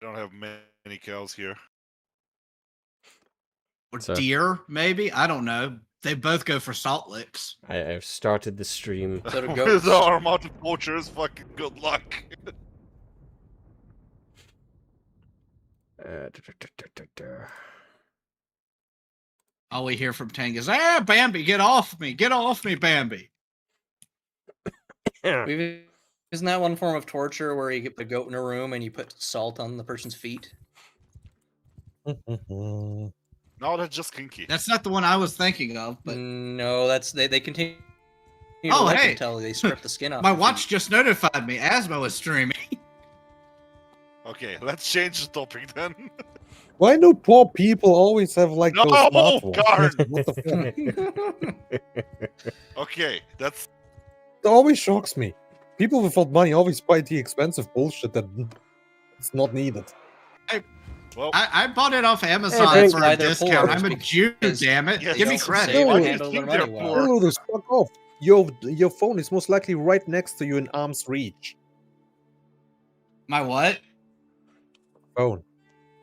don't have many cows here. Or So- deer, maybe? I don't know. They both go for salt licks. I've started the stream. So to With goats. the Armada poachers, fucking good luck. All we hear from Tang is, "Ah, Bambi, get off me! Get off me, Bambi!" Isn't that one form of torture where you get the goat in a room and you put salt on the person's feet? No, that's just kinky. That's not the one I was thinking of, but No, that's they continue to Oh, lick hey. until they strip the skin off. my their watch feet. just notified me Asmo is streaming. Okay, let's change the topic then. Why do poor people always have like No, those smartphones? Karn! What the fuck? Okay, that's It always shocks me. People without money always buy the expensive bullshit that it's not needed. well. I bought it off Amazon thanks. for Why a they're discount. poor, I'm a because- Jew, damn it. Yes, Give me it's credit. They No, don't you handle their think they're money well. poor. No, this fuck off. Your phone is most likely right next to you in arm's reach. My what? Phone.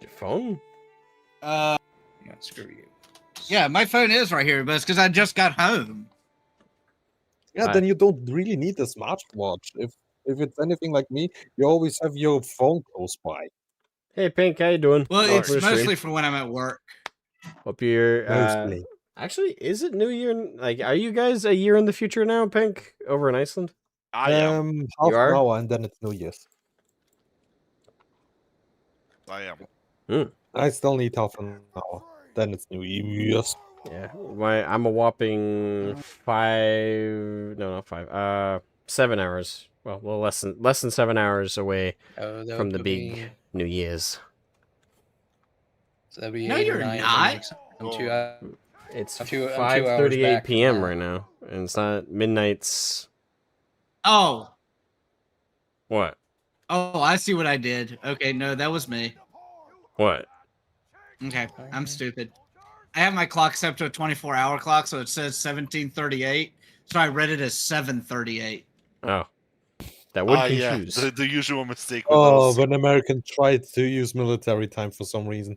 Your phone? Yeah, screw you. Yeah, my phone is right here, but it's because I just got home. Yeah, then you don't really need a smartwatch. If it's anything like me, you always have your phone close by. Hey, Pink, how you doing? Well, Welcome it's to the stream. mostly for when I'm at work. Hope you're. Mostly. Actually, is it New Year? Like, are you guys a year in the future now, Pink, over in Iceland? I am. Half You are? an hour and then it's New Year's. I am. I still need half an hour. Then it's New Year's. Yeah, I'm a whopping 7 hours. Well, less than 7 hours away Oh, that from the would big be- New Year's. So that'd be No, 8 or you're 9 not. weeks. I'm two, It's I'm 2 hours 5:38 back p.m. now. right now, and it's not midnight's. Oh, What? I see what I did. Okay, no, that was me. What? Okay, I'm stupid. I have my clock set to a 24-hour clock, so it says 17:38. So I read it as 7:38. Oh, that would Yeah, confuse. the usual mistake with Oh, those. when Americans tried to use military time for some reason.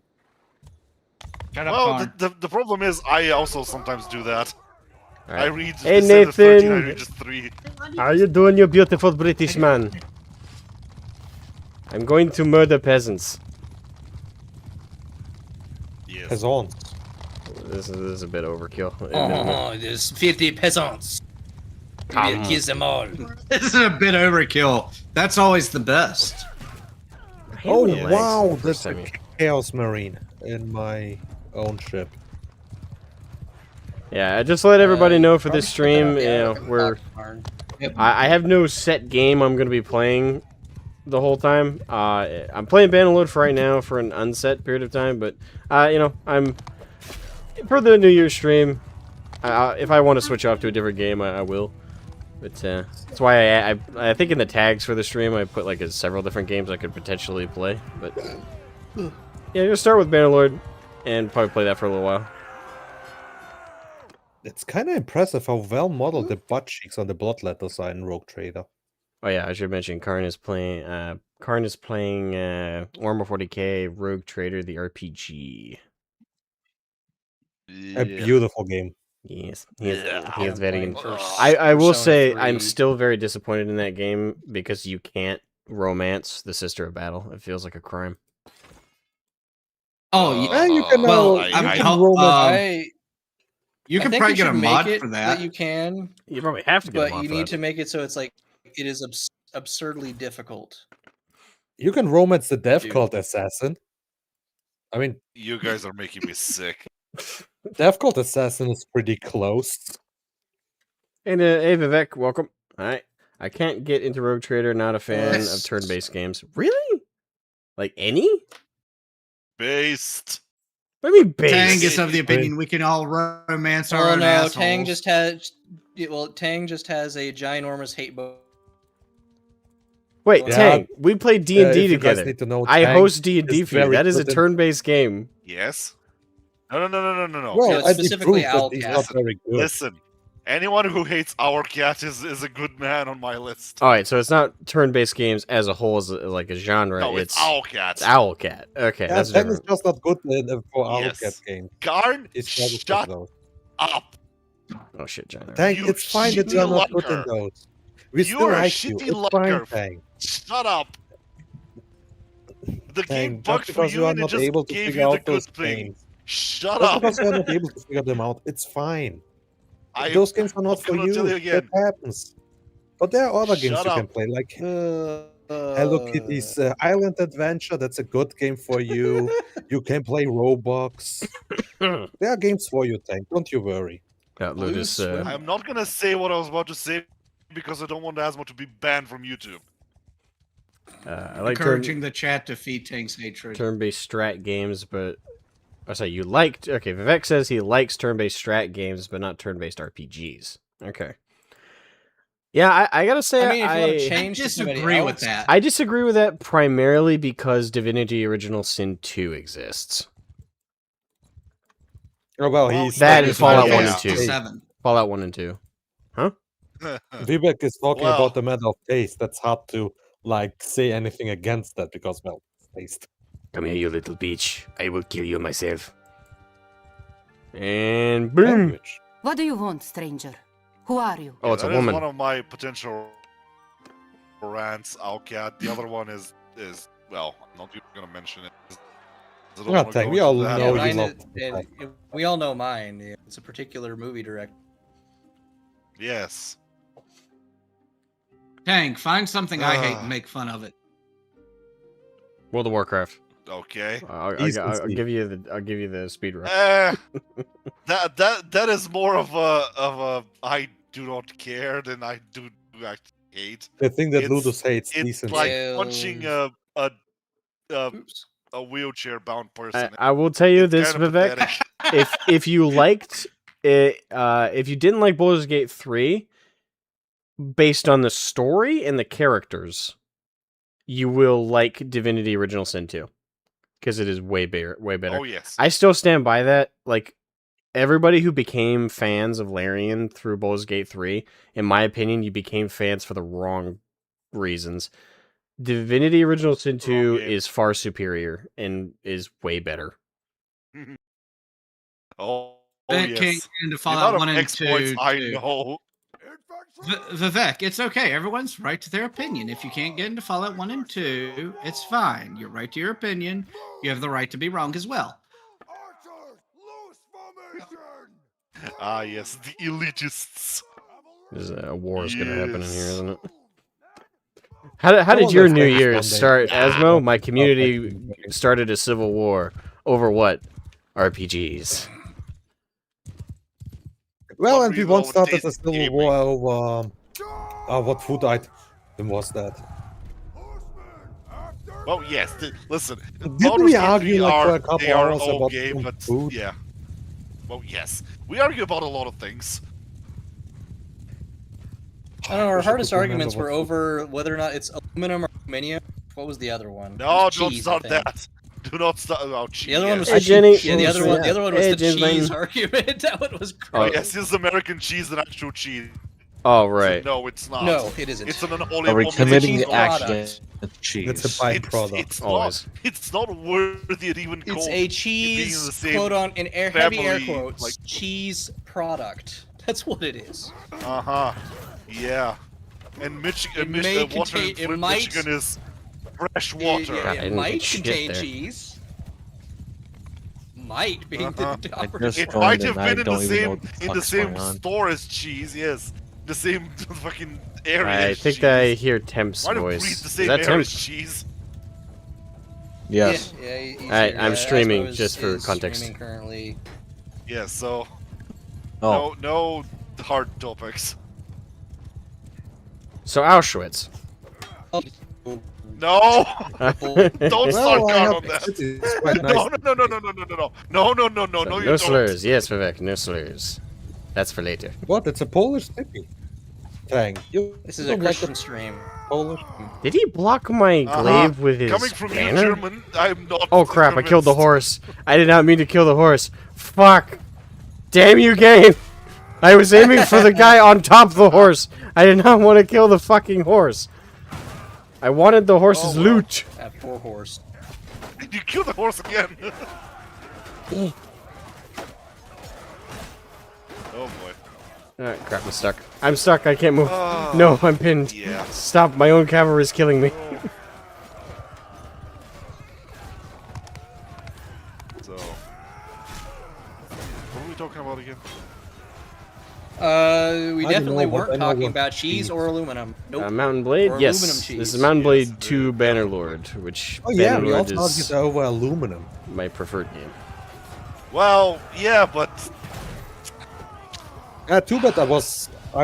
Shut up, Well, Karn. the problem is I also sometimes do that. All I right. read Hey, instead of 13, I Nathan. read just 3. How you doing, you beautiful British man? I'm going to murder peasants. Yes. Peasants. This is a bit overkill. Oh, there's 50 peasants. Come. We'll kill them all. This is a bit overkill. That's always the best. Oh, Yeah, wow. thanks. That's Send a me. Chaos Marine in my own ship. Yeah, I just let everybody know for this stream. You Yeah, know, we're Karn. I have no set game I'm going to be playing the whole time. I'm playing Bannerlord for right now for an unset period of time, but you know, I'm for the New Year's stream. If I want to switch off to a different game, I will. But that's why I think in the tags for the stream I put like several different games I could potentially play. But yeah, just start with Bannerlord and probably play that for a little while. It's kind of impressive how well modeled the butt cheeks on the bloodletters are in Rogue Trader. Oh yeah, I should mention Karn is playing Warhammer 40k Rogue Trader the RPG. A beautiful game. Yes, Yeah. he is very. Playing for I will Persona say 3. I'm still very disappointed in that game because you can't romance the Sister of Battle. It feels like a crime. Oh, Yeah, you can, well, you I'm can hel- romance. you I can think probably you get a should make mod it for that. you can, You probably have to get but you need to make it so it's like it is absurdly difficult. You can romance the Death Dude. Cult Assassin. I mean, You guys are making me sick. Death Cult Assassin is pretty close. And hey Vivek, welcome. All right, I can't get into Rogue Trader. Not a fan of Yes. turn-based games. Really? Like any? Based. What do you mean base? Tang is of the opinion we can all romance our Oh own no, assholes. Tang just has a ginormous hate book. Wait, Yeah. Tang, we play D&D If you guys together. need to know, I Tang host D&D is for you. very That is a good in- turn-based game. Yes. No. Well, Yeah, I specifically proved that he's not Outcast. very good. Listen. Anyone who hates Our Cat is a good man on my list. All right, so it's not turn-based games as a whole, as like a genre. No, it's Owl Cat. It's Owl Cat. Okay, Yeah, that's Tank is different. just not good for our Yes. cat game. Garn, It's not good shut though. up. Oh shit, John. Tank, You it's fine that shitty you're not good in lucker. those. We still You're a like you. shitty It's fine, lucker. Tank. Shut up. The game Tank, bugged just for because you you are and it not just able to gave figure you the out those good thing. games. Shut Just up. because you're not able to figure them out, it's fine. I- Those games are not I'm for gonna you. tell you again. That happens. But there are other games Shut you up. can play, like Hello Kitty's Island Adventure. That's a good game for you. You can play Roblox. There are games for you, Tank. Don't you worry. Yeah, Ludus. Swim. I'm not gonna say what I was about to say because I don't want Asmo to be banned from YouTube. I like Encouraging the chat to feed Tank's hatred. turn-based strat games, but I say you liked. Okay, Vivek says he likes turn-based strat games, but not turn-based RPGs. Okay. Yeah, I gotta say, I mean, if you want to I change to somebody disagree with else- that. I disagree with that primarily because Divinity Original Sin 2 exists. Oh, well, Well, he's that talking is Fallout about 1 and taste. 2. 7. Fallout 1 and 2. Vivek is talking Well- about the matter of taste. That's hard to like say anything against that because, well, it's taste. Come here, you little bitch. I will kill you myself. And boom. Language. What do you want, stranger? Who are you? Oh, it's a That is woman. one of my potential rants, Owl Cat. The other one is well, I'm not even gonna mention it. 'Cause I don't Yeah, wanna Tank, go we all into that. know Yeah, you mine love is- we all know mine. Yeah, it's a particular movie director. Yes. Tank, find something I hate and make fun of it. World of Warcraft. Okay. I'll give you the speed run. That is more of a I do not care than I do actually hate. The thing that It's- Ludus hates, It's decent. like Kills. punching Oops. a wheelchair bound person. I will tell you It's this, kinda Vivek. pathetic. if you liked it, if you didn't like Baldur's Gate 3, based on the story and the characters, you will like Divinity Original Sin 2 because it is way better. Oh yes. I still stand by that. Like everybody who became fans of Larian through Baldur's Gate 3, in my opinion, you became fans for the wrong reasons. Divinity Original Sin 2 game. is far superior and is way better. Oh That yes. came into The Fallout amount 1 of and exploits 2. I too. know. Vivek, it's okay. Everyone's right to their opinion. If you can't get into Fallout 1 and 2, it's fine. You're right to your opinion. You have the right to be wrong as well. Ah yes, the elitists. There's a war is going to happen in here, Yes. isn't it? How did one your that's New next Year's Monday. start, Asmo? My Okay. community started a civil war over what? RPGs. Well, What and we reason once all started taste a civil gaming? war over what food item was that? Well, yes. Listen. Didn't Baldur's we Gate argue 3 like for are- a couple they are hours about okay, some but food? yeah. Well, yes. We argue about a lot of things. I don't know. Our wish I hardest could remember arguments what were food- over whether or not it's aluminum or aluminium. What was the other one? No, It was don't cheese, start I think. that. Do not start. Oh, The other one was Hey, Jenny. Yeah, the other one. The other one was Hey, the cheese Jenny. argument. That one was Oh, great. Yes, is American cheese and actual cheese? Oh, right. No, it's not. No, it isn't. It's an unholy Are we abomination. committing the cheese act product. against cheese? It's a byproduct. It's Always. not. It's not worthy of even It's called a being cheese, the same quote on in heavy air family, quotes, like- cheese product. That's what it is. Uh-huh. Yeah. And Michigan, It may water in contain- it Flint, might- Michigan is fresh It, water. God, I it didn't might get shit contain there. cheese. Might being Uh-huh. the I operative. just It joined might have and I been in the don't even know same what the in the fuck's same going on. store as cheese. Yes, the same fucking area. I as think cheese. I hear Temp's Might have voice. breathed the Is same that air Temp? as cheese. Yes. Yeah, he's Alright, here. I'm Yeah, streaming, Asmo is- just for is context. streaming currently. Yeah. So Oh, no hard topics. So Auschwitz. No, don't no start Well, I down have on that. it's quite nice. No, no, no, no, no, no, no, no, no, no, no, no, you don't. slurs. Yes, Vivek, no slurs. That's for later. What? It's a Polish city. Tang, you This is a don't like Christian the stream. Polish? Did he block my Uh-huh. glaive with his Coming from you, banner? German, I'm not. Oh crap, I killed the convinced. horse. I did not mean to kill the horse. Fuck. Damn you, game. I was aiming for the guy on top of the horse. I did not want to kill the fucking horse. I wanted the horse's well. loot. That poor horse. You killed the horse again. Oh boy. Crap, I'm stuck. I'm stuck, I can't move. Oh, No, I'm pinned. yeah. Stop, my own cavalry is killing me. So, what are we talking about again? We I don't definitely know, but I weren't know talking what about cheese or aluminum. Nope. Mountain Blade? Or Yes. aluminum This cheese. is Mountain Blade Yes, 2 Bannerlord, which Oh yeah, we Bannerlord also is argued over aluminum. my preferred game. Well, yeah, but Too bad I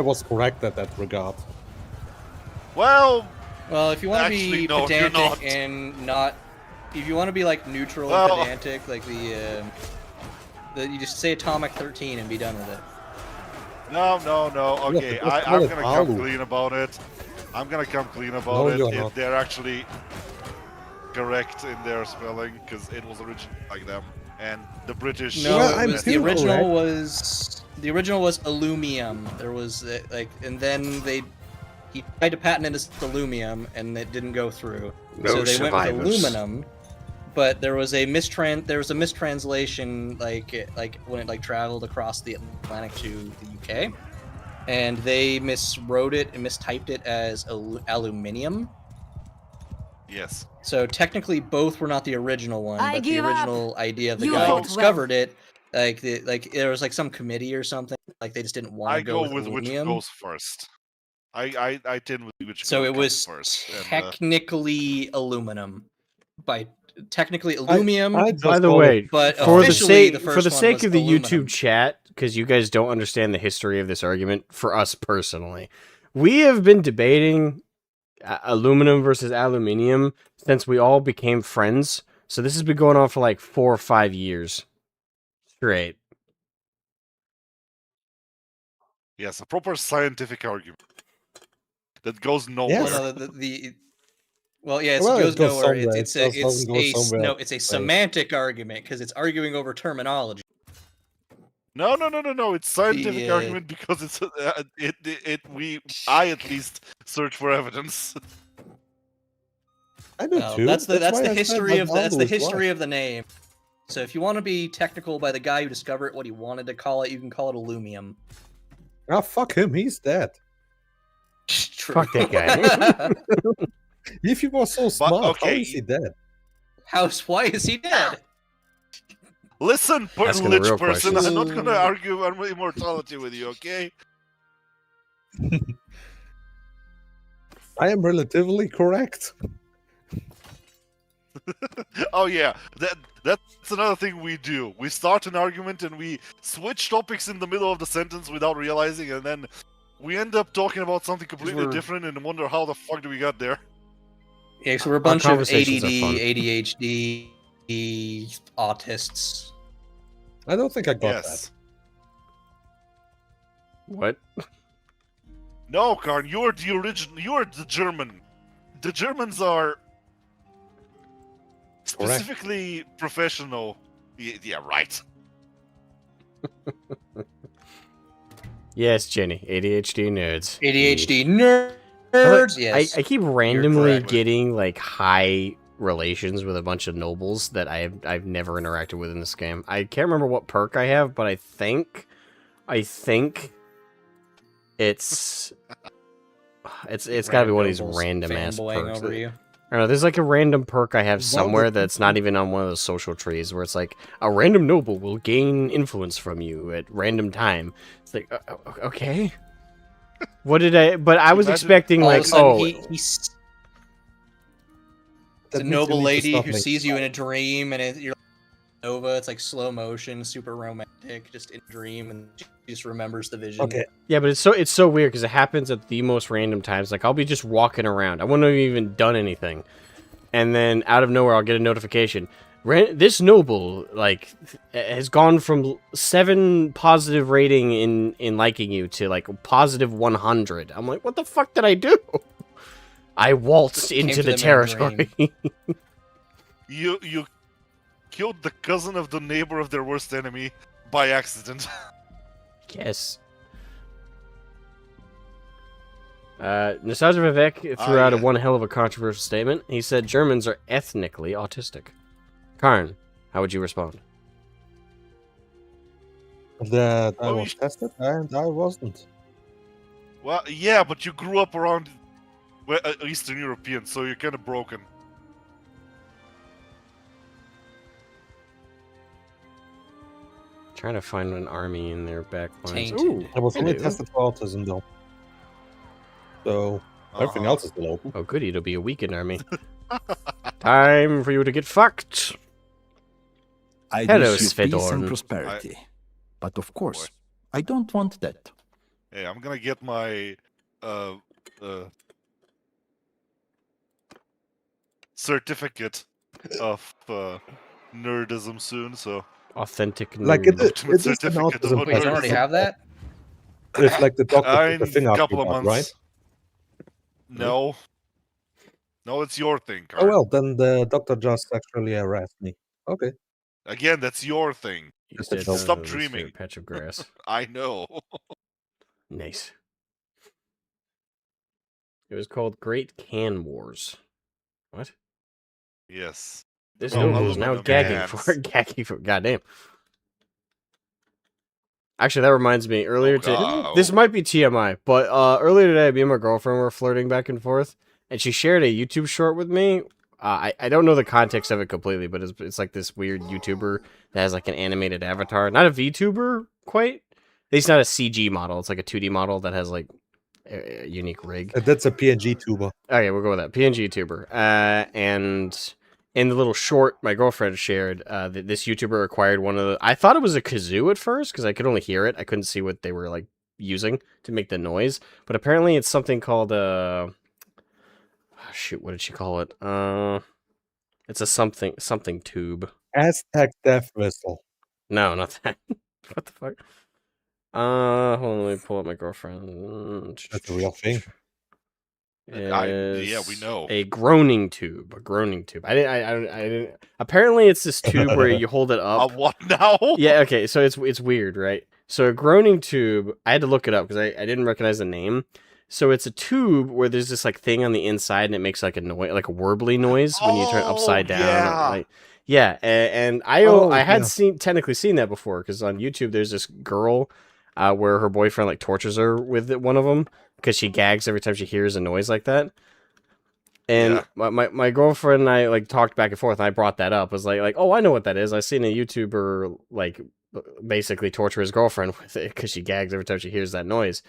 was correct at that regard. well, Well, if you want to Actually, be no, you're not. pedantic and not, if you want to be like neutral Well- and pedantic, like the you just say Atomic 13 and be done with it. no. Okay, just I'm call it gonna come Alu. clean about it. I'm gonna come clean about No, it. you're not. They're actually correct in their spelling because it was originally like them, and the British. No, Well, it I'm was, the still original correct. was aluminum. There was like, and then he tried to patent it as aluminum, and it didn't go through. No so they survivors. went with aluminum. But there was a mistranslation, like when it like traveled across the Atlantic to the UK, and they miswrote it and mistyped it as aluminium. Yes. So technically, both were not the original one, I but the give up. original idea of the You guy who vote discovered it, like there was like some committee or something, like they just didn't want I to go go with which aluminum. goes first. I tend with which So it comes was first. And, technically aluminum, by technically aluminum. I just By the call way, it- But for the officially, sake the for first the one sake was of the aluminum. YouTube chat, because you guys don't understand the history of this argument, for us personally, we have been debating aluminum versus aluminium since we all became friends. So this has been going on for like 4 or 5 years straight. yes, a proper scientific argument that goes Yes. nowhere. Well, no, well, yeah, Well, it it goes goes nowhere. somewhere. It's It a just doesn't go somewhere no, it's a semantic argument because it's arguing over terminology. No. It's scientific The, argument because it's I at least search for evidence. I do Well, too. that's the why I said history of Aldo is history right. of the name. So if you want to be technical by the guy who discovered what he wanted to call it, you can call it aluminum. Ah, fuck him. He's dead. True. Fuck that guy. If he was so smart, how okay. is he dead? Why is he dead? Listen, Asking the lich real person, questions. I'm not gonna argue on immortality with you, okay? I am relatively correct. Oh yeah, that's another thing we do. We start an argument and we switch topics in the middle of the sentence without realizing, and then we end up talking about something completely We're- different and wonder how the fuck do we got there. Yeah, so we're a bunch of ADD, conversations are fun. ADHD, autists. I don't think I got Yes. What? No, Karn, you're the original. You're the German. The Germans are specifically professional. Yeah, right. Yes, Jenny. ADHD nerds. ADHD nerds. Yes. I keep randomly correct. getting like high relations with a bunch of nobles that I've never interacted with in this game. I can't remember what perk I have, but I think it's got to be one of these Nobles random ass fanboying perks. over you. I don't know. There's like a random perk I have Well, somewhere that's not even on one of those social trees where it's like a random noble will gain influence from you at random time. It's like okay. What did I? But I was Imagine expecting All of like a sudden, oh he's That a means you noble need to lady stop who making sees you fun. in a dream, and you're like, Nova. It's like slow motion, super romantic, just in a dream, and she just remembers the vision. Okay, yeah, but it's so weird because it happens at the most random times. Like I'll be just walking around, I wouldn't have even done anything, and then out of nowhere I'll get a notification. This noble like has gone from 7 positive rating in liking you to like positive 100. I'm like, what the fuck did I do? I waltzed Came into to the them in a dream. territory. You killed the cousin of the neighbor of their worst enemy by accident. Yes. Nostalgia Vivek threw out yeah. one hell of a controversial statement. He said Germans are ethnically autistic. Karn, how would you respond? That I Oh, was tested and I wasn't. Well, yeah, but you grew up around Eastern European, so you're kind of broken. Trying to find an army in their back lines. Tainted. Ooh, I was only hello. tested for autism though. So everything else is still open. Oh, goody, it'll be a weekend army. Time for you to get fucked. I Hello, wish you peace Svedorn. and prosperity. But of course, I don't want that. Hey, I'm gonna get my certificate of nerdism soon, so Authentic Like nerd. it Ultimate is an certificate of autism Wait, you already test. have that? It's like the doctor in put the thing a up couple your of butt, months. right? No. No, it's your thing, Oh Karn. well, then the doctor just actually harassed me. Okay. Again, that's your thing. You Just said stop Stop this dreaming. favorite patch of grass. I know. Nice. It was called Great Can Wars. What? Yes. This Well, noble is now aluminum gagging cans. for gagging for. Goddamn. Actually, that reminds me. Earlier today, God. this might be TMI, but earlier today, me and my girlfriend were flirting back and forth, and she shared a YouTube short with me. I don't know the context of it completely, but it's like this weird YouTuber that has like an animated avatar. Not a VTuber, quite. At least not a CG model. It's like a 2D model that has like a unique rig. That's a PNG tuber. Okay, we'll go with that. PNG tuber. And in the little short my girlfriend shared, this YouTuber acquired one of the... I thought it was a kazoo at first, because I could only hear it. I couldn't see what they were, like, using to make the noise. But apparently it's something called, shoot, what did she call it? It's a something tube. Aztec death whistle. No, not that. What the fuck? Hold on, let me pull up my girlfriend. That's a real thing. Yeah, we know. A groaning tube. A groaning tube. I didn't. Apparently, it's this tube where you hold it up. What now? Yeah. Okay. So it's weird, right? So a groaning tube. I had to look it up because I didn't recognize the name. So it's a tube where there's this like thing on the inside, and it makes like a noise, like a warbly noise when you turn it upside down. Yeah. Like, yeah. And I had technically seen that before because on YouTube there's this girl. Where her boyfriend like tortures her with one of them because she gags every time she hears a noise like that. And my girlfriend and I like talked back and forth. And I brought that up. I was like, oh, I know what that is. I seen a YouTuber like basically torture his girlfriend with it because she gags every time she hears that noise.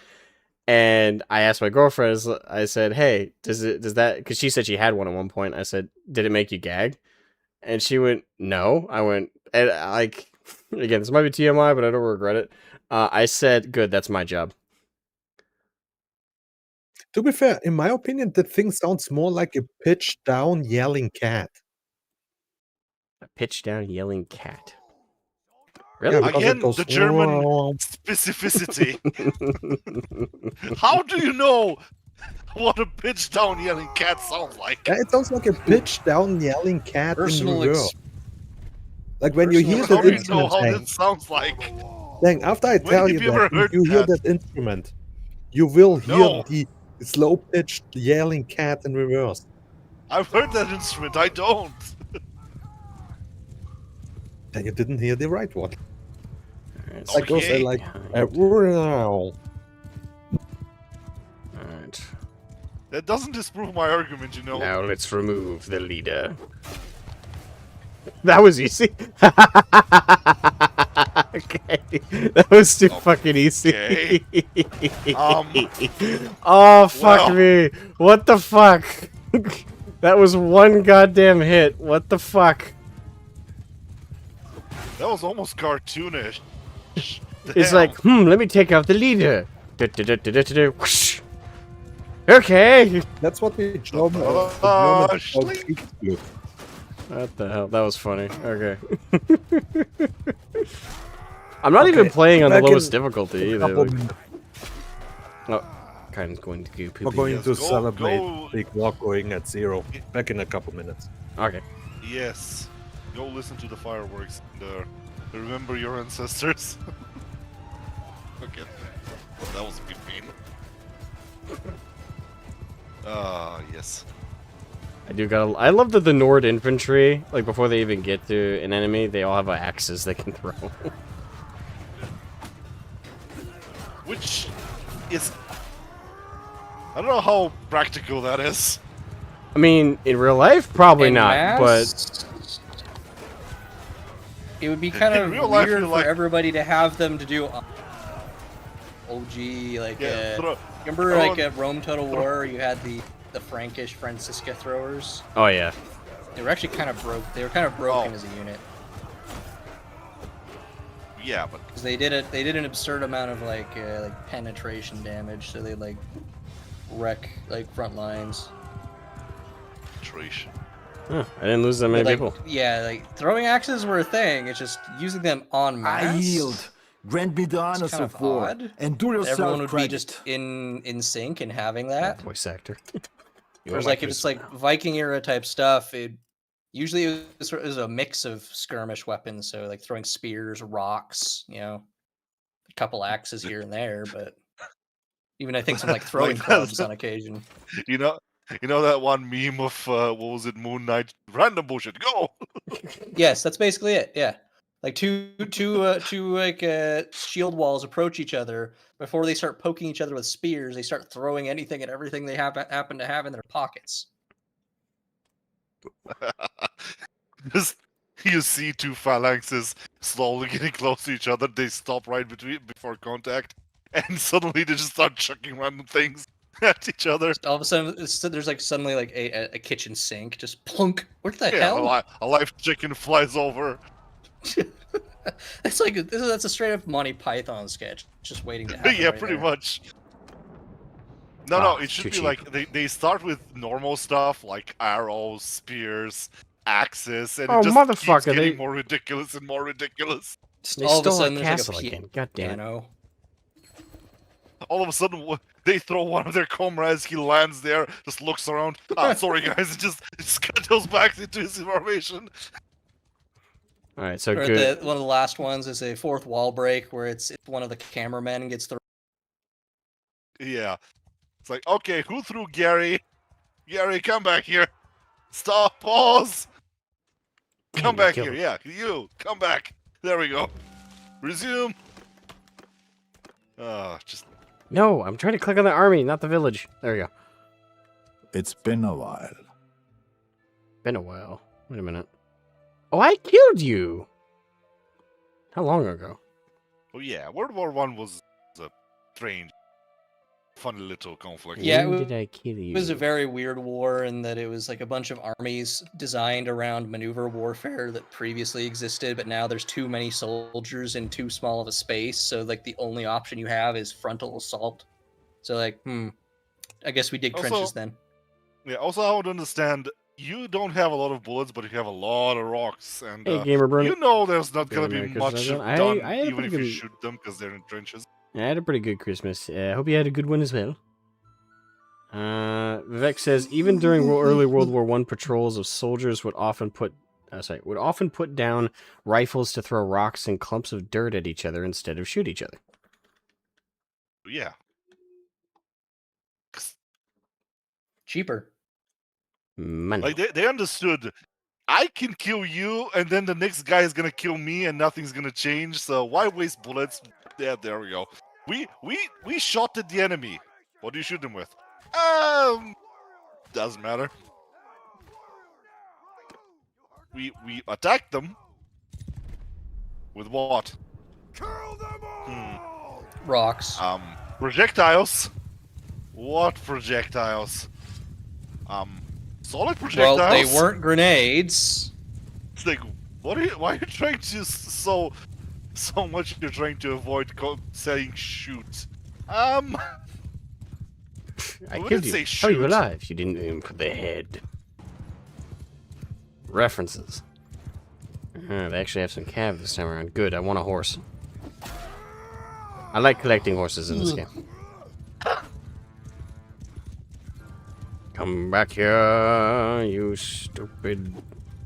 And I asked my girlfriend. I said, hey, does that? Because she said she had one at one point. I said, did it make you gag? And she went, no. I went, and like again, this might be TMI, but I don't regret it. I said, good, that's my job. To be fair, in my opinion, the thing sounds more like a pitched down yelling cat. A pitch down yelling cat. Yeah, Really? because it Again, goes, the German "Wow." specificity. How do you know what a pitch down yelling cat sounds like? Yeah, it sounds like a pitched down yelling cat Personal in reverse. Like when you hear How that do you know instrument, how Hank, that sounds like? Hank, after I tell have you you ever that, heard if you hear that? that instrument, you will hear No. the slow pitched yelling cat in reverse. I've heard that instrument. I don't. Then you didn't hear the right one. Alright, Like those Okay. are like Alright. That doesn't disprove my argument, you know. Now let's remove the leader. That was easy. Okay. That was too fucking easy. Okay. Oh, fuck Well. me. What the fuck? That was one goddamn hit. What the fuck? That was almost cartoonish. It's Damn. like, let me take out the leader. Whoosh. Okay. that's what the German Oh, call Schling. Kriegsglück. What the hell? That was funny. Okay. I'm not even playing on the back in lowest difficulty a couple either. minutes. Oh, kind of going to go We're poopy. going to Go- celebrate go- Big Rock going at 0. Back in a couple minutes. Okay. Yes. Go listen to the fireworks and remember your ancestors. Okay. That was a bit mean. Yes. I love that the Nord infantry, like before they even get to an enemy, they all have axes they can throw. Which is... I don't know how practical that is. I mean, in real life, probably En not, masse, it would be kind In of real life, weird you're for like- everybody to have them to do OG, like, remember like at Rome Total War, you had the Frankish Francisca throwers? Oh yeah. They were actually kind of broken Oh. as a unit. Yeah, but Because they did an absurd amount of like penetration damage, so they like wreck like front lines. penetration. Huh, I didn't lose that many Like, people. yeah, like throwing axes were a thing. It's just using them en masse. I yield. Grant me the honors kind of of war. odd. And do yourself Everyone would credit. be just in sync and having that. Voice actor. Whereas like if it's like Viking era type stuff, it was a mix of skirmish weapons. So like throwing spears, rocks, a couple axes here and there, but even I think some like throwing Like clubs on occasion. You know that one meme of what was it, Moon Knight? Random bullshit, go! Yes, that's basically it. Yeah, like two shield walls approach each other before they start poking each other with spears. They start throwing anything and everything they happen to have in their pockets. Just you see two phalanxes slowly getting close to each other. They stop right before contact, and suddenly they just start chucking random things at each other. All of a sudden, there's like suddenly like a kitchen sink just plunk. What the Yeah, hell? a live chicken flies over. It's like that's a straight up Monty Python sketch, just waiting to happen. Yeah, right pretty there. much. No, Ah, it should too be cheap. like they start with normal stuff like arrows, spears, axes, and Oh, it just motherfucker, keeps getting they- more ridiculous and more ridiculous. Just They all of a stole sudden, our there's castle like a again. God damn it. piano. All of a sudden, they throw one of their comrades. He lands there, just looks around. Ah, sorry guys, it just goes back into his formation. All right, so Or good. one of the last ones is a fourth wall break where it's one of the cameramen gets thrown. Yeah, it's like, okay, who threw Gary? Gary, come back here. Stop, pause. Come Damn, I back killed here. him. Yeah, you come back. There we go. Resume. Just No, I'm trying to click on the army, not the village. There we go. It's been a while. Been a while. Wait a minute. Oh, I killed you. How long ago? oh yeah, World War I was a strange, funny little conflict. Yeah, When it did I kill you? It was a very weird war in that it was like a bunch of armies designed around maneuver warfare that previously existed, but now there's too many soldiers in too small of a space, so like the only option you have is frontal assault. So like, I guess we dig Also- trenches then. Yeah. Also, I would understand. You don't have a lot of bullets, but you have a lot of rocks, and Hey, Gamer Bruno. you know there's not gonna Merry be Christmas, much everyone. done, I had a even if pretty you good- shoot them because they're in trenches. I had a pretty good Christmas. I hope you had a good one as well. Vivek says even during early World War I, patrols of soldiers would often put down rifles to throw rocks and clumps of dirt at each other instead of shoot each other. Yeah. Cheaper. Money. Like they understood. I can kill you, and then the next guy is gonna kill me, and nothing's gonna change. So why waste bullets? Yeah, there we go. We shot at the enemy. What do you shoot them with? Doesn't matter. We attacked them. With what? Rocks. Projectiles. What projectiles? Solid projectiles. Well, they weren't grenades. It's like, why are you trying to so much? You're trying to avoid saying shoot. I we killed didn't you. say How are you shoot. alive? You didn't aim for the head. References. They actually have some cav this time around. Good, I want a horse. I like collecting horses in this game. Come back here, you stupid...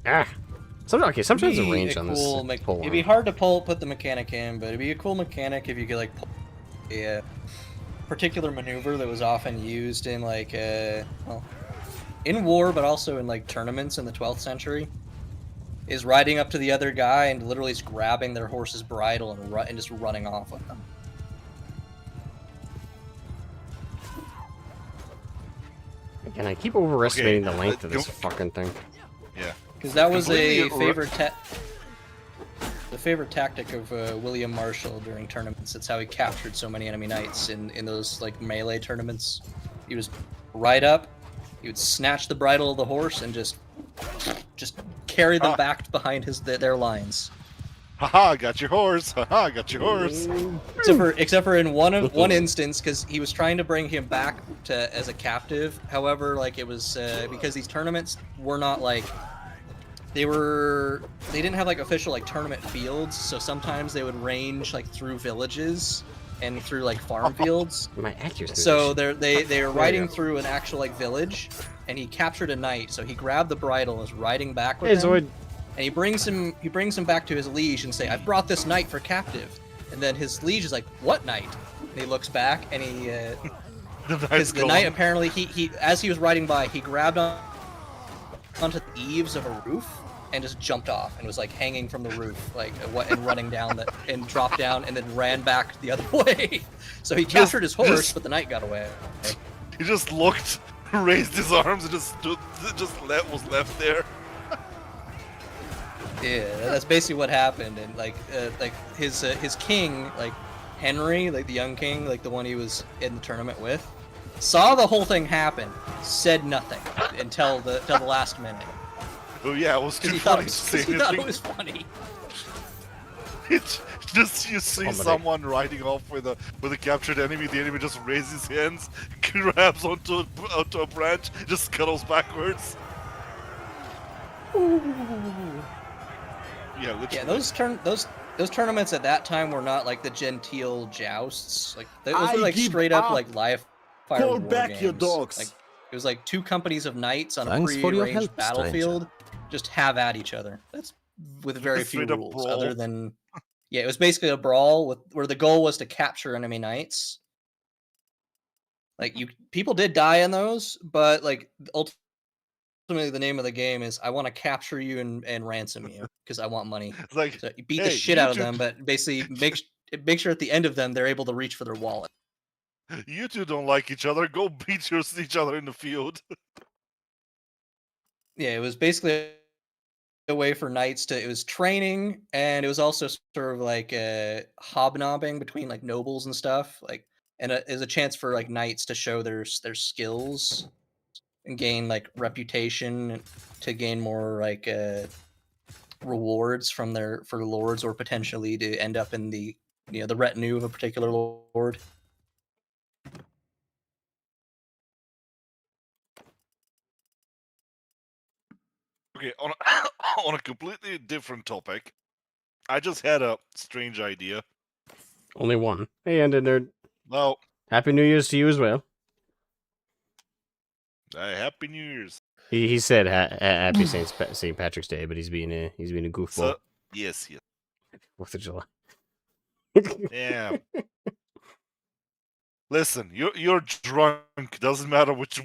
Ah! Sometimes the range on this pole It'd be hard to put the mechanic in, but it'd be a cool mechanic if you could like pull a particular maneuver that was often used in like well, in war, but also in like tournaments in the 12th century, is riding up to the other guy and literally just grabbing their horse's bridle and just running off with them. Again, I keep overestimating Okay, the length of this fucking thing. Yeah. Because that was a Completely favorite tactic of William Marshall during tournaments. That's how he captured so many enemy knights in those like melee tournaments. He was ride up, he would snatch the bridle of the horse and just carry them back behind their lines. Haha, got your horse. Haha, got your horse. Except for in one instance, because he was trying to bring him back as a captive. However, like it was because these tournaments were not like they didn't have like official like tournament fields, so sometimes they would range like through villages and through like farm fields. My accuracy. So they were riding through an actual like village, and he captured a knight. So he grabbed the bridle and was riding back with Hey, him. Zoid. And he brings him back to his liege and say, "I brought this knight for captive." And then his liege is like, "What knight?" And he looks back and he because the knight apparently he as he was riding by, he grabbed onto the eaves of a roof and just jumped off and was like hanging from the roof, like and running down and dropped down and then ran back the other way. So he captured his horse, but the knight got away. He just looked, raised his arms, and just stood, was left there. Yeah, that's basically what happened. And like his king, like Henry, like the young king, like the one he was in the tournament with, saw the whole thing happen, said nothing until the last minute. Oh yeah, it was too He funny thought to say he thought it anything. was funny. It's just you see someone riding off with a captured enemy. The enemy just raises his hands, grabs onto a branch, just scuttles backwards. Yeah, literally. Yeah, those tournaments at that time were not like the genteel jousts. Like those were like straight up like live fire Call war back games. your dogs. Like it was like two companies of knights on Thanks a for your pre-arranged help, battlefield, just have at each other. That's with very few Straight up rules, brawl. other than yeah, it was basically a brawl where the goal was to capture enemy knights. Like people did die in those, but like ultimately the name of the game is I want to capture you and ransom you because I want money. It's like, So you beat the hey, shit you out of two- them, but basically make sure at the end of them they're able to reach for their wallet. You two don't like each other. Go beat each other in the field. Yeah, it was basically a way for knights to. It was training, and it was also sort of like hobnobbing between like nobles and stuff. Like, and it was a chance for like knights to show their skills and gain like reputation to gain more like rewards from for lords, or potentially to end up in the the retinue of a particular lord. Okay, on on a completely different topic, I just had a strange idea. Only one. Hey, and nerd. Well, Happy New Year's to you as well. Happy New Year's. He said Happy St. Patrick's Day, but he's being a goofball. So, yes. 4th of July. Yeah. Listen, you're drunk. Doesn't matter which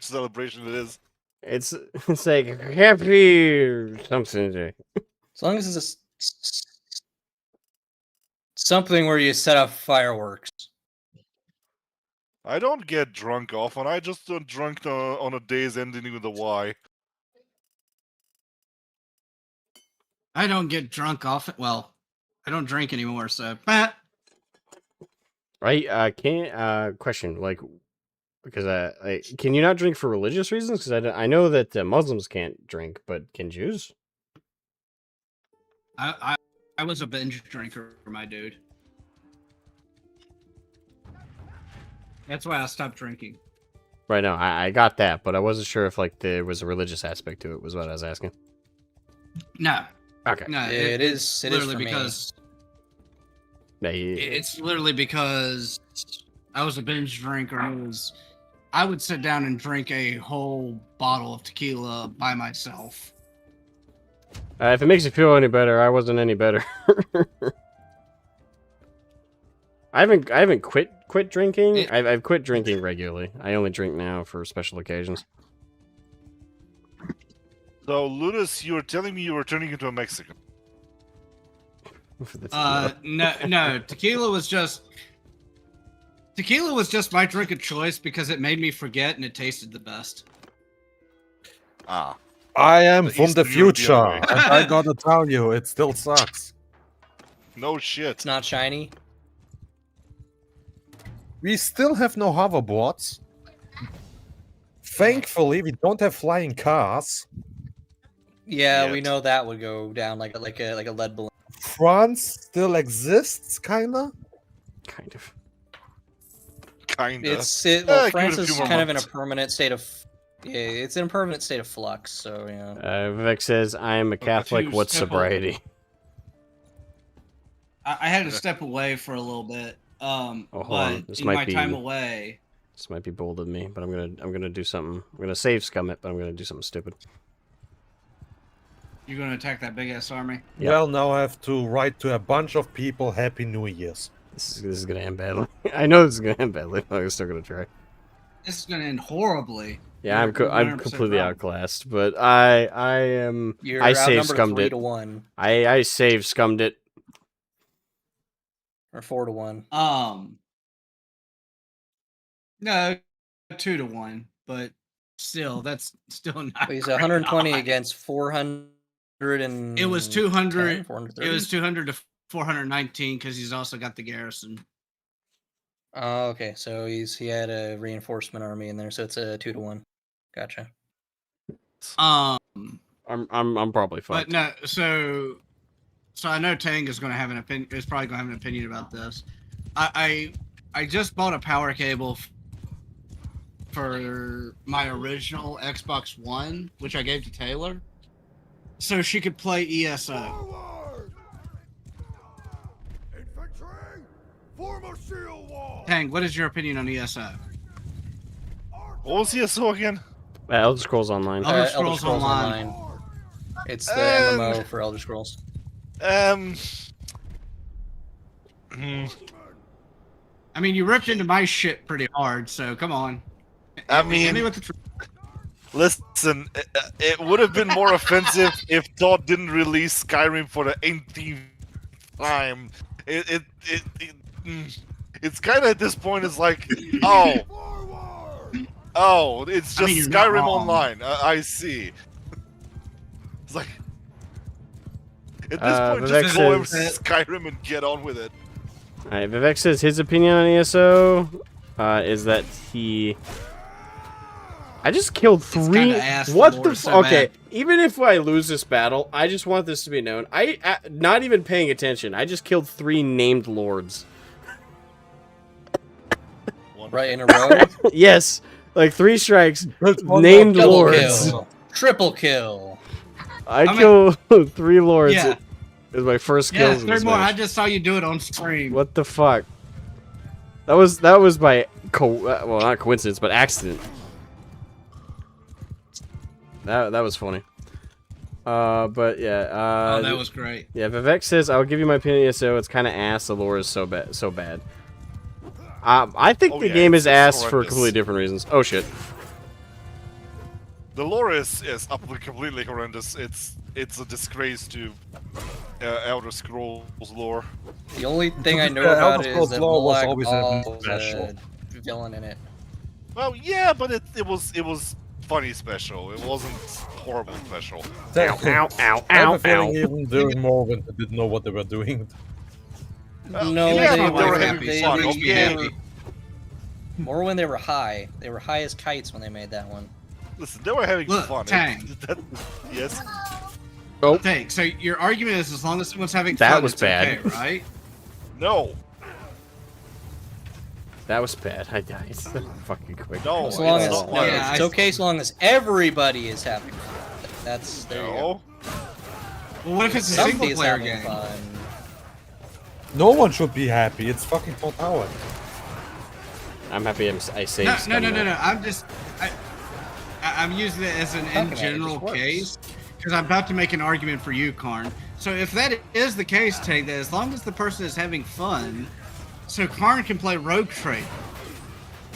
celebration it is. It's like happy something day. As long as it's something where you set off fireworks. I don't get drunk often. I just don't drunk on a days ending with a Y. I don't get drunk often. Well, I don't drink anymore, so. Right? Question, like, because can you not drink for religious reasons? Because I know that Muslims can't drink, but can Jews? I was a binge drinker, my dude. That's why I stopped drinking. Right now, I got that, but I wasn't sure if like there was a religious aspect to it. Was what I was asking. No. Okay. No, it is literally for me. because Yeah, it's literally because I was a binge drinker. I would sit down and drink a whole bottle of tequila by myself. if it makes you feel any better, I wasn't any better. I haven't quit drinking. I've quit drinking regularly. I only drink now for special occasions. So, Ludus, you were telling me you were turning into a Mexican. For the tequila. No. Tequila was just my drink of choice because it made me forget and it tasted the best. Ah. I am The from the Eastern European future, way. and I gotta tell you, it still sucks. No shit. It's not shiny. We still have no hoverboards. Thankfully, we don't have flying cars. Yeah, we Yet. know that would go down like a lead balloon. France still exists, kinda. Kind of. Kinda. Well, give it France a is few more kind of in a months. permanent state of. Yeah, it's in a permanent state of flux. So yeah. Vivek says, "I am a Catholic. few What's simple- sobriety?" I had to step away for a little bit. hold But on. This in might my be- time away, This might be bold of me, but I'm gonna do something. I'm gonna save scum it, but I'm gonna do something stupid. you're gonna attack that big ass army. Yep. Well, now I have to write to a bunch of people Happy New Year's. This is gonna end badly. I know this is gonna end badly, but I'm still gonna try. This is gonna end horribly. Yeah, I'm You're I'm 100% completely wrong. outclassed, but I am. You're I save outnumbered scummed 3 it. to 1 I save scummed it. or 4 to 1. No, 2 to 1, but still, that's still not. But he's great 120 odds. against 400 and. It was 200. 430? It was 200 to 419 because he's also got the garrison. Oh, okay. So he had a reinforcement army in there, so it's a 2 to 1. Gotcha. Um, I'm probably but fucked. no, so I know Tang is going to have an opinion. Is probably going to have an opinion about this. I just bought a power cable for my original Xbox One, which I gave to Taylor, so she could play ESO. Tang, what is your opinion on ESO? What was ESO again? Elder Scrolls Online. Elder Scrolls Online. It's the MMO for Elder Scrolls. Hmm. I mean, you ripped into my shit pretty hard, so come on. I Hit me mean, with the truth. listen, it would have been more offensive if Todd didn't release Skyrim for the 18th time. It's kind of at this point, it's like, oh, it's I mean, just you're not Skyrim wrong. Online. I see. It's like, at this point, Vivek just go over to says- Skyrim and get on with it. Alright, Vivek says his opinion on ESO is that I just killed 3. kinda ass What lore the? so Okay, bad. even if I lose this battle, I just want this to be known. Not even paying attention. I just killed 3 named lords. Right in a row. Yes, like 3 strikes, one named Double lords. kill. Triple kill. I mean- killed 3 lords. Yeah. It was my first Yeah, kills. in 3 this more. match. I just saw you do it on stream. What the fuck? That was by well, not coincidence, but accident. That was funny. But yeah. Oh, that was great. Yeah, Vivek says I'll give you my opinion. So it's kind of ass. The lore is so bad. I think Oh, the yeah, game is it's ass for horrendous. completely different reasons. Oh shit. The lore is completely horrendous. It's a disgrace to Elder Scrolls lore. The only thing I know Yeah, about Elder it is Scrolls that lore was Molag always Bal a was special. a villain in it. Well, yeah, but it was funny special. It wasn't horrible special. Ow, ow, ow, I have ow, a feeling ow. even during Morrowind, they didn't know what they were doing. No, yeah, they they were were having they fun. were- Okay. they were- More when they were high. They were high as kites when they made that one. Listen, they were having Look, fun. Tang. Yes. Thanks. So your argument is as long as someone's having That fun, was it's bad. okay, right? No. That was bad. I died fucking quick. No. As long it's as not no, like- Yeah, it's I- okay as long as everybody is having fun. That's there you go. No. Well, what if it's a single Somebody's player having game? fun. No one should be happy. It's fucking Todd Howard. I'm happy I saved. No. scum now. I'm just I'm using it as an Talking in about it general just works. case because I'm about to make an argument for you, Karn. So if that is the case, Tang, that as long as the person is having fun, So Karn can play Rogue Trader.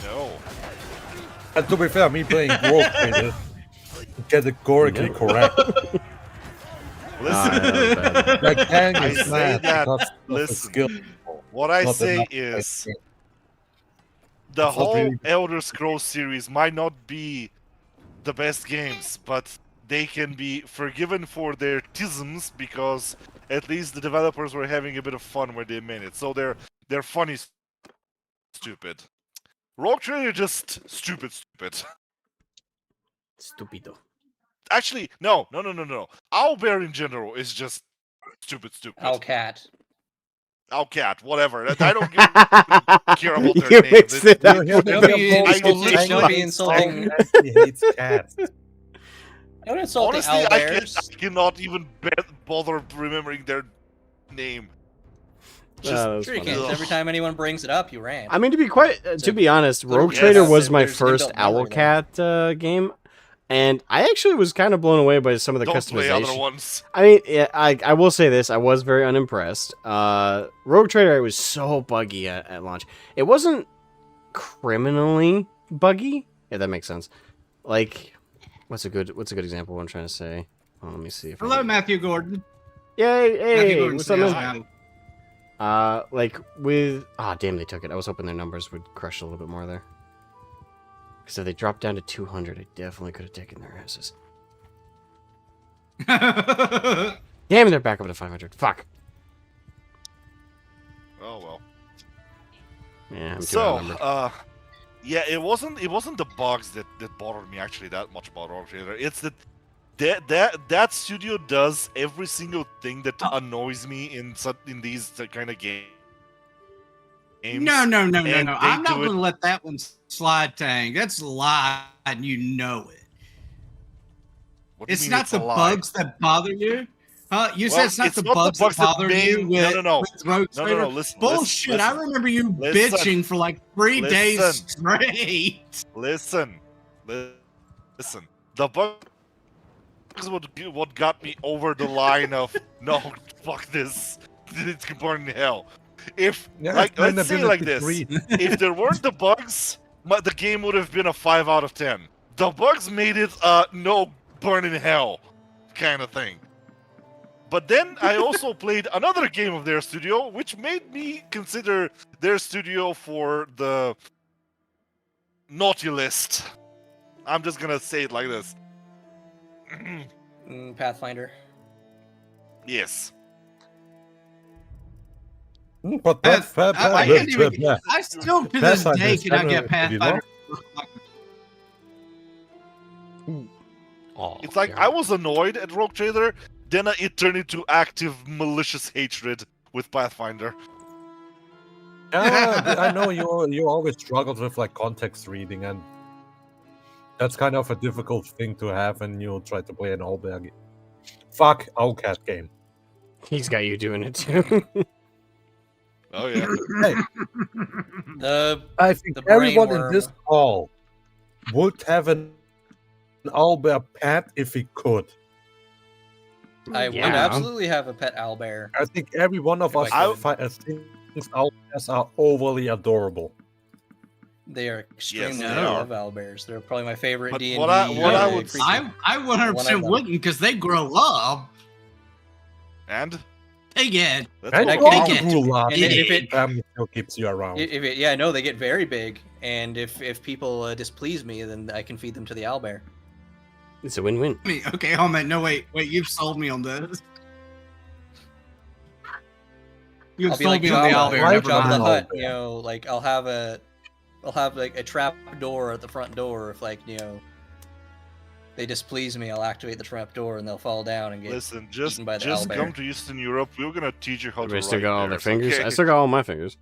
No. And to be fair, me playing Rogue Trader, categorically correct. Listen, Like, Kang I is say mad that. because of the Listen, skill. what I Not say enough is fighting. the It's not whole really- Elder Scrolls series might not be the best games, but they can be forgiven for their tisms because at least the developers were having a bit of fun where they made it. So they're funny, stupid. Rogue Trader just stupid. Stupido. Actually, no. Owlbear in general is just stupid. Owlcat. Owlcat, whatever. I don't care about their You name. mixed it up. You're Don't be I insulting. literally- Don't be insulting. He hates cats. Don't insult Honestly, the I owlbears. cannot even bother remembering their name. Just that was Sure you funny. can. Every time anyone brings it up, you rant. I mean, to be honest, Rogue Yes. Trader was my There's first inbuilt memory Owlcat game, and I actually was kind of blown away by some of the don't play other customization. ones. I mean, yeah, I will say this: I was very unimpressed. Rogue Trader was so buggy at launch. It wasn't criminally buggy, if that makes sense. Like, what's a good example? What I'm trying to say. Oh, let me see. If I Hello, can- Matthew Gordon. Yay! Matthew Hey, Gordon what's up, says man? hi. Like with damn, they took it. I was hoping their numbers would crush a little bit more there. Because if they dropped down to 200, I definitely could have taken their asses. Damn, they're back up to 500. Fuck. Oh well. Yeah, I'm too So, outnumbered. yeah, it wasn't the bugs that bothered me actually that much about Rogue Trader. It's that studio does every single thing that annoys me in these kind of games. No. and I'm they not do going it- to let that one slide, Tang. That's a lie, and you know it. What do you It's mean not it's a the lie? bugs that bother you. You Well, said it's not the bugs that bother you with, No. with Rogue No, Trader. listen. Bullshit! I remember you Listen. bitching for like 3 days Listen. straight. Listen. The bugs what got me over the line of no, fuck this. It's burning hell. If Yeah, like it's my let's say it like ability this, to read. if there weren't the bugs, the game would have been a 5 out of 10. The bugs made it no burning hell kind of thing. But then I also played another game of their studio, which made me consider their studio for the naughty list. I'm just gonna say it like this. Pathfinder. Yes. But I can't even. I still to this Pathfinder day is cannot get pretty Pathfinder. Oh, It's like yeah. I was annoyed at Rogue Trader, then it turned into active malicious hatred with Pathfinder. Yeah, I know you always struggled with like context reading, and that's kind of a difficult thing to have when you try to play an owlbear game. Fuck Owlcat game. He's got you doing it too. Oh yeah. Hey, The I think The brain everyone worm. in this call would have an owlbear pet if he could. I would Yeah. absolutely have a pet owlbear. I think every one of us I- thinks owlbears are overly adorable. They are extremely. they I are. love owlbears. They're probably my favorite But D&D. what I would- creature. I 100% wouldn't because they grow up. And They get. let's And go I you can on. get- grew up, and if it- still keeps you around. Yeah, no, they get very big, and if people displease me, then I can feed them to the owlbear. It's a win-win. Okay, hold on. No, wait. You've sold me on this. You've I'll be sold like me on the Jabba, owlbear. Right, Never Jabba the mind. Hutt. Owlbear. You know, like I'll have like a trap door at the front door. If like they displease me, I'll activate the trap door and they'll fall down and get. Listen, just eaten by the just owlbear. come to Eastern Europe. We're gonna teach you how to Everybody write still got all their bears, fingers. okay? I still got all my fingers.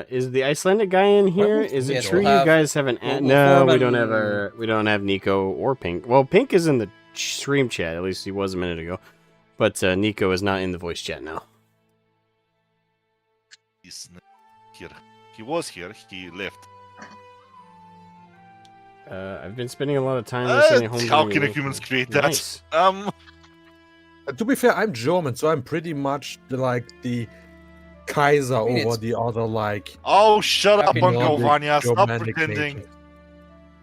Is the Icelandic guy in here? Is it Yes, true we'll you have- guys have an? we'll No, form we don't an- have we don't have Nico or Pink. Well, Pink is in the stream chat. At least he was a minute ago, but Nico is not in the voice chat now. He's not here. He was here. He left. I've been spending a lot of time listening to How Homebrew can Wolf. humans create that? Nice. To be fair, I'm German, so I'm pretty much the Kaiser I mean, over it's- the other, like, Oh, shut How up, can Uncle Nordic Vanya. Stop Germanic pretending. mages.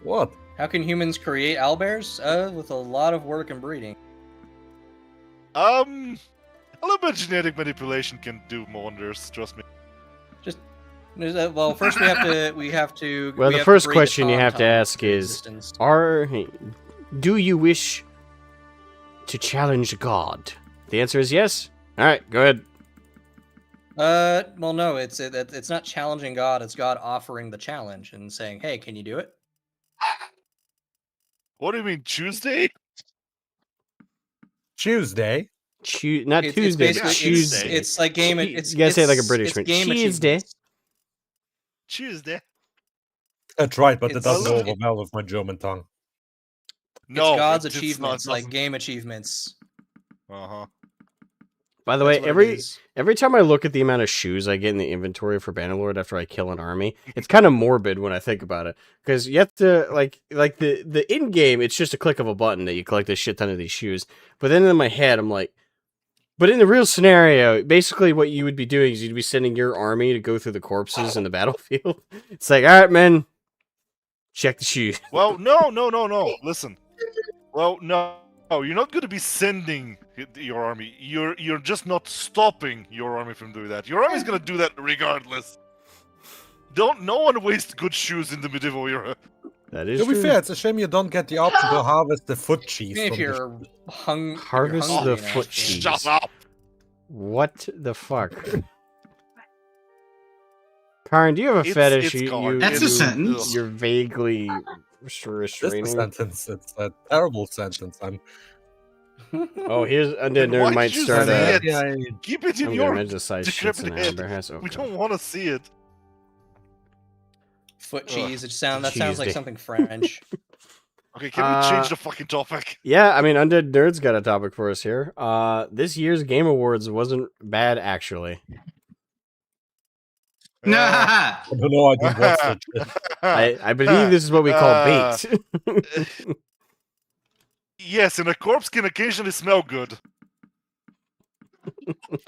What? How can humans create owlbears? With a lot of work and breeding. A little bit of genetic manipulation can do wonders. Trust me. Well, first we have to. Well, we the have first breed question you have to tauntaun ask into is, existence. do you wish to challenge God? The answer is yes. All right, go ahead. Well, no, it's not challenging God. It's God offering the challenge and saying, "Hey, can you do it?" What do you mean, Tuesday? Tuesday? Not It's Tuesday, but basically Tuesday. it's like game. You It's gotta say it like a it's- British it's man. game Tuesday. achievements. Tuesday. That's right, but it It's- doesn't go it- over well with my German tongue. No, it's God's it's not- achievements, like doesn't. game achievements. Uh-huh. By the That's way, what it is. every time I look at the amount of shoes I get in the inventory for Bannerlord after I kill an army, it's kind of morbid when I think about it. Because you have to like the in game, it's just a click of a button that you collect a shit ton of these shoes. But then in my head, I'm like, but in the real scenario, basically what you would be doing is you'd be sending your army to go through the corpses in the battlefield. It's like, all right, man, check the shoes. Well, no. Listen. Well, no. You're not going to be sending your army. You're just not stopping your army from doing that. Your army's going to do that regardless. No one wastes good shoes in the medieval era. That is To be true. fair, it's a shame you don't get the option to harvest the foot cheese. Even if from the you're Harvest hungry the enough, foot yeah. cheese. Shut up. What the fuck? Karen, do you have a It's- fetish? it's called- That's a sentence. You're vaguely Just a restraining. sentence. It's a terrible sentence. I'm. Oh, here's Undead Then Nerd why'd might you start say a. it? Yeah, Keep it in I'm your gonna imagine the size shits in decrepit a head. bear house. We Okay. don't want to see it. Foot Ugh, cheese. That sounds like Tuesday. something French. Okay, can we change the fucking topic? Yeah, I mean, Undead Nerd's got a topic for us here. This year's Game Awards wasn't bad, actually. Nah. I don't know. I didn't watch that shit. I believe this is what we call bait. Yes, and a corpse can occasionally smell good.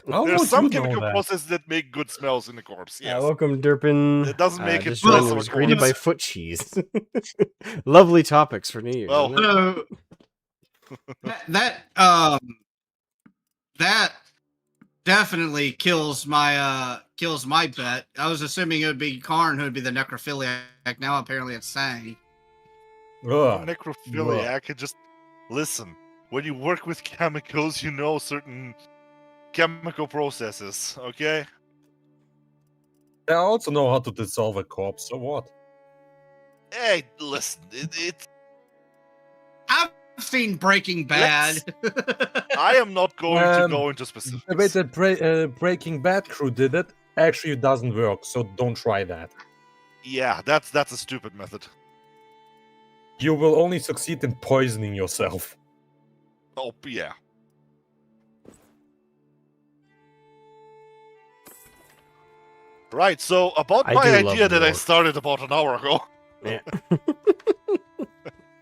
How There's would some you know chemical that? processes that make good smells in the corpse. Yes. Welcome, Durpin. It doesn't make it Just less joined of and a was greeted by corpse. foot cheese. Lovely topics for New Year's. Well, isn't it? So that definitely kills my bet. I was assuming it would be Karn who would be the necrophiliac. Now apparently it's Sang. Ugh. necrophiliac. It just listen. When you work with chemicals, you know certain chemical processes. Okay. I also know how to dissolve a corpse. So what? Hey, listen. It's. I've seen Breaking Bad. I am not going to Um, go into The way specifics. that Breaking Bad crew did it actually doesn't work. So don't try that. Yeah, that's a stupid method. You will only succeed in poisoning yourself. Oh yeah. Right. So about I my do love idea that I war. started about an hour ago. Yeah.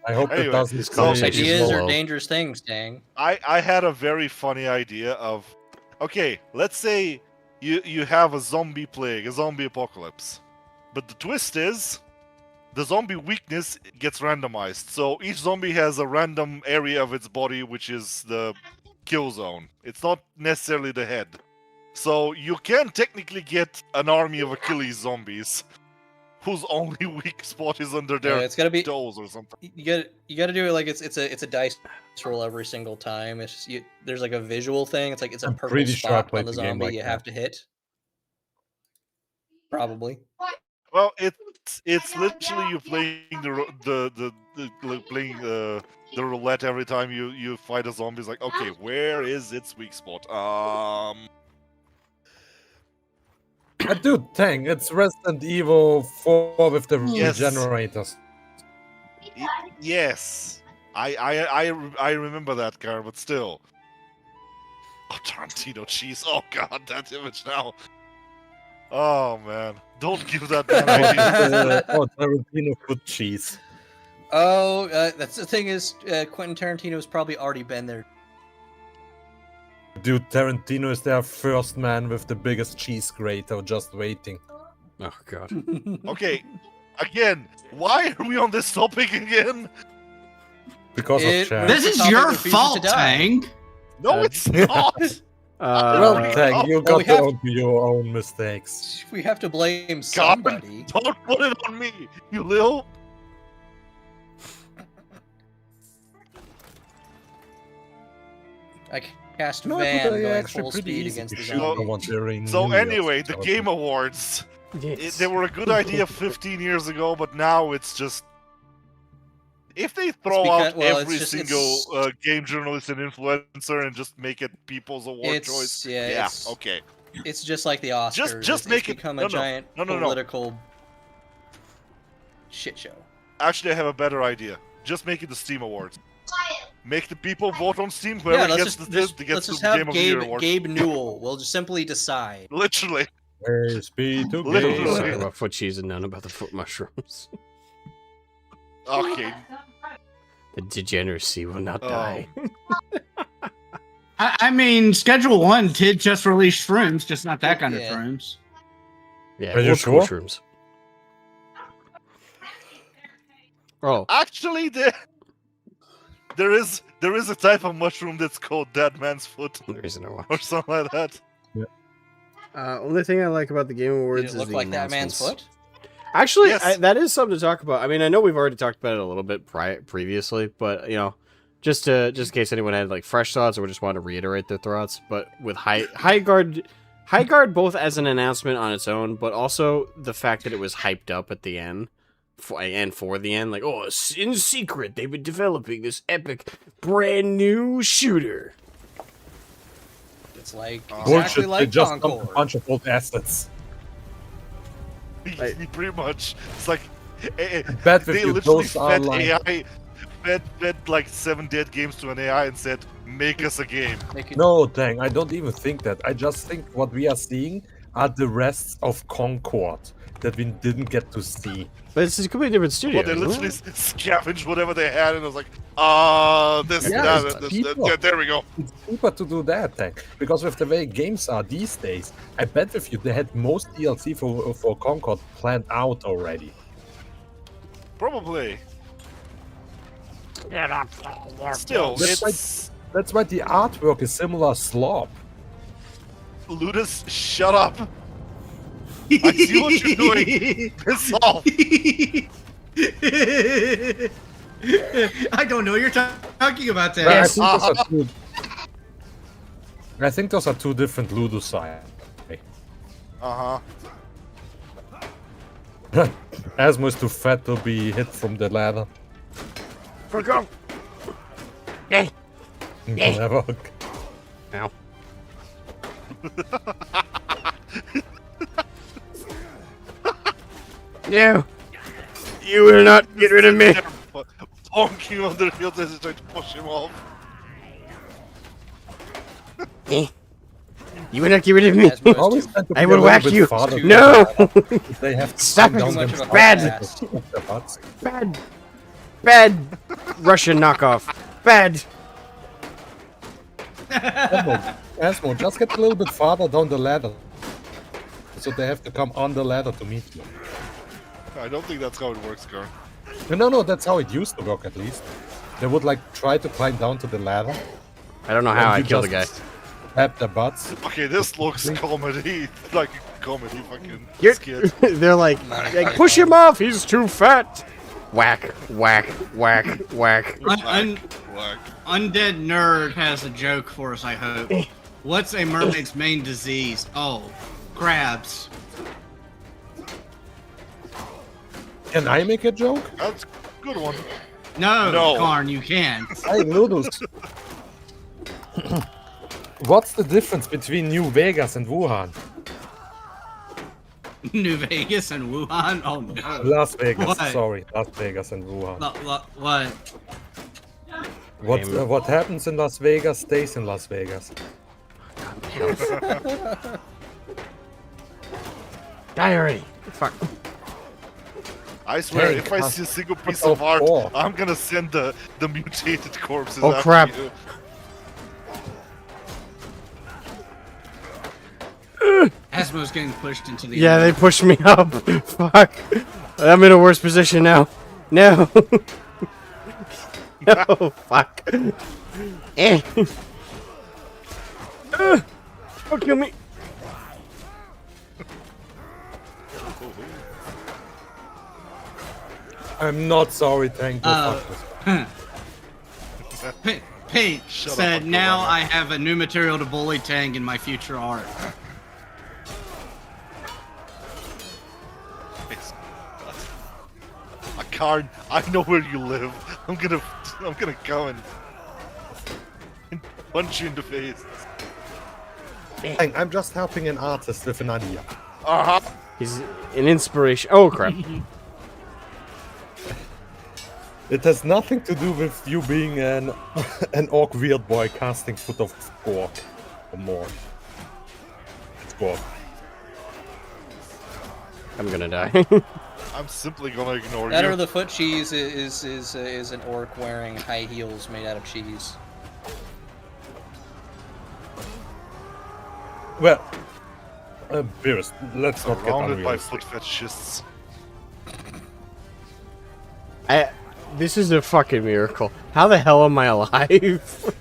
I hope Anyway, it doesn't. this say- conversation is Ideas slow. are dangerous things, dang. I had a very funny idea of, okay, let's say you have a zombie plague, a zombie apocalypse, but the twist is the zombie weakness gets randomized. So each zombie has a random area of its body which is the kill zone. It's not necessarily the head. So you can technically get an army of Achilles zombies whose only weak spot is under Yeah, their it's gotta be. toes or something. You gotta do it like it's a dice roll every single time. It's just, there's like a visual thing. It's like it's a I'm purple pretty sure I spot played on the the game zombie like you that. have to hit. Probably. Well, it's literally you playing the roulette every time you fight a zombie. It's like, okay, where is its weak spot? Dude, Tang, it's Resident Evil 4 with the Yes. regenerators. Yes, I remember that car, but still. Oh, Tarantino cheese! Oh god, that image now. Oh man, don't give that man ideas. Tarantino foot cheese. Oh, that's the thing is, Quentin Tarantino's probably already been there. Dude, Tarantino is their first man with the biggest cheese grater just waiting. Oh god. Okay, again, why are we on this topic again? Because It- of chat. This is topic your refuses to fault, die. Tang. No, it's not. Well, Uh, Tang, you well, got we to have- own your own mistakes. We have to blame God, somebody. don't put it on me, you little. I cast No, Van they're going actually full pretty speed easy against to the shoot zombie. the ones during So New Year's, anyway, the so- Game Awards. yes. They were a good idea 15 years ago, but now it's just. If they throw because- out well, it's every just- single it's- game journalist and influencer and just make it people's award It's choice, yeah, yeah, it's, okay. it's just like the Oscars. Just It's make it- become no, a giant no, political shit show. Actually, I have a better idea. Just make it the Steam Awards. Make the people vote on Steam. Yeah, Whoever let's gets just, the let's gets just the have Game of the Year Gabe, award. Gabe Newell. We'll just simply decide. Literally. Praise be to Literally. Talk Gabe. about foot cheese and none about the foot mushrooms. Okay. The degeneracy will not Oh. die. I mean, Schedule 1 did just release shrooms, just not that kind Yeah. of shrooms. Yeah, Are you old school sure? shrooms. Oh, Actually, there is a type of mushroom that's called Dead Man's Foot there isn't a or watch. something like that. Only thing I like about the Game Awards Did is it look the like that man's announcements. foot? Actually, Yes. that is something to talk about. I mean, I know we've already talked about it a little bit previously, but you know, just in case anyone had like fresh thoughts or just wanted to reiterate their thoughts. But with High Guard both as an announcement on its own, but also the fact that it was hyped up at the end, for the end, like in secret they've been developing this epic brand new shooter. It's like Bullshit, exactly Bullshit, they like just dumped a Concord. bunch of old assets. Pretty much. It's like I bet with they you, literally those are fed like... AI, fed like 7 dead games to an AI and said, "Make us a game." Make it- No, dang, I don't even think that. I just think what we are seeing are the rests of Concord that we didn't get to see. But it's a completely different studio. Well, they isn't literally it? scavenged whatever they had, and I was like, this, Yeah, that, it's this, cheaper. yeah, there we go. It's cheaper to do that, dang. Because with the way games are these days, I bet with you they had most DLC for Concord planned out already. Probably. Still, That's it's That's why the artwork is similar slop. Ludus. Shut up. I see what you're doing. Piss off. I don't know what you're talking about But there. I think those are two different Ludusai. Uh huh. Asmo is too fat to be hit from the ladder. Forgo. Hey. Never. Ow. No. You will not get rid of me. Bonking on the field as he tried to push him off. You will not get rid of me. As much Always too- tend to I be will a little whack bit you. farther than No. that. They have to Stop climb it. down Too much of a Bad. their butts. Bad. Bad. Russian knockoff. Bad. Asmo, just get a little bit farther down the ladder. So they have to come on the ladder to meet you. I don't think that's how it works, Gar. No, that's how it used to work at least. They would like try to climb down to the ladder. I don't know how I killed the guy. Tap their butts. Okay, this looks comedy, like a comedy fucking You're, skit. they're like, push him off. He's too fat. Whack, whack, whack, whack. Whack. Undead Nerd has a joke for us, I hope. What's a mermaid's main disease? Oh, crabs. Can I make a joke? That's a good one. No, No. Karn, you can't. Hey, Ludus. What's the difference between New Vegas and Wuhan? New Vegas and Wuhan? Oh no. Las Vegas, What? sorry. Las Vegas and Wuhan. What? What happens in Las Vegas stays in Las Vegas. Die already. Fuck. I swear, Hey, if I see a single piece what of art, for? I'm gonna send the mutated corpses Oh, after crap. you. Asmo's getting pushed into the Yeah, they pushed me up. Fuck. I'm in a worse position now. No. No, fuck. Eh. Don't kill me. I'm not sorry, Tank. Go Uh, fuck this. Pete Shut said, up, now Uncle I have a new material to bully Tang in my future art. I can't. I know where you live. I'm gonna come and punch you in the face. Tank, I'm just helping an artist with an idea. Uh-huh. He's an inspiration. Oh, crap. It has nothing to do with you being an orc weird boy casting Foot of Orc or more. It's God. I'm gonna die. I'm simply gonna ignore That you. or the foot cheese is an orc wearing high heels made out of cheese. Well, Beerus, let's not get Surrounded by unrealistic. foot fetishists. This is a fucking miracle. How the hell am I alive?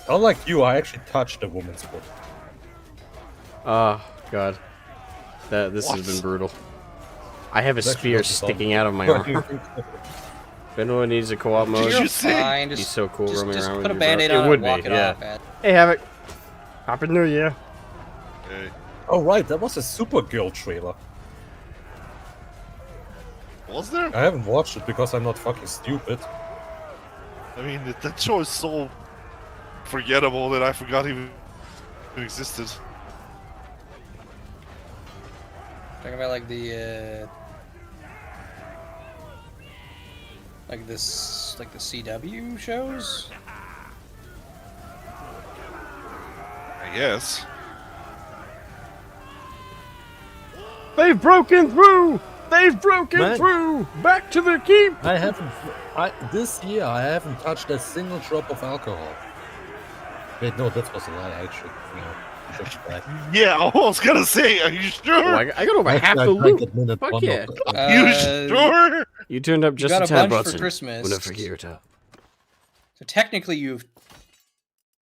Unlike you, I actually touched a woman's foot. Oh, God. This has been brutal. I have a That's spear not the song. sticking out of my arm. If anyone needs a co-op mode, you say? Fine, he's just, so cool just, roaming just around put a with you, bro. band-aid It on would and walk be, it yeah. off, man. Hey, Havoc. Happy New Year. Hey, Oh right, that was a Supergirl trailer. was there? I haven't watched it because I'm not fucking stupid. I mean, that show is so forgettable that I forgot even it existed. Talking about like the like the CW shows. I guess. They've broken through! They've broken Man. through! Back to the keep! I haven't. This year I haven't touched a single drop of alcohol. Wait, no, that was a lie. I should, just that. Yeah, I was gonna say, are you sure? Oh, I got over half Actually, the I drank loot. at minute Fuck one yeah. of the- You sure? You turned up just got in a time, bunch for Butson. Christmas. We'll never forget it. So technically, you've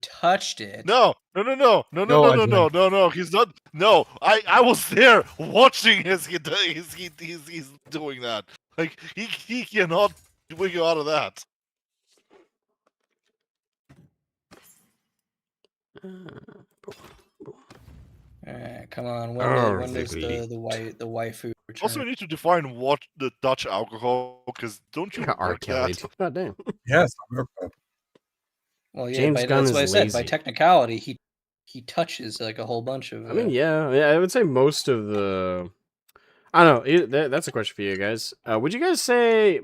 touched it. No. He's not. No, I was there watching he's doing that. Like he cannot wiggle out of that. Come on, Oh, when does Ziggly. the waifu return? Also, we need to define what the Dutch alcohol, because don't you R. work Kelly. that? God damn. Yes, I worked that. Well, yeah, James Gunn that's what I is said. By lazy. technicality, he touches like a whole bunch of. I mean, yeah, I would say most of the. I don't know. That's a question for you guys. Would you guys say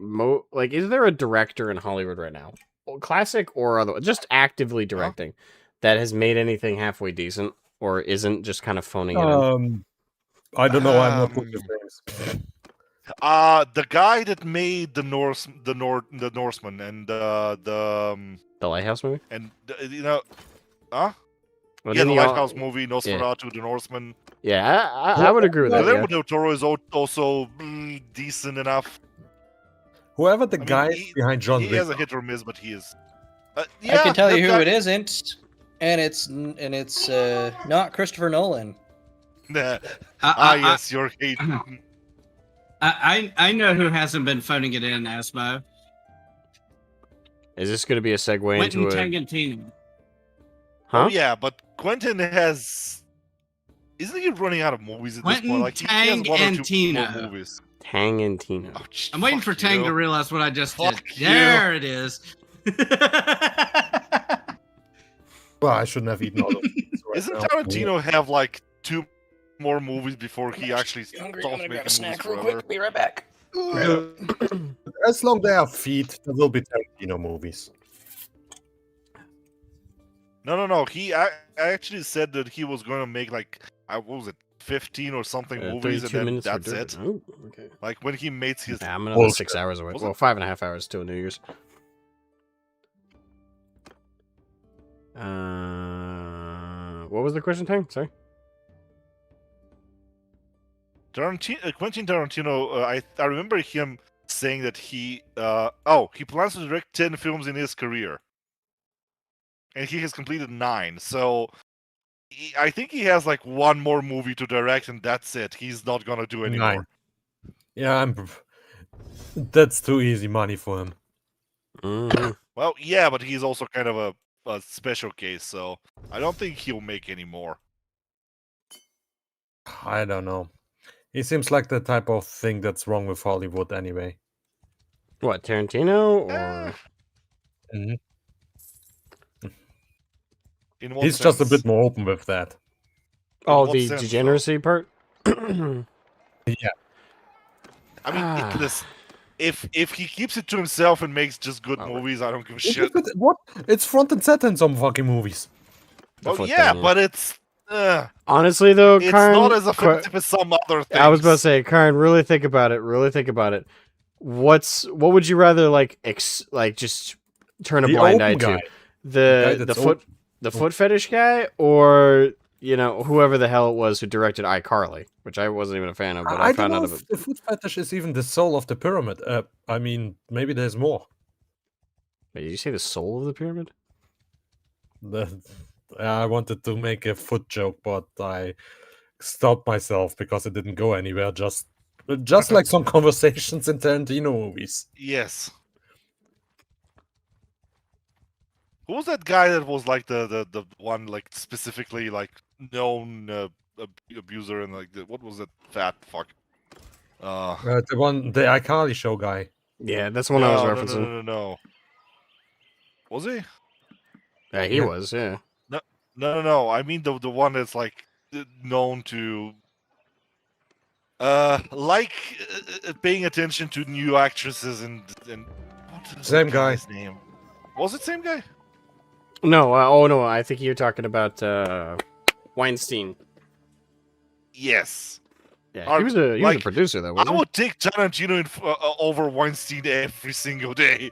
like, is there a director in Hollywood right now, classic or otherwise, just actively directing, that has made anything halfway decent, or isn't just kind of phoning it in? I don't know. I'm not good with names. The guy that made the Norseman and The Lighthouse movie. and Well, yeah, the didn't he Lighthouse movie, Nosferatu, the Norseman. Yeah, I would agree with that. Guillermo Yeah. del Toro is also decent Whoever the I mean, guy he- behind John he Wick. has a hit or miss, but he is. I Yeah, can tell you that who guy- it isn't, and it's not Christopher Nolan. Nah. I- Yes, your hate. I know who hasn't been phoning it in, Asmo. Is this going to be a segue Quentin into a? Tarantino. Huh? Oh yeah, but Quentin has. Isn't he running out of movies at this Quentin point? Like he has one or two more Tarantino. movies. Tang and Tina. Oh, I'm waiting for fuck Tang you. to realize what I just Fuck did. you. There it is. Well, I shouldn't have etten all of these right Isn't now. Tarantino have like 2 more movies before he actually Hungry, stops I'm gonna making grab a snack movies real forever? quick. Be right back. As long as there are feet, there will be Tarantino movies. No. I actually said that he was going to make like what was it, 15 or something movies, and 32 then minutes for that's it. Durban. Oh, okay. Like when he makes his. Yeah, I'm another Bullshit. 6 hours away. Was Well, it? 5.5 hours till New Year's. What was the question, Tang? Sorry. Quentin Tarantino. I remember him saying that he he plans to direct 10 films in his career, and he has completed 9. So I think he has like one more movie to direct, and that's it. He's not gonna do anymore. 9. Yeah, that's too easy money for him. Well, yeah, but he's also kind of a special case, so I don't think he'll make any more. I don't know. He seems like the type of thing that's wrong with Hollywood anyway. What, Tarantino or? Mhm. In what He's just a sense? bit more open with that. Oh, what the sense, though? degeneracy part. Yeah. I mean, listen, if he keeps it to himself and makes just good movies, I don't give a shit. What? It's front and center in some fucking movies. Oh foot yeah, thing, yeah. but it's Honestly, though, it's Karn, not as effective as some other things. I was about to say, Karn, really think about it. Really think about it. What would you rather like just turn a The blind open eye guy. to? guy The that's foot fetish guy, or whoever the hell it was who directed iCarly, which I wasn't even a fan of, but I don't found know out of if it. the foot fetish is even the soul of the pyramid. I mean, maybe there's more. Wait, did you say the soul of the pyramid? I wanted to make a foot joke, but I stopped myself because it didn't go anywhere. Just like some conversations in Tarantino movies. Yes. Who was that guy that was like the one like specifically like known abuser and like what was that fat fuck? The iCarly show guy. Yeah, that's the one I was referencing. No. Was he? Yeah, he was. Yeah. No. I mean the one that's like known to paying attention to new actresses and what is Same that guy. guy's name? Was it same guy? No. Oh no, I think you're talking about Weinstein. Yes. Yeah, he was a producer though. I Wasn't he? would take Tarantino over Weinstein every single day.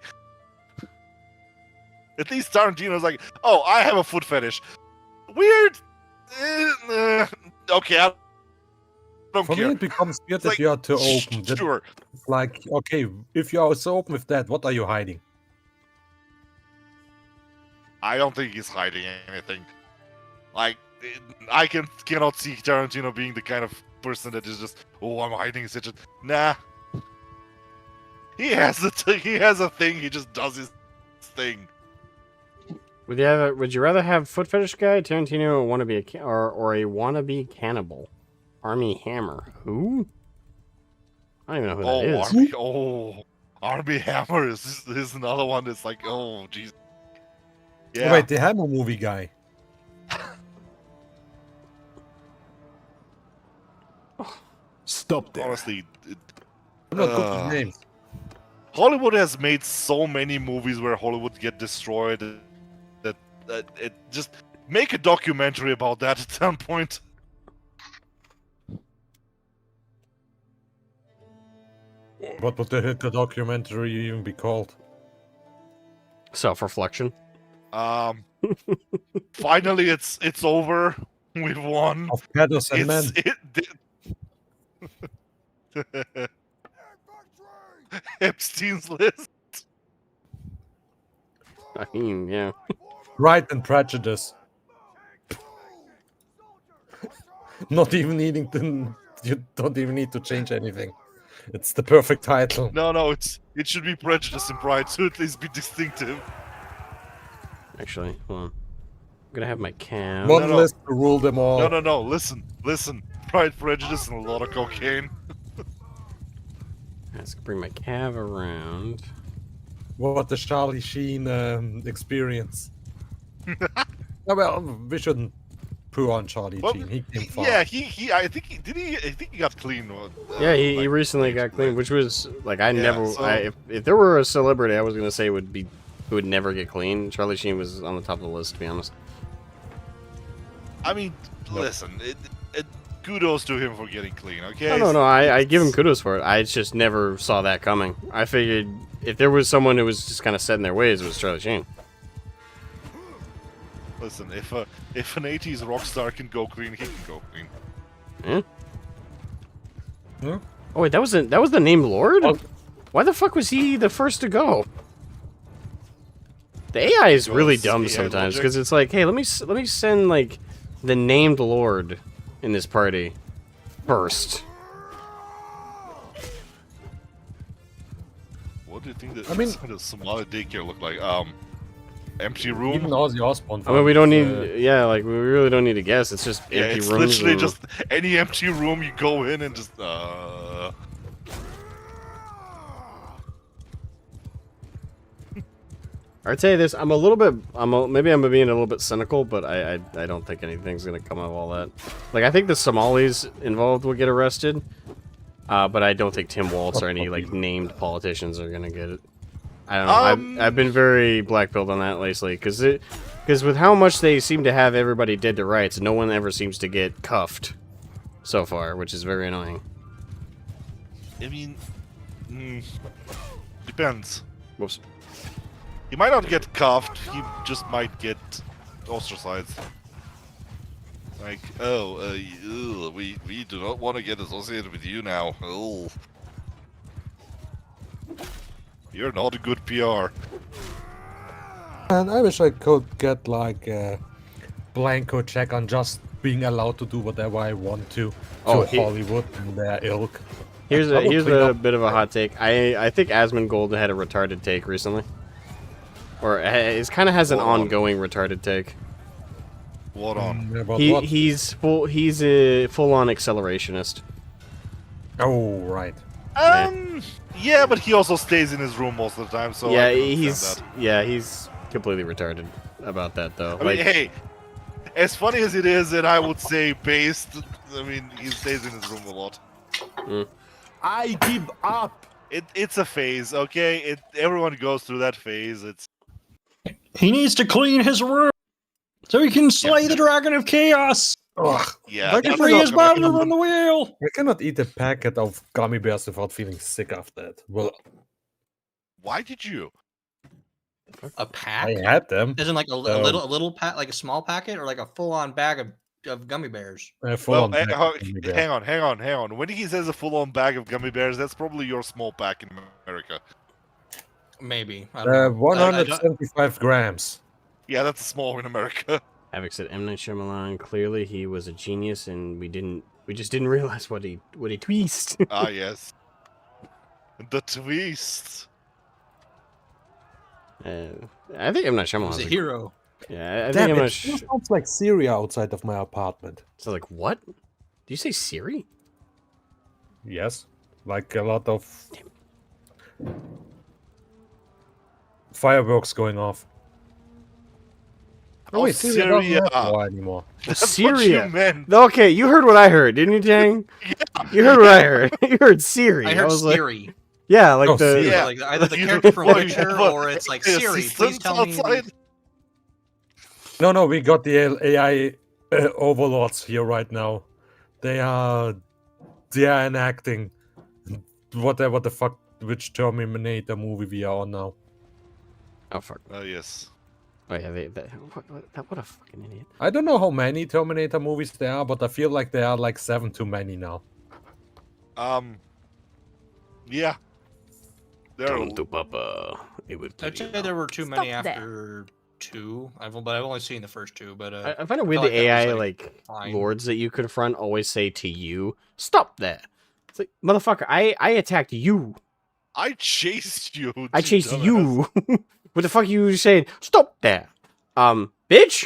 At least Tarantino's like, oh, I have a foot fetish. Weird. Okay, I don't For care. me, it becomes weird It's if like, you are too open. Sure. It's like, okay, if you are so open with that, what are you hiding? I don't think he's hiding anything. Like, I cannot see Tarantino being the kind of person that is just, oh, I'm hiding such a... Nah. He has a thing, he just does his thing. Would you rather have foot fetish guy, Tarantino, or a wannabe cannibal? Army Hammer. Who? I don't even know who that is. Army Hammer is another one that's like, oh, jeez. Yeah. Oh, wait, the Hammer movie guy. Stop there. Honestly, I'm not good with names. Hollywood has made so many movies where Hollywood get destroyed that it just make a documentary about that at some point. What would the documentary even be called? Self-reflection. Finally, it's over. We've won. Of pedos and men. Epstein's list. I mean, yeah. Pride and Prejudice. Not even needing to... You don't even need to change anything. It's the perfect title. No, it should be Prejudice and Pride, so at least be distinctive. Actually, hold on. I'm gonna have my cam. One list to rule them all. No. Listen. Pride, Prejudice, and a lot of cocaine. Let's bring my cav around. What the Charlie Sheen experience. Oh, well, we shouldn't poo on Charlie Sheen. He came far. Yeah, I think he got clean. Yeah, he recently got clean, which was like if there were a celebrity I was gonna say who would never get clean, Charlie Sheen was on the top of the list, to be honest. I mean, listen, kudos to him for getting clean. Okay. No, I give him kudos for it. I just never saw that coming. I figured if there was someone who was just kind of set in their ways, it was Charlie Sheen. Listen, if an 80s rock star can go clean, he can go clean. Yeah. Huh? Oh wait, that was the named Lord? Oh. Why the fuck was he the first to go? The AI is really Because dumb AI sometimes logic. because it's like, hey, let me send like the named Lord in this party first. What do you think that I mean- the Somali daycare look like? Empty Even room. Ozzy Osbourne. I mean, we don't need, fans, yeah, like we really don't need to guess. It's just Yeah, empty it's rooms. literally and- just any empty room you go in and just I'd say this. I'm a little bit. Maybe I'm being a little bit cynical, but I don't think anything's gonna come of all that. Like I think the Somalis involved will get arrested, but I don't think Tim Waltz or any like named politicians are gonna get it. I don't know. I've been very black-pilled on that lately because with how much they seem to have everybody dead to rights, no one ever seems to get cuffed so far, which is very annoying. I mean, depends. Whoops. He might not get cuffed. He just might get ostracized. Like, we do not want to get associated with you now. Oh, you're not a good PR. And I wish I could get like a blanco check on just being allowed to do whatever I want to Hollywood and their ilk. Here's I will here's clean a up- bit of a hot take. I think Asmongold had a retarded take recently, or it kind of has an Hold on. ongoing retarded take. What on? About what? He's a full-on accelerationist. Oh, right. Yeah, but he also stays in his room most of the time, so yeah, I can understand that. he's completely retarded about that though. I mean, hey, as funny as it is, and I would say based, I mean, he stays in his room a lot. I give up. It's a phase, okay? Everyone goes through that phase. It's He needs to clean his room so he can slay the dragon of chaos. Ugh. yeah. Like that's if Free we his not- body to run the wheel. I cannot eat a packet of gummy bears without feeling sick after it. Well, Why did you? A pack? I had them. Isn't like a little pack, like a small packet, or like a full on bag of gummy bears? Full Well, on pack of gummy bears. hang on. When he says a full-on bag of gummy bears, that's probably your small pack in America. Maybe. I don't know. 175 grams. Yeah, that's small in America. Havoc said M. Night Shyamalan, clearly he was a genius, and we just didn't realize what he tweezed. Ah, yes. The twist. I think M. Night He Shyamalan. was a hero. Yeah, I think Damn, M. it Night sounds like Syria outside of my apartment. So like what? Do you say Siri? Yes, like a lot of fireworks going off. Oh, wait, Syria doesn't Syria. have war anymore. That's what Syria. you meant. Okay, you heard what I heard, didn't you, Tang? You heard what I heard. You heard Siri. I heard was like, Siri. yeah, like Oh, the Siri. Yeah. Like either the You- character from oh, Witcher yeah, or it's like the Siri. Please assistants tell me. outside? No, we got the AI overlords here right now. They are enacting whatever the fuck which Terminator movie we are on now. Oh fuck. Oh, yes. Oh yeah, what a fucking idiot. I don't know how many Terminator movies there are, but I feel like there are like 7 too many now. Yeah. There Don't do papa. It would I'd kill say you. there were too many Stop that. after 2. I've only seen the first 2, but I find it weird felt the like that AI was, like fine. lords that you confront always say to you, "Stop that." It's like, motherfucker, I attacked you. I chased you. I you chased dumbass. you. What the fuck are you saying? Stop that. Bitch.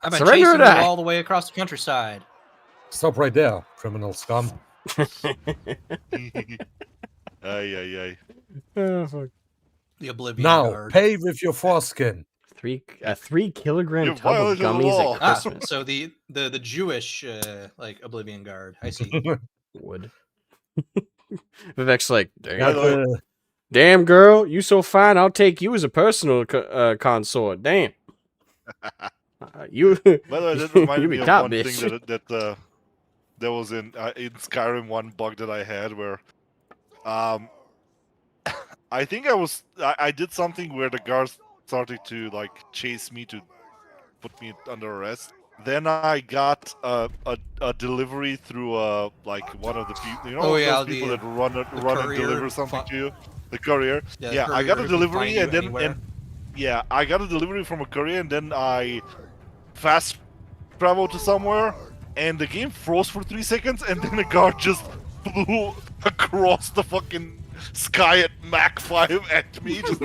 I've been Surrender chasing or you die. all the way across the countryside. Stop right there, criminal scum. Ay. Oh, fuck. The Oblivion Now, Guard. pay with your foreskin. 3 kilogram You tub of violated the gummies law. at Ah, Christmas. so the Jewish like Oblivion Guard. I see. Would. Vivek's like, By damn, the way, damn girl, you so fine. I'll take you as a personal consort. Damn. You. by the way, that reminded you me be of top one bitch. thing that was in Skyrim, one bug that I had where I think I did something where the guards started to like chase me to put me under arrest. Then I got a delivery through like one of the people, Oh, yeah, those people the- that run and courier deliver something to you, the courier. Yeah, the Yeah, I courier got a who can find delivery you and then anywhere. yeah, I got a delivery from a courier and then I fast traveled to somewhere and the game froze for 3 seconds and then the guard just flew across the fucking sky at Mach 5 at me. Just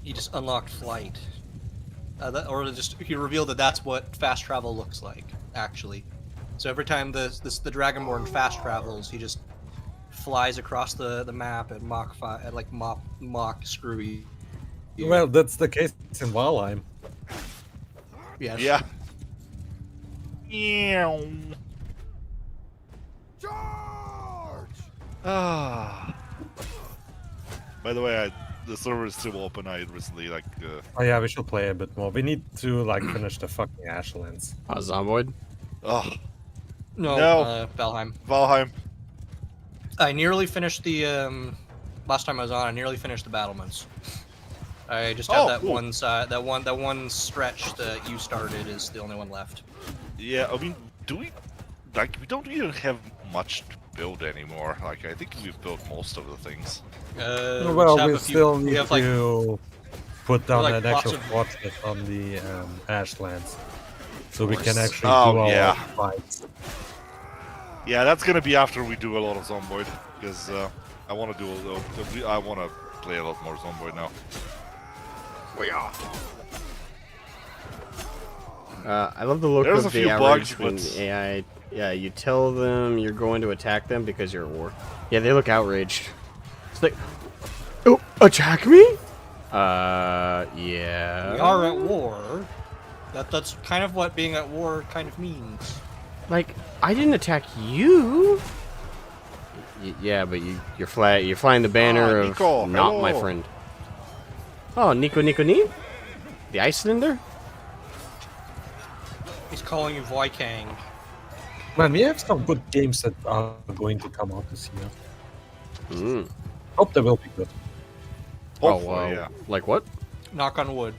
He just unlocked flight. He revealed that that's what fast travel looks like, actually. So every time the Dragonborn fast travels, he just flies across the map at Mach 5, at like Mach screwy. Well, that's the case in Valheim. Yes. yeah. Ew. Ah. By the way, the server is still open. I recently Oh yeah, we should play a bit more. We need to like finish the fucking Ashlands. Zomboid? oh, No, No. Valheim. Valheim. I nearly finished the last time I was on. I nearly finished the battlements. I just have Oh, that cool. one side, that one stretch that you started is the only one left. Yeah, I mean, we don't even have much to build anymore. Like, I think we've built most of the things. Well, we still need have, like, to put down like, an lots actual of- fortress on the Ashlands, so we can course. actually Oh, do our yeah. fights. Yeah, that's gonna be after we do a lot of Zomboid, because I want to I want to play a lot more Zomboid now. I love the look There's of a few the bugs, average when but- the AI. Yeah, you tell them you're going to attack them because you're at war. Yeah, they look outraged. It's like, oh, attack me? Yeah. We are at war. That's kind of what being at war kind of means. Like, I didn't attack you. Yeah, but you're flying the banner of Nico, not my hello. friend. Oh, Nico Nee? The Icelander? He's calling you Vikings. Man, we have some good games that are going to come out this year. Mm. Hope they will be good. Hopefully, yeah. Like what? Knock on wood.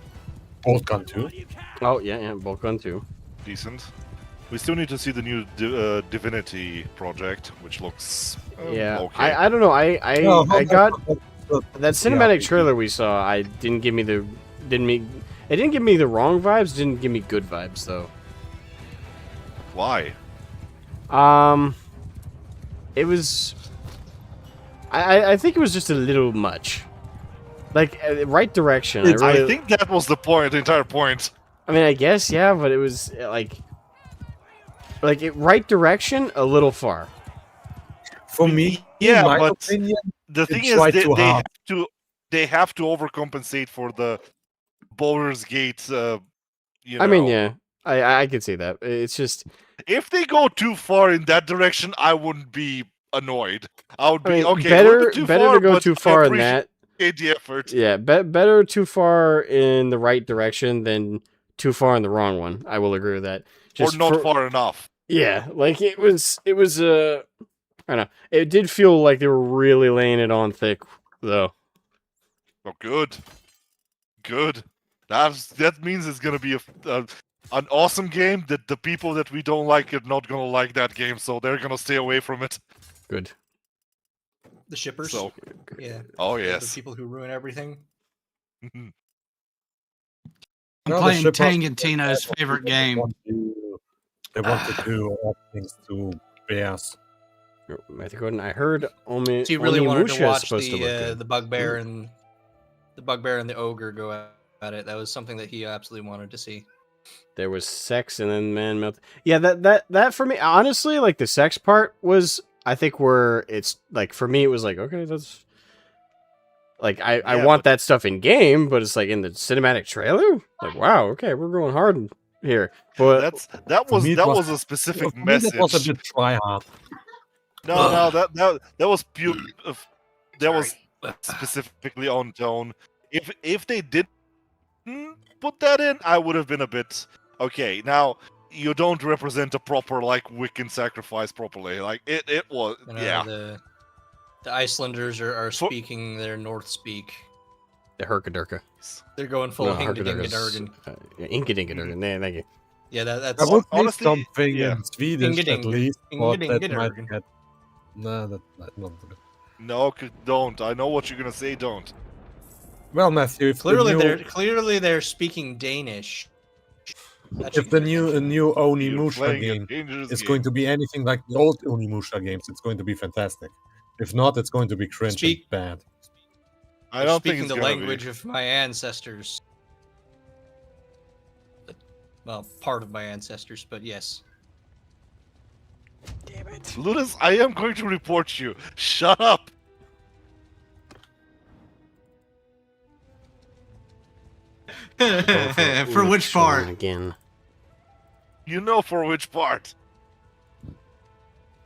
Bolt Gun 2. Oh, yeah, Bolt Gun 2. Decent. We still need to see the new Divinity project, which looks Yeah, okay. I don't know. I got that cinematic Yeah. trailer we saw. I didn't give me the it didn't give me the wrong vibes. Didn't give me good vibes though. Why? It was. I think it was just a little much. Like right direction. I think that was the point, the entire point. I mean, I guess yeah, but it was like right direction, a little far. For me, Yeah, in my but opinion, the thing it's is, right they, too they hard. have to they have to overcompensate for the Baldur's Gate. You know. I mean, yeah, I could see that. It's just. If they go too far in that direction, I wouldn't be annoyed. I would be I mean, okay. better too better far, to go but too I far in that. appreciate the effort. Yeah, better too far in the right direction than too far in the wrong one. I will agree with that. Or not far enough. Yeah, like it was I don't know. It did feel like they were really laying it on thick though. Oh, good. Good. That means it's gonna be an awesome game that the people that we don't like are not gonna like that game, so they're gonna stay away from it. Good. The shippers. So, Yeah. oh The yes. people who ruin everything. I'm No, the playing ship- Tangentina's favorite game. They want to do things to bears. Matthew Gordon, I heard Omi So you really wanted Onimusha to is watch supposed to look the good. the bugbear and the ogre go at it. That was something that he absolutely wanted to see. There was sex and then man melt. Yeah, that for me, honestly, like the sex part was, I think where it's like for me, it was like okay, that's like I Yeah, want that stuff in game, but it's like in the cinematic trailer. Like wow, okay, we're going hard here. But that For me, it was a specific For me, message. that was a bit try hard. No, that was pure. That was specifically on tone. If they didn't put that in, I would have been a bit okay. Now you don't represent a proper like Wiccan sacrifice properly. Like it was, You know, yeah. The Icelanders are speaking their North speak. The Herkadurka. They're going full Hingdingadurgan. Inkadingadurgan. Yeah, thank you. Yeah, that's I would say honestly, something yeah. in Swedish at Ingading. least, but that might Ingadingadurgan. get... No, that might not do it. No, don't. I know what you're gonna say. Don't. Well, Matthew, if Clearly they're speaking Danish. if the new You're Onimusha playing a game dangerous is game. going to be anything like the old Onimusha games, it's going to be fantastic. If not, it's going to be cringe and bad. I don't think speaking it's the gonna language of my ancestors. Well, part of my ancestors, but yes. Damn it. be. Ludus, I am going to report you. Shut up. For which part? Again. You know for which part.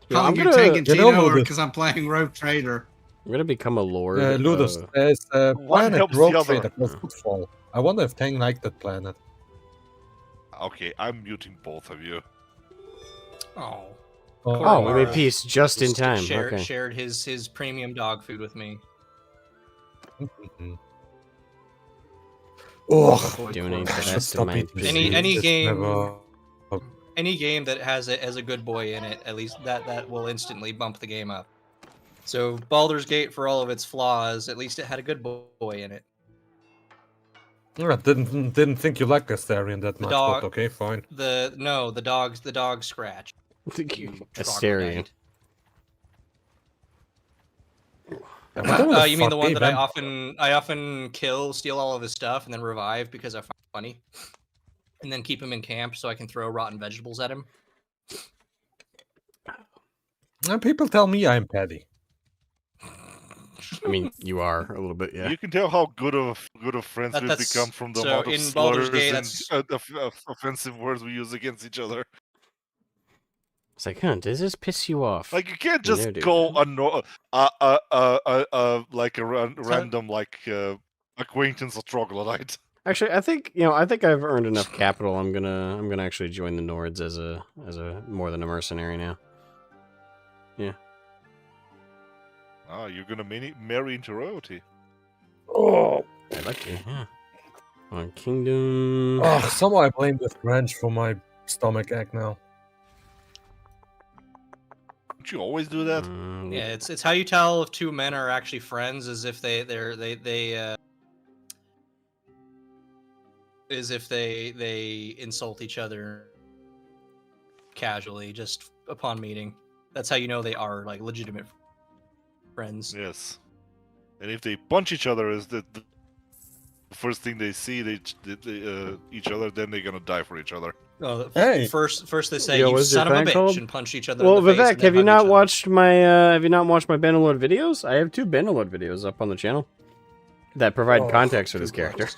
Yeah, I'm You're gonna- taking you know Tino who the- because I'm playing Rogue Trader. I'm gonna become a lord. Ludus, there's a One planet helps the road other. trader called Footfall. I wonder if Tang liked that planet. Okay, I'm muting both of you. Oh. Oh, we Mara made peace just in time. Okay. Shared his premium dog food with me. Oh, Doing Poor the Mara. best of my Any It's game- never- Any game that has a good boy in it, at least that will instantly bump the game up. So Baldur's Gate, for all of its flaws, at least it had a good boy in it. I didn't think you liked Astarion that The much, dog- but okay, fine. The dog scratch. Astarion. You mean the one that I often kill, steal all of his stuff, and then revive because I find it funny, and then keep him in camp so I can throw rotten vegetables at him. And people tell me I'm petty. I mean, you are a little bit, yeah. You can tell how good of friends we've That's- become from the so amount of in Baldur's slurs Gate, and offensive words we use against each other. It's like, huh, does this piss you off? Like you can't just No, dude. go like a random acquaintance or troglodyte. Actually, I think I've earned enough capital. I'm gonna actually join the Nords as a more than a mercenary now. Yeah. Oh, you're gonna marry into royalty. Oh, I'd like to, yeah. On Kingdom. somehow I blame the French for my stomach ache now. Don't you always do that? Yeah, it's how you tell if two men are actually friends, as if they insult each other casually just upon meeting. That's how you know they are like legitimate friends. Yes. And if they punch each other, is the first thing they see each other, then they're gonna die for each other. Oh, Hey. first they say Yo, you what's your son of a thing bitch called? and punch each other. Well, in the face Vivek, and then have you hug not each other. watched my Bannerlord videos? I have 2 Bannerlord videos up on the channel that provide Oh, context for this too character.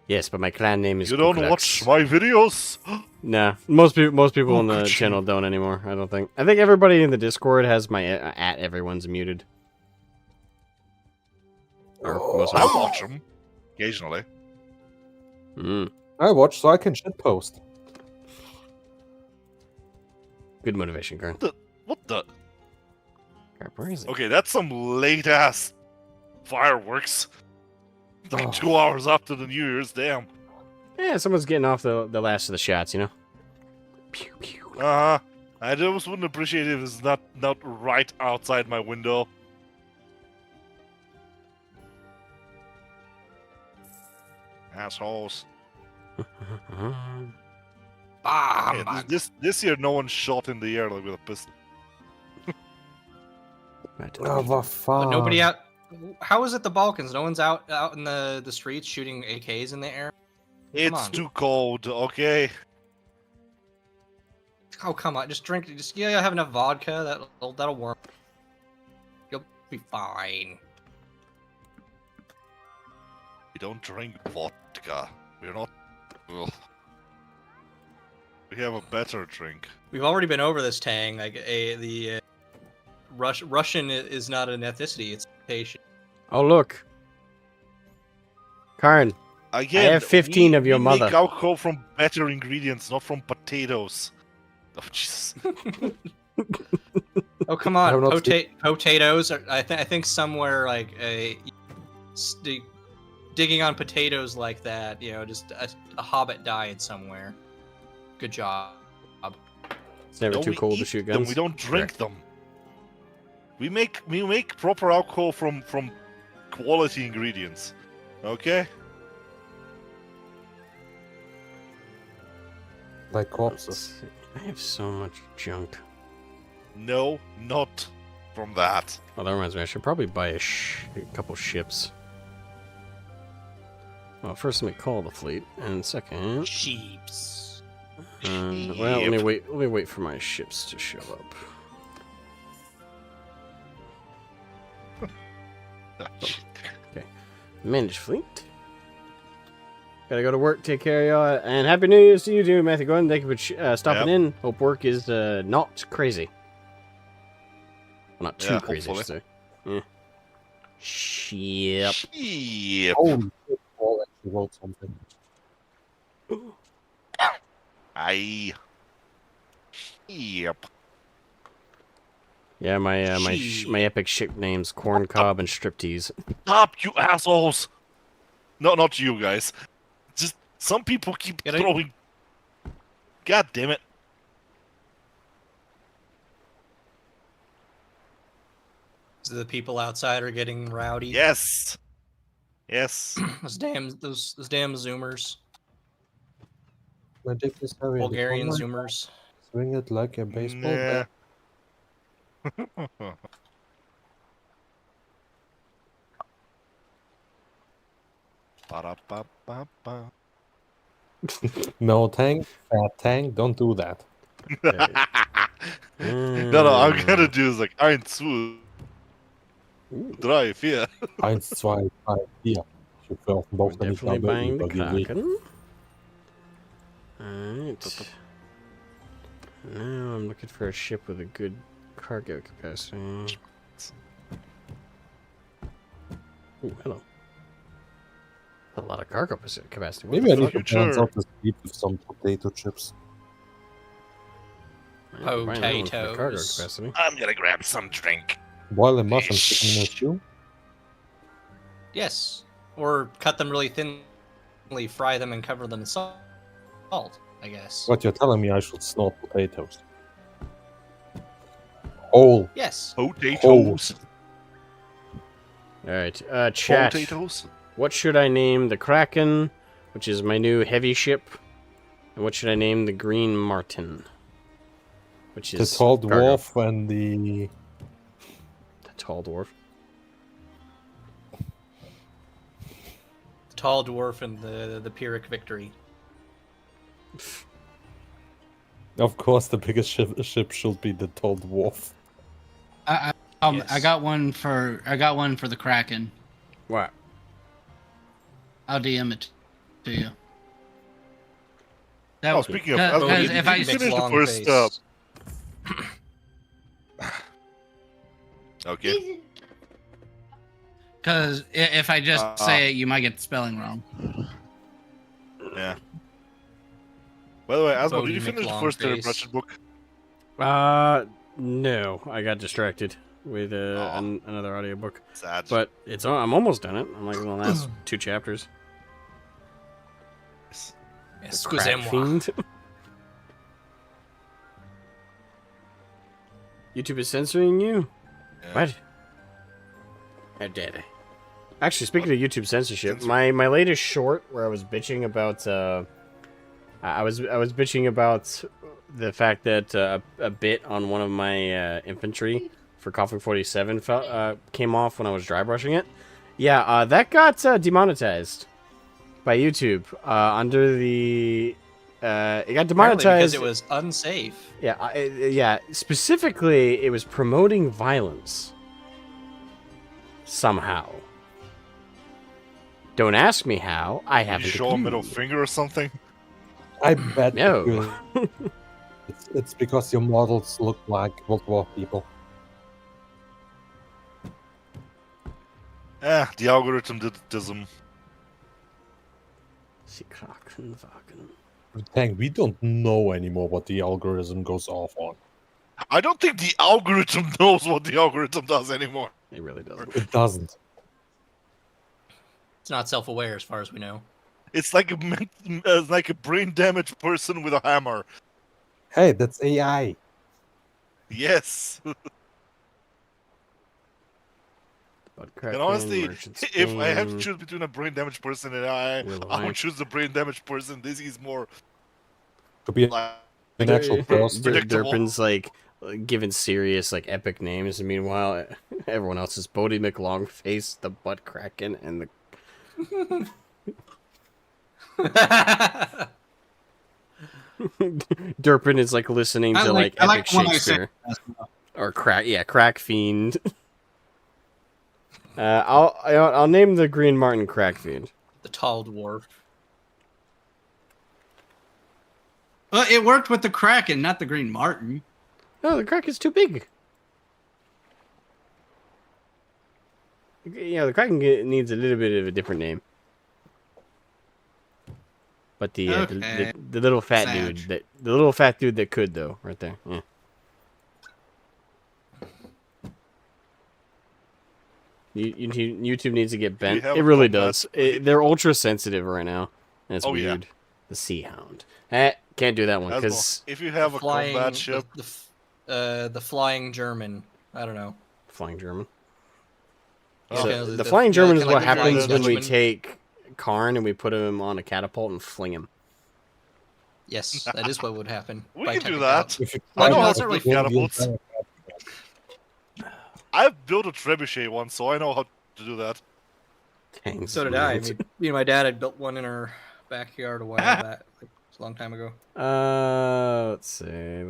Yes, but my clan name is. You don't Kuklux. watch my videos? Nah, most people Oh, on the good channel don't anymore. I don't think. I think everybody in the Discord has my at. Everyone's muted. Or most of I them. watch them occasionally. I watch so I can shitpost. Good motivation, Karen. What the? Crap, where is it? Okay, that's some late ass fireworks. Like Oh. 2 hours after the New Year's. Damn. Yeah, someone's getting off the last of the shots, you know. Pew pew. I just wouldn't appreciate it if it's not right outside my window. Assholes. Yeah, this year, no one shot in the air like with a pistol. Oh, But nobody out. How is it the Balkans? No one's out in the streets shooting AKs in the air. It's on. too cold. Okay. Oh come on, just drink. Just have enough vodka. That'll warm. You'll be fine. We don't drink vodka. We're not. Ugh. We have a better drink. We've already been over this, Tang. Like Russian is not an ethnicity; it's a nation. Oh look, Karen. Again, have 15 of your we mother. make alcohol from better ingredients, not from potatoes. Oh Jesus! Oh come I on, have not potatoes. I think somewhere like digging on potatoes like that. You know, just a hobbit died somewhere. Good job. It's never No, too we cold to eat shoot them, guns. we don't drink them. We make proper alcohol from quality ingredients. Okay? Like corpses. I have so much junk. No, not from that. Oh, that reminds me. I should probably buy a couple ships. Well, first let me call the fleet, and second, Sheeps. well, let me wait for my ships to show up. Okay, manage fleet. Gotta go to work. Take care, y'all, and happy New Year's to you too, Matthew. Gordon, thank you for stopping in. Hope work is not crazy. Well, not too crazy, I should say. Yeah. Ship. Yep. Holy shit, Paul actually wrote something. Aye. Yep. Yeah, my epic ship names Corn Cob and Striptease. Stop, you assholes! No, not you guys. Just some people keep throwing. God damn it! So the people outside are getting rowdy. Yes. Yes. those damn Zoomers, My dick is heavy. Bulgarian Zoomers. Swing it like a baseball Nah. bat. Ba-da-ba-ba-ba. No, Tank, fat Tank, don't do that. No, I'm gonna do is like 1, 2, 3, 4. 1, 2, 3, 4. Ich werfe We're Bock nicht definitely buying the über die Weg. Kraken. Alright. Now I'm looking for a ship with a good cargo capacity. Ooh, hello. A lot of cargo capacity. What Maybe I the need fuck? to balance out this beef with some potato chips. I ain't buying that one for the cargo Potatoes. capacity. I'm gonna grab some drink. Boil a mushroom chicken in a stew? Yes, or cut them really thinly, fry them, and cover them in salt. I guess. What you're telling me I should snort potatoes. Whole. Yes. Potatoes. Alright, chat. Potatoes. What should I name the Kraken, which is my new heavy ship? And what should I name the Green Martin? Which The is tall cargo. dwarf and the... The tall dwarf. The tall dwarf and the Pyrrhic victory. Of course, the biggest ship should be the tall dwarf. I Yes. got one for the Kraken. What? I'll DM it to you. That Oh, was speaking of, because you if I finished the long first. face. Okay. because if I just say it, you might get the spelling wrong. Yeah. By the way, Asmo, Bodie did you finish the McLongface. first Terry Pratchett book? No. I got distracted with another audiobook. Sad. But I'm almost done it. I'm like in the last 2 chapters. The Crack Excusez-moi. Fiend. YouTube is censoring you? Yeah. What? How dare they? Actually, speaking of YouTube censorship, my latest short where I was bitching about I was bitching about the fact that a bit on one of my infantry for Coffee 47 came off when I was dry brushing it. Yeah, that got demonetized by YouTube under the it got demonetized Apparently because it was unsafe. yeah, yeah. Specifically, it was promoting violence. Somehow. Don't ask me how. I Did haven't. you show a middle finger or something? I bet No. you- it's because your models look like World War people. The algorithm did them. Tank, we don't know anymore what the algorithm goes off on. I don't think the algorithm knows what the algorithm does anymore. It really doesn't. It doesn't. It's not self-aware, as far as we know. It's like a brain damaged person with a hammer. Hey, that's AI. Yes. And honestly, if I have to choose between a brain damaged person and I would choose the brain damaged person. This is more Could be like an actual boss. predictable. Durpin's like given serious like epic names, and meanwhile everyone else is Bodie McLongface, the Butt Kraken, and the Durpin is like listening to like epic Shakespeare or Crack Fiend. I'll name the Green Martin Crack Fiend. The tall dwarf. Well, it worked with the Kraken, not the Green Martin. No, the Kraken's too big. Yeah, the Kraken needs a little bit of a different name. But the little fat dude that could though, right there. Yeah. YouTube needs to get bent. It really does. They're ultra sensitive right now. And it's weird. Yeah. The Sea Hound. Can't do that one because if you have a combat ship, the flying German. I don't know. Flying German. Oh. So the flying German is what happens when we take Karn and we put him on a catapult and fling him. Yes, that is what would happen. We can do that. I know how to really catapults. I've built a trebuchet once, so I know how to do that. Dang, so did I. Me and my dad had built one in our backyard a while back, like a long time ago. Let's see.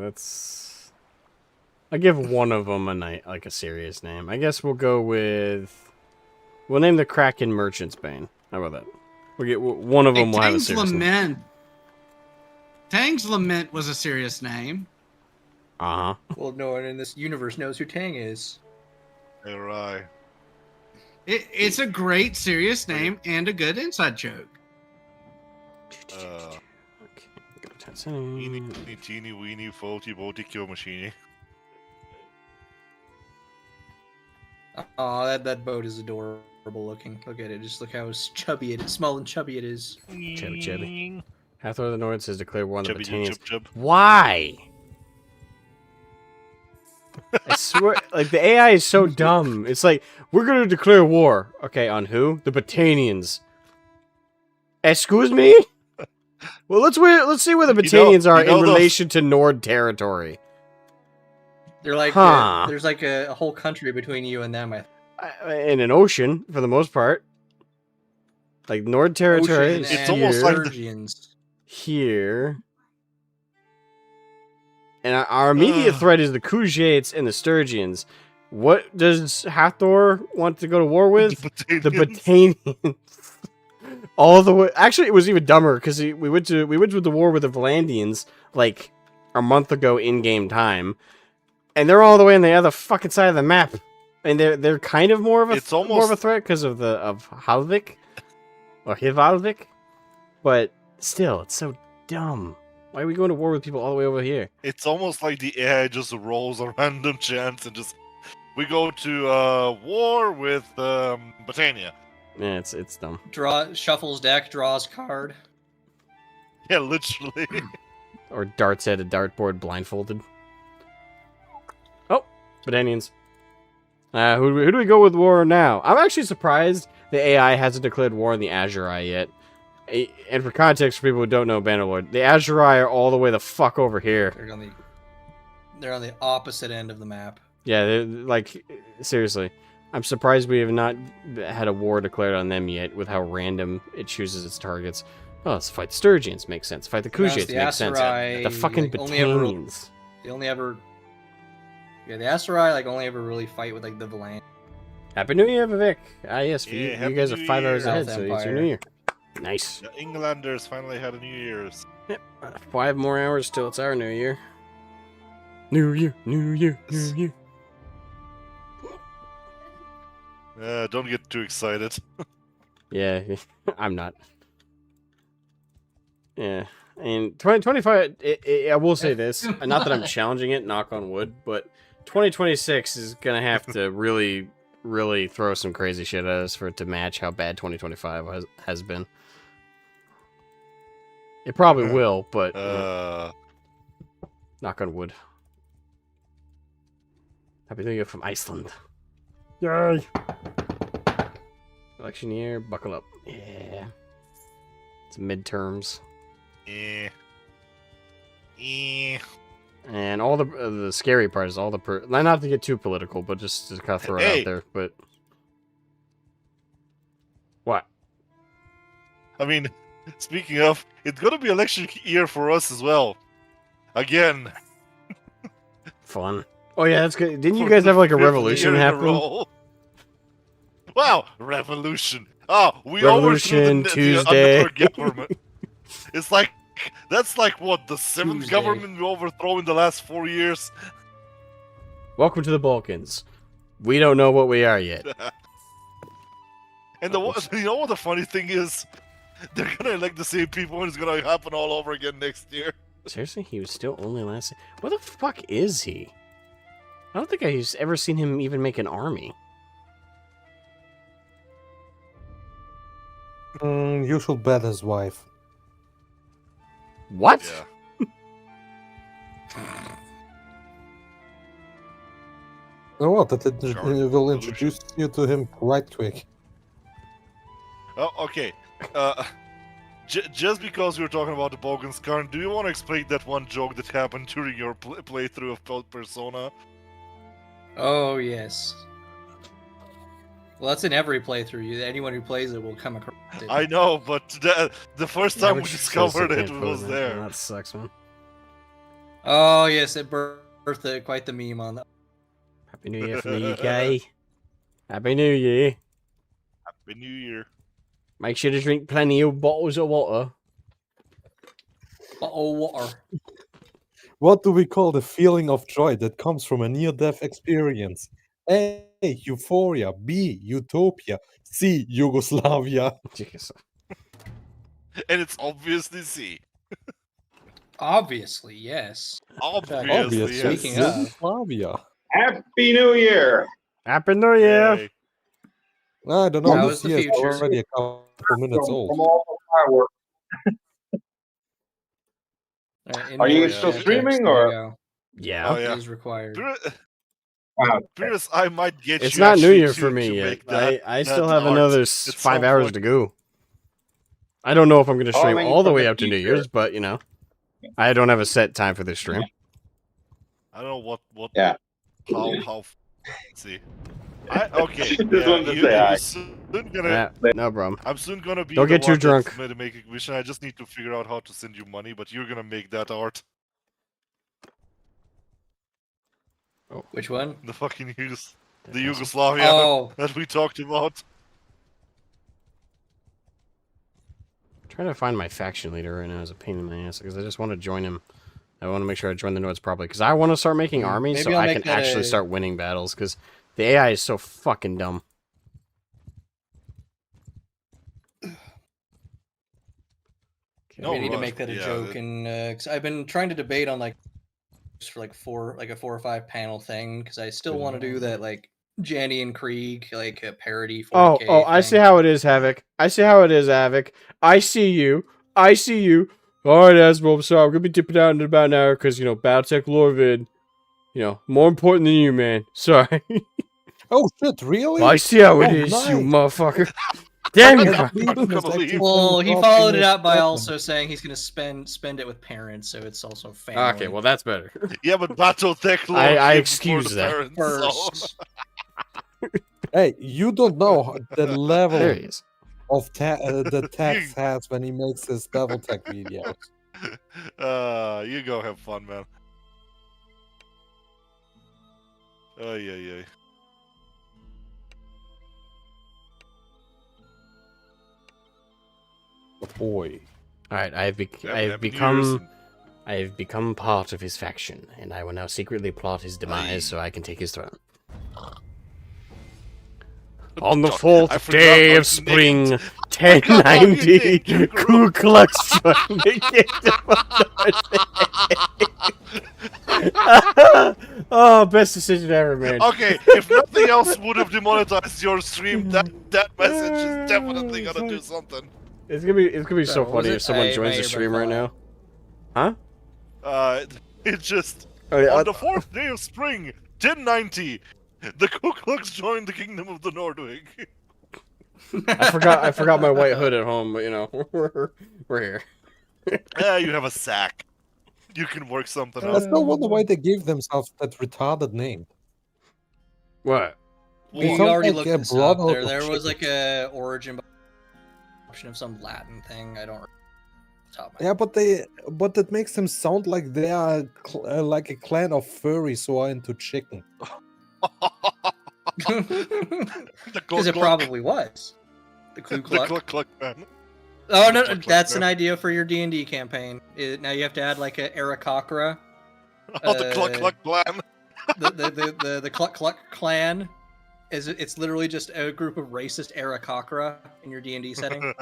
I give one of them a serious name. I guess we'll go with. We'll name the Kraken Merchant's Bane. How about that? We'll get one of them. Will have a serious name. Tang's Lament was a serious name. Uh-huh. Well, no one in this universe knows who Tang is. All right. It's a great serious name and a good inside joke. Teeny, teeny, weeny, faulty, bolty, kill machine. Oh, that boat is adorable looking. Look at it. Just look how chubby it is. Small and chubby it is. Chubby. Hathor of the North says declare war on the Battanians. Chub. Why? I swear, like, the AI is so dumb. It's like, we're gonna declare war. Okay, on who? The Battanians. Excuse me? Well, let's see where the Battanians are in relation to Nord territory. They're like, there's like a whole country between you and them. In an ocean, for the most part. Like, Nord territory is it's almost like here. And our immediate threat is the Khujaits and the Sturgians. What does Hathor want to go to war with? The Battanians. All the way. Actually, it was even dumber because we went to the war with the Valandians like a month ago in game time, and they're all the way on the other fucking side of the map. And they're kind of more of a threat because of Halvik or Hivalvik, but still, it's so dumb. Why are we going to war with people all the way over here? It's almost like the AI just rolls a random chance and just we go to war with Battania. Yeah, it's dumb. Shuffles deck, draws card. Yeah, literally. Or darts at a dartboard blindfolded. Oh, Battanians. Who do we go with war now? I'm actually surprised the AI hasn't declared war on the Azurai yet. And for context, for people who don't know Bannerlord, the Azurai are all the way the fuck over here. They're on the opposite end of the map. Yeah, they're, like, seriously. I'm surprised we have not had a war declared on them yet with how random it chooses its targets. Oh, let's fight the Sturgians, makes sense. Fight the Khujaits, makes sense. The fucking Battanians. The Azurai only ever really fight with like the Valan. Happy New Year, Vivek. Ah, yes, you guys are 5 hours ahead, South so Empire. it's your New Year. Nice. The Englanders finally had a New Year's. Yep. 5 more hours till it's our New Year. New Year, New Year, New Year. Don't get too excited. Yeah, I'm not. Yeah, and 2025, I will say this, not that I'm challenging it, knock on wood, but 2026 is going to have to really really throw some crazy shit at us for it to match how bad 2025 has been. It probably will, but knock on wood. Happy New Year from Iceland. Yay! Election year, buckle up. Yeah. It's midterms. Yeah. And all the scary part is all the not to get too political, but just to kind of throw it out there. But what? I mean, speaking of, it's gonna be election year for us as well. Again. Fun. Oh yeah, that's good. Didn't you guys have like a revolution happen? Wow, revolution! Oh, we Revolution overthrew Tuesday. the government. It's like that's like what the seventh Tuesday. government we overthrow in the last 4 years. Welcome to the Balkans. We don't know what we are yet. And you know what the funny thing is? They're gonna elect the same people, and it's gonna happen all over again next year. Seriously, he was still only last. What the fuck is he? I don't think I've ever seen him even make an army. You should bet his wife. What? Yeah. Oh, what? That Sure. will introduce you to him right quick. Oh, okay. Just because we were talking about the Balkans, Karn, do you want to explain that one joke that happened during your playthrough of Persona? Oh yes. Well, that's in every playthrough. Anyone who plays it will come across it. I know, but the first time we discovered it was there. That sucks, man. Oh yes, it birthed quite the meme on that. Happy New Year from the UK. Happy New Year. Happy New Year. Make sure to drink plenty of bottles of water. Water. What do we call the feeling of joy that comes from a near-death experience? A. Euphoria. B. Utopia. C. Yugoslavia. Jeez. And it's obviously C. Obviously, yes. Obviously, yes. Speaking of. Yugoslavia. Happy New Year! Happy New Year. Yay. I don't know. That This was the year is future. already a couple minutes From old. all the fireworks. Are you Invoice still context, streaming, there or- you go. Yeah. Oh, It yeah. is required. Pyrrhus, I might get It's you not New actually Year to- for me to yet. make that- I that still have art another at 5 some hours point. to go. I don't know if I'm going to stream Calling all the from way the up to New future. Year's, but, you know, I don't have a set time for this stream. I don't know what. Yeah. How? Let's see. Okay. Just wanted to say hi. soon gonna. Yeah, no problem. I'm soon gonna be. Don't the get too one drunk. that's gonna make a mission. I just need to figure out how to send you money, but you're gonna make that art. Which one? The fucking the Yugoslavia Oh, that we talked about. Trying to find my faction leader right now is a pain in my ass because I just want to join him. I want to make sure I join the Nords properly because I want to start making armies Maybe so I'll I make can that actually a- start winning battles because the AI is so fucking dumb. No we need to rush. make that a Yeah, joke, that- and 'cause I've been trying to debate on like for like a 4 or 5 panel thing because I still want to do that like Janny and Krieg like a parody. 40K Oh, I see thing. how it is, Havoc. I see how it is, Havoc. I see you. I see you. All right, Asmo, I'm sorry. I'm going to be dipping out in about an hour because, you know, Battletech Lorvid, you know, more important than you, man. Sorry. Oh shit! Really? I see how it Oh, is, you nice. motherfucker. Damn you. Sweden is gonna actually leave. Well, he dropping followed it his up by weapon. also saying he's gonna spend it with parents, so it's also family. Okay, well, that's better. Yeah, but Battletech Lord I came excuse before the that. parents, first. Hey, you don't know the There level he is. of the Tex has when he makes his Devil Tech videos. You go have fun, man. Yeah. Boy. All right, I have Happy New Year's. become part of his faction, and I will now secretly plot his demise so I can take his throne. On the I 4th forgot day how of you spring, named- 1090, named Ku Klux Klan became Oh, best decision ever, man. Okay, if nothing else would have demonetized your stream, that message is definitely gonna do something. It's gonna be so Sorry, what was funny it? if someone My joins the earbud stream fell right now. out. Huh? It just Oh, yeah, on the 4th day of spring, 1090, the Ku Klux joined the Kingdom of the Nordwig. I forgot my white hood at home, but you know, we're here. You have a sack. You can work something I out. still wonder why they gave themselves that retarded name. What? They We sound already like looked a this blood up. out There of was chicken. like a origin option of some Latin thing. I don't remember off the top of my Yeah, but that makes them sound like they are like a clan of furries who are into chicken. Because it probably was. The Ku The Klux. Cluck Cluck Man. Oh no, Cluck Cluck that's an Man. idea for your D&D campaign. Now you have to add like a Aarakocra. Oh, the Cluck Cluck Clan. The Cluck Cluck clan. It's literally just a group of racist Aarakocra in your D&D setting.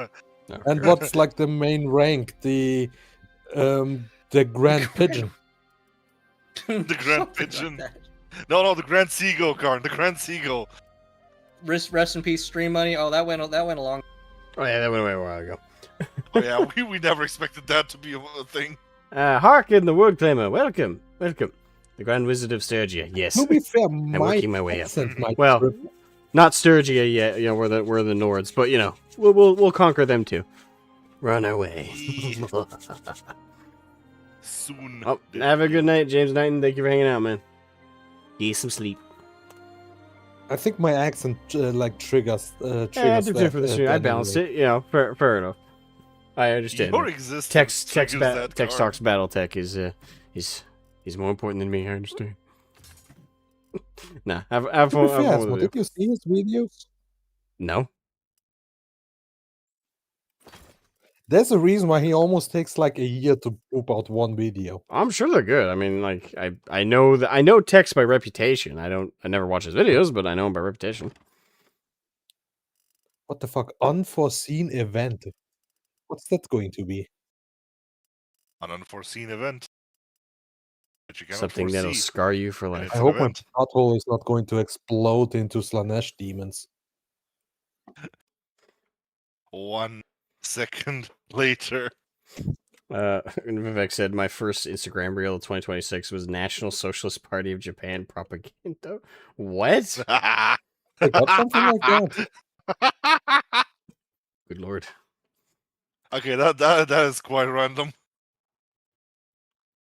And what's like the main rank? The Grand Pigeon. The Grand Something like Pigeon. that. No, the Grand Seagull, Karn. The Grand Seagull. Rest in peace, Stream Money. Oh, that went along. Oh yeah, that went away a while ago. Oh yeah, we never expected that to be a thing. Hearken the word claimer. Welcome. The Grand Wizard of Sturgia. Yes. To be fair, I'm my working my way up. accent might Well, trip. not Sturgia yet. You know, we're the Nords, but you know, we'll conquer them too. Run away. Soon. Oh, have a good night, James Knighton. Thank you for hanging out, man. Get some sleep. I think my accent triggers. Yeah, I did too for the stream. I balanced it. You know, fair enough. I understand. Your existence Text triggers that, Text Karn. Talks BattleTech is more important than me. I understand. Nah, have fun. Have fun with Did it. you see his videos? No. There's a reason why he almost takes like a year to poop out one video. I'm sure they're good. I mean, like I know Tex by reputation. I never watch his videos, but I know him by reputation. What the fuck? Unforeseen event. What's that going to be? An unforeseen event. That you cannot Something that'll foresee. scar you for And life. it's I an hope my event. butthole is not going to explode into Slanesh demons. 1 second later. Vivek said my first Instagram reel of 2026 was National Socialist Party of Japan propaganda. What? I got something like that. Good lord. Okay, that is quite random.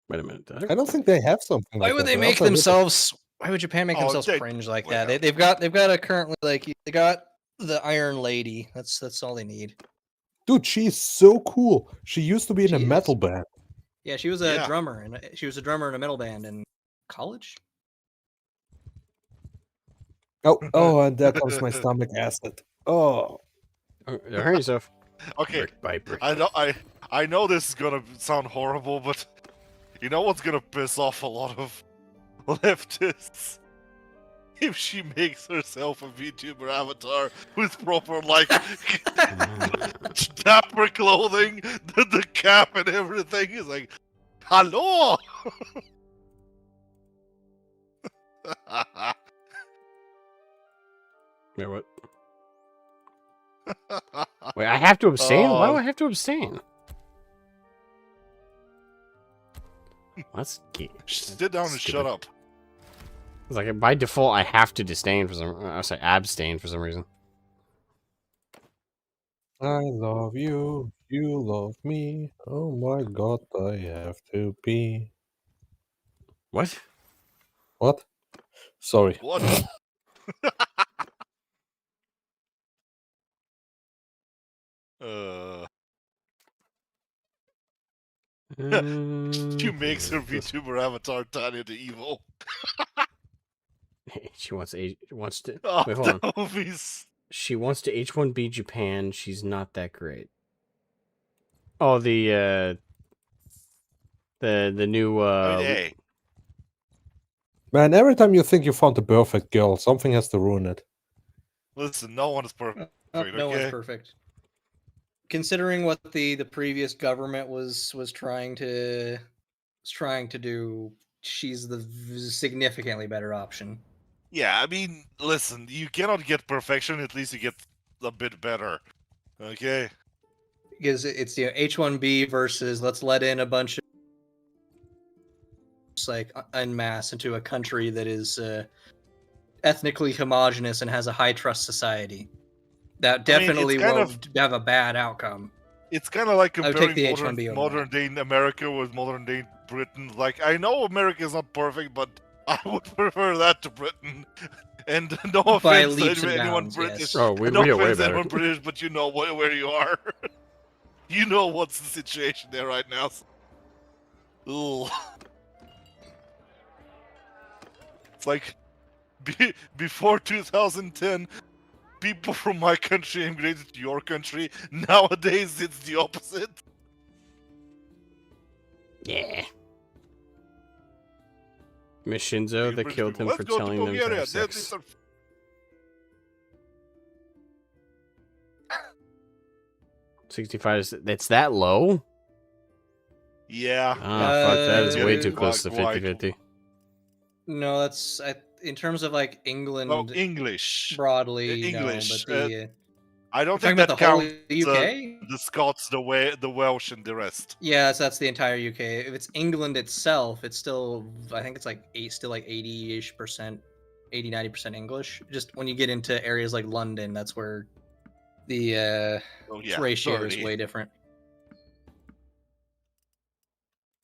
Wait a minute. I don't think they have something Why like would that. they or make else I would've- themselves? Why would Japan make Oh, themselves they- cringe like well. that? They've got a currently like they got the Iron Lady. That's all they need. Dude, she's so cool. She used to be in She a is. metal band. Yeah, she was a Yeah. drummer, and she was a drummer in a metal band in college. Oh, and there comes my stomach acid. Oh, Hurry yourself. Okay, Brick by brick. I know this is gonna sound horrible, but you know what's gonna piss off a lot of leftists? If she makes herself a VTuber avatar with proper like dapper clothing, the cap and everything is like, hello. Wait, what? Wait, I have to abstain? Why do Oh. I have to abstain? Let's get. Sit down and shut up. It's like by default, I have to disdain for some. I say abstain for some reason. I love you. You love me. Oh my god, I have to pee. What? What? Sorry. What? She makes her VTuber avatar Tanya the evil. She wants to. Oh, Wait, hold on. that would be She wants to H1B Japan. She's not that great. Oh, the new. I mean, hey, Man, every time you think you found the perfect girl, something has to ruin it. listen, no one is perfect. No one's okay? perfect. Considering what the previous government was trying to do she's the significantly better option. Yeah, I mean, listen, you cannot get perfection. At least you get a bit better. Okay. Because it's H1B versus let's let in a bunch of like en masse into a country that is ethnically homogenous and has a high trust society. That definitely won't have a bad outcome. It's kind of like I would take comparing the H1B over modern day America with modern day Britain. Like, I know America is not perfect, but I would prefer that to Britain. And no By offense leaps to and anyone bounds, British. yes. Oh, we no are way offense to better. anyone British, but you know where you are. You know what's the situation there right now. Ugh. It's like before 2010, people from my country immigrated to your country. Nowadays, it's the opposite. Yeah. Miss Shinzo, they British killed people, him let's for go to telling them to Bulgaria. have That sex. is a- 65 is it's that low? Yeah. Ah, fuck, that is way Getting too close to quite- 50-50. No, that's in terms of like England Well, English. broadly. English. No, but the I don't we're talking think about that the whole counts. UK. The Scots, the Welsh, and the rest. Yeah, that's the entire UK. If it's England itself, it's still I think it's like 80-ish%, 80-90% English. Just when you get into areas like London, that's where the Oh yeah, ratio 30. is way different.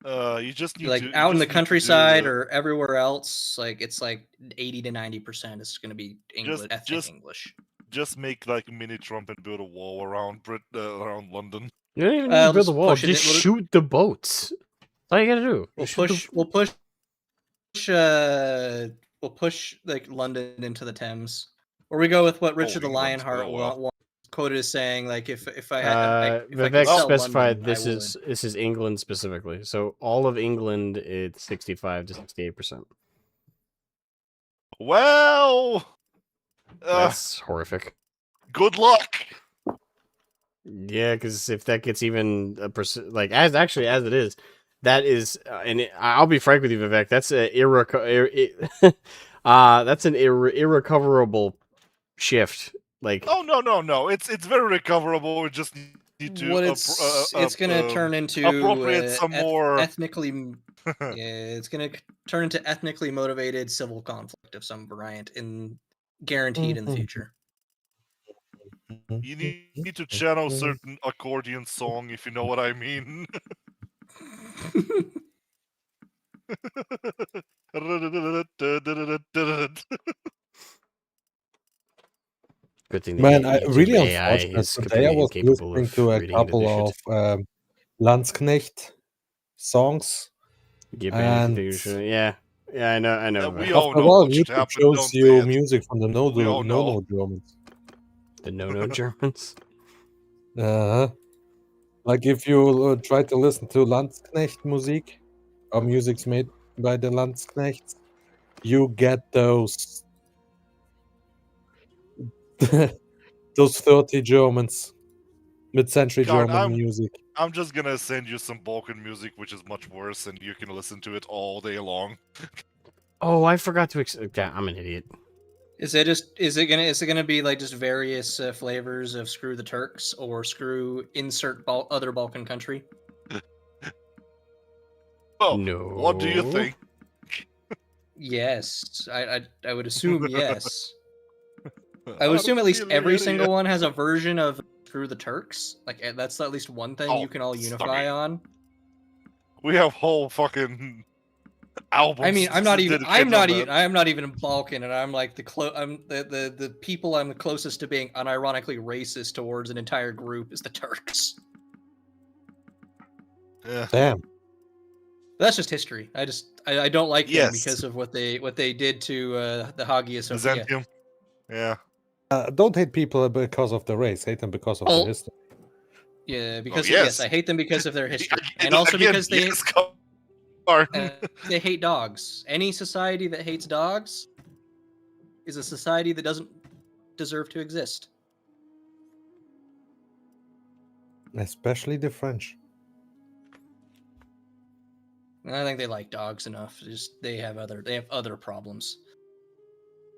You just need Like to out in the just need to countryside do, or everywhere else, like it's like 80-90% is going to be English, ethnic English. Just make like a mini Trump and build a wall around around London. You don't even need to build a wall. Just We'll- shoot the boats. That's all you gotta do. We'll push like London into the Thames, or we go with what Richard the England. Lionheart Oh, well. once quoted as saying, like if I had if I could Vivek sell specified London, this I is England specifically. So all of England, it's 65 to 68%. Well, That's horrific. Good luck. Yeah, because if that gets even a like as it is, that is, and I'll be frank with you, Vivek. That's a that's an irrecoverable shift. Like, Oh, no. It's very recoverable. We just need to. What it's gonna turn into appropriate some more ethnically. Yeah, it's gonna turn into ethnically motivated civil conflict of some variant, guaranteed in the future. You need to channel certain accordion song, if you know what I mean. good thing Man, the YouTube really AI unfortunate. is Today I completely was incapable listening of to a reading into this couple shit. of Landsknecht songs. Give and configuration. Yeah, I know. we Vivek. all after a know while, what should YouTube happen. shows Don't say you it. music from the We all know. no Germans. The no Germans. Like if you try to listen to Landsknecht music or music's made by the Landsknechts, you get those those 30 Germans, mid-century God, German music. I'm just gonna send you some Balkan music, which is much worse, and you can listen to it all day long. Oh, I forgot to. Yeah, I'm an idiot. Is it gonna be like just various flavors of screw the Turks or screw insert other Balkan country? Oh, No. what do you think? Yes, I would assume yes. I would assume at least every single one has a version of screw the Turks. Like that's at least one thing you can all unify on. We have whole fucking albums. I mean, I'm not even dedicated Balkan, and I'm like the people I'm the closest to being unironically racist towards an entire group is the Turks. Yeah. Damn. That's just history. I don't like them Yes. because of what they did to the Hagia Sophia. Byzantium. Yeah. Don't hate people because of the race. Hate them because of the history. Yeah, because yes. yes, I hate them because of their history, And and also again, because they yes, Martin. they hate dogs. Any society that hates dogs is a society that doesn't deserve to exist. Especially the French. I think they like dogs enough. Just they have other problems.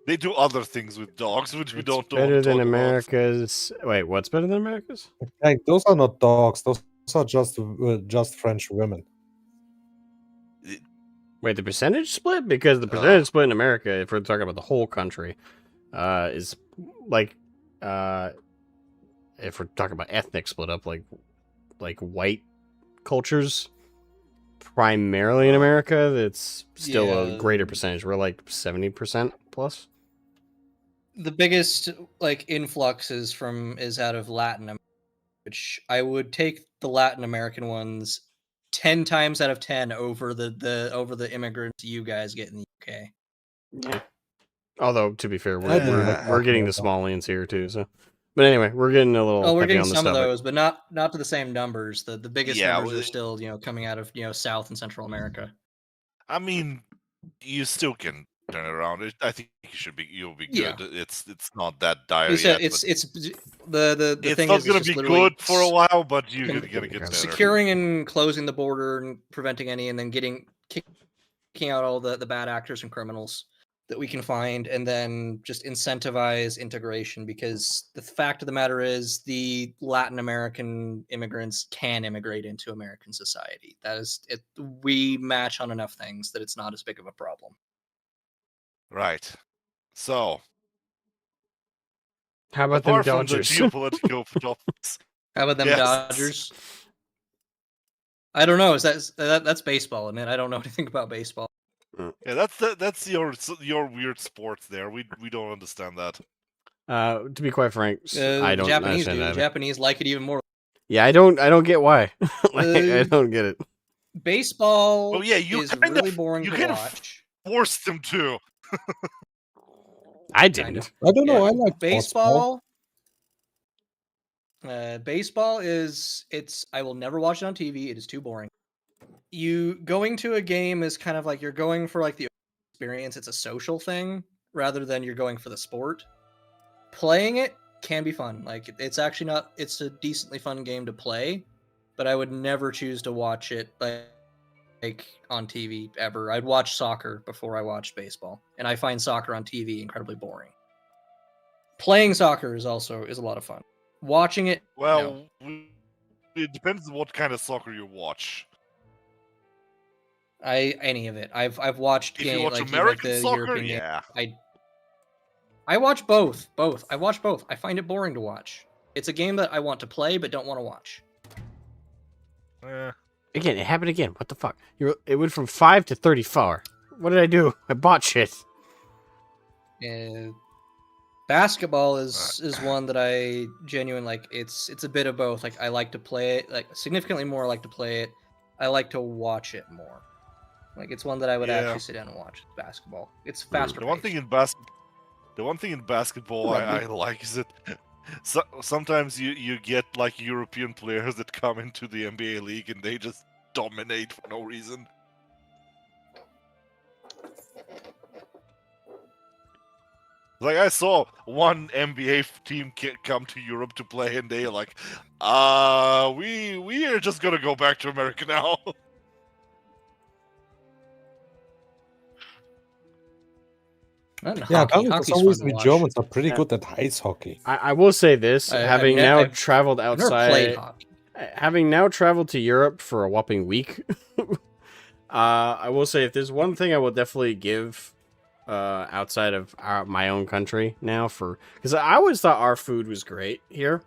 They do other things with dogs, which we It's don't better want to than talk about. America's. Wait, what's better than America's? Like, those are not dogs. Those are just French women. Wait, the percentage split? Because the percentage split in America, if we're talking about the whole country, is like, if we're talking about ethnic split up, like white cultures, primarily in America, it's still a greater percentage. We're like 70% plus. The biggest like influx is out of Latin America, which I would take the Latin American ones 10 times out of 10 over the immigrants you guys get in the UK. Yeah. Although to be fair, we're getting the Somalians here too. So, but anyway, we're getting a little. Oh, we're heavy getting on the some of stomach. those, but not to the same numbers. The biggest Yeah, numbers are still coming out of South and Central America. I mean, you still can turn it around. I think you'll be good. Yeah. It's not that dire You said yet. it's the It's thing not is gonna it's just be literally good for a while, but you're gonna get better. securing and closing the border and preventing any, and then kicking out all the bad actors and criminals that we can find, and then just incentivize integration, because the fact of the matter is the Latin American immigrants can immigrate into American society. That is it. We match on enough things that it's not as big of a problem. Right. So, How about apart them from the Dodgers? geopolitical topics, How about them yes. Dodgers? I don't know. Is that's baseball, and I don't know anything about baseball. Yeah, that's your weird sports there. We don't understand that. To be quite frank, I don't Japanese understand do. that. Japanese like it even more. Yeah, I don't get why. I don't get it. Baseball. Oh yeah, you is kind really of boring you to kind watch. of forced them to. I didn't. I don't know. Yeah. I like baseball. Baseball is I will never watch it on TV. It is too boring. You going to a game is kind of like you're going for like the experience. It's a social thing rather than you're going for the sport. Playing it can be fun. Like it's actually not. It's a decently fun game to play, but I would never choose to watch it like on TV ever. I'd watch soccer before I watched baseball, and I find soccer on TV incredibly boring. Playing soccer is a lot of fun. Watching it, Well, it depends on what kind of soccer you watch. any of it. I've watched If you watch like American the soccer, European yeah. game. I watch both. I watch both. I find it boring to watch. It's a game that I want to play but don't want to watch. Again, it happened again. What the fuck? It went from 5 to 34. What did I do? I bought shit. Basketball is one that I genuinely like. It's a bit of both. Like I like to play it, like significantly more. I like to play it. I like to watch it more. Like it's one that I would actually sit down and watch. Basketball. It's faster. The one thing in basketball I like is that sometimes you get like European players that come into the NBA league and they just dominate for no reason. Like I saw one NBA team come to Europe to play, and they like, we are just gonna go back to America now. Yeah, for some reason the Germans are pretty good at ice hockey. I will say this: having now traveled outside, having now traveled to Europe for a whopping week, I will say if there's one thing I will definitely give outside of my own country now, because I always thought our food was great here,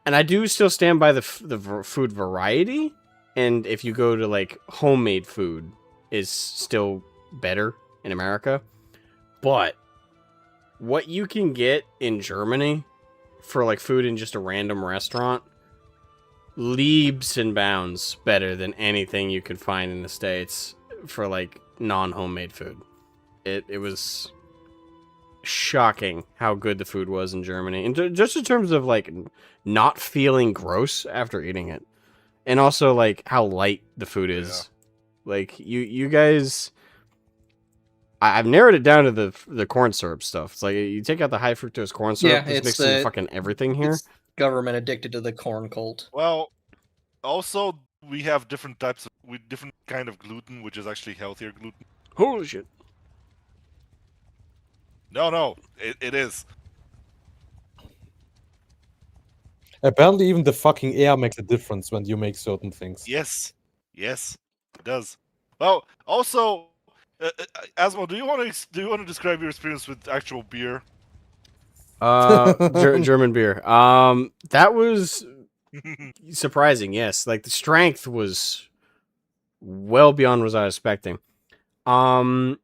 and I do still stand by the food variety. And if you go to like homemade food, is still better in America. But what you can get in Germany for like food in just a random restaurant, leaps and bounds better than anything you could find in the States for like non-homemade food. It was shocking how good the food was in Germany, and just in terms of like not feeling gross after eating it, and also like how light the food is. Yeah. Like you guys. I've narrowed it down to the corn syrup stuff. It's like you take out the high fructose corn syrup, it's mixing fucking everything here. It's government addicted to the corn cult. Well, also we have different types of different kind of gluten, which is actually healthier gluten. Holy shit. No, it is. Apparently, even the fucking air makes a difference when you make certain things. Yes, it does. Well, also, Asmo, do you want to describe your experience with actual beer? German beer. That was surprising. Yes, like the strength was well beyond what I was expecting. Okay,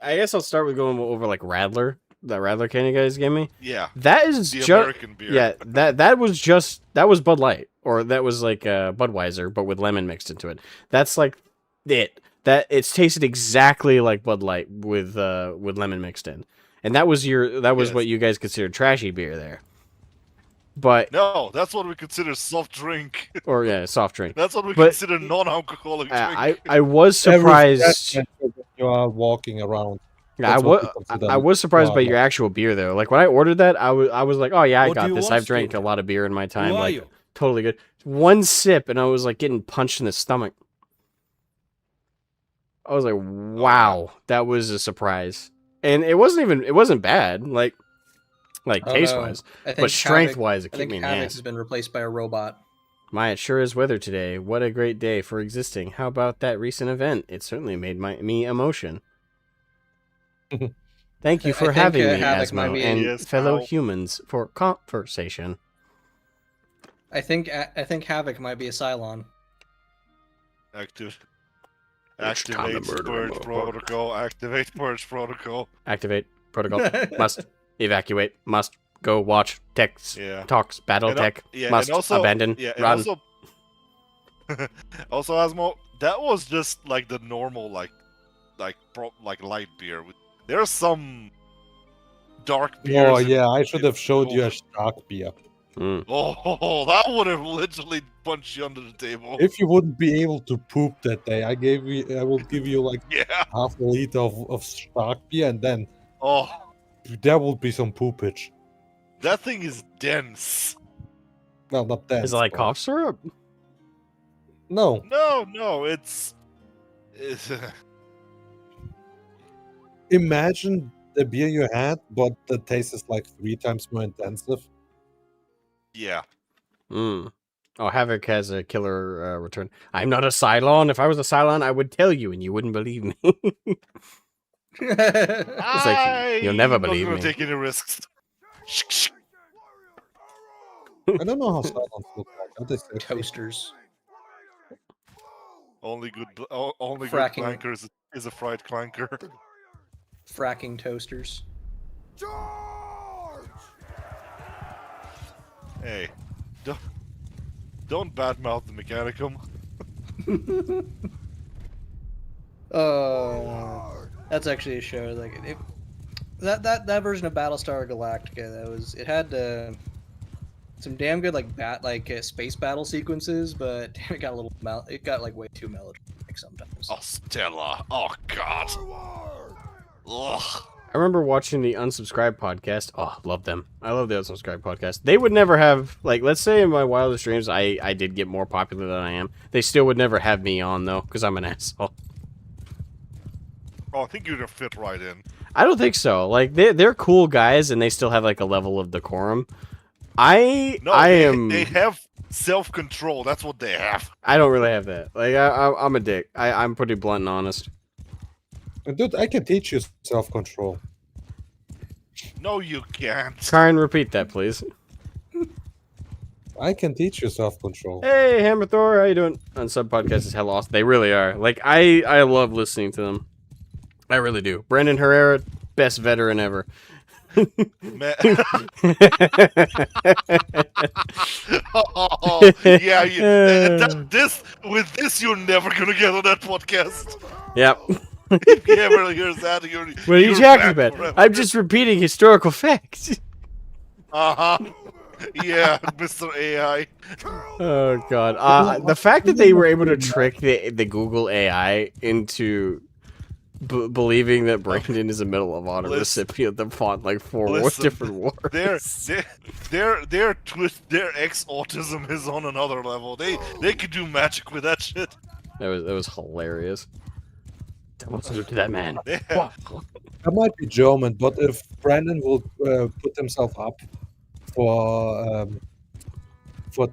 I guess I'll start with going over like Radler. That Radler can you guys gave me? Yeah, that is the just American beer. Yeah, that was Bud Light, or that was like Budweiser, but with lemon mixed into it. That's like it. That it's tasted exactly like Bud Light with lemon mixed in, and that was Yes. what you guys considered trashy beer there. But No, that's what we consider soft drink. or yeah, soft drink. That's what we But, consider non-alcoholic drink. I was surprised. You are walking around. Yeah, That's what we consider I was surprised by non- your actual beer though. Like when I ordered that, I was like, oh yeah, I What do got you this. want, I've drank a stranger? lot of beer in my time. Who are Like you? totally good. One sip and I was like getting punched in the stomach. I was like, wow, that was a surprise. And it wasn't bad, like Oh, taste no. wise. I think But strength Havoc- wise, it I kicked think me in the Havoc ass. has been replaced by a robot. My, it sure is weather today. What a great day for existing. How about that recent event? It certainly made me emotion. Thank you I for think, having me, Havoc might Asmo, be- and Yes, fellow ow. humans for conversation. I think Havoc might be a Cylon. Activate kinda murder purge motherfucker. protocol. Activate purge protocol. Activate protocol. Must evacuate. Must go watch techs. Yeah. Talks. Battle And, tech. yeah, Must and also, abandon. Yeah, and Run. also, also Asmo, that was just like the normal like light beer. There's some dark beers. Oh and- yeah, I should have showed you a Oof. shark beer. Mm. Oh, that would have literally punched you under the table. If you wouldn't be able to poop that day, I will give you like Yeah. half a liter of shark beer, and then Oh, there will be some poopage. that thing is dense. Well, not that. Is it like cough syrup? No, No, it's imagine the beer you had, but the taste is like 3 times more intensive. yeah. Mm. Oh, Havoc has a killer return. I'm not a Cylon. If I was a Cylon, I would tell you, and you wouldn't believe me. It's like, you'll never believe I'm me. not gonna take any risks. I don't know how silence look like. Are they sexy? Toasters. Only good Fracking. clankers is a fried clanker. Fracking toasters. Hey, don't badmouth the Mechanicum. That's actually a show. Like that version of Battlestar Galactica. It had some damn good space battle sequences, but it got a little it got like way too melodramatic sometimes. Oh, Stella. Oh, God. Ugh. I remember watching the Unsubscribed podcast. Oh, love them. I love the Unsubscribed podcast. They would never have, like, let's say in my wildest dreams, I did get more popular than I am. They still would never have me on, though, because I'm an asshole. Oh, I think you're gonna fit right in. I don't think so. Like, they're cool guys, and they still have, like, a level of decorum. I am... They have self-control. That's what they have. I don't really have that. Like, I'm a dick. I'm pretty blunt and honest. Dude, I can teach you self-control. No, you can't. Karen, repeat that, please. I can teach you self-control. Hey, Hammer Thor, how you doing? Unsub podcast is hella awesome. They really are. Like, I love listening to them. I really do. Brandon Herrera, best veteran ever. Man. Oh, yeah, with this, you're never gonna get on that podcast. Yep. If you ever hear that, you're. What are you you're talking back about? forever. I'm just repeating historical facts. Uh-huh. Yeah, Mr. AI. Oh god. The fact that they were able to trick the Google AI into believing that Brandon is a Medal of Honor Listen. recipient that fought like 4 Listen, different wars. Their ex autism is on another level. They could do magic with that shit. That was hilarious. Don't do to that man. Yeah. I might be German, but if Brandon will put himself up for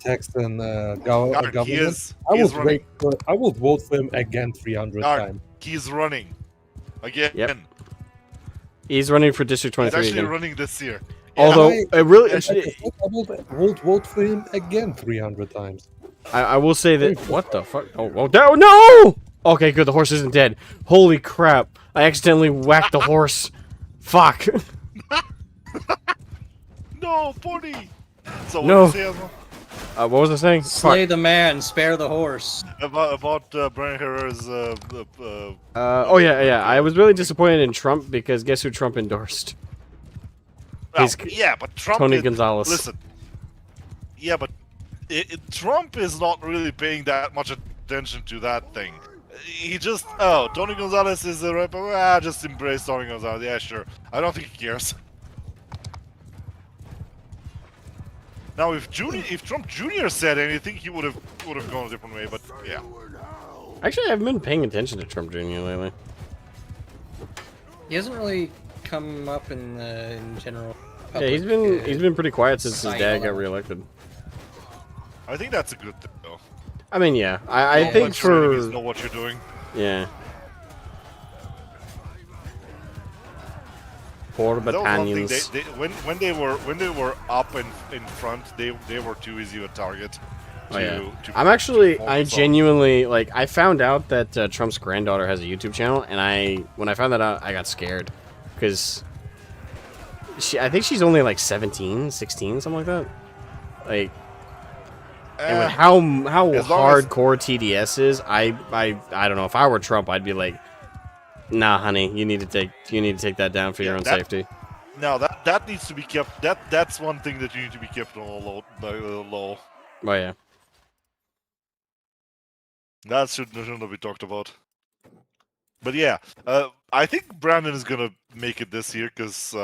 text and government, He is I running. will vote for him again 300 times. He's running again. Yep. He's running for District He's 23 actually again. running this year. Although I really, will vote for him again 300 times. I will say that. What the fuck? Oh no! Okay, good. The horse isn't dead. Holy crap! I accidentally whacked the horse. Fuck. No, Pony. So what No. did you say, Asmo? What was I saying? Slay the man, spare the horse. About Brian Herrera's Oh yeah. I was really disappointed in Trump because guess who Trump endorsed? well, yeah, but Trump Tony is- Gonzalez. Listen. Yeah, but Trump is not really paying that much attention to that thing. He just Tony Gonzalez is a rapper. Just embrace Tony Gonzalez. Yeah, sure. I don't think he cares. Now, if Trump Jr. said anything, he would have gone a different way. But yeah, Actually, I haven't been paying attention to Trump Jr. lately. He hasn't really come up in general. Yeah, he's been pretty quiet since his dad got reelected. I think that's a good thing, though. I mean, yeah, I Don't think let your enemies for know what you're doing. yeah. Poor That was one thing. battalions. When they were up in front, they were too easy to target. Oh, yeah. to I focus on. genuinely, like, I found out that Trump's granddaughter has a YouTube channel, and when I found that out, I got scared. Because I think she's only, like, 17, 16, something like that. Like, and with how as long as- hardcore TDS is, I don't know, if I were Trump, I'd be like, nah, honey, you need to take that down for your own safety. No, that needs to be kept. That's one thing that you need to be kept on the low. Oh, yeah. That shouldn't be talked about. But yeah, I think Brandon is gonna make it this year because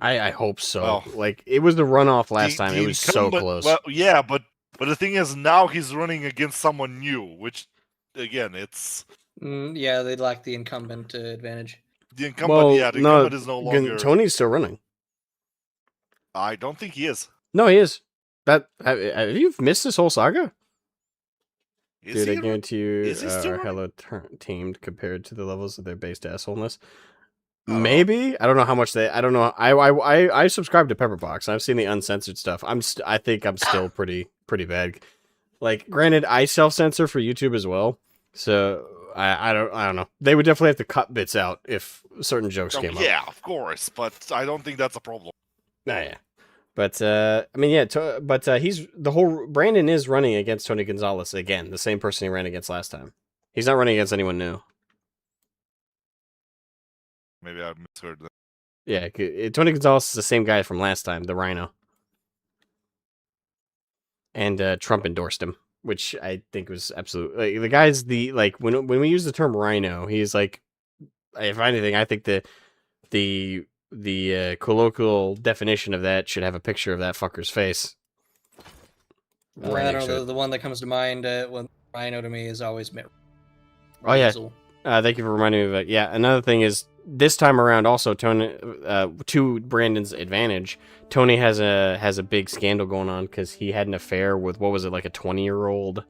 I hope so. Well, like, it was the runoff last time. the It was so incumbent- close. Well, yeah, but the thing is, now he's running against someone new, which again, it's Yeah, they lack the incumbent advantage. the incumbent. Yeah, the incumbent is no longer. Tony's still running. I don't think he is. No, he is. Have you missed this whole saga? Is Dude, he? I guarantee you is he still are running? hella tamed compared to the levels of their based assholeness. I don't know. Maybe. I don't know how much I don't know. I subscribe to Pepperbox. I've seen the uncensored stuff. I think I'm still pretty bad. Like, granted, I self-censor for YouTube as well. So I don't know. They would definitely have to cut bits out if certain jokes came up. Yeah, of course, but I don't think that's a problem. Oh, yeah. But I mean, yeah. Brandon is running against Tony Gonzalez again, the same person he ran against last time. He's not running against anyone new. Maybe I misheard that. Yeah, Tony Gonzalez is the same guy from last time, the Rhino. And Trump endorsed him, which I think was absolutely the guy's when we use the term Rhino, he's like, if anything, I think the colloquial definition of that should have a picture of that fucker's face. I don't know. The one that comes to mind when Rhino to me is always Mitt. Oh, yeah. Weasel. Thank you for reminding me of that. Yeah, another thing is this time around, also Tony, to Brandon's advantage, Tony has a big scandal going on because he had an affair with, what was it, like a 20-year-old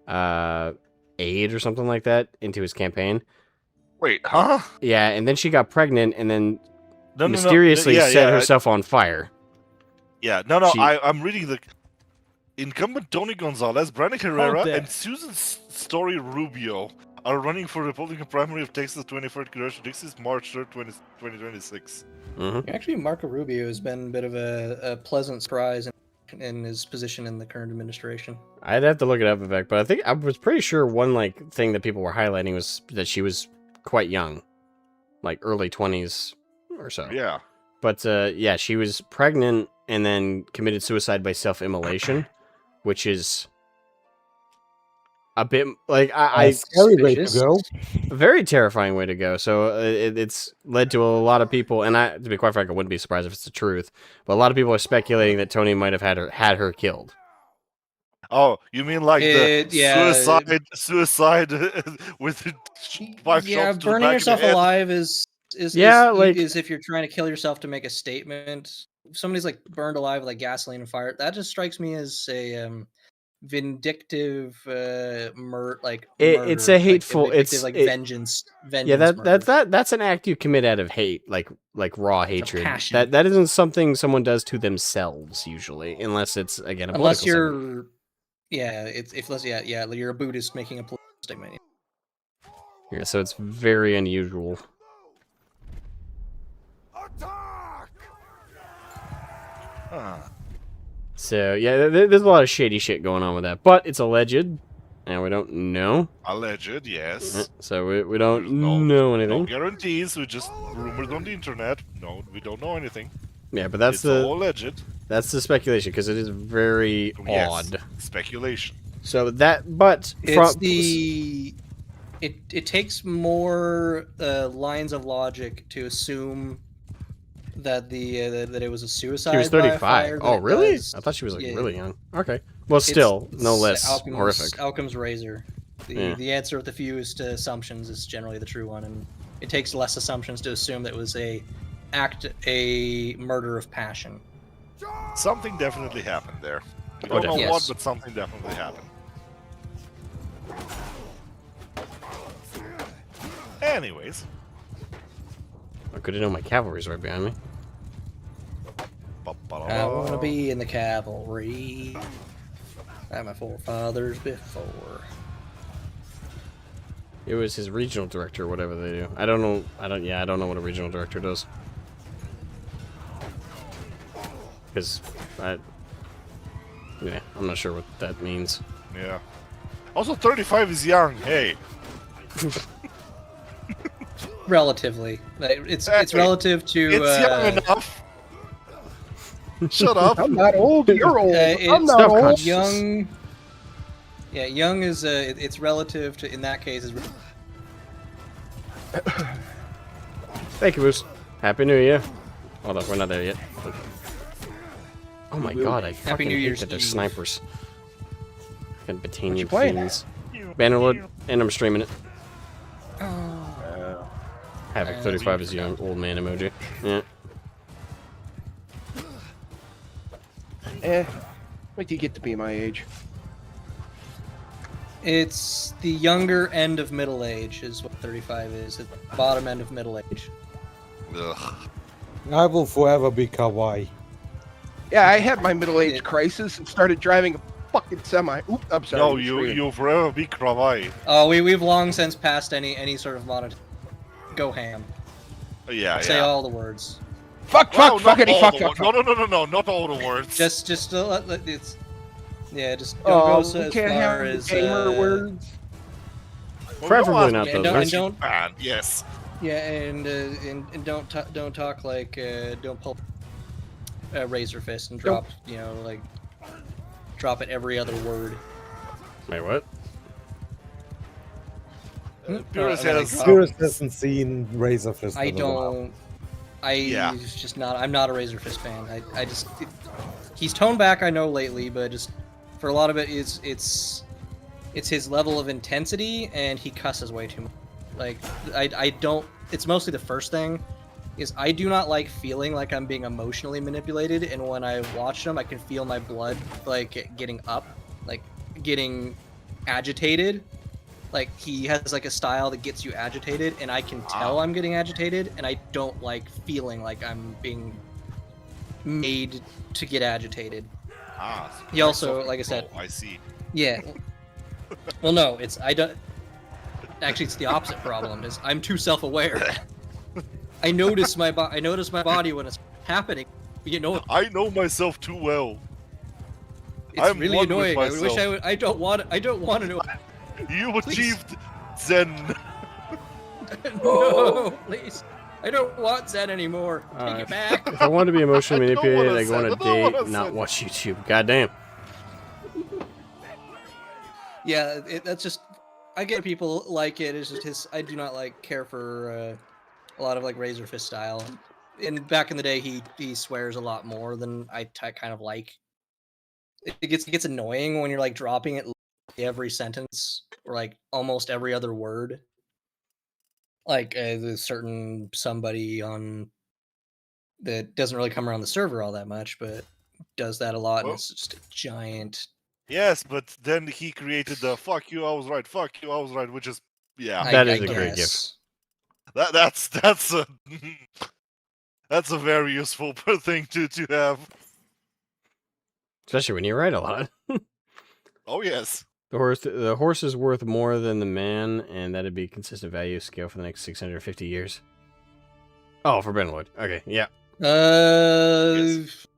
aide or something like that into his campaign. Wait, huh? Yeah, and then she got pregnant and then No, mysteriously set herself on fire. Yeah, no, I'm reading the incumbent Tony Gonzalez, Brandon Herrera, and Susan Story Rubio are running for Republican primary of Texas 23rd Congressional District, March 3rd, 2026. Mm-hmm. Actually, Marco Rubio has been a bit of a pleasant surprise in his position in the current administration. I'd have to look it up, Vivek, but I was pretty sure one thing that people were highlighting was that she was quite young, like early 20s or so. Yeah. But yeah, she was pregnant and then committed suicide by self-immolation, which is a bit like A scary way to go. a very terrifying way to go. So it's led to a lot of people, and to be quite frank, I wouldn't be surprised if it's the truth. But a lot of people are speculating that Tony might have had her killed. Oh, you mean like the suicide with 5 shots to the burning back yourself of the head? alive is if you're trying to kill yourself to make a statement. If somebody's like burned alive with like gasoline and fire, that just strikes me as a vindictive murder. It's a hateful. Like, it's like vengeance. Yeah, that's an act you commit out of hate, like raw hatred. That isn't something someone does to themselves usually, unless it's again a unless political you're statement. you're a Buddhist making a political statement. Yeah, so it's very unusual. So yeah, there's a lot of shady shit going on with that, but it's alleged, and we don't know. Alleged, yes. So we don't know anything. No guarantees. We just rumors on the internet. No, we don't know anything. Yeah, but that's all alleged. That's the speculation because it is very odd speculation. So but it takes more lines of logic to assume that that it was a suicide. She was 35. Oh, really? I thought she was like really young. Okay. Well, still, no less horrific. Occam's razor. The answer with the fewest assumptions is generally the true one, and it takes less assumptions to assume that it was a murder of passion. Something definitely happened there. We don't know what, but something definitely happened. Anyways. I could have known my cavalry's right behind me. I want to be in the cavalry. Like my forefathers before. It was his regional director, whatever they do. I don't know. I don't know what a regional director does. Because I'm not sure what that means. Yeah. Also, 35 is young. Hey. Relatively, it's relative to. It's young enough. Shut up! I'm not old. You're old. I'm not old. Young. Yeah, young is it's relative to. In that case, is. Thank you, Moose. Happy New Year. Hold on, we're not there yet. Oh my god, I fucking hate that they're snipers. Fucking Batanian fiends. Bannerlord, and I'm streaming it. Havoc 35 is young, old man emoji. Yeah. Wait till you get to be my age. It's the younger end of middle age is what 35 is. It's the bottom end of middle age. Ugh. I will forever be kawaii. Yeah, I had my middle age crisis and started driving a fucking semi. Oops, I'm sorry. No, you'll forever be kawaii. Oh, we've long since passed any sort of monitor. Go ham. Yeah, Say all the words. Fuck, fuckity, fuck. No, not all the words. Just it's just don't go so as far as gamer words. Preferably not those. And don't. Yes. Yeah, and don't talk like don't pull razor fist and drop drop at every other word. Wait, what? Purist hasn't seen Razor Fist. I don't. Just not. I'm not a Razor Fist fan. I just. He's toned back, I know, lately, but just for a lot of it, it's his level of intensity, and he cusses way too much. Like I don't. It's mostly the first thing. Is I do not like feeling like I'm being emotionally manipulated, and when I watch him, I can feel my blood like getting up, like getting agitated. Like he has like a style that gets you agitated, and I can tell I'm getting agitated, and I don't like feeling like I'm being made to get agitated. So he also, like I said, I see. Yeah. Well, no, I don't. Actually, it's the opposite problem. Is I'm too self-aware. I notice my body when it's happening. You know. I know myself too well. It's really annoying. I wish I would. I don't want to know. You achieved Zen. No, please. I don't want Zen anymore. Take it back. If I want to be emotionally manipulated, I go on a date, not watch YouTube. Goddamn. Yeah, that's just. I get people like it. It's just his. I do not care for a lot of like Razor Fist style. And back in the day, he swears a lot more than I kind of like. It gets annoying when you're like dropping it every sentence or like almost every other word. Like there's certain somebody on that doesn't really come around the server all that much, but does that a lot, and it's just a giant. Yes, but then he created the "fuck you, I was right, fuck you, I was right," which is That is a great gift. That's a that's a very useful thing to have. Especially when you write a lot. Oh yes. The horse is worth more than the man, and that'd be consistent value scale for the next 650 years. Oh, for Benwood. Okay, yeah. Yes.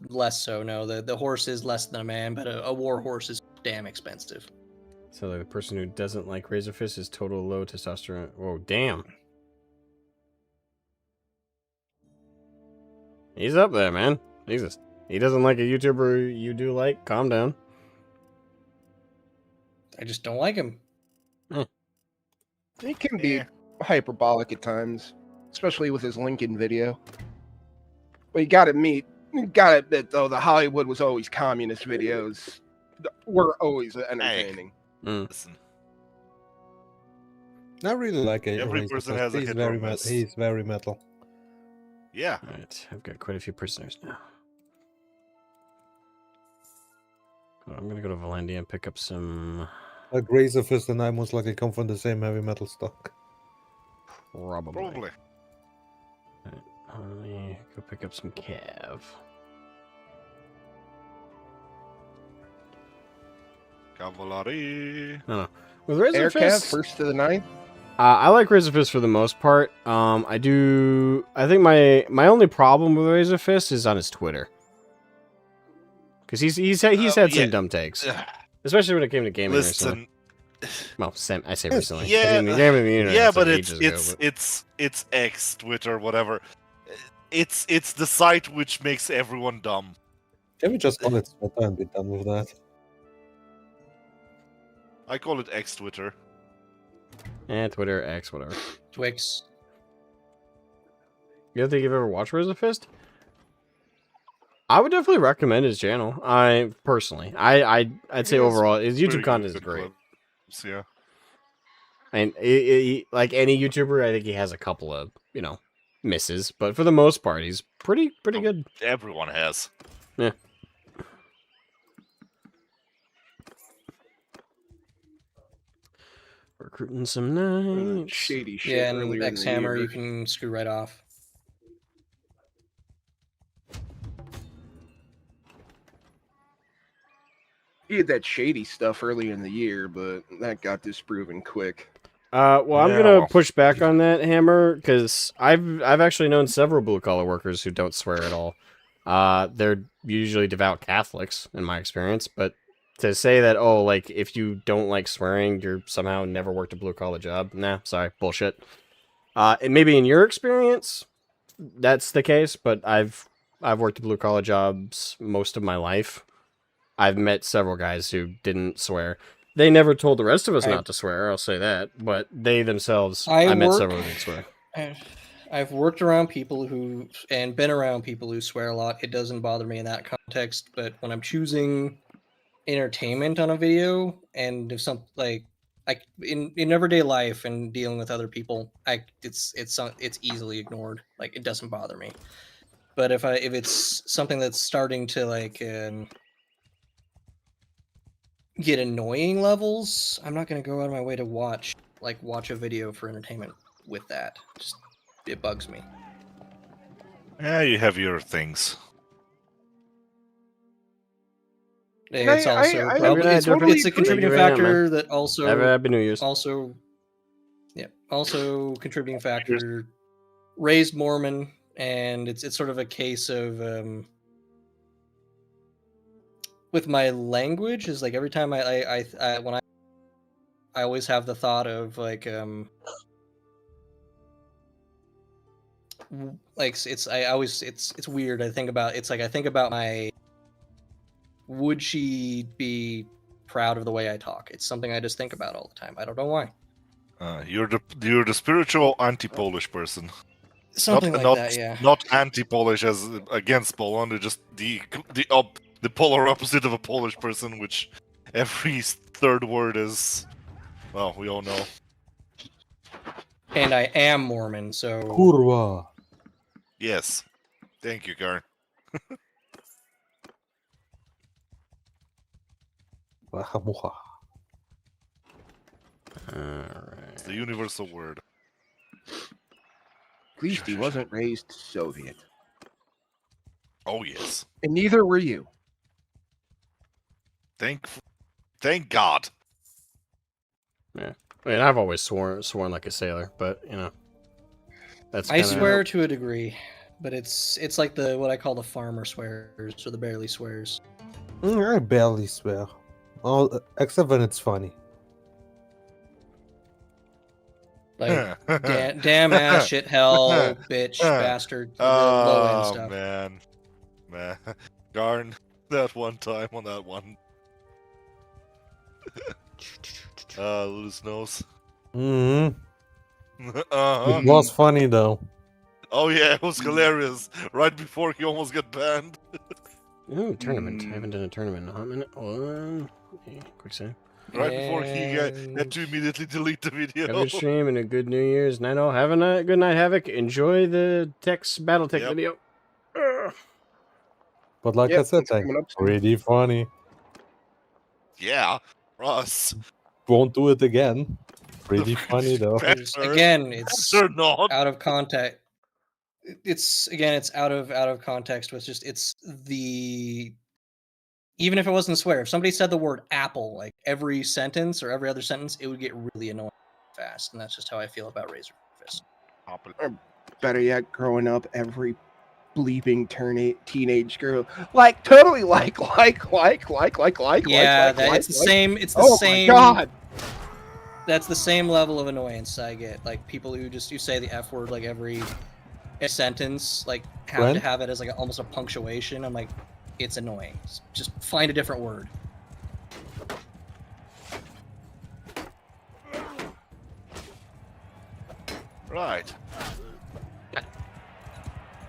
Less so. No, the horse is less than a man, but a war horse is damn expensive. So like, the person who doesn't like Razor Fist is total low testosterone. Whoa, damn. He's up there, man. Jesus. He doesn't like a YouTuber you do like? Calm down. I just don't like him. He can be hyperbolic at times, especially with his Lincoln video. But you gotta admit though, the Hollywood was always communist videos were always entertaining. Listen. I really like it. Every person has a hit or miss. He's very metal. Yeah. Alright, I've got quite a few prisoners now. Well, I'm gonna go to Valandia and pick up some... Like Razor Fist and I most likely come from the same heavy metal stock. Probably. Probably. Alright, let me go pick up some Cav. Cavalry. No. With Razor Air Fist... Cav, first to the ninth. I like Razor Fist for the most part. I think my only problem with Razor Fist is on his Twitter. Because he's had some dumb takes. Especially when it came to gaming recently. Well, I say recently. Yeah, but it's X, Twitter, whatever. It's the site which makes everyone dumb. Can we just call it Twitter and be done with that? I call it X Twitter. Twitter, X, whatever. Twix. You don't think you've ever watched Razor Fist? I would definitely recommend his channel. I'd say overall his YouTube content is great. Clips, yeah. And like any YouTuber, I think he has a couple of misses, but for the most part, he's pretty good. Everyone has. Yeah. Recruiting some knights. Shady shit. Yeah, and earlier in X the Hammer year. you can screw right off. He had that shady stuff early in the year, but that got disproven quick. Well, I'm gonna push back on that, Hammer, because I've actually known several blue collar workers who don't swear at all. They're usually devout Catholics, in my experience, but to say that, oh, like, if you don't like swearing, you're somehow never worked a blue collar job, nah, sorry, bullshit. And maybe in your experience, that's the case, but I've worked blue collar jobs most of my life. I've met several guys who didn't swear. They never told the rest of us not to swear, I'll say that, but they themselves, I met several who didn't swear. I've worked around people and been around people who swear a lot. It doesn't bother me in that context, but when I'm choosing entertainment on a video, and if something like in everyday life and dealing with other people, it's easily ignored. Like, it doesn't bother me. But if it's something that's starting to get annoying levels, I'm not going to go out of my way to watch a video for entertainment with that. Just, it bugs me. Yeah, you have your things. It's also it's a contributing factor that also Happy New Year's. Also contributing factor. Raised Mormon, and it's sort of a case of with my language is like every time I always have the thought of like it's weird. I think about my would she be proud of the way I talk. It's something I just think about all the time. I don't know why. You're the spiritual anti-Polish person. Something not, like not, that, yeah. Not anti-Polish as against Poland. You're just the polar opposite of a Polish person, which every third word is. Well, we all know. And I am Mormon, so. Kurwa. Yes. Thank you, Karen. Alright. It's the universal word. At least he wasn't raised Soviet. Oh yes. And neither were you. Thank God. Yeah. I mean, I've always sworn like a sailor, but you know, that's. I kinda... swear to a degree, but it's like the what I call the farmer swears or the barely swears. I barely swear. Oh, except when it's funny. Like damn ass, shit, hell, bitch, bastard, the low end stuff. Man, Garn, that one time on that one. Loose nose. Mm-hmm. Uh-huh. It was funny though. Oh yeah, it was hilarious. Right before he almost got banned. Ooh, tournament. I haven't done a tournament in a hot minute. Quick save. Right before he had to immediately delete the video. Have a good stream and a good New Year's. Night all. Have a good night, Havoc. Enjoy the Battletech video. But like I said, like, pretty funny. Yeah, Ross. Won't do it again. Pretty funny though. Again, it's not out of context. It's out of context with just it's the. Even if it wasn't a swear, if somebody said the word apple like every sentence or every other sentence, it would get really annoying fast, and that's just how I feel about Razor Fist. Or better yet, growing up, every bleeping teenage girl, like totally like. Yeah, it's the same. It's the same. Oh my God. That's the same level of annoyance I get. Like people who you say the F word like every sentence, like have to have it as like almost a punctuation. I'm like, it's annoying. Just find a different word. Right.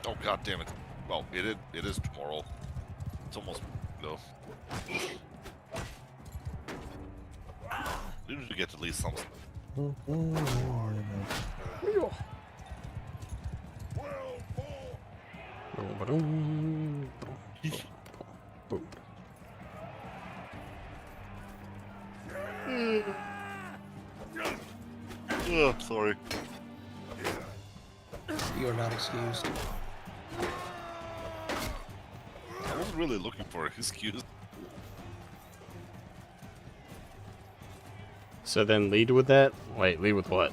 Oh God damn it! Well, it is tomorrow. It's almost no. We need to get at least something. Oh, sorry. You are not excused. I wasn't really looking for an excuse. So then lead with that? Wait, lead with what?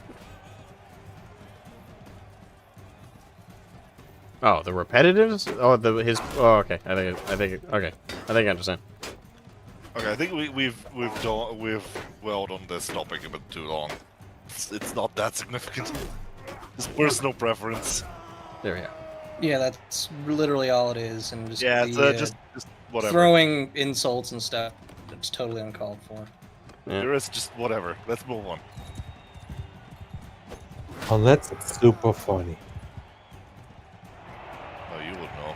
Oh, the repetitives? Oh, oh, okay. I think I understand. Okay, I think we've dwelled on this topic a bit too long. It's not that significant. It's personal preference. There we go. Yeah, that's literally all it is, and just just whatever. Throwing insults and stuff. It's totally uncalled for. Yeah. There is just whatever. Let's move on. Unless it's super funny. Oh, you would know.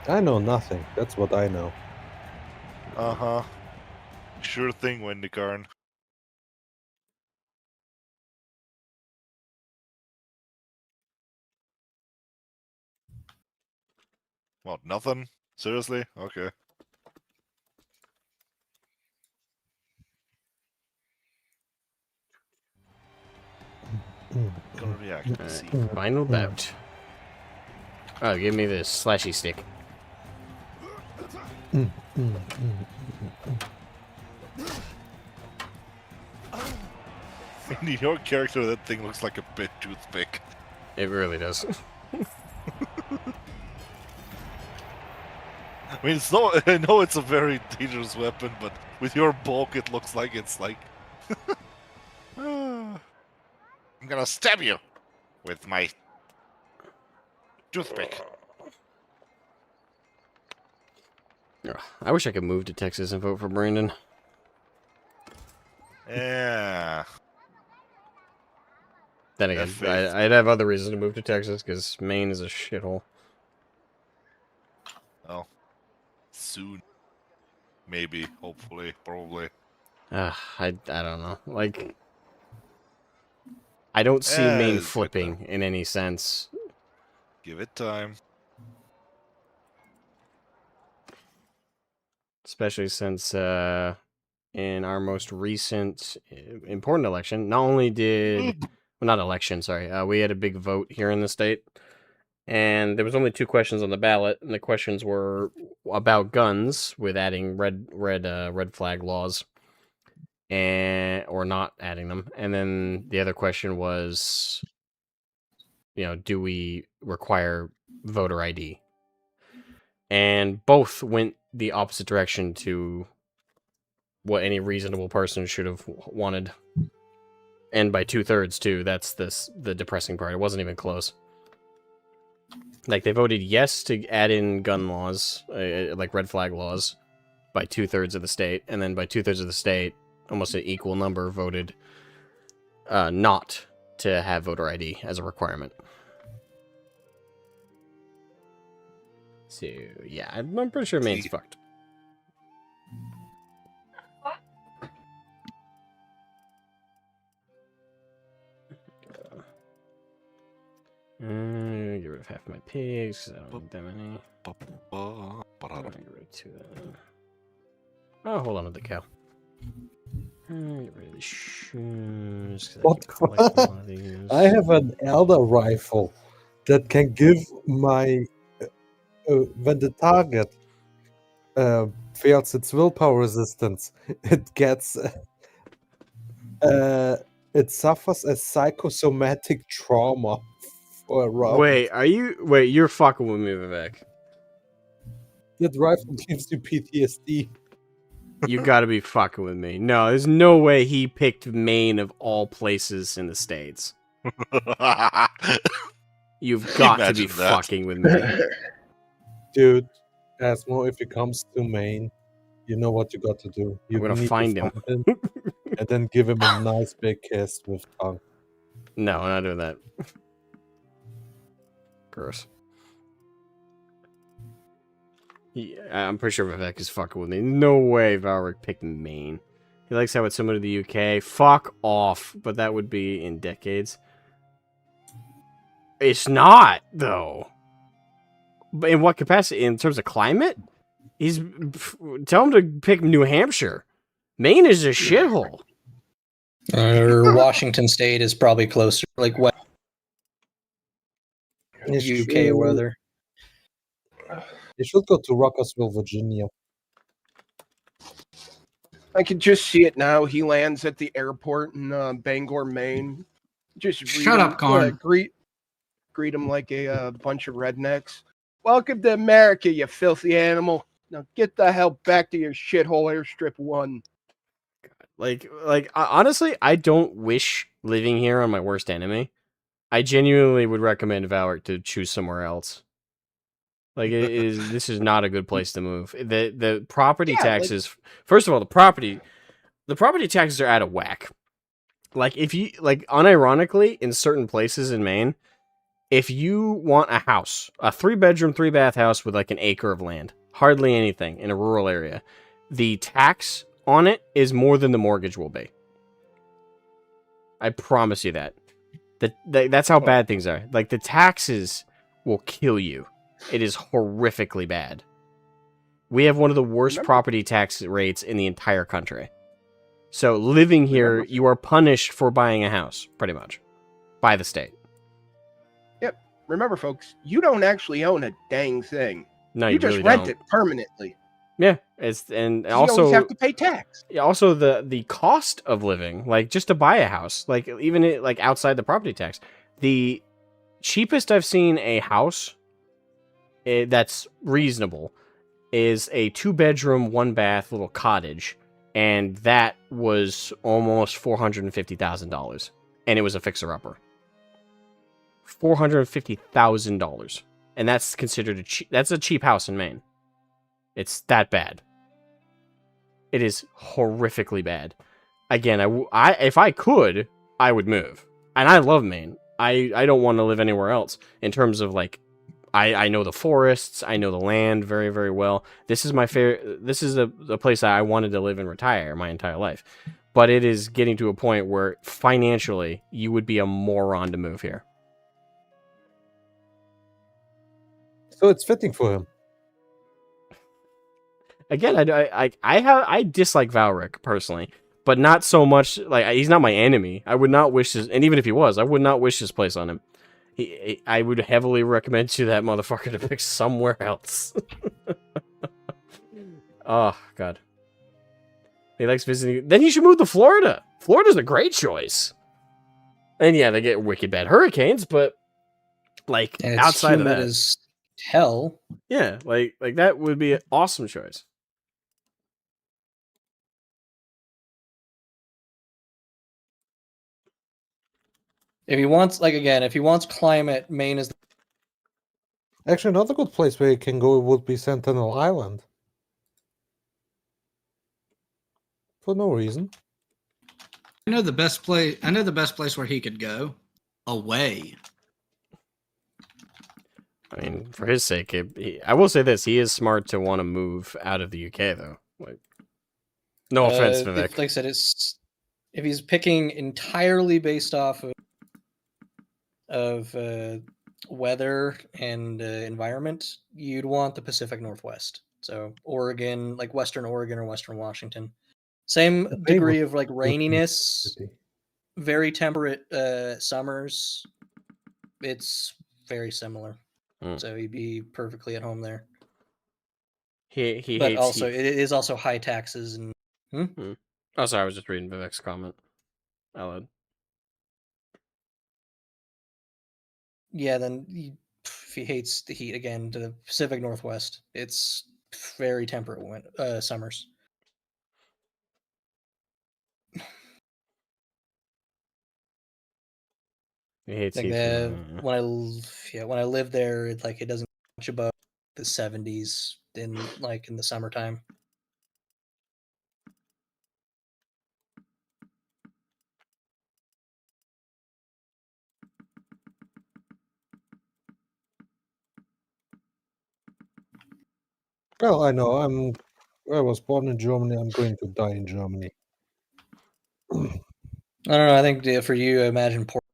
I know nothing. That's what I know. Uh-huh. Sure thing, Wendy Karn. What, nothing? Seriously? Okay. Gonna react. Let's see. Final bout. Oh, give me this slashy stick. In your character, that thing looks like a bit toothpick. It really does. I mean, it's not. I know it's a very dangerous weapon, but with your bulk, it looks like it's like. I'm gonna stab you with my toothpick. Ugh, I wish I could move to Texas and vote for Brandon. Yeah. Then again, I'd have other reasons to move to Texas because Maine is a shithole. Oh, soon. Maybe, hopefully, probably. I don't know. Like, I don't see Maine It's good flipping in any sense. Give it time. Especially since in our most recent important election, not only did... Well, not election, sorry. We had a big vote here in the state. And there was only 2 questions on the ballot, and the questions were about guns with adding red flag laws, or not adding them. And then the other question was, do we require voter ID? And both went the opposite direction to what any reasonable person should have wanted. And by 2/3 too. That's the depressing part. It wasn't even close. Like, they voted yes to add in gun laws, like red flag laws, by 2/3 of the state, and then by 2/3 of the state, almost an equal number voted not to have voter ID as a requirement. So yeah, I'm pretty sure Maine's fucked. Get rid of half my pigs, because I don't need that many. Get rid of 2 of them. Oh, hold on to the cow. Get rid of the shoes. What? I have an elder rifle that can give my when the target fails its willpower resistance, it gets it suffers a psychosomatic trauma for a round. Wait, you're fucking with me, Vivek. That rifle gives you PTSD. You gotta be fucking with me. No, there's no way he picked Maine of all places in the States. You've got to be fucking with me. Dude, Asmo, if it comes to Maine, you know what you got to do. I'm gonna find him. And then give him a nice big kiss with tongue. No, I'm not doing that. Gross. I'm pretty sure Vivek is fucking with me. No way Valric picked Maine. He likes how it's similar to the UK. Fuck off. But that would be in decades. It's not, though. But in what capacity? In terms of climate? Tell him to pick New Hampshire. Maine is a shithole. Washington State is probably closer, like what UK weather. You should go to Rockasville, Virginia. I can just see it now. He lands at the airport in Bangor, Maine. Just shut up, Karn. Greet him like a bunch of rednecks. Welcome to America, you filthy animal. Now get the hell back to your shithole airstrip 1. Like, honestly, I don't wish living here on my worst enemy. I genuinely would recommend Valric to choose somewhere else. Like, this is not a good place to move. The property taxes, first of all, the property taxes are out of whack. Like, if you, unironically, in certain places in Maine, if you want a house, a 3-bedroom, 3-bath house with like an acre of land, hardly anything in a rural area, the tax on it is more than the mortgage will be. I promise you that. That's how bad things are. Like, the taxes will kill you. It is horrifically bad. We have one of the worst property tax rates in the entire country. So living here, you are punished for buying a house, pretty much, by the state. Yep. Remember, folks, you don't actually own a dang thing. No, you just really rent don't. it permanently. Yeah, You also always have to pay tax. Also, the cost of living, like just to buy a house, like even like outside the property tax, the cheapest I've seen a house that's reasonable is a 2-bedroom, 1-bath little cottage, and that was almost $450,000, and it was a fixer-upper. $450,000, and that's considered that's a cheap house in Maine. It's that bad. It is horrifically bad. Again, if I could, I would move. And I love Maine. I don't want to live anywhere else in terms of like I know the forests, I know the land very, very well. This is my favorite. This is the place I wanted to live and retire my entire life. But it is getting to a point where financially you would be a moron to move here. So it's fitting for him. Again, I dislike Valric personally, but not so much like he's not my enemy. I would not wish his, and even if he was, I would not wish his place on him. I would heavily recommend to that motherfucker to pick somewhere else. Oh God, he likes visiting. Then he should move to Florida. Florida's a great choice. And yeah, they get wicked bad hurricanes, but like And outside of that, as hell. yeah, like that would be an awesome choice. If he wants, like again, if he wants climate, Maine is. Actually, another good place where you can go would be Sentinel Island. For no reason. I know the best place where he could go. Away. I mean, for his sake, I will say this: he is smart to want to move out of the UK, though. Like, no offense, Vivek. Like I said, if he's picking entirely based off of weather and environment, you'd want the Pacific Northwest. So Oregon, like Western Oregon or Western Washington. Same degree of like raininess, very temperate summers. It's very similar. So he'd be perfectly at home there. He but hates also heat. it is also high taxes and. Oh, sorry, I was just reading Vivek's comment. Alad. Yeah, then if he hates the heat again, to the Pacific Northwest, it's very temperate summers. He hates like heat. when I lived there, it doesn't much above the 70s in the summertime. Well, I know. I was born in Germany. I'm going to die in Germany. I don't know. I think for you, imagine Portland.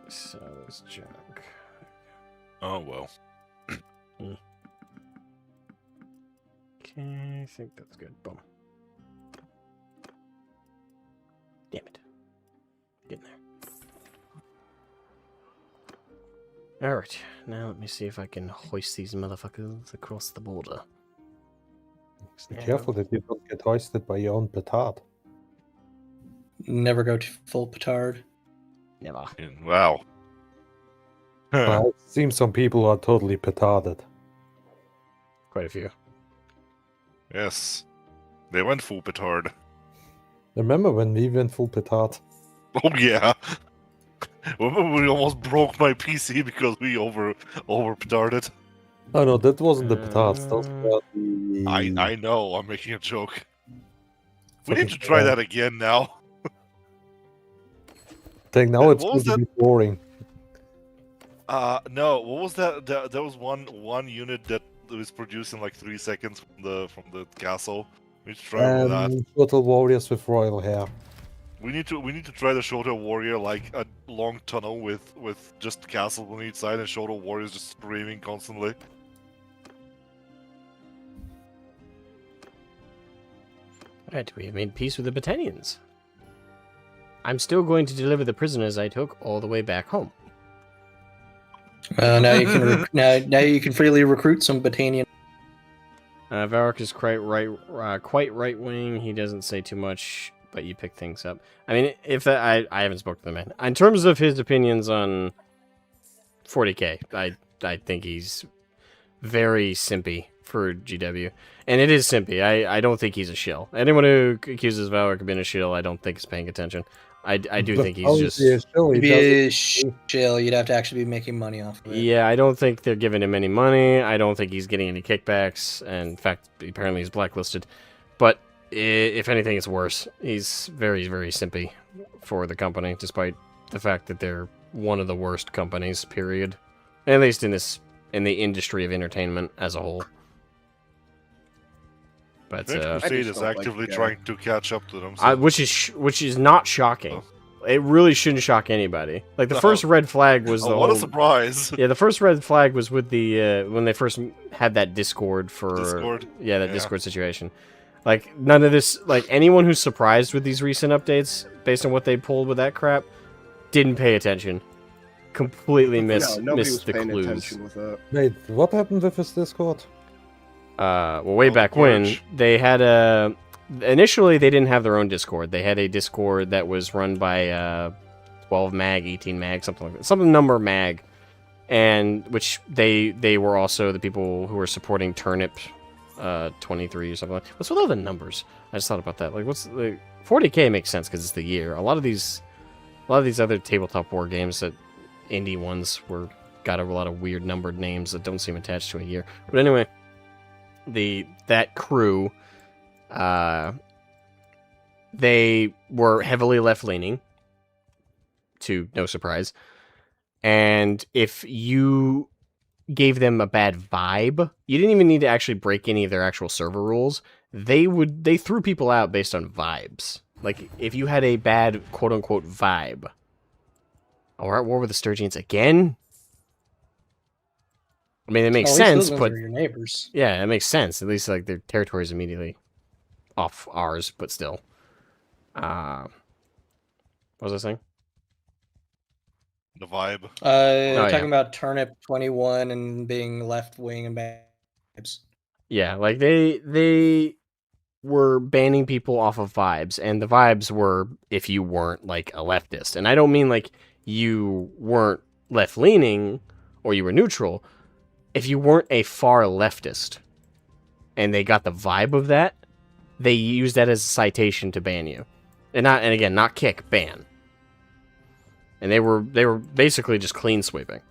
So this junk. Oh well. Okay, I think that's good. Boom. Damn it. Getting there. Alright, now let me see if I can hoist these motherfuckers across the border. Be careful that you don't get hoisted by your own petard. Never go to full petard. Never. Wow. I've seen some people who are totally petarded. Quite a few. Yes. They went full petard. Remember when we went full petard? Oh yeah. Remember we almost broke my PC because we over petarded. Oh no, that wasn't the petards. Those were the... I know, I'm making a joke. We need to try that again now. Now it's What going was to be boring. No, what was that? There was one unit that was produced in like 3 seconds from the castle. We need to try that. Total warriors with royal hair. We need to try the Shoto warrior, like a long tunnel with just castles on each side and Shoto warriors just screaming constantly. Alright, we have made peace with the Battanians. I'm still going to deliver the prisoners I took all the way back home. Now you can now you can freely recruit some Battanian. Varrock is quite right wing. He doesn't say too much, but you pick things up. I mean, I haven't spoken to the man. In terms of his opinions on 40k, I think he's very simpy for GW, and it is Simpy. I don't think he's a shill. Anyone who accuses Valric of being a shill, I don't think is paying attention. I do think he's just... To be a shill, you'd have to actually be making money off of it. Yeah, I don't think they're giving him any money. I don't think he's getting any kickbacks. And in fact, apparently he's blacklisted. But if anything, it's worse. He's very, very simpy for the company, despite the fact that they're one of the worst companies, period. At least in the industry of entertainment as a whole. But Crusade is actively trying to catch up to them. So. which is not shocking. It really shouldn't shock anybody. Like the first red flag was the what a surprise! Yeah, the first red flag was with the when they first had that Discord for Discord situation. Like none of this, like anyone who's surprised with these recent updates based on what they pulled with that crap didn't pay attention. Completely missed the clues. Wait, what happened with this Discord? Way back when they had initially they didn't have their own Discord. They had a Discord that was run by 12 mag, 18 mag, something like that, something number mag, and which they were also the people who were supporting Turnip 23 or something. What's with all the numbers? I just thought about that. Like, what's the 40K makes sense because it's the year. A lot of these other tabletop war games that indie ones got a lot of weird numbered names that don't seem attached to a year. But anyway. That crew, they were heavily left-leaning, to no surprise, and if you gave them a bad vibe, you didn't even need to actually break any of their actual server rules. They threw people out based on vibes. Like, if you had a bad quote-unquote vibe. Oh, we're at war with the Sturgians again? I mean, it makes sense, but your neighbors. Yeah, it makes sense. At least like their territory is immediately off ours, but still. What was I saying? The vibe. Talking about Turnip 21 and being left wing and vibes. Yeah, like they were banning people off of vibes, and the vibes were if you weren't like a leftist, and I don't mean like you weren't left leaning or you were neutral. If you weren't a far leftist, and they got the vibe of that, they used that as a citation to ban you, and again, not kick, ban. And they were basically just clean sweeping.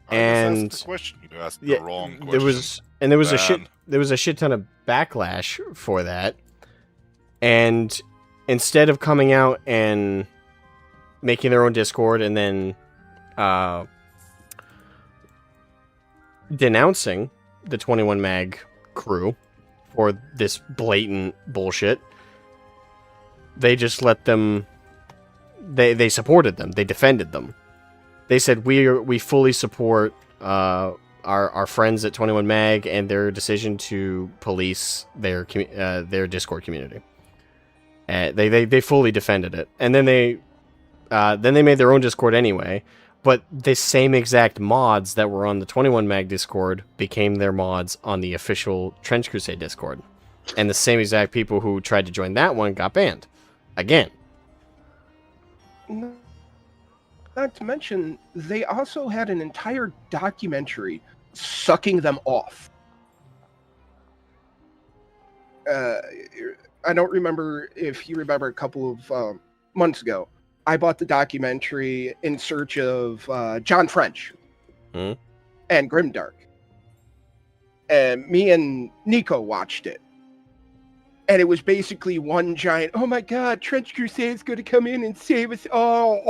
And that's the question. You asked the wrong question. There was a shit ton of backlash for that, and instead of coming out and making their own Discord and then denouncing the 21 mag crew for this blatant bullshit, they just let them. They supported them. They defended them. They said we fully support our friends at 21 mag and their decision to police their Discord community. They fully defended it, and then they made their own Discord anyway. But the same exact mods that were on the 21 mag Discord became their mods on the official Trench Crusade Discord. And the same exact people who tried to join that one got banned. Again. Not to mention, they also had an entire documentary sucking them off. I don't remember if you remember a couple of months ago. I bought the documentary in search of John French and Grimdark. And me and Nico watched it. And it was basically one giant, oh my god, Trench Crusade is going to come in and save us all.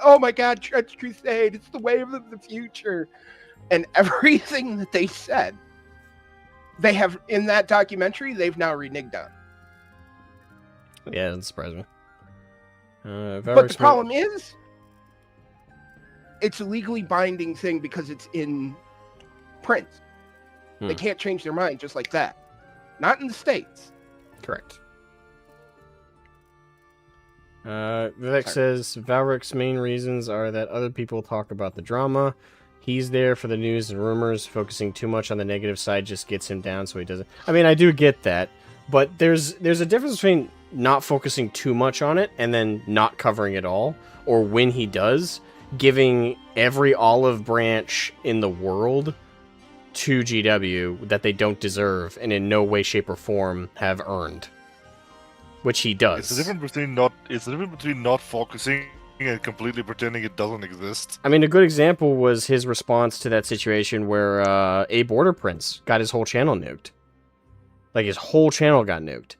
Oh my god, Trench Crusade, it's the wave of the future. And everything that they said, they have, in that documentary, they've now reneged on. Yeah, it doesn't surprise me. But the problem is, it's a legally binding thing because it's in print. They can't change their mind just like that. Not in the States. Correct. Vivek says Valric's main reasons are that other people talk about the drama. He's there for the news and rumors. Focusing too much on the negative side just gets him down, so he doesn't. I mean, I do get that, but there's a difference between not focusing too much on it and then not covering it all, or when he does, giving every olive branch in the world to GW that they don't deserve and in no way, shape, or form have earned. Which he does. It's the difference between not focusing and completely pretending it doesn't exist. I mean, a good example was his response to that situation where a Border Prince got his whole channel nuked. Like, his whole channel got nuked.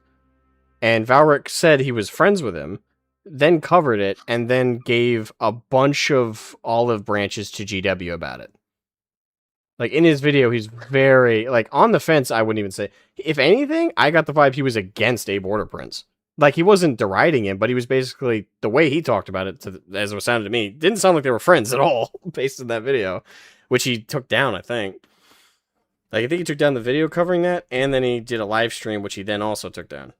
And Valric said he was friends with him, then covered it, and then gave a bunch of olive branches to GW about it. Like, in his video, he's very, like, on the fence, I wouldn't even say. If anything, I got the vibe he was against a Border Prince. Like, he wasn't deriding him, but he was basically, the way he talked about it, as it sounded to me, didn't sound like they were friends at all, based on that video, which he took down, I think. Like, I think he took down the video covering that, and then he did a live stream, which he then also took down.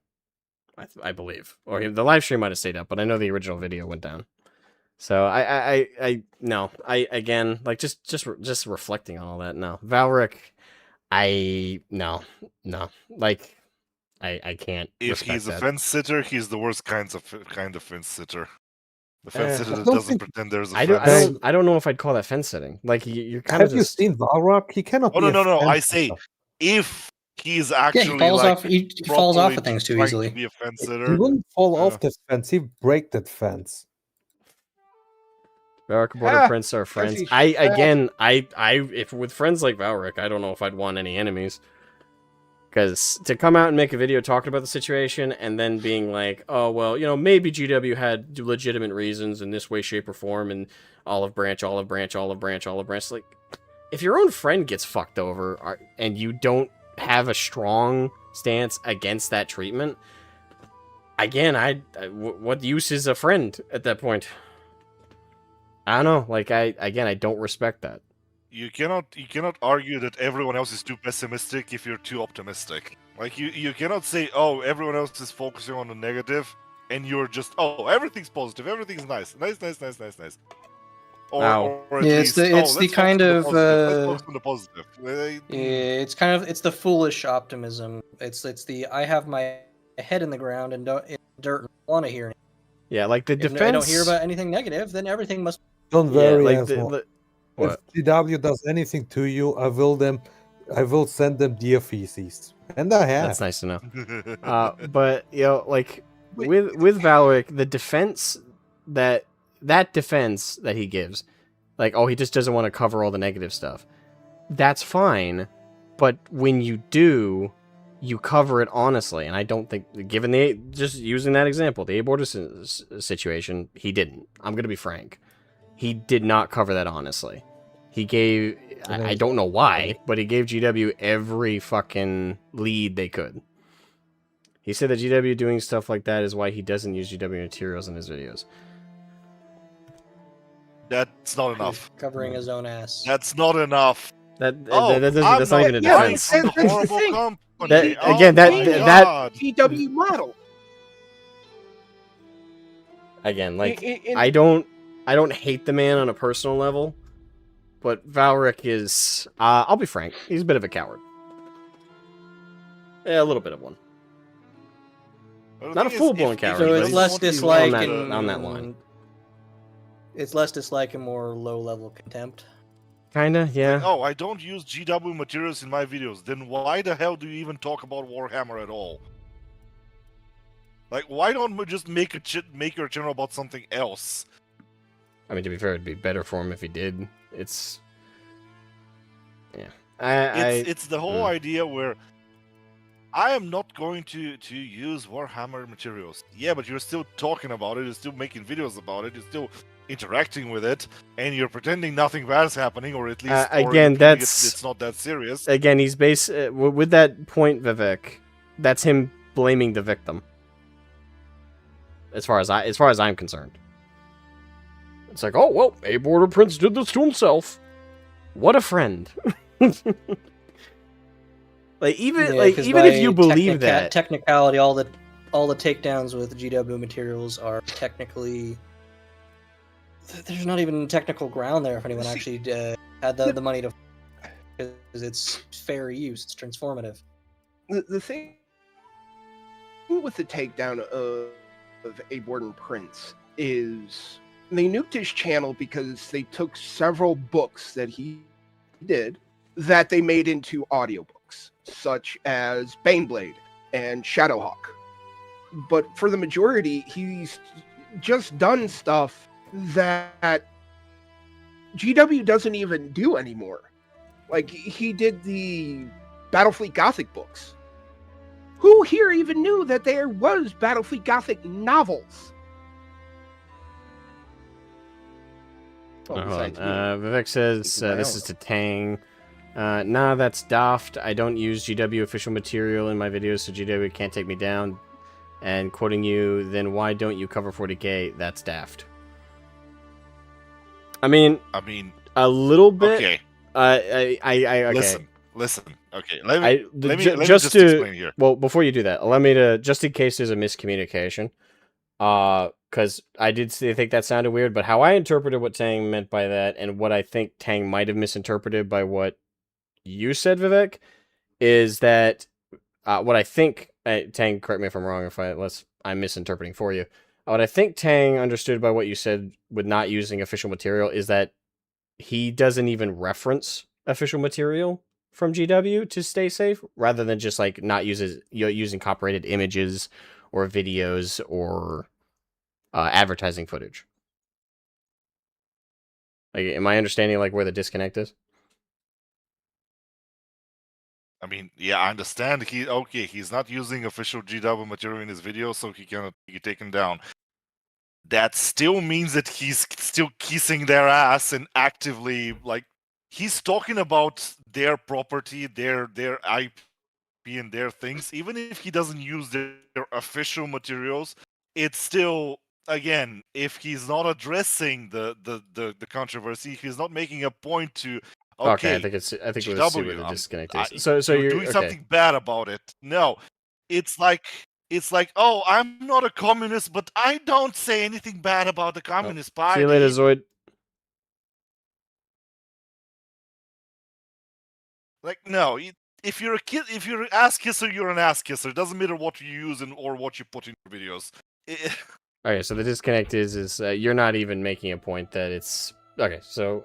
I believe. Or the live stream might have stayed up, but I know the original video went down. So, no. Again, like, just reflecting on all that, no. Valric, no. Like... I can't. If he's a that. fence sitter, he's the worst kind of fence sitter. The fence sitter that doesn't pretend there's a fence. I don't know if I'd call that fence sitting. Like you're kind Have of. you seen Valrock? He cannot. Oh no! I say if he's actually he falls like off. He falls off of things too trying easily. To be a fence sitter. He wouldn't fall off the fence. He break that fence. Valric and Border Prince are friends. If with friends like Valric, I don't know if I'd want any enemies. Because to come out and make a video talking about the situation and then being like, oh, well, you know, maybe GW had legitimate reasons in this way, shape, or form, and olive branch. Like, if your own friend gets fucked over and you don't have a strong stance against that treatment, again, what use is a friend at that point? I don't know. Like, I don't respect that. You cannot argue that everyone else is too pessimistic if you're too optimistic. Like you cannot say, oh, everyone else is focusing on the negative, and you're just, oh, everything's positive, everything's nice. Or at least, it's the kind of let's focus on the positive. It's the foolish optimism. It's the I have my head in the ground and don't in the dirt and want to hear anything. Yeah, like the defense. If I don't hear about anything negative, then everything must. Don't worry, like if GW does anything to you, I will send them deer feces, and I have. That's nice to know. But you know, like with Valric, the defense that defense that he gives, like, oh, he just doesn't want to cover all the negative stuff. That's fine, but when you do, you cover it honestly, and I don't think, given just using that example, the A-Border situation, he didn't. I'm gonna be frank. He did not cover that honestly. He gave, I don't know why, but he gave GW every fucking lead they could. He said that GW doing stuff like that is why he doesn't use GW materials in his videos. That's not enough. Covering his own ass. That's not enough. That's not even a defense. Horrible company. That GW model. Again, like I don't hate the man on a personal level, but Valric is, I'll be frank, he's a bit of a coward. Yeah, a little bit of one. Not a full-blown coward. So it's less dislike on that line. It's less dislike and more low-level contempt. Kinda, yeah. Like, oh, I don't use GW materials in my videos. Then why the hell do you even talk about Warhammer at all? Like, why don't we just make your channel about something else? I mean, to be fair, it'd be better for him if he did. It's... Yeah. It's the whole idea where I am not going to use Warhammer materials. Yeah, but you're still talking about it, you're still making videos about it, you're still interacting with it, and you're pretending nothing bad is happening, or at least again, it's not that serious. Again, he's with that point, Vivek, that's him blaming the victim. As far as I'm concerned. It's like, oh, well, A-Border Prince did this to himself. What a friend. Like, even if you believe that technicality, all the takedowns with GW materials are technically, there's not even technical ground there if anyone actually had the money to, because it's fair use, it's transformative. The thing with the takedown of A-Border Prince is they nuked his channel because they took several books that he did that they made into audiobooks, such as Baneblade and Shadowhawk. But for the majority, he's just done stuff that GW doesn't even do anymore. Like, he did the Battlefleet Gothic books. Who here even knew that there was Battlefleet Gothic novels? Oh, hold on. Vivek says this is to Tang. Nah, that's daft. I don't use GW official material in my videos, so GW can't take me down. And quoting you, then why don't you cover 40k? That's daft. I mean, a little bit. Okay. Okay. Listen. Okay, let me just explain here. Well, before you do that, allow me to, just in case there's a miscommunication, because I did think that sounded weird, but how I interpreted what Tang meant by that, and what I think Tang might have misinterpreted by what you said, Vivek, is that what I think Tang, correct me if I'm wrong, if I'm misinterpreting for you. What I think Tang understood by what you said with not using official material is that he doesn't even reference official material from GW to stay safe, rather than just like not using copyrighted images or videos or advertising footage. Like, am I understanding like where the disconnect is? I mean, yeah, I understand. He's not using official GW material in his video, so he can take him down. That still means that he's still kissing their ass and actively, like, he's talking about their property, their IP and their things. Even if he doesn't use their official materials, it's still, again, if he's not addressing the controversy, he's not making a point to, okay, I think we'll see where the disconnect is. So you're doing something bad about it. No, it's like, oh, I'm not a communist, but I don't say anything bad about the Communist Party. See you later, Zoid. Like, no, if you're an ass kisser, you're an ass kisser. It doesn't matter what you use or what you put in your videos. Okay, so the disconnect is you're not even making a point that it's okay. So,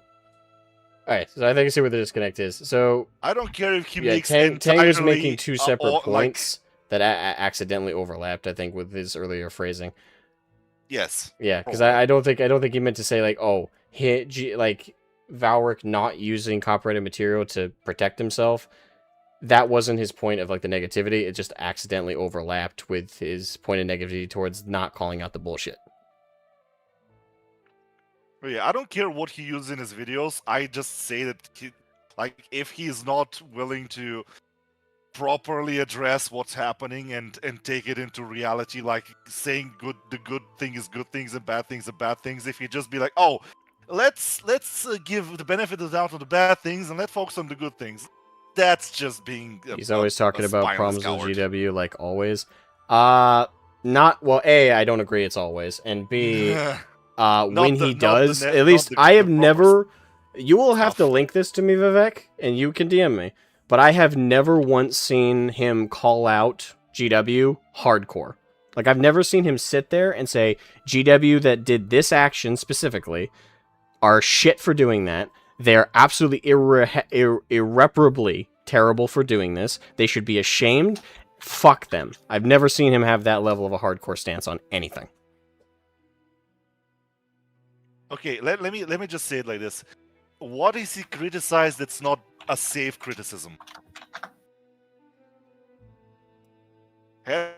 alright, so I think I see where the disconnect is. So I don't care if he makes Tang was making two separate points that accidentally overlapped, I think, with his earlier phrasing. Yes. Yeah, because I don't think he meant to say like, oh, like Valric not using copyrighted material to protect himself. That wasn't his point of like the negativity. It just accidentally overlapped with his point of negativity towards not calling out the bullshit. But yeah, I don't care what he uses in his videos. I just say that if he's not willing to properly address what's happening and take it into reality, like saying the good thing is good things and bad things are bad things. If you just be like, oh, let's give the benefit of the doubt to the bad things and let's focus on the good things, that's just being he's always talking about problems with GW, like always. Not well, A, I don't agree it's always, and B, when he does, at least I have never, you will have to link this to me, Vivek, and you can DM me, but I have never once seen him call out GW hardcore. Like, I've never seen him sit there and say, GW that did this action specifically are shit for doing that. They're absolutely irreparably terrible for doing this. They should be ashamed. Fuck them. I've never seen him have that level of a hardcore stance on anything. Okay, let me just say it like this. What is he criticized that's not a safe criticism? Has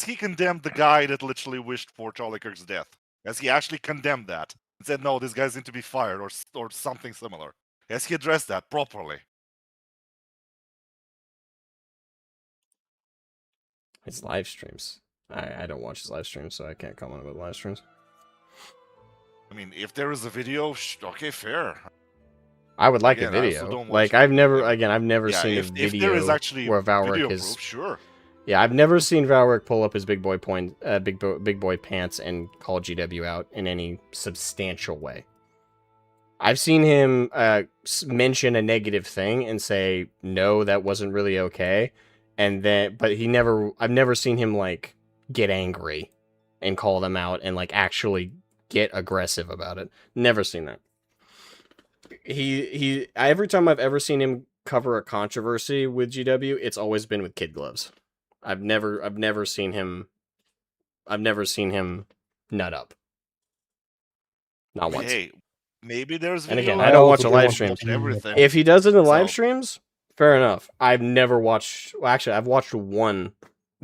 he condemned the guy that literally wished for Charlie Kirk's death? Has he actually condemned that? And said, no, this guy's need to be fired or something similar? Has he addressed that properly? His live streams. I don't watch his live streams, so I can't comment about live streams. I mean, if there is a video, okay, fair. I would like a video. Like, I've never seen a video where Valric is... Sure. Yeah, I've never seen Valric pull up his big boy pants and call GW out in any substantial way. I've seen him mention a negative thing and say, no, that wasn't really okay. But I've never seen him, like, get angry and call them out and, like, actually get aggressive about it. Never seen that. every time I've ever seen him cover a controversy with GW, it's always been with kid gloves. I've never seen him nut up. Not once. Hey, maybe there's. And again, video I don't watch evidence, a live we stream. watch everything. If he does it in live So- streams, fair enough. I've never watched. Well, actually, I've watched one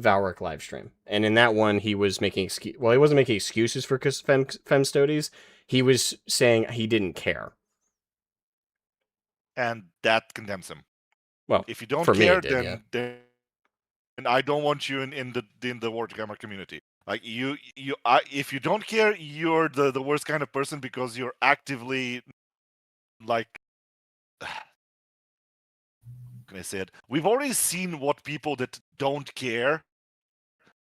Valric live stream, and in that one, he was making Well, he wasn't making excuses for femstodies. He was saying he didn't care, and that condemns him. Well, if you don't for me, care, it did, then I don't want you in the Warhammer community. Like if you don't care, you're the worst kind of person because you're actively like. Can I say it? We've already seen what people that don't care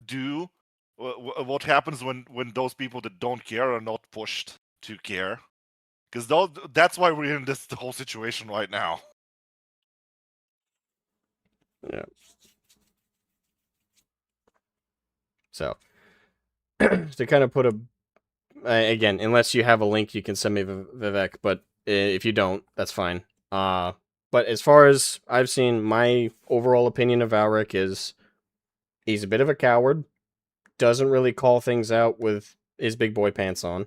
do. What happens when those people that don't care are not pushed to care? Because that's why we're in this whole situation right now. Yeah. So, to kind of put again, unless you have a link, you can send me Vivek. But if you don't, that's fine. But as far as I've seen, my overall opinion of Valric is he's a bit of a coward. Doesn't really call things out with his big boy pants on.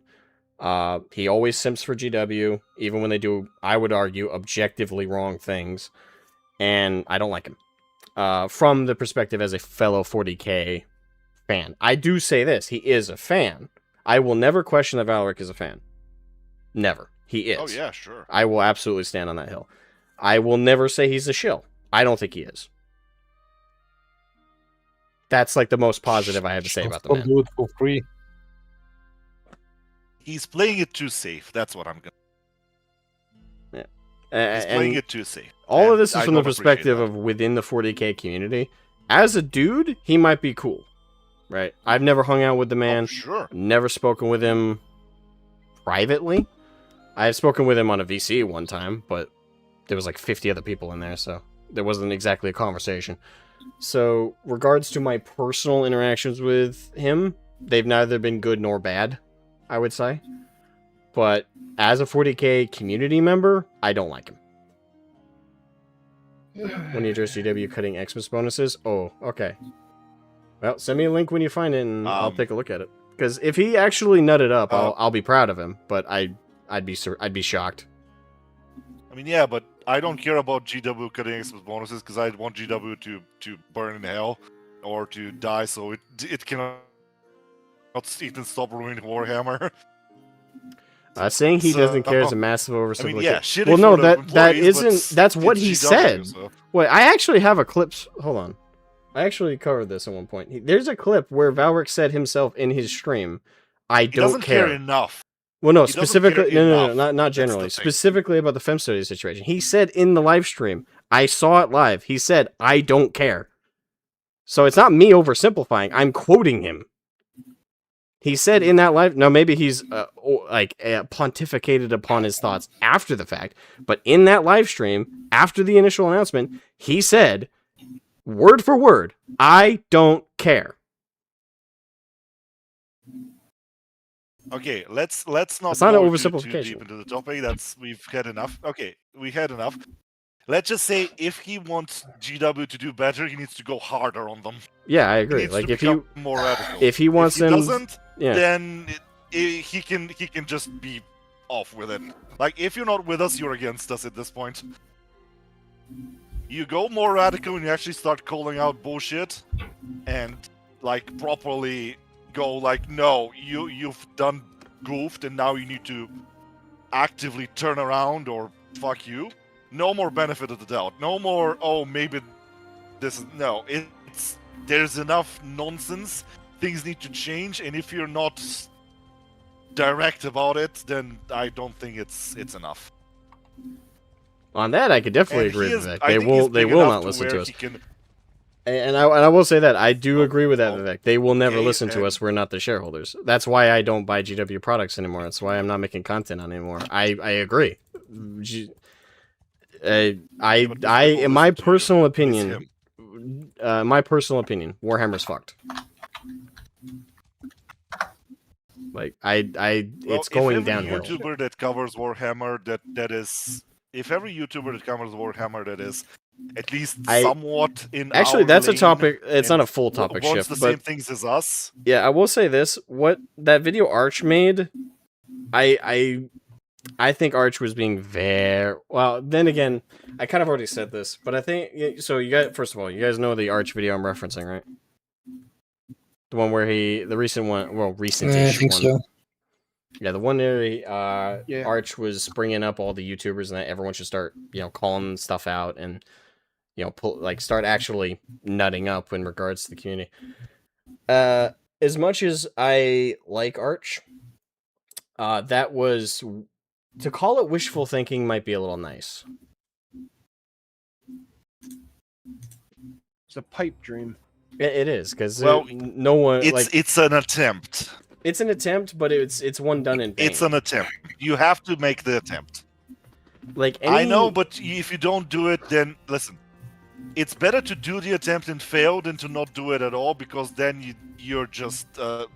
He always simps for GW, even when they do, I would argue, objectively wrong things. And I don't like him. From the perspective as a fellow 40k fan. I do say this, he is a fan. I will never question that Valric is a fan. Never. He is. Oh yeah, sure. I will absolutely stand on that hill. I will never say he's a shill. I don't think he is. That's like the most positive I have to say about the man. Do it for free. He's playing it too safe. That's what I'm gonna. Yeah. He's playing it too safe. All of this is I from the don't appreciate perspective that. of within the 40k community. As a dude, he might be cool, right? I've never hung out with the man. Oh, sure. Never spoken with him privately. I've spoken with him on a VC one time, but there was like 50 other people in there, so there wasn't exactly a conversation. So, regards to my personal interactions with him, they've neither been good nor bad, I would say. But as a 40k community member, I don't like him. When you address GW cutting Xmas bonuses? Oh, okay. Well, send me a link when you find it, and I'll take a look at it. Because if he actually nutted up, I'll be proud of him. But I'd be shocked. I mean, yeah, but I don't care about GW cutting Xmas bonuses because I want GW to burn in hell or to die, so it cannot even stop ruining Warhammer. Saying he doesn't care is a massive oversimplification. I mean, yeah, shitty well, no, for the that employees, isn't. but That's what he it's GW, said. so. Wait, I actually have a clip. Hold on, I actually covered this at one point. There's a clip where Valric said himself in his stream, "I He don't doesn't care enough. Well, no, He doesn't specifically, care no, enough. not That's the generally. thing. Specifically about the femstody situation. He said in the live stream, I saw it live. He said, "I don't care." So it's not me oversimplifying. I'm quoting him. He said in that live. Now maybe he's pontificated upon his thoughts after the fact, but in that live stream after the initial announcement, he said, word for word, "I don't care." Okay, let's not. It's not an go oversimplification. Too deep into the topic. We've had enough. Okay, we had enough. Let's just say if he wants GW to do better, he needs to go harder on them. Yeah, I He agree. needs like to if become more radical. if he wants if he them, doesn't, yeah. then he can just be off with it. Like if you're not with us, you're against us at this point. You go more radical and you actually start calling out bullshit, and like properly go like, no, you've done goofed, and now you need to actively turn around or fuck you. No more benefit of the doubt. No more. Oh, maybe this is no. There's enough nonsense. Things need to change, and if you're not direct about it, then I don't think it's enough. On that, I could definitely And agree he with is- that. I They think he's will big not enough to listen where to us. he can- And I will say that I do agree with that, Vivek. They will never Okay, listen to and- us. We're not the shareholders. That's why I don't buy GW products anymore. That's why I'm not making content on anymore. I agree. In my personal opinion, Warhammer's fucked. Like Well, it's going if every downhill. YouTuber that covers Warhammer if every YouTuber that covers Warhammer that is at least somewhat in Actually, our that's a lane topic. It's and not a full topic wants shift, the but same things as us. yeah, I will say this: what that video Arch made, I think Arch was being very well. Then again, I kind of already said this, but I think so. You guys, first of all, you guys know the Arch video I'm referencing, right? The one where the recent one, well, recent-ish I think one. so. Yeah, the one there, Arch was bringing up all the YouTubers and that everyone should start, calling stuff out and, start actually nutting up in regards to the community. As much as I like Arch, that was, to call it wishful thinking might be a little nice. It's a pipe dream. It is, because no one, it's an attempt. It's an attempt, but it's one done in vain. It's an attempt. You have to make the attempt. I know, but if you don't do it, then listen. It's better to do the attempt and fail than to not do it at all, because then you're just a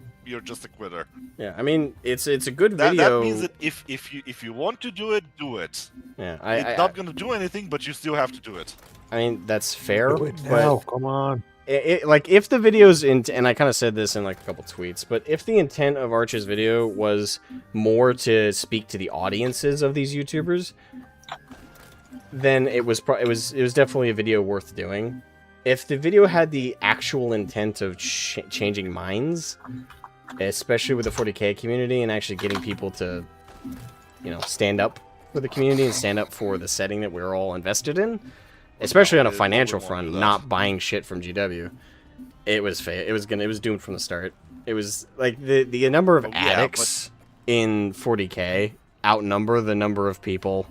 quitter. Yeah, I mean it's a good video. That means that if you want to do it, do it. Yeah, it's not gonna do anything, but you still have to do it. I mean that's fair. Do it now, come on. If the video's and I kind of said this in like a couple tweets, but if the intent of Arch's video was more to speak to the audiences of these YouTubers, then it was definitely a video worth doing. If the video had the actual intent of changing minds, especially with the 40K community and actually getting people to, stand up for the community and stand up for the setting that we're all invested in, especially on a financial front, not buying shit from GW, it was doomed from the start. It was like the number of addicts in 40K outnumber the number of people.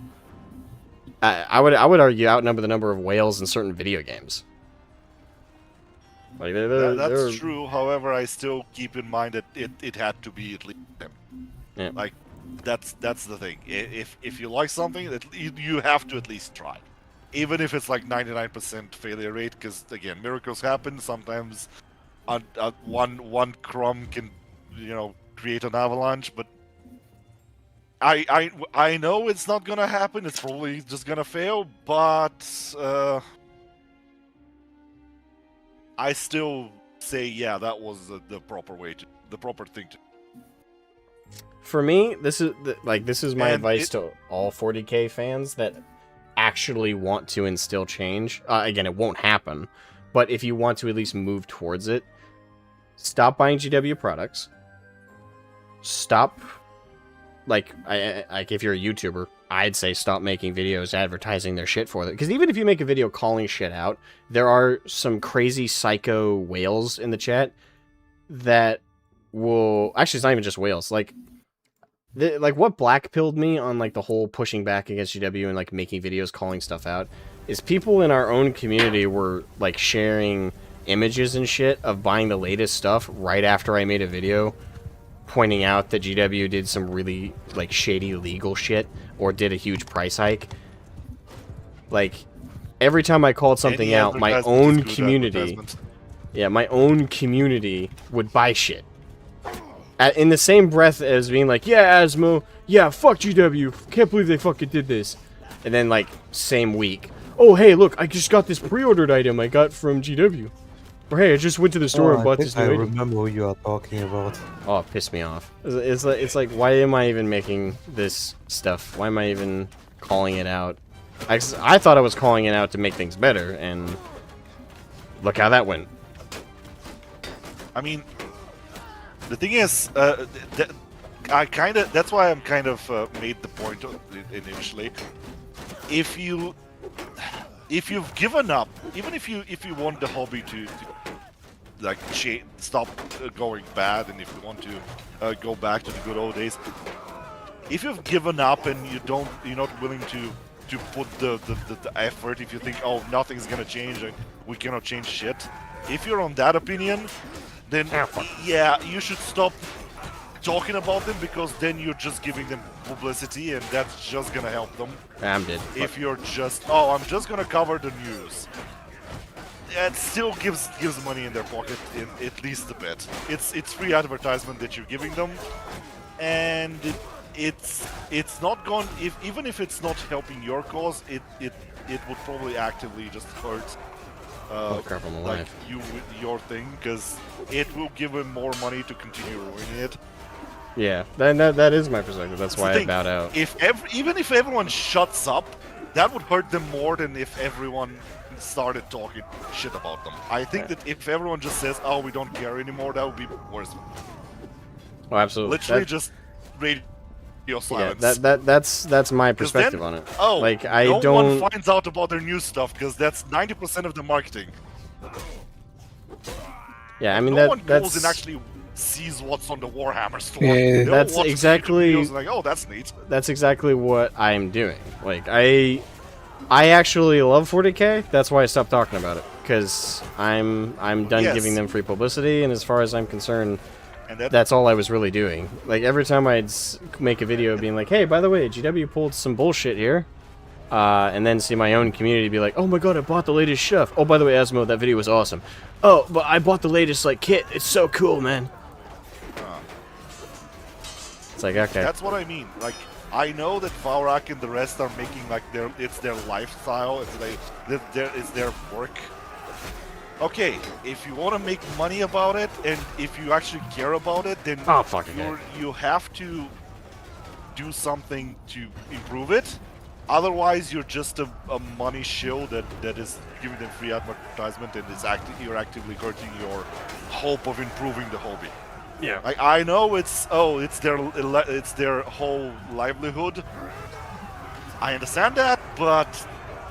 I would argue outnumber the number of whales in certain video games. Like that's true. However, I still keep in mind that it had to be at least them. Yeah. Like that's the thing. If you like something, that you have to at least try. Even if it's like 99% failure rate, because again, miracles happen. Sometimes, one crumb can, create an avalanche. But I know it's not gonna happen. It's probably just gonna fail. But I still say, yeah, that was the proper thing to. For me, this is my advice to all 40K fans that actually want to instill change. Again, it won't happen, but if you want to at least move towards it, stop buying GW products. Stop, if you're a YouTuber, I'd say stop making videos advertising their shit for it. Because even if you make a video calling shit out, there are some crazy psycho whales in the chat that will... Actually, it's not even just whales. What blackpilled me on the whole pushing back against GW and making videos calling stuff out is people in our own community were sharing images and shit of buying the latest stuff right after I made a video pointing out that GW did some really shady legal shit or did a huge price hike. Every time I called something out, my own community would buy shit. In the same breath as being yeah, Asmo, yeah, fuck GW, can't believe they fucking did this. And then, same week, oh, hey, look, I just got this pre-ordered item I got from GW. Or, hey, I just went to the store and bought this new item. I remember who you are talking about. Oh, it pissed me off. It's like, why am I even making this stuff? Why am I even calling it out? I thought I was calling it out to make things better, and look how that went. I mean... The thing is, that's why I'm kind of made the point initially. If you've given up, even if you want the hobby to stop going bad, and if you want to go back to the good old days, if you've given up and you're not willing to put the effort, if you think, oh, nothing's gonna change, we cannot change shit. If you're on that opinion, then yeah, you should stop talking about them, because then you're just giving them publicity, and that's just gonna help them. I'm dead. If you're just, oh, I'm just gonna cover the news. it still gives money in their pocket, at least a bit. It's free advertisement that you're giving them, and it's not going. Even if it's not helping your cause, it would probably actively just hurt. Crap, I'm like alive. you with your thing, because it will give him more money to continue ruining it. Yeah, that is my perspective. That's why I bowed out. Even if everyone shuts up, that would hurt them more than if everyone started talking shit about them. I think that if everyone just says, "Oh, we don't care anymore," that would be worse. Oh, absolutely. Literally just radio silence. Yeah, that's my perspective then, on it. Oh, like I no don't. one finds out about their new stuff because that's 90% of the marketing. Yeah, I mean no one that's. goes and actually sees what's on the Warhammer store. Yeah, They'll watch exactly. videos and like, oh, that's neat. That's exactly what I'm doing. Like I actually love 40K. That's why I stopped talking about it, because I'm done giving them free publicity, and as far as I'm concerned, that's all I was really doing. Like every time I'd make a video being like, "Hey, by the way, GW pulled some bullshit here," and then see my own community be like, "Oh my god, I bought the latest stuff. Oh, by the way, Asmo, that video was awesome. Oh, but I bought the latest like kit. It's so cool, man." It's like, okay. That's what I mean. Like, I know that Valrak and the rest are making like it's their lifestyle. It's like it's their work. Okay, if you want to make money about it, and if you actually care about it, then you have to do something to improve it. Otherwise, you're just a money shill that is giving them free advertisement, and you're actively hurting your hope of improving the hobby. Yeah. I know it's their whole livelihood. I understand that, but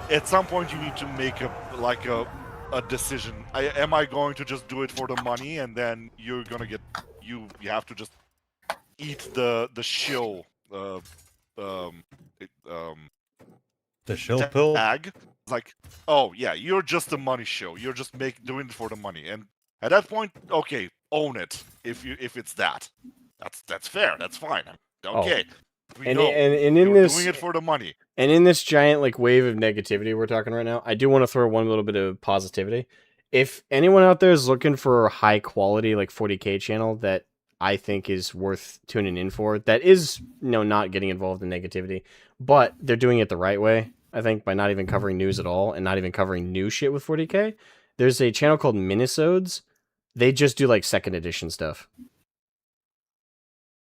at some point you need to make a decision. Am I going to just do it for the money, and then you're gonna get you have to just eat the shill the shill pill tag? Like, oh yeah, you're just a money show. You're just doing it for the money, and at that point, okay, own it. If it's that's fair. That's fine. Okay. And in this, doing it for the money. And in this giant like wave of negativity we're talking right now, I do want to throw one little bit of positivity. If anyone out there is looking for a high quality like 40K channel that I think is worth tuning in for, that is not getting involved in negativity, but they're doing it the right way, I think, by not even covering news at all and not even covering new shit with 40K. There's a channel called Minisodes. They just do like second edition stuff.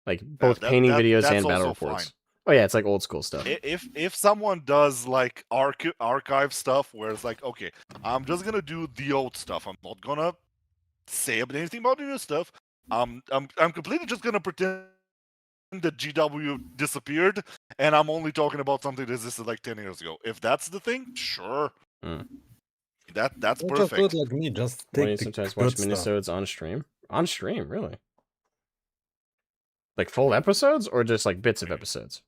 Like both painting videos and battle reports. Fine. Oh yeah, it's like old school stuff. If someone does like archive stuff, where it's like, okay, I'm just gonna do the old stuff. I'm not gonna say anything about the new stuff. I'm completely just gonna pretend that GW disappeared, and I'm only talking about something that existed like 10 years ago. If that's the thing, sure. That's perfect. Just do it like me. Just take sometimes watch minisodes on stream. On stream, really? Like full episodes, or just like bits of episodes?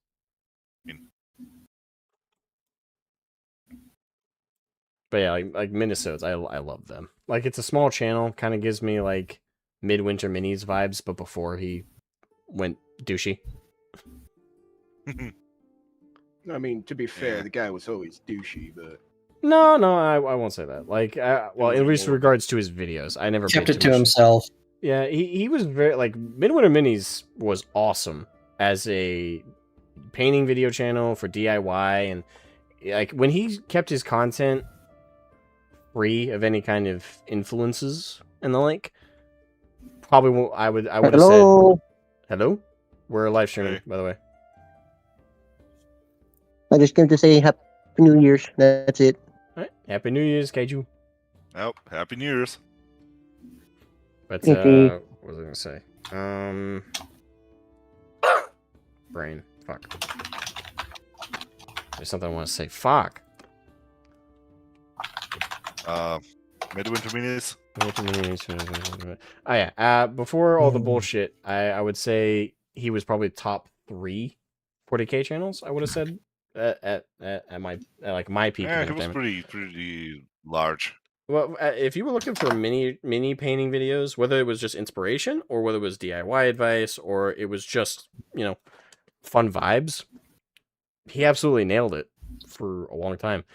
But yeah, like minisodes, I love them. Like it's a small channel, kind of gives me like Midwinter Minis vibes, but before he went douchey. I mean, to be fair, the guy was always douchey, but no, I won't say that. Like, well, in regards to his videos, I never kept it to himself. Yeah, he was very like Midwinter Minis was awesome as a painting video channel for DIY, and like when he kept his content free of any kind of influences and the like, probably won't, I would have said hello. We're live streaming, by the way. I just came to say Happy New Year's. That's it. All right. Happy New Year's, Kaiju. Oh, Happy New Year's. But what was I gonna say? Brain. Fuck. There's something I want to say. Fuck. Midwinter Minis. Oh yeah. Before all the bullshit, I would say he was probably top 3 40K channels. I would have said at my peak. Yeah, he was pretty large. Well, if you were looking for mini painting videos, whether it was just inspiration or whether it was DIY advice or it was just, fun vibes, he absolutely nailed it for a long time.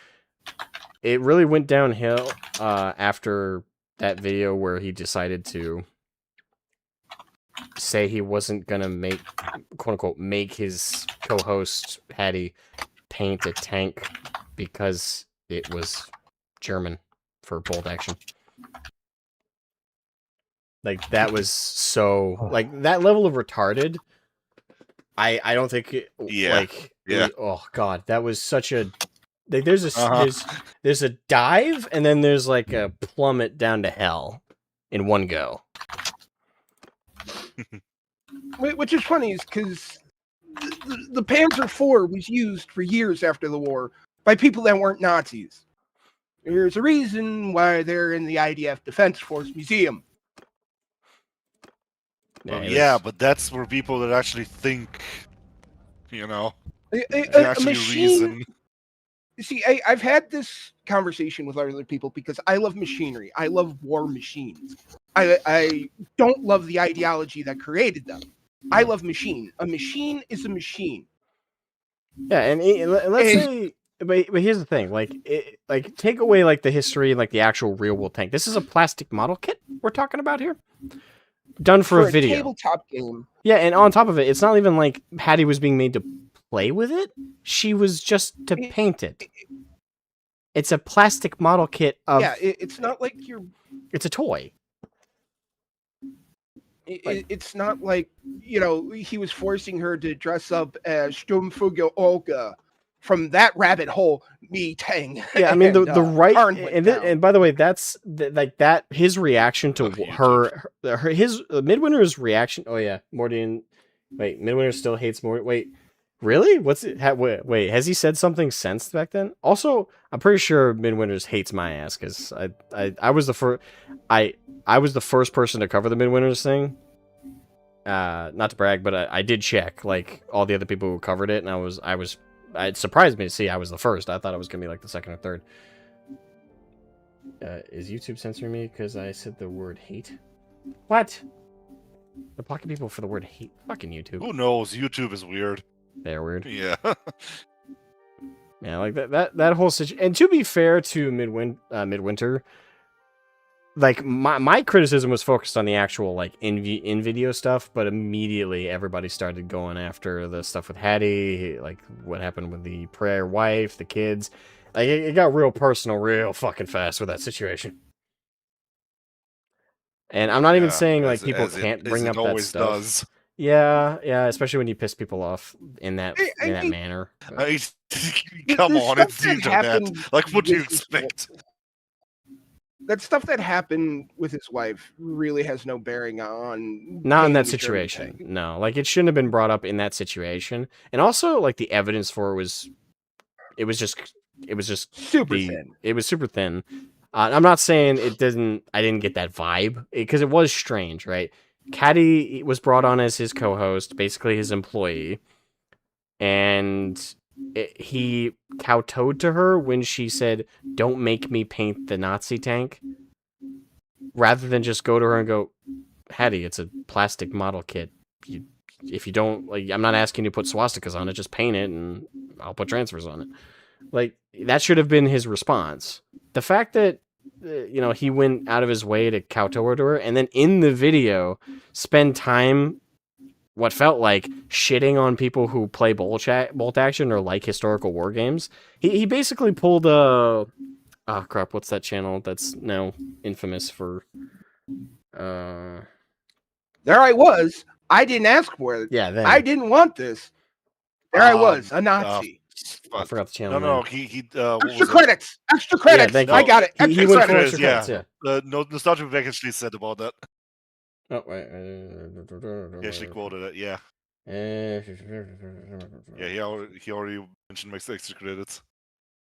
it really went downhill after that video where he decided to say he wasn't gonna make, quote unquote, make his co-host Hattie paint a tank because it was German for bolt action. Like, that was so, like, that level of retarded. I don't think it, like, yeah. oh god, that was such a, like, there's a there's a dive and then there's like a plummet down to hell in one go. Which is funny, is because the Panzer IV was used for years after the war by people that weren't Nazis. There's a reason why they're in the IDF Defense Force Museum. Yeah, but that's where people that actually think, you know, A actually machine. reason. See, I've had this conversation with other people because I love machinery. I love war machines. I don't love the ideology that created them. I love machine. A machine is a machine. Yeah, and let's say, but here's the thing, like, take away like the history and like the actual real world tank. This is a plastic model kit we're talking about here, done for a video, tabletop game. Yeah, and on top of it, it's not even like Hattie was being made to play with it. She was just to paint it. It's a plastic model kit of. Yeah, it's not like you're. It's a toy. It's not like, you know, he was forcing her to dress up as Sturmfuge Olga from that rabbit hole meeting. Yeah, I mean the right, and by the way, that's like that. His reaction to his Midwinter's reaction. Oh yeah, Mordian. Wait, Midwinter still hates Mordian. Wait, really? What's it? Wait, has he said something since back then? Also, I'm pretty sure Midwinter's hates my ass because I was the first. I was the first person to cover the Midwinters thing. Not to brag, but I did check like all the other people who covered it, and it surprised me to see I was the first. I thought I was gonna be like the second or third. Is YouTube censoring me because I said the word hate? What? They're blocking people for the word hate. Fucking YouTube. Who knows? YouTube is weird. They're weird. Yeah. Yeah, like that whole situation. And to be fair to Midwinter, like my criticism was focused on the actual like in video stuff, but immediately everybody started going after the stuff with Hattie, like what happened with the prior wife, the kids. Like it got real personal, real fucking fast with that situation. And I'm not even saying like people can't bring up that stuff. Does. Yeah, especially when you piss people off in that manner. Come on, it's the internet. Like, what do you expect? That stuff that happened with his wife really has no bearing on. Not in that situation. No, like it shouldn't have been brought up in that situation. And also, like the evidence for it was just super thin. It was super thin. I'm not saying I didn't get that vibe because it was strange, right? Caddy was brought on as his co-host, basically his employee, and he kowtowed to her when she said, "Don't make me paint the Nazi tank," rather than just go to her and go, "Hattie, it's a plastic model kit. If you don't like, I'm not asking you to put swastikas on it. Just paint it, and I'll put transfers on it." Like that should have been his response. The fact that he went out of his way to kowtow to her, and then in the video spend time, what felt like shitting on people who play bolt action or like historical war games. He basically pulled a crap. What's that channel that's now infamous for? There I was. I didn't ask for it. Yeah, I didn't want this. There I was, a Nazi. I forgot the channel. No, he extra credits. Extra credits. Yeah, I got it. He went for extra credits. Yeah. Nostalgia Vivek actually said about that. Oh wait. He actually quoted it. Yeah. Yeah. He already mentioned my extra credits.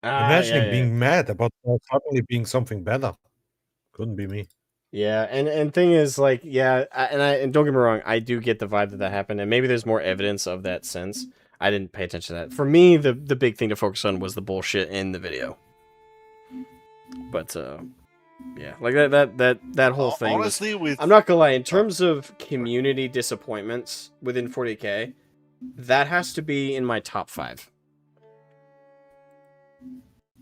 Imagine being mad about suddenly being something better. Couldn't be me. Yeah, and thing is, like, and don't get me wrong, I do get the vibe that happened, and maybe there's more evidence of that since. I didn't pay attention to that. For me, the big thing to focus on was the bullshit in the video. But yeah, like that whole thing. Honestly, I'm not gonna lie. In terms of community disappointments within 40K, that has to be in my top 5.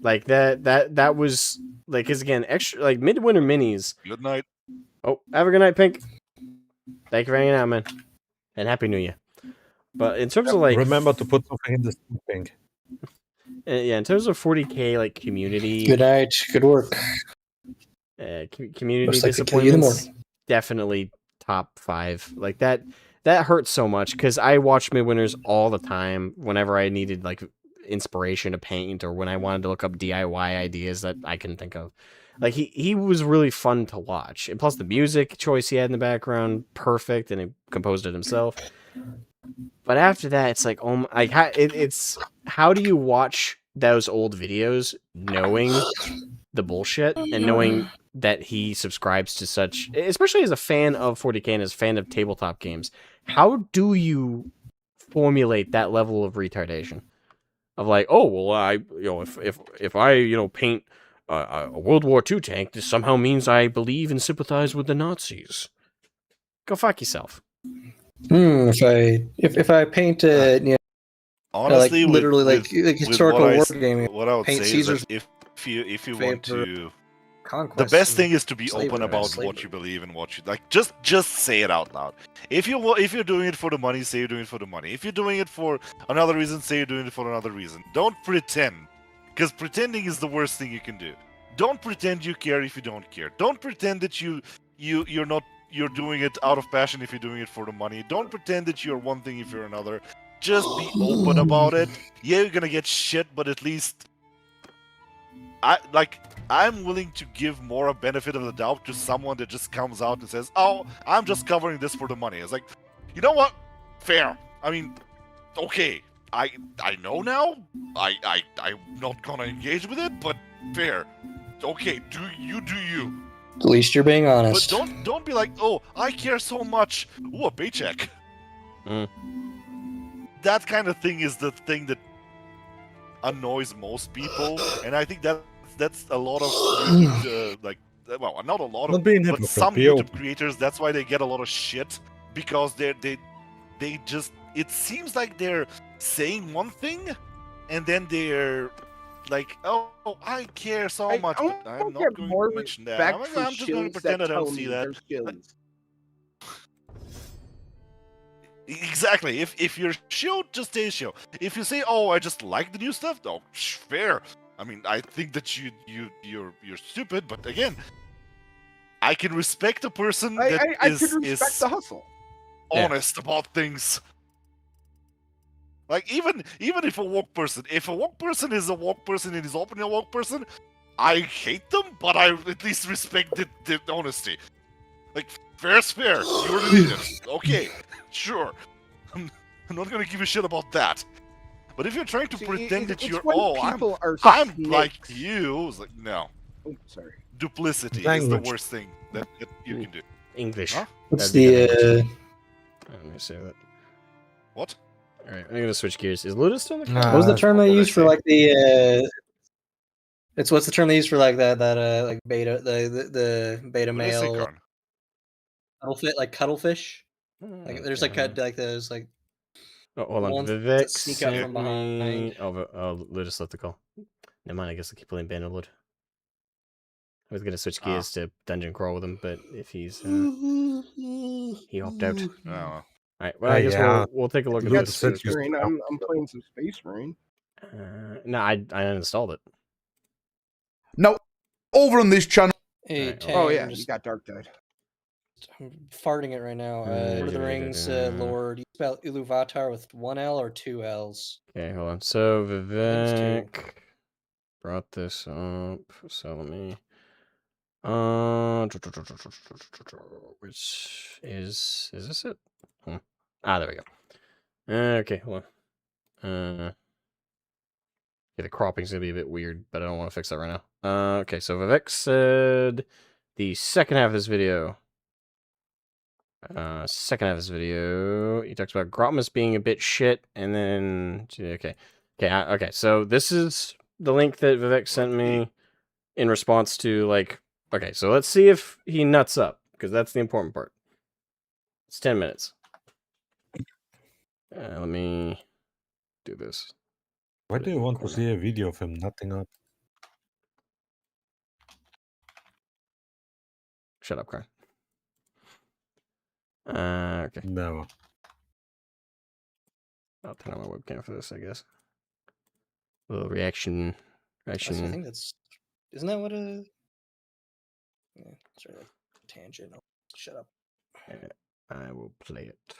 Like that was like, cause again, extra like midwinter minis. Good night. Oh, have a good night, Pink. Thank you for hanging out, man, and Happy New Year. But in terms of like, remember to put something in the thing. Yeah, in terms of 40K like community. Good night. Good work. Community Most likely kill you in the disappointments, morning. definitely top 5. Like that hurts so much because I watched Midwinters all the time whenever I needed like inspiration to paint or when I wanted to look up DIY ideas that I couldn't think of. Like he was really fun to watch, and plus the music choice he had in the background, perfect, and he composed it himself. But after that, it's like, oh, like it's how do you watch those old videos knowing the bullshit and knowing that he subscribes to such, especially as a fan of 40K and as a fan of tabletop games, how do you formulate that level of retardation? Of like, oh well, if I paint a World War II tank, this somehow means I believe and sympathize with the Nazis. Go fuck yourself. If I paint it, Honestly, like literally like historical war gaming, what I would paint say Caesar's is that if you want to, conquest the best and thing is to be slavery, open about slavery. what you believe and what you like. Just say it out loud. If you're doing it for the money, say you're doing it for the money. If you're doing it for another reason, say you're doing it for another reason. Don't pretend, because pretending is the worst thing you can do. Don't pretend you care if you don't care. Don't pretend that you're doing it out of passion if you're doing it for the money. Don't pretend that you're one thing if you're another. Just be open about it. Yeah, you're gonna get shit, but at least I'm willing to give more a benefit of the doubt to someone that just comes out and says, "Oh, I'm just covering this for the money." It's like, you know what? Fair. I mean, okay. I know now. I'm not gonna engage with it, but fair. Okay, do you? At least you're being honest. But don't be like, oh, I care so much. Ooh, a paycheck. That kind of thing is the thing that annoys most people, and I think that's a lot of well, not a lot of, but some YouTube creators. That's why they get a lot of shit, because they just, it seems like they're saying one thing, and then they're like, oh, I care so much, but I'm not going to mention that. I'm just going to pretend I don't see that. Exactly. If you're shield, just stay shield. If you say, "Oh, I just like the new stuff," oh, fair. I mean, I think that you're stupid, but again, I can respect a person that is respect the hustle. Honest about things. Like even if a woke person is a woke person and is openly a woke person, I hate them, but I at least respect the honesty. Like, fair's fair. You're an idiot. Okay, sure. I'm not gonna give a shit about that. But if you're trying to pretend that you're, I'm like you, it's like, no. Oh, sorry. Duplicity is the worst thing that you can do. English. Huh? What's the I'm gonna say that. What? All right, I'm gonna switch gears. Is Ludus still in the what was the term they used for like the? What's the term they use for like that like beta the beta male cuttlefish? Like there's like those like. Oh, hold on. ones Vivek that sneak up from behind. Ludus left the call. Never mind. I guess I'll keep playing Bannerlord. I was gonna switch gears to dungeon crawl with him, but if he's he hopped out. Oh. All right. Well, I guess we'll take a look at this. I'm playing some Space Marine. No, I uninstalled it. No, over on this channel. Hey, oh yeah, you got Dark Tide. I'm farting it right now. Lord of the Rings, Lord. You spell Iluvatar with 1 L or 2 L's? Okay, hold on. So Vivek brought this up. So let me. Which is this it? There we go. Okay, hold on. Yeah, the cropping's gonna be a bit weird, but I don't want to fix that right now. Okay, so Vivek said the second half of this video. He talks about Grotmus being a bit shit, and then okay. So this is the link that Vivek sent me in response to like. Okay, so let's see if he nuts up, because that's the important part. It's 10 minutes. Let me do this. Why do you want to see a video of him nutting up? Shut up, Cry. Okay. No. I'll turn on my webcam for this, I guess. A little reaction. I think that's. Isn't that what a? Yeah, sorry, tangent. Shut up. I will play it.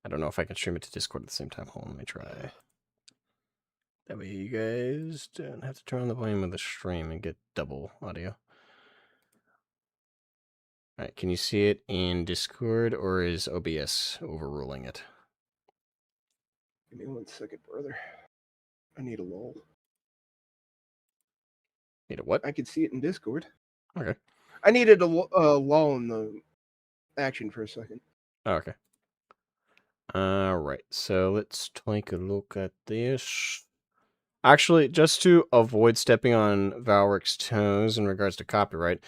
I don't know if I can stream it to Discord at the same time. Hold on, let me try. That way you guys don't have to turn on the volume of the stream and get double audio. Alright, can you see it in Discord, or is OBS overruling it? Give me 1 second, brother. I need a lull. Need a what? I could see it in Discord. Okay. I needed a lull in the action for a second. Okay. Alright, so let's take a look at this. Actually, just to avoid stepping on Valric's toes in regards to copyright,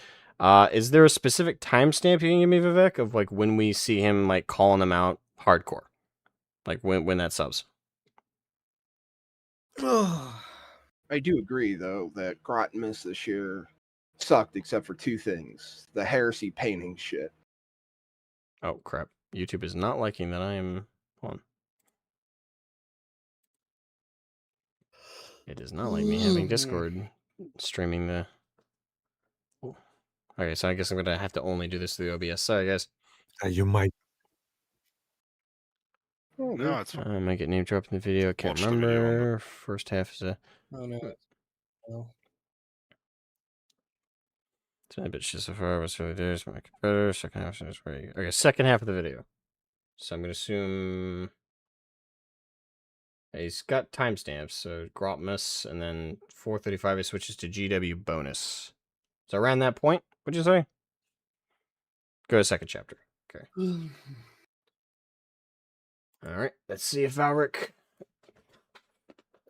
is there a specific timestamp you can give me, Vivek, of like when we see him like calling them out hardcore? Like when that subs? I do agree, though, that Grotmus this year sucked except for 2 things. The heresy painting shit. Oh, crap. YouTube is not liking that I am on. It does not like me having Discord streaming the... Ooh. Okay, so I guess I'm going to have to only do this through OBS. Sorry, guys. You might. Oh, No, it's I might get name dropped in the video. I can't Watch the video on remember. First half is a... Oh no. No. It's been a bit shit so far. What's really there is my competitor. Second half is where you... Okay, second half of the video. So I'm going to assume... He's got timestamps, so Grotmus, and then 4:35 he switches to GW bonus. So around that point, what'd you say? Go to second chapter. Okay. Alright, let's see if Valric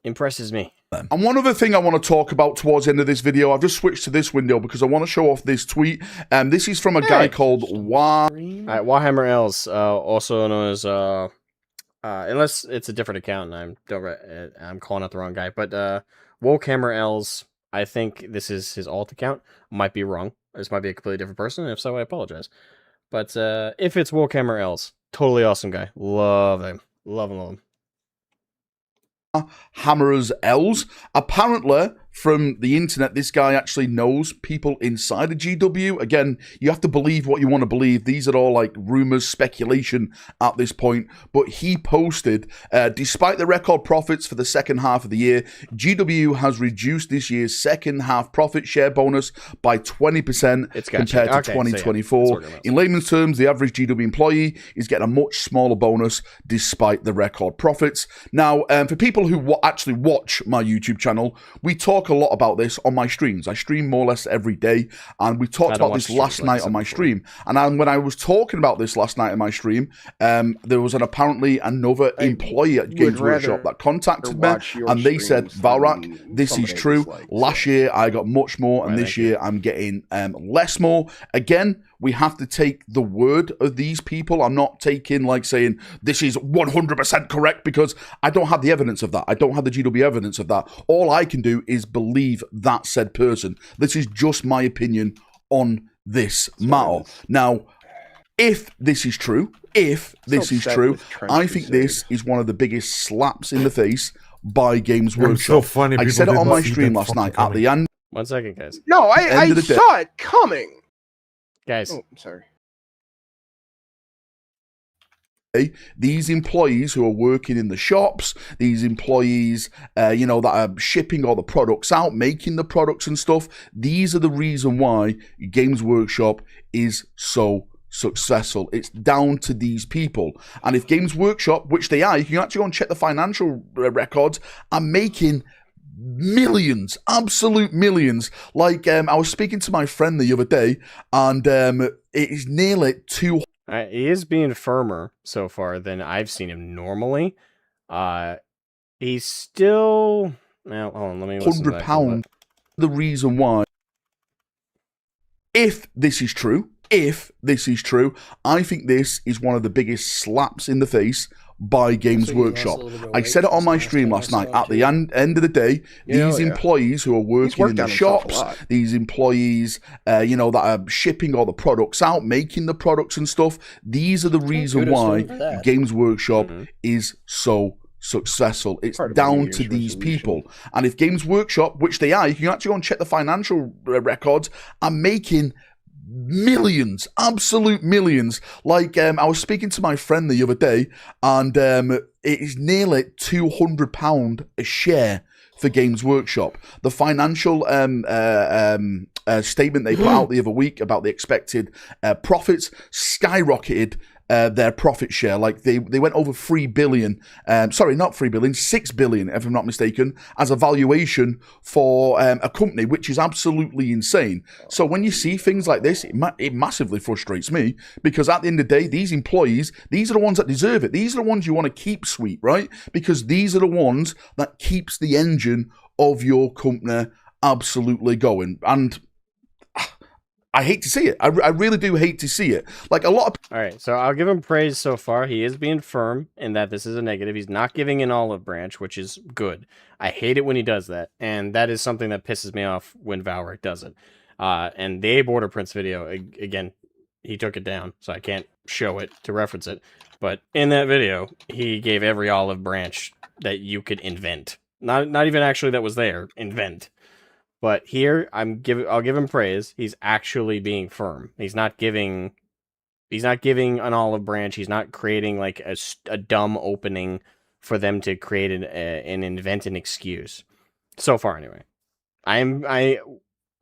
impresses me. And one other thing I want to talk about towards the end of this video, I've just switched to this window because I want to show off this tweet. This is from a guy called Alright, Warhammer Els, also known as unless it's a different account and I'm calling out the wrong guy, but Warhammer Els, I think this is his alt account. Might be wrong. This might be a completely different person, and if so, I apologize. But if it's Warhammer Els, totally awesome guy. Love him. Love him. Hammerers Els. Apparently, from the internet, this guy actually knows people inside the GW. Again, you have to believe what you want to believe. These are all like rumors, speculation at this point. But he posted, despite the record profits for the second half of the year, GW has reduced this year's second half profit share bonus by 20% compared to 2024. So yeah, in layman's terms, the average GW employee is getting a much smaller bonus despite the record profits. Now, for people who actually watch my YouTube channel, we talk a lot about this on my streams. I stream more or less every day, and we talked about this last night on my stream. And when I was talking about this last night on my stream, there was apparently another employee at Games Workshop that contacted me, and they said, Valrak, this is true. Last year I got much more, and this year I'm getting less more. Again, we have to take the word of these people. I'm not taking, like, saying this is 100% correct because I don't have the evidence of that. I don't have the GW evidence of that. All I can do is believe that said person. This is just my opinion on this matter. Now, if this is true, I think this is one of the biggest slaps in the face by Games Workshop. So funny. I said it on my stream last night at the end. 1 second, guys. No, I saw it coming. Guys. Oh, sorry. These employees who are working in the shops, these employees, that are shipping all the products out, making the products and stuff, these are the reason why Games Workshop is so successful. It's down to these people. And if Games Workshop, which they are, you can actually go and check the financial records, are making millions, absolute millions. Like, I was speaking to my friend the other day, and it is nearly 200. He is being firmer so far than I've seen him normally. He's still... Now, hold on, let me listen to that £100. The reason why, if this is true, I think this is one of the biggest slaps in the face by Games So you lost Workshop. a little bit of I weight said it on since my last stream time I last night. saw At the him, end of the day, these employees who are working in worked the on himself a shops, lot. these employees, you know, that are shipping all the products out, making the products and stuff, these are the reason kudos to why him for that. Games Workshop is so successful. It's Part of my New down Year's to these resolution. people. And if Games Workshop, which they are, you can actually go and check the financial records, are making millions, absolute millions. Like, I was speaking to my friend the other day, and it is nearly £200 a share for Games Workshop. The financial statement they put out the other week about the expected profits skyrocketed their profit share. Like they went over 3 billion, sorry, not 3 billion, 6 billion, if I'm not mistaken, as a valuation for a company, which is absolutely insane. So when you see things like this, it massively frustrates me, because at the end of the day, these employees, these are the ones that deserve it. These are the ones you want to keep, sweet, right? Because these are the ones that keeps the engine of your company absolutely going. And I hate to see it. I really do hate to see it. Like a lot of... All right, so I'll give him praise so far. He is being firm in that this is a negative. He's not giving an olive branch, which is good. I hate it when he does that, and that is something that pisses me off when Valric does it. And the Abe Order Prince video, again, he took it down, so I can't show it to reference it. But in that video, he gave every olive branch that you could invent. Not even actually that was there. Invent. But here, I'll give him praise. He's actually being firm. He's not giving an olive branch. He's not creating like a dumb opening for them to create an invent an excuse. So far, anyway. I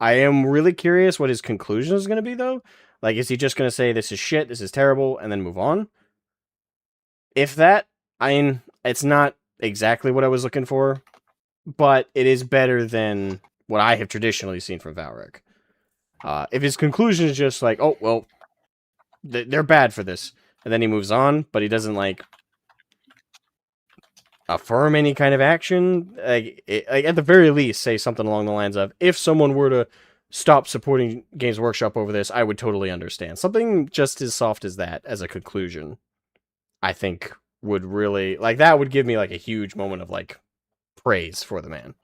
am really curious what his conclusion is going to be, though. Like, is he just going to say this is shit, this is terrible, and then move on? If that, I mean, it's not exactly what I was looking for, but it is better than what I have traditionally seen from Valric. If his conclusion is just like, oh, well, they're bad for this, and then he moves on, but he doesn't, like, affirm any kind of action, like, at the very least, say something along the lines of, if someone were to stop supporting Games Workshop over this, I would totally understand. Something just as soft as that, as a conclusion, I think would really, like, that would give me, like, a huge moment of, like, praise for the man.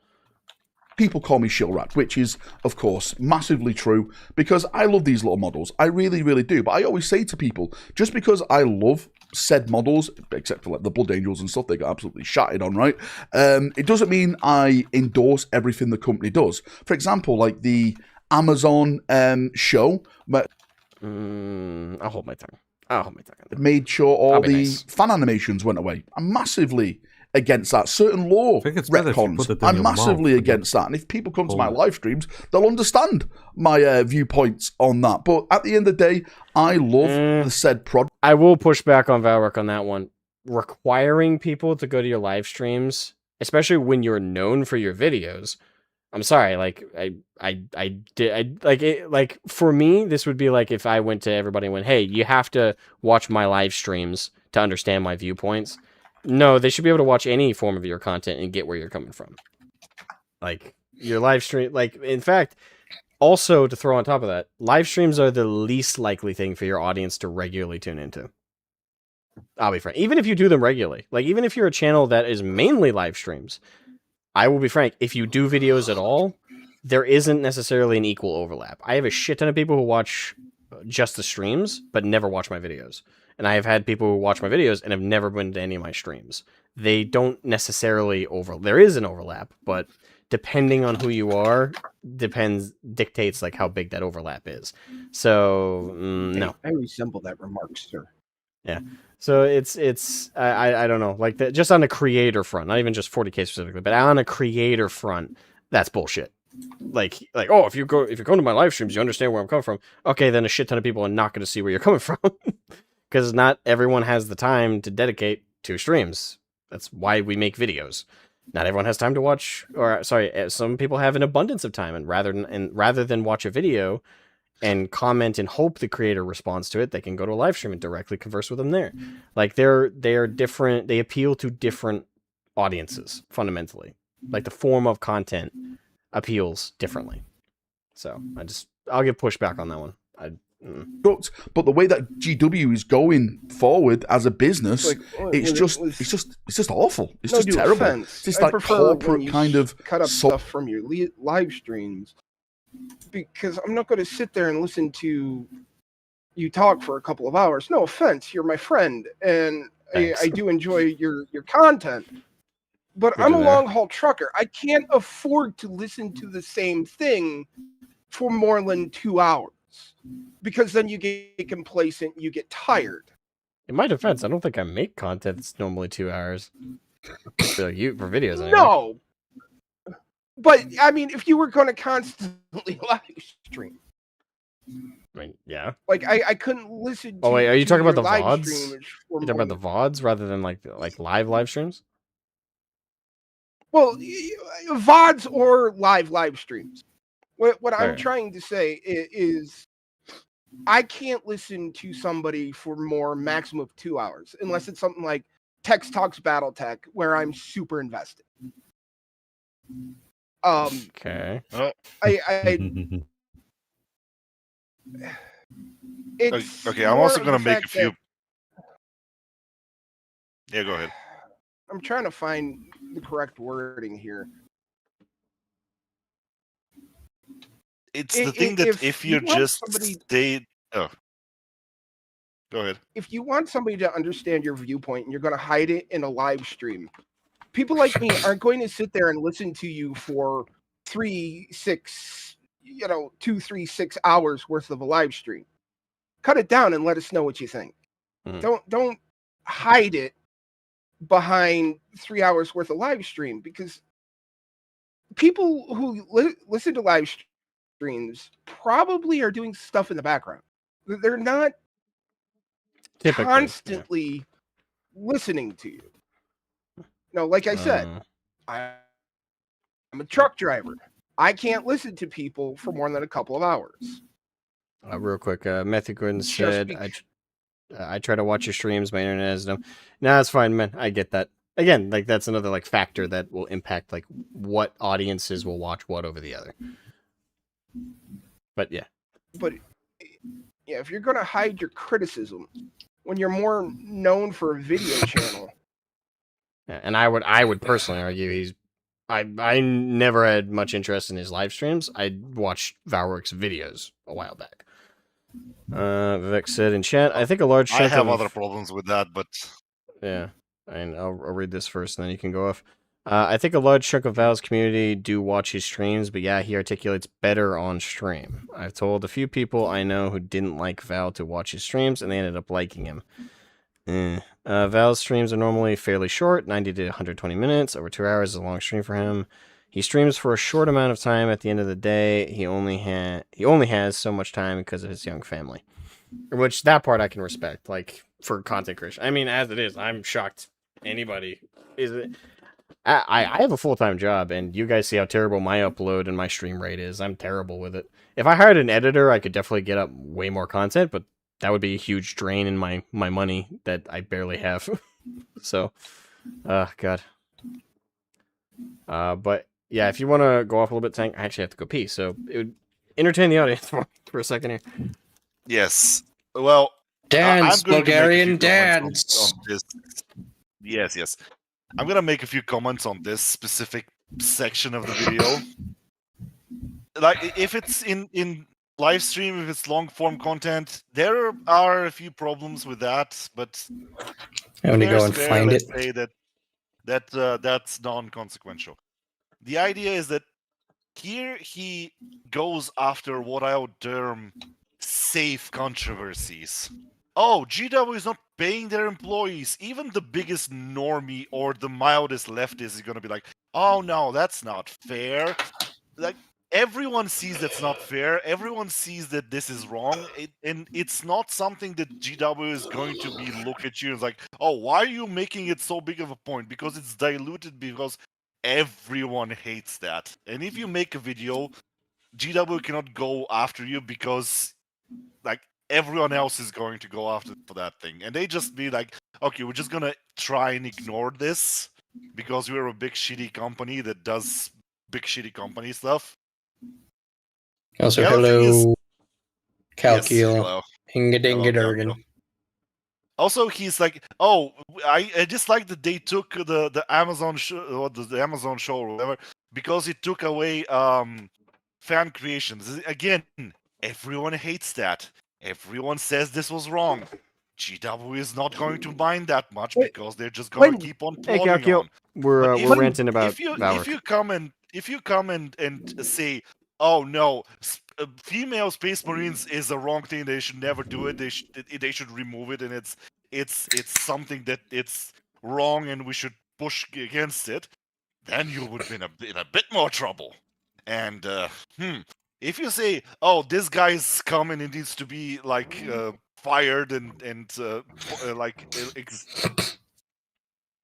People call me Shillrat, which is, of course, massively true, because I love these little models. I really, really do. But I always say to people, just because I love said models, except for like the Blood Angels and stuff they got absolutely shattered on, right? It doesn't mean I endorse everything the company does. For example, like the Amazon show, but I'll hold my tongue. Made sure all the nice. fan animations went away. I'm massively against that. Certain law retcons, I'm massively against that. And if people come to my live streams, they'll understand my viewpoints on that. But at the end of the day, I love the said product. I will push back on Valric on that one. Requiring people to go to your live streams, especially when you're known for your videos, I'm sorry, like like for me, this would be like if I went to everybody and went, "Hey, you have to watch my live streams to understand my viewpoints." No, they should be able to watch any form of your content and get where you're coming from. Like your live stream, like in fact, also to throw on top of that, live streams are the least likely thing for your audience to regularly tune into. I'll be frank. Even if you do them regularly, like even if you're a channel that is mainly live streams, I will be frank, if you do videos at all, there isn't necessarily an equal overlap. I have a shit ton of people who watch just the streams, but never watch my videos. And I have had people who watch my videos and have never been to any of my streams. They don't necessarily there is an overlap, but depending on who you are, dictates like how big that overlap is. So, no. I resemble that remark, sir. Yeah. So I don't know, like just on a creator front, not even just 40K specifically, but on a creator front, that's bullshit. Like oh, if you go to my live streams, you understand where I'm coming from. Okay, then a shit ton of people are not going to see where you're coming from, because not everyone has the time to dedicate to streams. That's why we make videos. Not everyone has time to watch, or sorry, some people have an abundance of time, and rather than watch a video and comment and hope the creator responds to it, they can go to a live stream and directly converse with them there. Like they're different. They appeal to different audiences fundamentally. Like the form of content appeals differently. So I'll give pushback on that one. But the way that GW is going forward as a business, it's just awful. It's no just due terrible. offense, It's this I like prefer when corporate you kind of cut up stuff from your live streams, because I'm not going to sit there and listen to you talk for a couple of hours. No offense, you're my friend, and I do enjoy your content. But I'm a long haul trucker. I can't afford to listen to the same thing for more than 2 hours, because then you get complacent, you get tired. In my defense, I don't think I make content that's normally 2 hours. For videos, anyway. No. But I mean, if you were going to constantly live stream, I mean, yeah. like I couldn't listen. Oh wait, are you talking about the live VODs? streamers You talking about the VODs rather than like live streams? Well, VODs or live streams. What I'm Right. trying to say is I can't listen to somebody for more maximum of 2 hours unless it's something like Tex Talks BattleTech, where I'm super invested. Okay. It's okay, I'm more also of gonna the make a fact few. that Yeah, go ahead. I'm trying to find the correct wording here. It's the thing that if you just stay. Oh. Go ahead. If you want somebody to understand your viewpoint and you're going to hide it in a live stream, people like me aren't going to sit there and listen to you for 2, 3, 6 hours worth of a live stream. Cut it down and let us know what you think. Don't hide it behind 3 hours worth of live stream, because people who listen to live streams probably are doing stuff in the background. They're not constantly listening to you. No, like I said, I'm a truck driver. I can't listen to people for more than a couple of hours. Real quick, Matthew Gordon said, I try to watch your streams, my internet has no... Nah, it's fine, man. I get that. Again, like, that's another, like, factor that will impact, like, what audiences will watch what over the other. But, yeah. But, yeah, if you're going to hide your criticism when you're more known for a video channel... Yeah, and I would personally argue I never had much interest in his live streams. I watched Valworks videos a while back. Vivek said in chat, I think a large chunk I have other problems with that, but... Yeah, and I'll read this first, and then you can go off. I think a large chunk of Val's community do watch his streams, but yeah, he articulates better on stream. I've told a few people I know who didn't like Val to watch his streams, and they ended up liking him. Val's streams are normally fairly short, 90 to 120 minutes. Over 2 hours is a long stream for him. He streams for a short amount of time. At the end of the day, he only has so much time because of his young family. Which, that part I can respect, like, for content creation. I mean, as it is, I'm shocked anybody is it. I have a full-time job, and you guys see how terrible my upload and my stream rate is. I'm terrible with it. If I hired an editor, I could definitely get up way more content, but that would be a huge drain in my money that I barely have. So, God. But, yeah, if you want to go off a little bit, Tank, I actually have to go pee, so it would entertain the audience for a second here. Yes. Well, dance, I'm going Bulgarian to make a few dance. on this. Yes. I'm going to make a few comments on this specific section of the video. Like, if it's in live stream, if it's long form content, there are a few problems with that, but I'm gonna go and find it. Say that's non-consequential. The idea is that here he goes after what I would term safe controversies. Oh, GW is not paying their employees. Even the biggest normie or the mildest leftist is going to be like, oh no, that's not fair. Like, everyone sees that's not fair. Everyone sees that this is wrong. And it's not something that GW is going to be look at you and like, oh, why are you making it so big of a point? Because it's diluted, because everyone hates that. And if you make a video, GW cannot go after you because, like, everyone else is going to go after for that thing. And they just be like, okay, we're just gonna try and ignore this because we're a big shitty company that does big shitty company stuff. Also, hello. Calcula. Hinga dinga Hello, durgan. Also, he's like, oh, I just like that they took the Amazon show, or the Amazon show or whatever, because it took away fan creations. Again, everyone hates that. Everyone says this was wrong. GW is not going to mind that much because they're just gonna keep on Hey, plodding Calcio, on. we're ranting about if you Valorant. come and say, oh no, female space marines is the wrong thing, they should never do it, they should remove it, and it's something that it's wrong and we should push against it, then you would be in a bit more trouble. And if you say, oh, this guy's coming and needs to be like fired and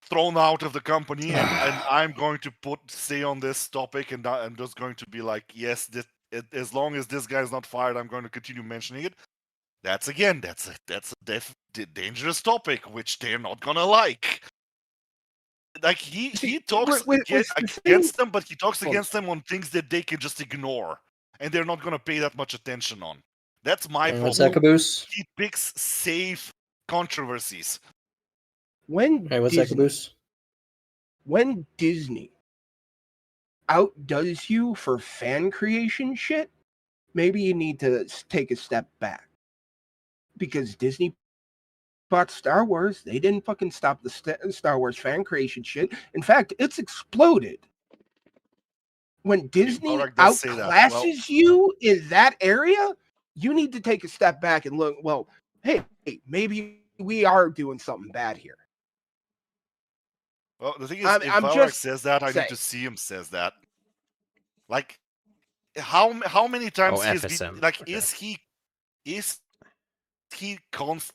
thrown out of the company, and I'm going to stay on this topic, and I'm just going to be like, yes, as long as this guy's not fired, I'm going to continue mentioning it. That's a dangerous topic, which they're not gonna like. Like he talks against them, but he talks against them on things that they can just ignore, and they're not gonna pay that much attention on. That's my What's that, problem. Caboose? He picks safe controversies. When Hey, what's that, Caboose? When Disney outdoes you for fan creation shit, maybe you need to take a step back. Because Disney bought Star Wars, they didn't fucking stop the Star Wars fan creation shit. In fact, it's exploded. When Disney outclasses you in that area, you need to take a step back and look, well, hey, maybe we are doing something bad here. Well, the thing is, if Valak says that, I need to see him says that. Like, how many times he's been, like, okay. is he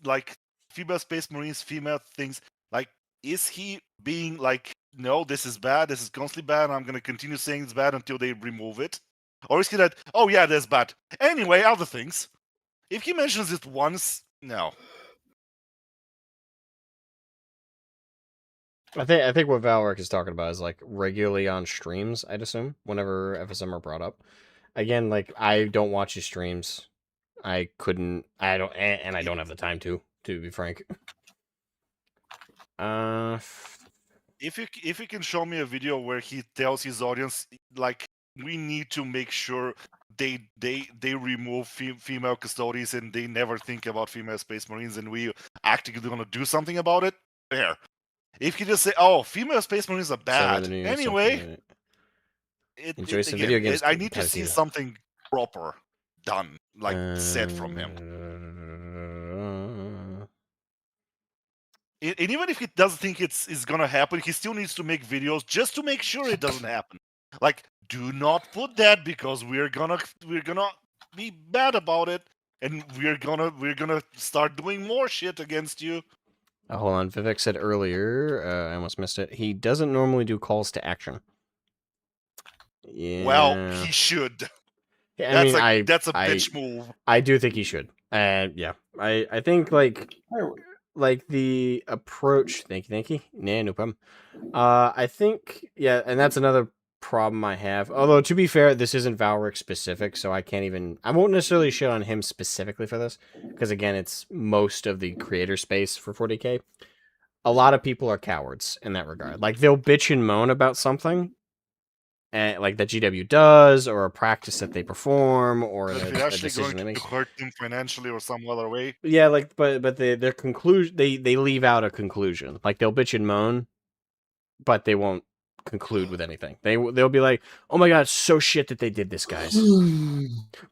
like female space marines, female things, like, is he being like, no, this is bad, this is constantly bad, and I'm gonna continue saying it's bad until they remove it? Or is he that, oh yeah, that's bad. Anyway, other things. If he mentions it once, no. I think what Valorant is talking about is like regularly on streams, I'd assume, whenever FSM are brought up. Again, like, I don't watch his streams. I don't have the time to be frank. If you can show me a video where he tells his audience, like, we need to make sure they remove female custodies and they never think about female space marines, and we actively gonna do something about it, fair. If you just say, oh, female space marines are bad, anyway, enjoy some video games. I need to see something proper done, like said from him. And even if he doesn't think it's gonna happen, he still needs to make videos just to make sure it doesn't happen. Like, do not put that, because we're gonna be bad about it, and we're gonna start doing more shit against you. Hold on, Vivek said earlier, I almost missed it, he doesn't normally do calls to action. Yeah. Well, he should. Yeah, that's a bitch move. I do think he should. Yeah. I think, like the approach, thank you. Nah, no problem. I think, yeah, and that's another problem I have. Although, to be fair, this isn't Valric specific, so I won't necessarily shit on him specifically for this, because again, it's most of the creator space for 40k. A lot of people are cowards in that regard. Like, they'll bitch and moan about something, like that GW does, or a practice that they perform, or a decision they make. Hurt them financially or some other way. Yeah, like, but their conclusion, they leave out a conclusion. Like, they'll bitch and moan, but they won't conclude with anything. They'll be like, oh my god, it's so shit that they did this, guys.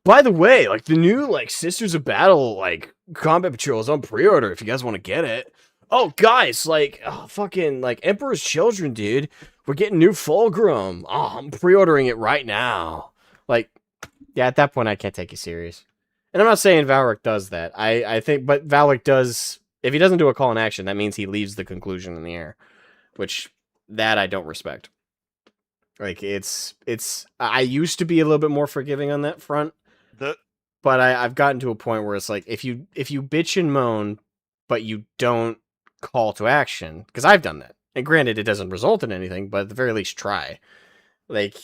By the way, like, the new, like, Sisters of Battle, like, combat patrol is on pre-order if you guys want to get it. Oh, guys, like, fucking, like, Emperor's Children, dude. We're getting new Fulgrim. Oh, I'm pre-ordering it right now. Like, yeah, at that point, I can't take you serious. And I'm not saying Valric does that. I think, but Valric does, if he doesn't do a call in action, that means he leaves the conclusion in the air, which, that I don't respect. Like, I used to be a little bit more forgiving on that front, but I've gotten to a point where it's like, if you bitch and moan, but you don't call to action, because I've done that, and granted, it doesn't result in anything, but at the very least, try. Like,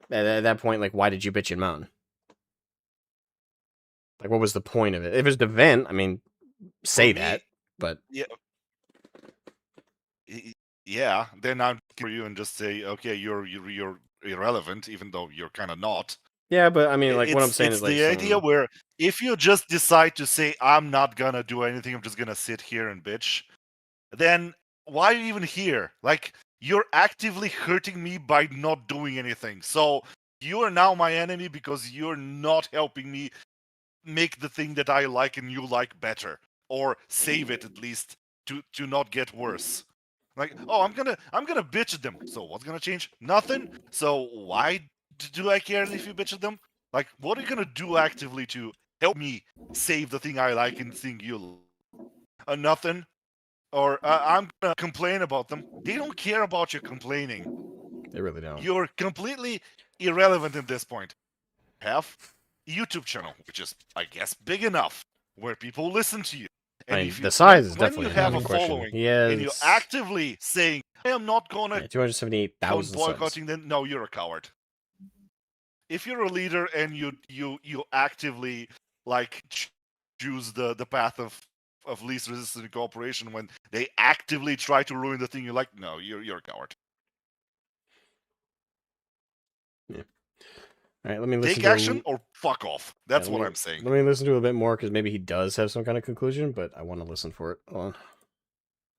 at that point, like, why did you bitch and moan? Like, what was the point of it? If it's the event, I mean, say me, that, but yeah, yeah. Then I'm for you and just say, okay, you're irrelevant, even though you're kind of not. yeah, but I mean, like, what I'm saying It's is like the idea where if you just decide to say I'm not gonna do anything, I'm just gonna sit here and bitch, then why are you even here? Like, you're actively hurting me by not doing anything. So you are now my enemy because you're not helping me make the thing that I like and you like better, or save it at least to not get worse. Like, oh, I'm gonna bitch at them. So what's gonna change? Nothing. So why do I care if you bitch at them? Like, what are you gonna do actively to help me save the thing I like and thing you like? Nothing. Or I'm gonna complain about them. They don't care about your complaining. they really don't. You're completely irrelevant at this point. Have a YouTube channel, which is, I guess, big enough where people listen to you. And I mean, if you, the size is when definitely you have a another question. following He and you're has actively saying, I am not gonna 278,000 subs. boycotting, then no, you're a coward. If you're a leader and you actively like choose the path of least resistance and cooperation when they actively try to ruin the thing you like, no, you're a coward. Yeah. All right, let me listen Take to action or fuck off. That's what I'm saying. Let me listen to it a bit more because maybe he does have some kind of conclusion, but I want to listen for it. Hold on.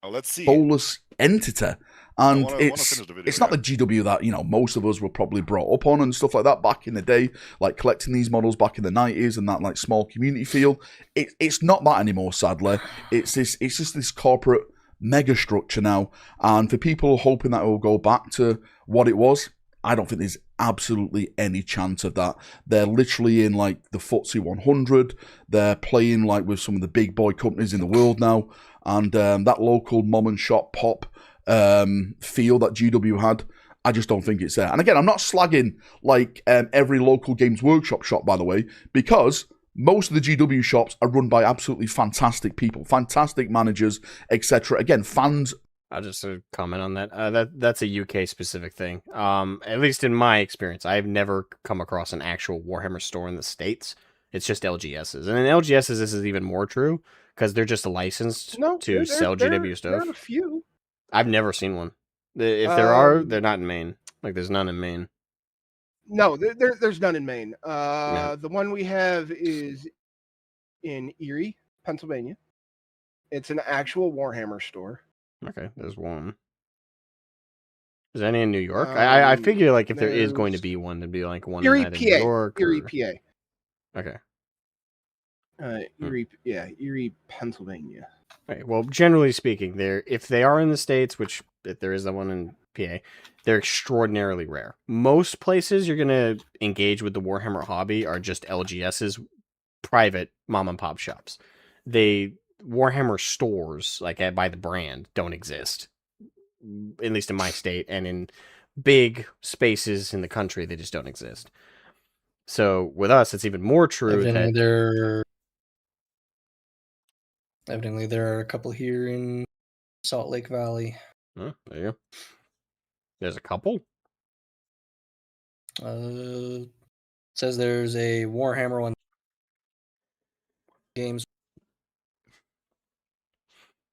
Oh, let's see. Soulless entity. And wanna it's finish the video, it's not the GW that, you know, most of us were probably brought up on and stuff like that back in the day, like collecting these models back in the 90s and that like small community feel. It's not that anymore, sadly. It's just this corporate mega structure now. And for people hoping that it will go back to what it was, I don't think there's absolutely any chance of that. They're literally in like the FTSE 100. They're playing like with some of the big boy companies in the world now. And that local mom and shop pop feel that GW had, I just don't think it's there. And again, I'm not slagging like every local Games Workshop shop, by the way, because most of the GW shops are run by absolutely fantastic people, fantastic managers, etc. Again, fans. I'll just comment on that. That's a UK specific thing. At least in my experience, I've never come across an actual Warhammer store in the States. It's just LGSs, and in LGSs, this is even more true because they're just licensed to sell GW stuff. There are a few. I've never seen one. If there are, they're not in Maine. Like, there's none in Maine. No, there's none in Maine. The one we have is in Erie, Pennsylvania. It's an actual Warhammer store. Okay, there's one. Is there any in New York? I figure like if there is going to be one, there'd be like one Erie, in PA. New York. Erie, or... PA. Okay. Erie, Pennsylvania. Right. Well, generally speaking, if they are in the States, which if there is that one in PA, they're extraordinarily rare. Most places you're gonna engage with the Warhammer hobby are just LGS's private mom and pop shops. Warhammer stores, like by the brand, don't exist. At least in my state, and in big spaces in the country, they just don't exist. So with us, it's even more true Evidently, there are a couple here in Salt Lake Valley. Oh, there you go. There's a couple? Says there's a Warhammer one. Games.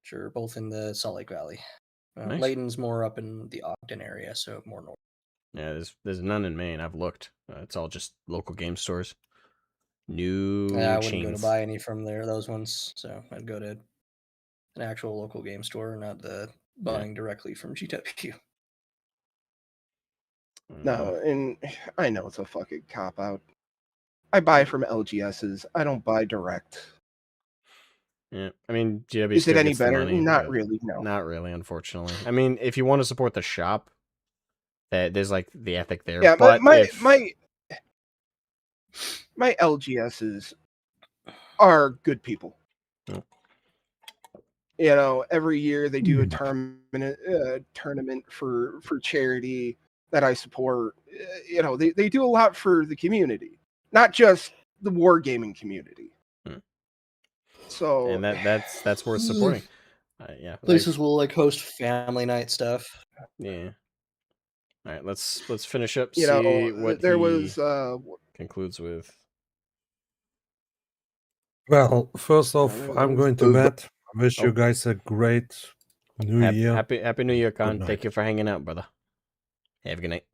Sure, both in the Salt Lake Valley. Nice. Layton's more up in the Ogden area, so more north. Yeah, there's none in Maine. I've looked. It's all just local game stores. New I wouldn't chains. go to buy any from there, those ones. So I'd go to an actual local game store, not buying directly from GW. No, and I know it's a fucking cop-out. I buy from LGSs. I don't buy direct. Yeah, I mean, GW Is it any gets the better? money, Not but really, no. Not really, unfortunately. I mean, if you want to support the shop, there's like the ethic there. Yeah, but my LGSs are good people. Oh. You know, every year they do a tournament for charity that I support. You know, they do a lot for the community, not just the wargaming community. So, and that's worth supporting. Yeah, Places will like host family night stuff. Yeah. All right, let's finish up. You See know, what there he was concludes with. Well, first off, I'm going to bed. I wish Oh. you guys a great New Year. Happy New Year, Con. night. Thank you for hanging out, brother. Have a good night.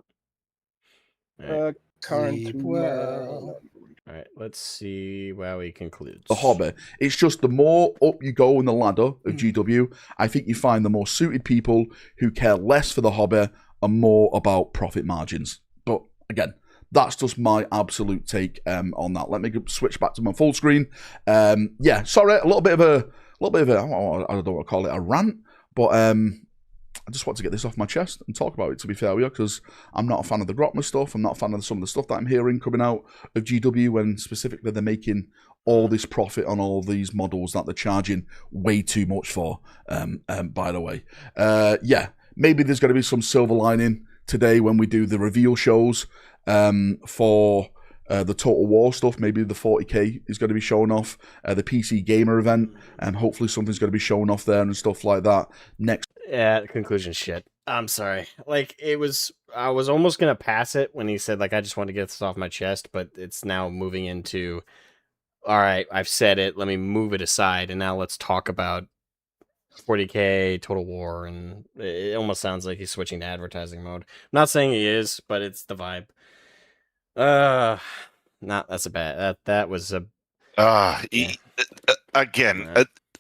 All right. Current well. All right, let's see where we conclude. The hobby. It's just the more up you go in the ladder of GW, I think you find the more suited people who care less for the hobby and more about profit margins. But again, that's just my absolute take on that. Let me switch back to my full screen. Yeah, sorry, a little bit of a, I don't know what to call it, a rant, but I just want to get this off my chest and talk about it, to be fair with you, because I'm not a fan of the Grotma stuff. I'm not a fan of some of the stuff that I'm hearing coming out of GW, when specifically they're making all this profit on all these models that they're charging way too much for, by the way. Yeah, maybe there's going to be some silver lining today when we do the reveal shows for the Total War stuff. Maybe the 40k is going to be shown off, the PC Gamer event, and hopefully something's going to be shown off there and stuff like that next. Yeah, conclusion shit. I'm sorry. Like, I was almost gonna pass it when he said, like, I just want to get this off my chest, but it's now moving into, all right, I've said it, let me move it aside, and now let's talk about 40k, Total War, and it almost sounds like he's switching to advertising mode. I'm not saying he is, but it's the vibe. That's a bad, that was a...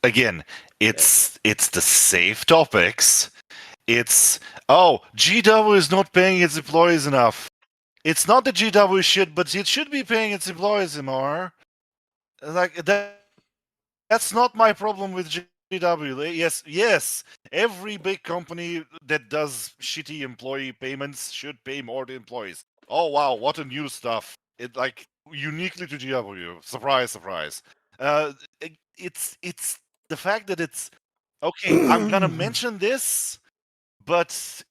Again, it's the safe topics. It's, oh, GW is not paying its employees enough. It's not that GW should, but it should be paying its employees more. Like, that's not my problem with GW. Yes, every big company that does shitty employee payments should pay more to employees. Oh wow, what a new stuff. It, like, uniquely to GW. Surprise, surprise. It's the fact that it's okay. I'm gonna mention this, but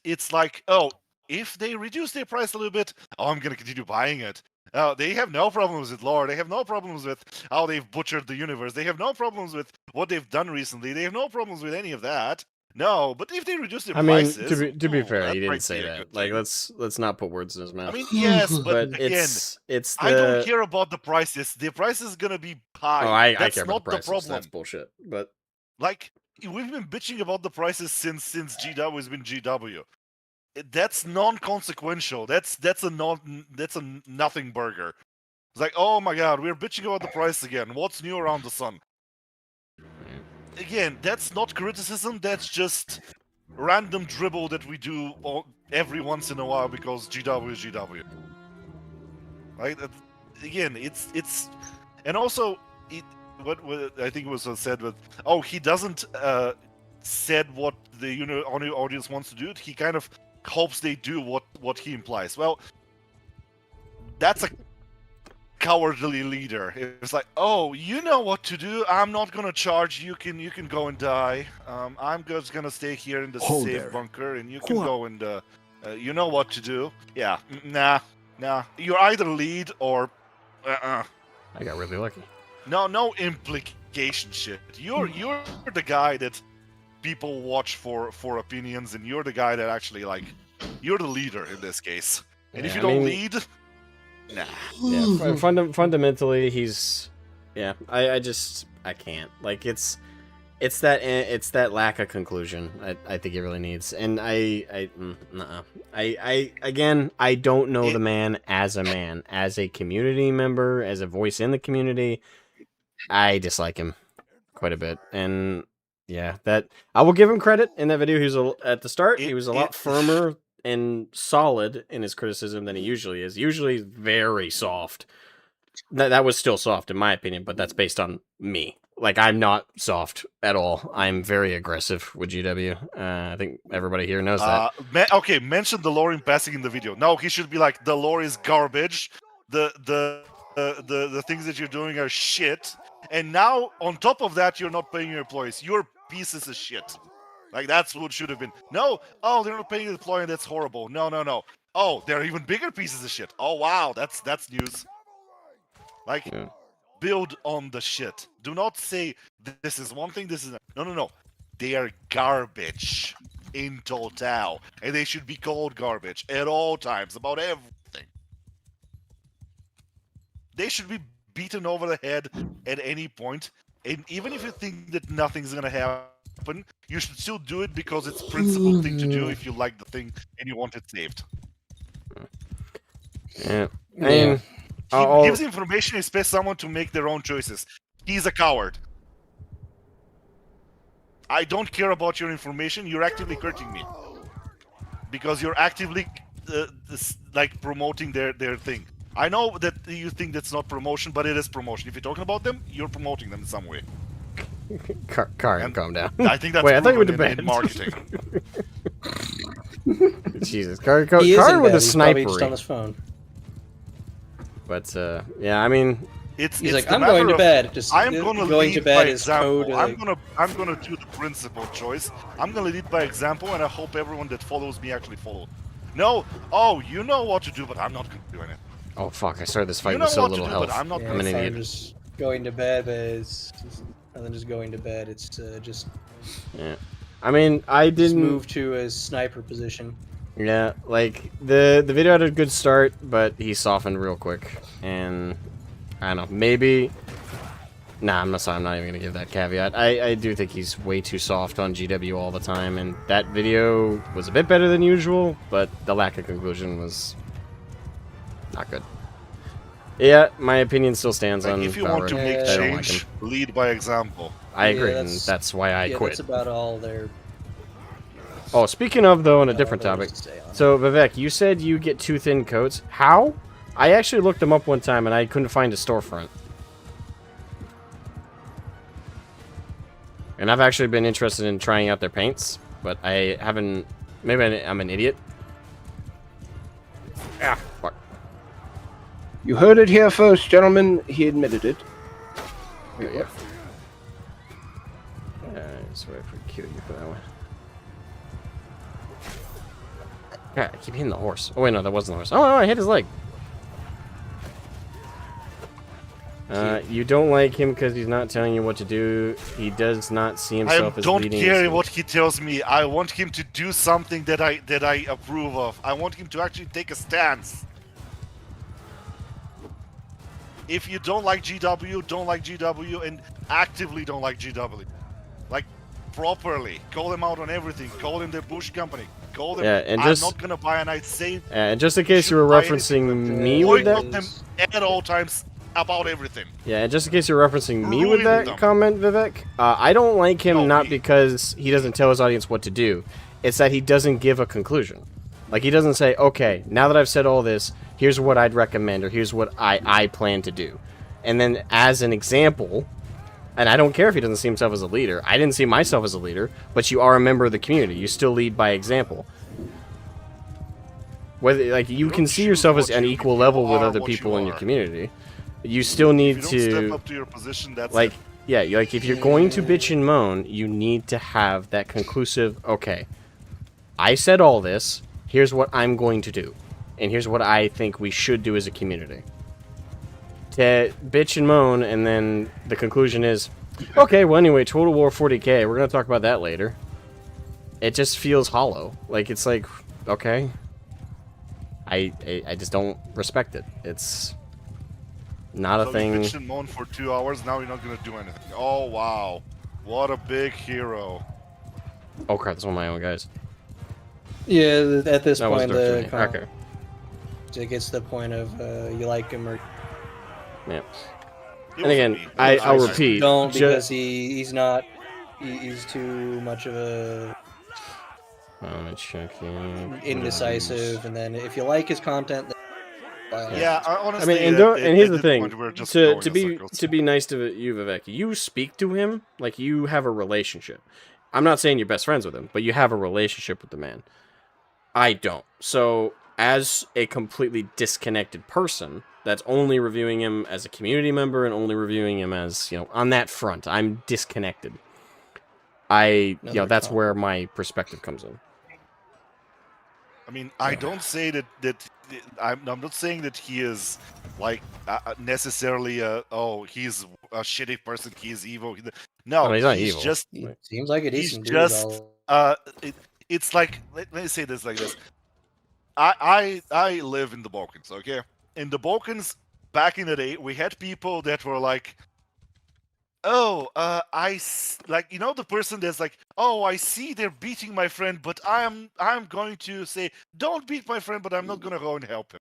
it's like, oh, if they reduce their price a little bit, oh, I'm gonna continue buying it. They have no problems with lore. They have no problems with how they've butchered the universe. They have no problems with what they've done recently. They have no problems with any of that. No, but if they reduce their prices, to be fair, he that didn't might say be a that. good Like, thing. let's not put words in his mouth. I mean, yes, but again, it's I don't care about the prices. The price is gonna be high. Oh, I That's care about not the prices. problem. That's bullshit. But like, we've been bitching about the prices since GW has been GW. That's non-consequential. That's a nothing burger. It's like, oh my god, we're bitching about the price again. What's new around the sun? Again, that's not criticism. That's just random dribble that we do every once in a while because GW is GW. Right? Again, it's, and also what I think was said with, oh, he doesn't said what the audience wants to do. He kind of hopes they do what he implies. Well, that's a cowardly leader. It's like, oh, you know what to do. I'm not gonna charge. You can go and die. I'm just gonna stay here in the safe bunker, and you can go and you know what to do. Yeah, nah. You're either lead or I got really lucky. No implication shit. You're the guy that people watch for opinions, and you're the guy that actually, like, you're the leader in this case. And if you don't lead, nah. Yeah, fundamentally, he's, yeah. I can't. Like, it's that lack of conclusion. I think he really needs. And I don't know the man, as a community member, as a voice in the community. I dislike him quite a bit, and yeah, that I will give him credit in that video. He was at the start. He was a lot firmer and solid in his criticism than he usually is. Usually very soft. That was still soft in my opinion, but that's based on me. Like, I'm not soft at all. I'm very aggressive with GW. I think everybody here knows that. Okay, mention the lore in passing in the video. No, he should be like, the lore is garbage. The things that you're doing are shit. And now, on top of that, you're not paying your employees. You're pieces of shit. Like, that's what should have been. No, oh, they're not paying the employee, and that's horrible. No. Oh, they're even bigger pieces of shit. Oh, wow, that's news. Like, build on the shit. Do not say, this is one thing, this is... No. They are garbage in total. And they should be called garbage at all times, about everything. They should be beaten over the head at any point, and even if you think that nothing's gonna happen, you should still do it because it's principled thing to do if you like the thing and you want it saved. Yeah. I mean, He gives information, expects someone to make their own choices. He's a coward. I don't care about your information. You're actively hurting me because you're actively like promoting their thing. I know that you think that's not promotion, but it is promotion. If you're talking about them, you're promoting them in some way. Karin, calm down. I think that's Wait, I thought you were to proven bed. in marketing. Jesus, Karin He is in with bed. a He's probably just sniper. on his phone. But yeah, I mean, He's like, I'm going to bed. Just I'm gonna going lead to bed by is example. code. I'm gonna do the principal choice. I'm gonna lead by example, and I hope everyone that follows me actually follow. No, you know what to do, but I'm not gonna do anything. oh fuck! I started this fight You know with so what to little do, health. but I'm not I'm an I'm idiot. just going to bed, but it's other than just going to bed. It's just Yeah, I mean, I didn't move to a sniper position. Yeah, like the video had a good start, but he softened real quick, and I don't know, maybe. Nah, I'm not even gonna give that caveat. I do think he's way too soft on GW all the time, and that video was a bit better than usual, but the lack of conclusion was not good. Yeah, my opinion still stands on if you want to Valorant. make I don't like change, him. lead by example. I agree, and that's why I quit. That's about all there. Oh, speaking of, though, on a different topic. So, Vivek, you said you get 2 thin coats. How? I actually looked them up one time, and I couldn't find a storefront. And I've actually been interested in trying out their paints, but I haven't... Maybe I'm an idiot. Ah, fuck. You heard it here first, gentlemen. He admitted it. Here we go. Just wait for Q for that one. God, I keep hitting the horse. Oh, wait, no, that wasn't the horse. Oh, no, I hit his leg. You don't like him because he's not telling you what to do. He does not see himself as leading. I don't care what he tells me. I want him to do something that I approve of. I want him to actually take a stance. If you don't like GW, don't like GW, and actively don't like GW. Like, properly. Call them out on everything. Call them the Bush company. Call them. Yeah, and I'm just, not gonna buy a night save. And just in case you were referencing me with that. Boycott them at all times about everything. Yeah, and just in case you're referencing me with Ruin that them. comment, Vivek, I don't like him not because he doesn't tell his audience what to do. It's that he doesn't give a conclusion. Like, he doesn't say, okay, now that I've said all this, here's what I'd recommend, or here's what I plan to do. And then, as an example, and I don't care if he doesn't see himself as a leader. I didn't see myself as a leader, but you are a member of the community. You still lead by example. Whether, like, you can see yourself as an equal level with other people in your community. You still need If you don't to step up to your position, that's like, it. yeah, like if you're going to bitch and moan, you need to have that conclusive, okay, I said all this, here's what I'm going to do, and here's what I think we should do as a community. To bitch and moan, and then the conclusion is, okay, well anyway, Total War 40k, we're going to talk about that later. It just feels hollow. Like, it's like, okay, I just don't respect it. It's not a thing. You bitched and moaned for 2 hours, now you're not gonna do anything. Oh wow. What a big hero. Oh crap, that's one of my own guys. Yeah, at this That point, wasn't okay. It gets to the point of you like him or. Yeah. And again, I'll repeat. Don't, because he's not. He's too much of a. Let me check here. Indecisive, and then if you like his content. Yeah, honestly, I mean, and here's the thing: to be nice to you, Vivek, you speak to him like you have a relationship. I'm not saying you're best friends with him, but you have a relationship with the man. I don't. So, as a completely disconnected person that's only reviewing him as a community member and only reviewing him as, you know, on that front, I'm disconnected. That's where my perspective comes in. I mean, I don't say that I'm not saying that he is like necessarily he's a shitty person, he's evil. No, he's not evil. Just seems like a he's decent just it's like let me say this like this. I live in the Balkans, okay? In the Balkans, back in the day, we had people that were like, "Oh, like, you know, the person that's like, oh, I see they're beating my friend, but I'm going to say, don't beat my friend, but I'm not gonna go and help him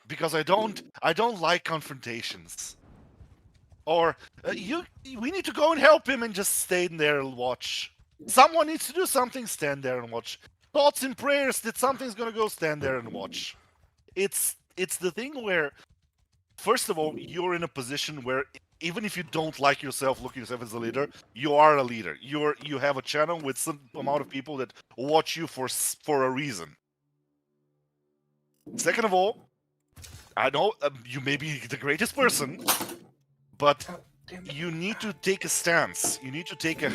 because I don't like confrontations." Or we need to go and help him and just stay there and watch. Someone needs to do something, stand there and watch. Thoughts and prayers that something's gonna go, stand there and watch. It's the thing where, first of all, you're in a position where even if you don't like yourself, look at yourself as a leader, you are a leader. You have a channel with some amount of people that watch you for a reason. Second of all, I know you may be the greatest person, but you need to take a stance. You need to take a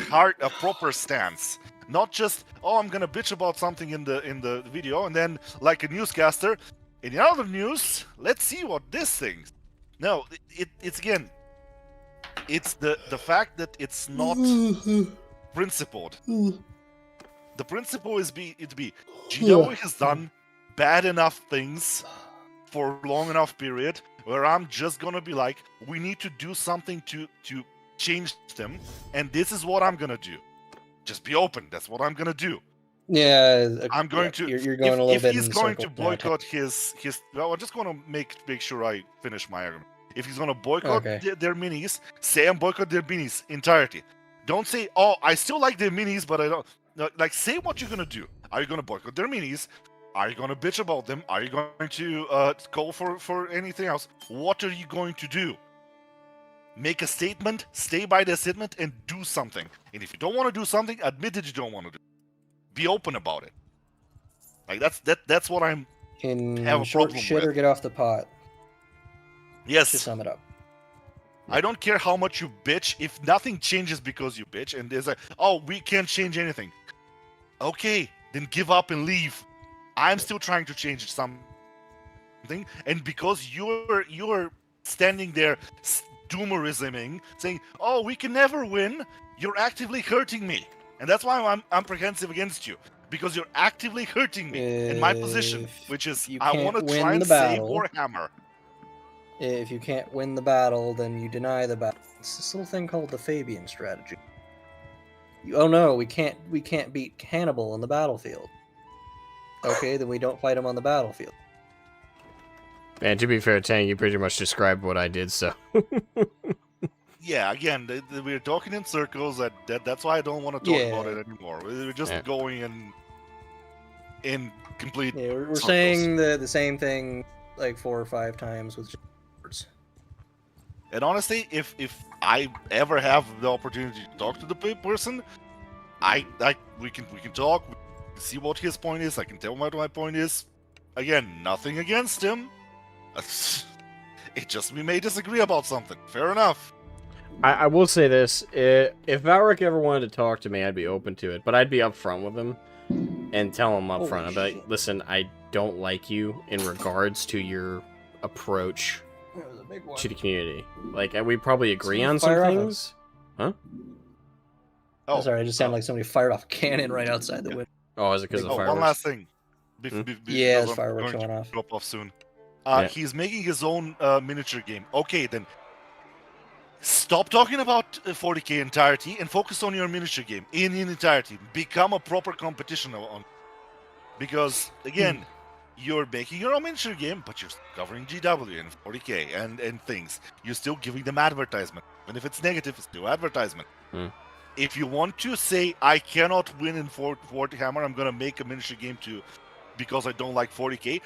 proper stance. Not just, oh, I'm gonna bitch about something in the video, and then like a newscaster, in the other news, let's see what this thing. No, it's again, it's the fact that it's not principled. The principle is GW has done bad enough things for a long enough period where I'm just gonna be like, we need to do something to change them, and this is what I'm gonna do. Just be open. That's what I'm gonna do. Yeah, I'm going to. You're going a little bit. If he's in going to circles now, boycott his, well, I'm just gonna make sure I finish my argument. If he's gonna boycott their minis, say I'm boycott their minis entirety. Don't say, oh, I still like their minis, but I don't. No, like, say what you're gonna do. Are you gonna boycott their minis? Are you gonna bitch about them? Are you going to go for anything else? What are you going to do? Make a statement, stay by the statement, and do something. And if you don't want to do something, admit that you don't want to do. Be open about it. Like that's what I'm have a short problem shit with. or get off the pot. Yes. To sum it up. I don't care how much you bitch. If nothing changes because you bitch, and there's like, oh, we can't change anything. Okay, then give up and leave. I'm still trying to change something, and because you're standing there doomerisming, saying, oh, we can never win, you're actively hurting me. And that's why I'm apprehensive against you. Because you're actively hurting me in my position, which is I want to try and save Warhammer. If you can't win the battle, then you deny the battle. It's this little thing called the Fabian strategy. Oh no, we can't beat Hannibal on the battlefield. Okay, then we don't fight him on the battlefield. Man, to be fair, Tang, you pretty much described what I did, so... Yeah, again, we're talking in circles. That's why I don't want to talk about it anymore. We're just going in complete. Yeah, we're saying the same thing like 4 or 5 times with words. And honestly, if I ever have the opportunity to talk to the person, we can talk, we can see what his point is. I can tell what my point is. Again, nothing against him. It just we may disagree about something. Fair enough. I will say this: if Valric ever wanted to talk to me, I'd be open to it, but I'd be upfront with him and tell him up front about, listen, I don't like you in regards to your approach to the community. Like, we probably agree on some things. Huh? Oh, sorry, I just sounded like somebody fired off a cannon right outside the window. Oh, is it because of the fireworks? One last thing. Yeah, there's fireworks going off. Drop off soon. He's making his own miniature game. Okay, then. Stop talking about 40k entirety and focus on your miniature game in entirety. Become a proper competition on. Because, again, you're making your own miniature game, but you're covering GW and 40k and things. You're still giving them advertisement. Even if it's negative, it's still advertisement. If you want to say, I cannot win in 40Hammer, I'm going to make a miniature game too because I don't like 40k,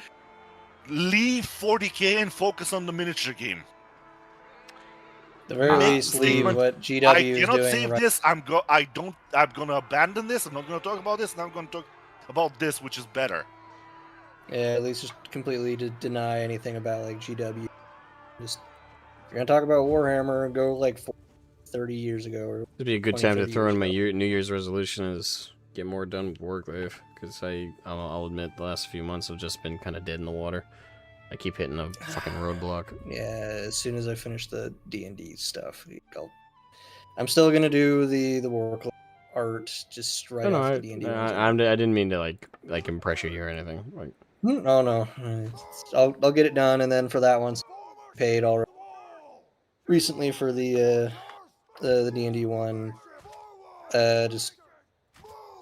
leave 40k and focus on the miniature game. The very least, leave what GW is doing. I cannot save this. I'm gonna abandon this. I'm not gonna talk about this. And I'm gonna talk about this, which is better. Yeah, at least just completely deny anything about like GW. Just if you're gonna talk about Warhammer, go like 30 years ago. Or it'd be a good time to throw in my New Year's resolution is get more done with work life, because I'll admit the last few months have just been kind of dead in the water. I keep hitting a fucking roadblock. Yeah, as soon as I finish the D&D stuff, I'm still gonna do the work art just right off the D&D. I didn't mean to like pressure you or anything. Like, oh no, I'll get it done, and then for that one, paid already recently for the D&D one. Just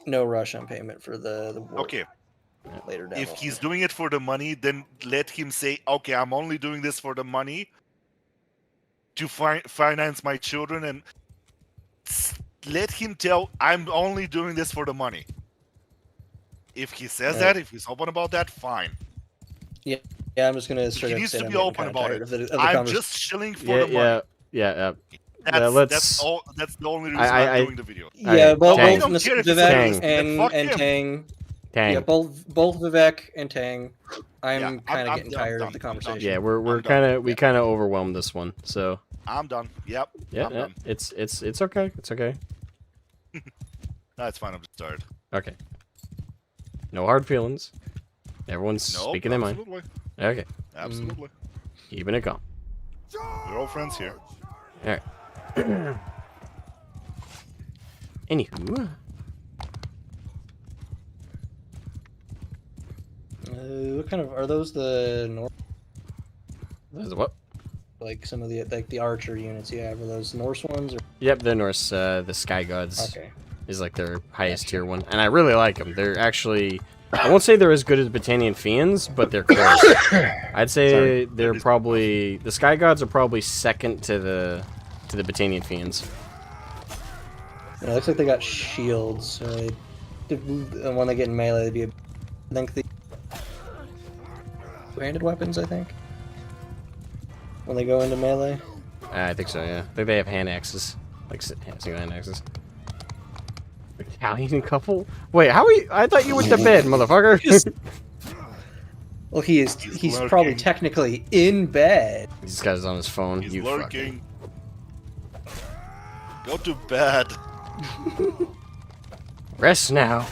no rush on payment for the war Okay. later down If the line. he's doing it for the money, then let him say, okay, I'm only doing this for the money to finance my children, and let him tell, I'm only doing this for the money. If he says that, if he's open about that, fine. Yeah, I'm just gonna straight He up needs say to I'm be getting open kinda about tired it. of the I'm conversation. just chilling for the money. Yeah. That's all. That's the only reason I'm doing the video. Yeah, both I don't care if it's Vivek and fuck and him. Tang. Tang. Yeah, both Vivek and Tang. I'm Yeah, kind of I'm getting done, tired I'm of the done, I'm done. conversation. Yeah, we kind of overwhelmed this one. So I'm done. Yep. yeah, I'm done. it's okay. It's okay. That's fine. I'm just tired. Okay. No hard feelings. Everyone's speaking their mind. Absolutely. Okay. Absolutely. Keeping it calm. We're all friends here. All right. Anywho. What kind of are those? The North? Those what? Like some of the archer units you have, are those Norse ones? Or? Yep, they're Norse. The Sky Gods Okay. is like their highest tier one, and I really like them. They're actually, I won't say they're as good as Battanian Fiends, but they're close. I'd say they're probably the Sky Gods are probably second to the Battanian Fiends. Yeah, it looks like they got shields. So when they get in melee, they'd be, I think the two-handed weapons. I think when they go into melee. I think so. Yeah, I think they have hand axes, like single hand axes. Italian couple? Wait, how are you? I thought you went to bed, motherfucker. Well, he's probably technically in bed. This guy's on his phone. He's you lurking. Go to bed. Rest now.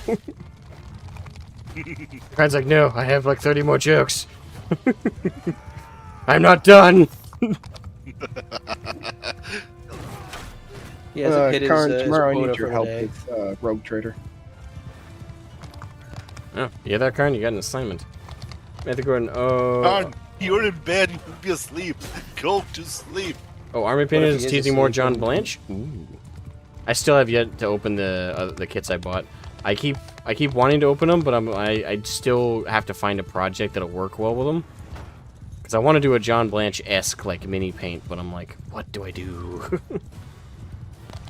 Guy's like, no, I have like 30 more jokes. I'm not done. He hasn't hit Karn, his tomorrow I quota need your for the help day. with Rogue Trader. Oh, yeah, that Karn, you got an assignment. I have to go and Karn, you're in bed. You could be asleep. Go to sleep. Oh, Army Painter is teasing more John Blanche. Ooh. I still have yet to open the kits I bought. I keep wanting to open them, but I still have to find a project that'll work well with them. Because I want to do a John Blanche-esque like mini paint, but I'm like, what do I do?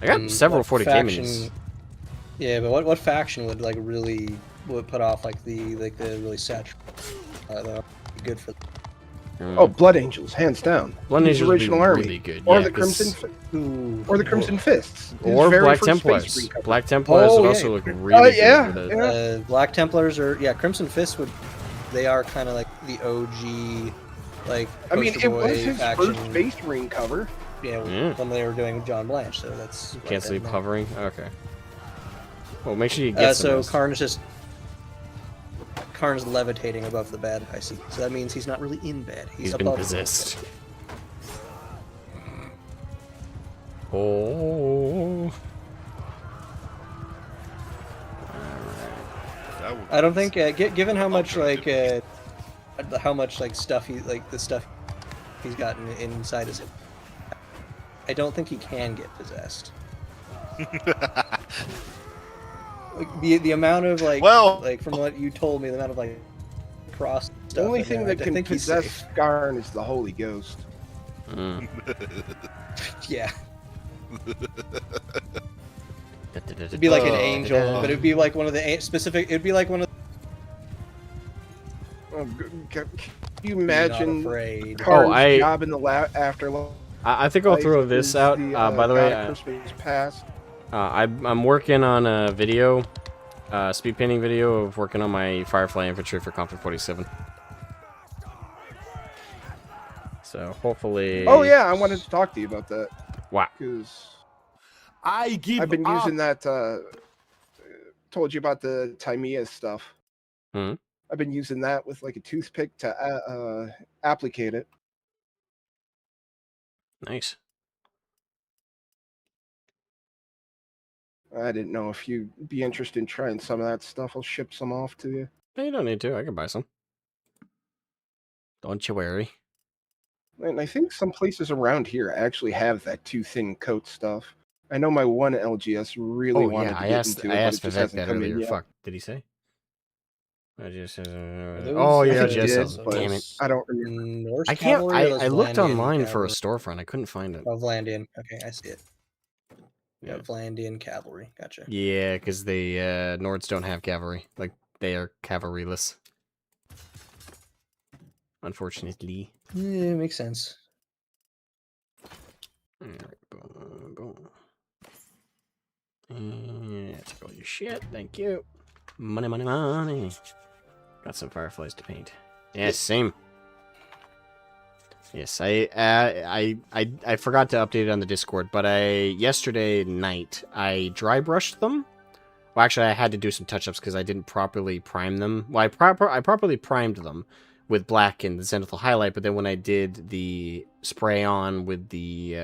I got several 40k minis. Yeah, but what faction would like really put off like the really saturated? Good for. Oh, Blood Angels, hands down. Blood His Angels would be original army, really good, or yeah, the Crimson, 'cause- or the Crimson Fists, his Or very Black first Templars. Space Marine cover. Black Templars would also look really good. With it. Black Templars are Crimson Fists would. They are kind of like the OG, like. I mean, poster it was boy his faction. first Space Marine cover. Yeah, when they were doing John Blanche, so that's. Can't sleep hovering. Okay. Well, make sure you get some. So Karn's levitating above the bed. I see. So that means he's not really in bed. He's been above possessed. Oh. I don't think, given how much like stuff the stuff he's gotten inside his, I don't think he can get possessed. Like, the amount of like from what you told me, the amount of like cross stuff. The only in thing there, that I can think he's possess safe. Garn is the Holy Ghost. Yeah. It'd be like an angel, but it'd be like one of the specific. It'd be like one of. Can you imagine afraid. Karn's job in the afterlife? I think I'll throw this out. By the way, Christmas past. I'm working on a video, speed painting video of working on my Firefly infantry for Conflict 47. So hopefully. Oh yeah, I wanted to talk to you about that. Wow. Because I've been using that. Told you about the Timea stuff. Hmm. I've been using that with like a toothpick to applicate it. Nice. I didn't know if you'd be interested in trying some of that stuff. I'll ship some off to you. No, you don't need to. I can buy some. Don't you worry. And I think some places around here actually have that too thin coat stuff. I know my one LGS really wanted to get into it, but it just hasn't that come in earlier. yet. Fuck, did he say? LGS those, yeah, I think LGS. it did, but Damn it. I don't remember. Norse I can't. cavalry or those I looked Vlandian online for a cavalry? storefront. I couldn't find it. Oh, Vlandian. Okay, I see it. Yeah. Yeah, Vlandian cavalry. Gotcha. Yeah, because they Nords don't have cavalry. Like they are cavalryless. Unfortunately. Yeah, makes sense. Alright, boom, boom. And take all your shit. Thank you. Money, money, money. Got some fireflies to paint. Yes, same. Yes, I forgot to update it on the Discord, but yesterday night I dry brushed them. Well, actually, I had to do some touch-ups because I didn't properly prime them. Well, I properly primed them with black and the zenithal highlight, but then when I did the spray on with the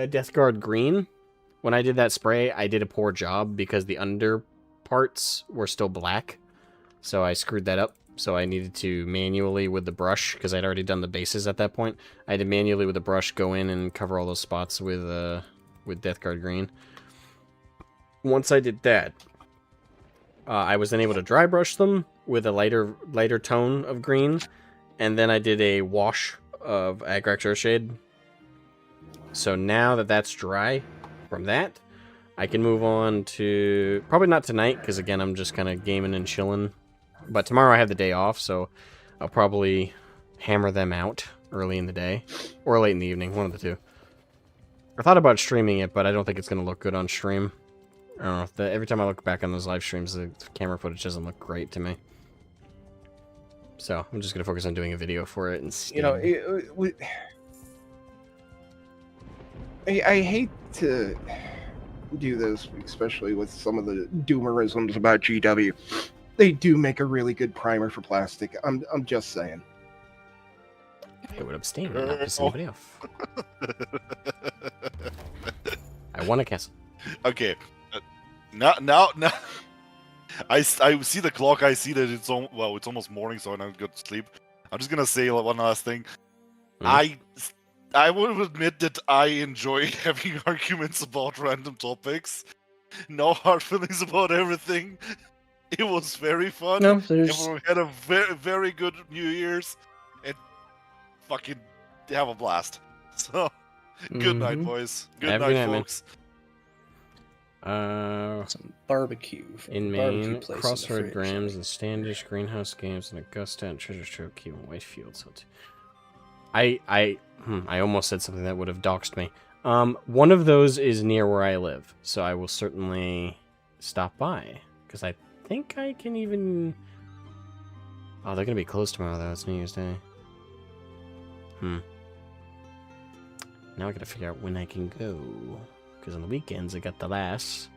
Death Guard green, when I did that spray, I did a poor job because the under parts were still black. So I screwed that up. So I needed to manually with the brush, because I'd already done the bases at that point. I had to manually with the brush go in and cover all those spots with Death Guard green. Once I did that, I was then able to dry brush them with a lighter tone of green, and then I did a wash of Agrax Earthshade. So now that that's dry from that, I can move on to probably not tonight because again I'm just kind of gaming and chilling. But tomorrow I have the day off, so I'll probably hammer them out early in the day or late in the evening, one of the two. I thought about streaming it, but I don't think it's going to look good on stream. I don't know. Every time I look back on those live streams, the camera footage doesn't look great to me. So I'm just going to focus on doing a video for it instead. You know, I hate to do this, especially with some of the doomerisms about GW. They do make a really good primer for plastic. I'm just saying. I would abstain and not piss anybody off. I want a castle. Okay. Now, I see the clock. I see that it's it's almost morning, so I don't go to sleep. I'm just gonna say one last thing. I will admit that I enjoy having arguments about random topics. No hard feelings about everything. It was very fun. No, Everyone had a very, very good New Year's, and fucking have a blast. So, good night, boys. Good night, folks. Some barbecue in barbecue Maine, place Crossroad in the fridge. Grams and Standish Greenhouse Games in Augusta and Treasure Trove Key in Whitefield. So I almost said something that would have doxed me. One of those is near where I live, so I will certainly stop by because I think I can even. Oh, they're gonna be closed tomorrow though. It's New Year's Day. Now I gotta figure out when I can go. Because on the weekends I got the lass,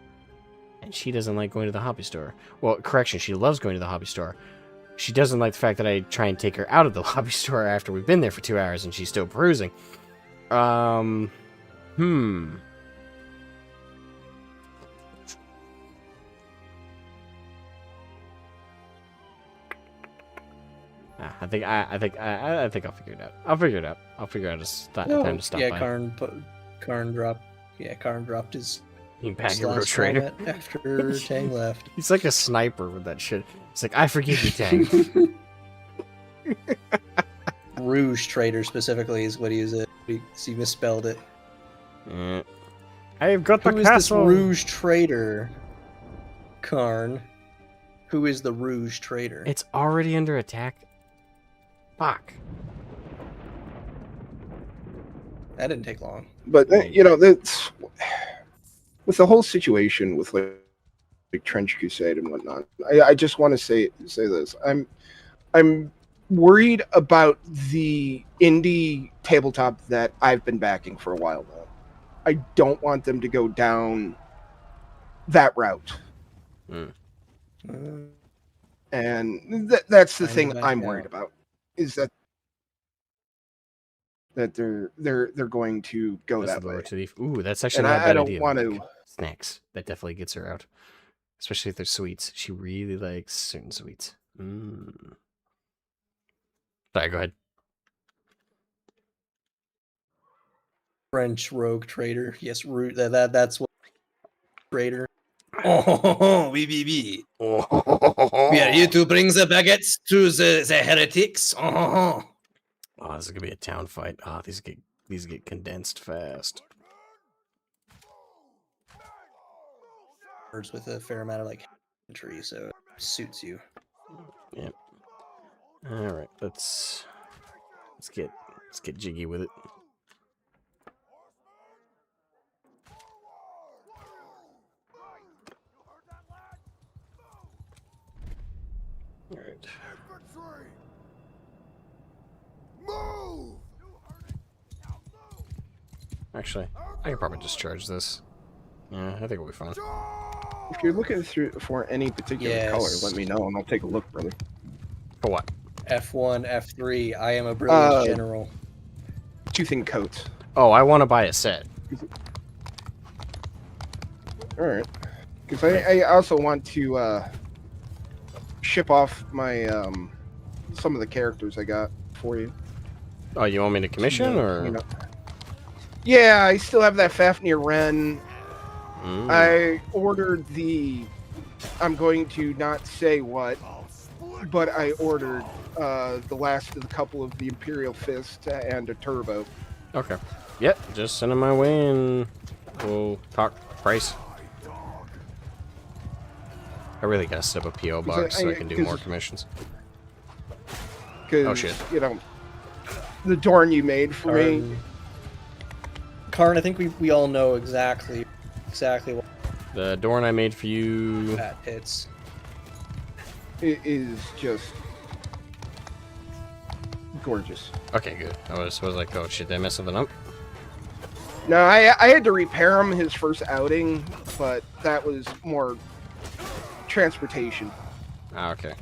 and she doesn't like going to the hobby store. Well, correction, she loves going to the hobby store. She doesn't like the fact that I try and take her out of the hobby store after we've been there for 2 hours and she's still perusing. I think I'll figure it out. I'll figure it out. I'll figure out a time to stop by. Karn dropped his Bag of Road Trader after Tang left. He's like a sniper with that shit. It's like, I forgive you, Tang. Rouge Trader specifically is what he is. He misspelled it. I've got the Who castle. is this Rouge Trader? Karn. Who is the Rouge Trader? It's already under attack. Fuck. That didn't take long. But you know, that's with the whole situation with like Trench Crusade and whatnot. I just want to say this. I'm worried about the indie tabletop that I've been backing for a while now. I don't want them to go down that route. And that's the thing I'm worried about, is that they're going to go that way. Ooh, that's actually And not a bad I don't idea. want to. Snacks. That definitely gets her out. Especially if they're sweets. She really likes certain sweets. Sorry, go ahead. French rogue trader. Yes, that's what trader. Oh, oui. We are here to bring the baguettes to the heretics. Oh, this is gonna be a town fight. These get condensed fast. Words with a fair amount of like entry, so it suits you. Yeah. All right, let's get jiggy with it. All right. Move! Actually, I can probably just charge this. Yeah, I think we'll be fine. If you're looking for any particular color, let me know and I'll take a look, brother. For what? F1, F3. I am a brilliant general. Toothing coats. Oh, I want to buy a set. All right. Because I also want to ship off my some of the characters I got for you. Oh, you want me to commission or? You know. Yeah, I still have that Fafnir Wren. I ordered the. I'm going to not say what, but I ordered the last of the couple of the Imperial Fist and a Turbo. Okay. Yep, just send them my way and we'll talk price. I really gotta set up a PO box so I can do more commissions. Oh shit! You know, the Dorn you made for me. Karn, I think we all know exactly what the Dorn I made for you. Fat Pits. It is just gorgeous. Okay, good. I was like, oh shit, did I mess something up? No, I had to repair him his first outing, but that was more transportation. Ah, okay.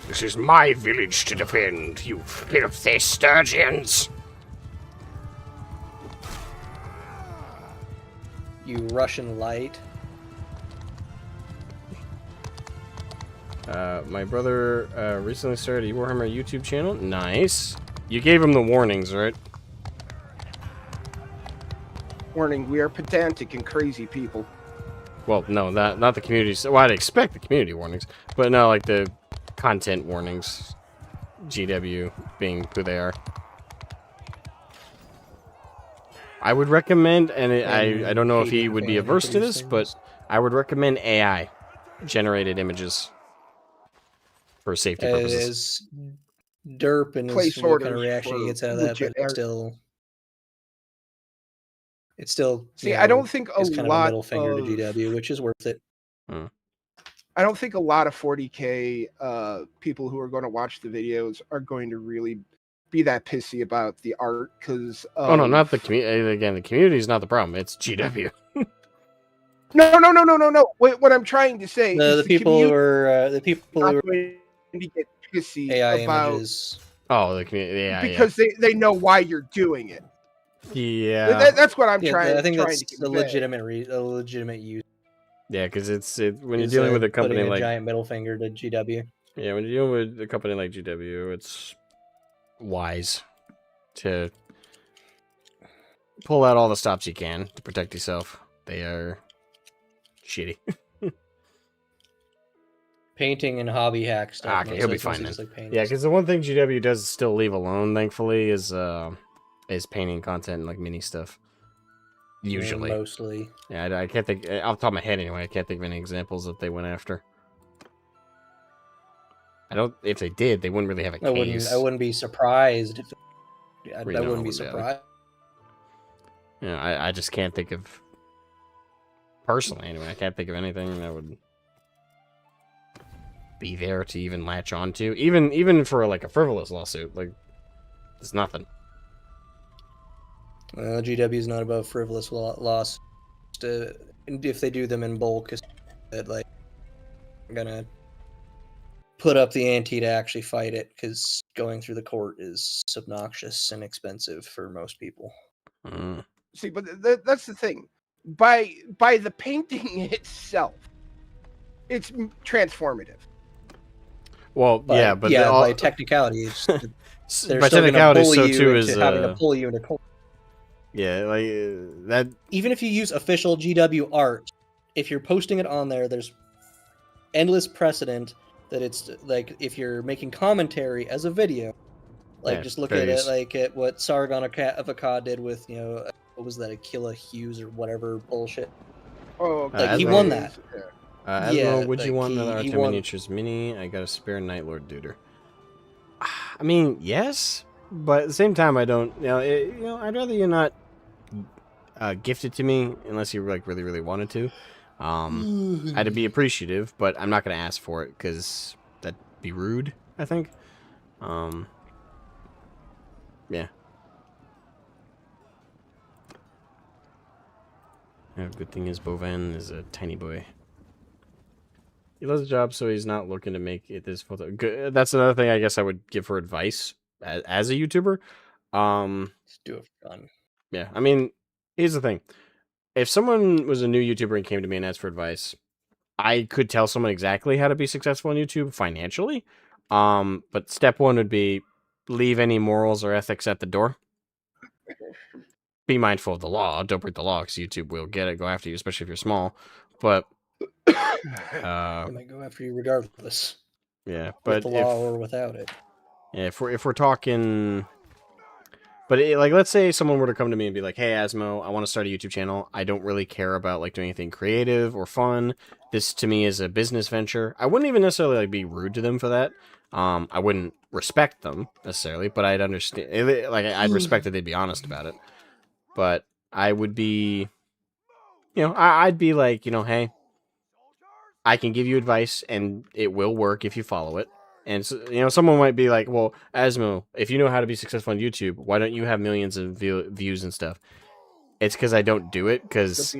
This is my village to defend, you filthy sturgeons! You Russian light. My brother recently started a Warhammer YouTube channel. Nice. You gave him the warnings, right? Warning, we are pedantic and crazy people. Well, no, not the community. Well, I'd expect the community warnings, but no, like the content warnings. GW being who they are. I would recommend, and I don't know if he would be averse to this, but I would recommend AI generated images for safety purposes. Derp and Place what kind of orders reaction he for gets out of that, legit but it's still see. I don't think a kind of a lot middle finger of to GW, which is worth it. I don't think a lot of 40K people who are going to watch the videos are going to really be that pissy about the art because. Oh no, not the community. Again, the community is not the problem. It's GW. No. What I'm trying to say is The people who are going to get pissy AI about images. Oh, the community. Yeah, because they know why you're doing it. Yeah, that's what I'm trying. I think trying that's to a legitimate use. Yeah, because when you're dealing with a company putting a like giant middle finger to GW. Yeah, when you're dealing with a company like GW, it's wise to pull out all the stops you can to protect yourself. They are shitty. Painting and hobby hack stuff. Okay, he'll be fine then. Yeah, because the one thing GW does still leave alone, thankfully, is painting content and like mini stuff. Usually, mostly. Yeah, I can't think off the top of my head anyway. I can't think of any examples that they went after. I don't. If they did, they wouldn't really have a case. I wouldn't be surprised if. I wouldn't be surprised. Yeah, I just can't think of. Personally, anyway, I can't think of anything that would be there to even latch onto. Even for like a frivolous lawsuit, like there's nothing. GW is not above frivolous loss. If they do them in bulk, it's like gonna put up the ante to actually fight it because going through the court is obnoxious and expensive for most people. See, but that's the thing. By the painting itself, it's transformative. Well, but by technicality, it's, they're by still technicality, bully so you too into is having to pull you into court. Yeah, like that. Even if you use official GW art, if you're posting it on there, there's endless precedent that it's like if you're making commentary as a video, like just look at it like at what Sargon of Akkad did with what was that, Aquila Hughes or whatever bullshit. Oh, like he won that. Asmo, would you want another Artem Miniatures Mini? I got a spare Night Lord Duder. I mean, yes, but at the same time, I don't. I'd rather you not gift it to me unless you like really wanted to. I'd be appreciative, but I'm not gonna ask for it because that'd be rude, I think. Yeah. Good thing is Bovan is a tiny boy. He loves the job, so he's not looking to make it this full time. That's another thing I guess I would give for advice as a YouTuber. Just do it for fun. Yeah, I mean, here's the thing. If someone was a new YouTuber and came to me and asked for advice, I could tell someone exactly how to be successful on YouTube financially. But step one would be leave any morals or ethics at the door. Be mindful of the law. Don't break the law because YouTube will go after you, especially if you're small. But they might go after you regardless. Yeah, with but the law or without it. Yeah, if we're talking, but like let's say someone were to come to me and be like, "Hey, Asmo, I want to start a YouTube channel. I don't really care about like doing anything creative or fun. This to me is a business venture." I wouldn't even necessarily like be rude to them for that. I wouldn't respect them necessarily, but I'd understand. Like I'd respect that they'd be honest about it. But I would be, I'd be like, hey, I can give you advice and it will work if you follow it. And so, someone might be like, well, Asmo, if you know how to be successful on YouTube, why don't you have millions of views and stuff? It's because I don't do it because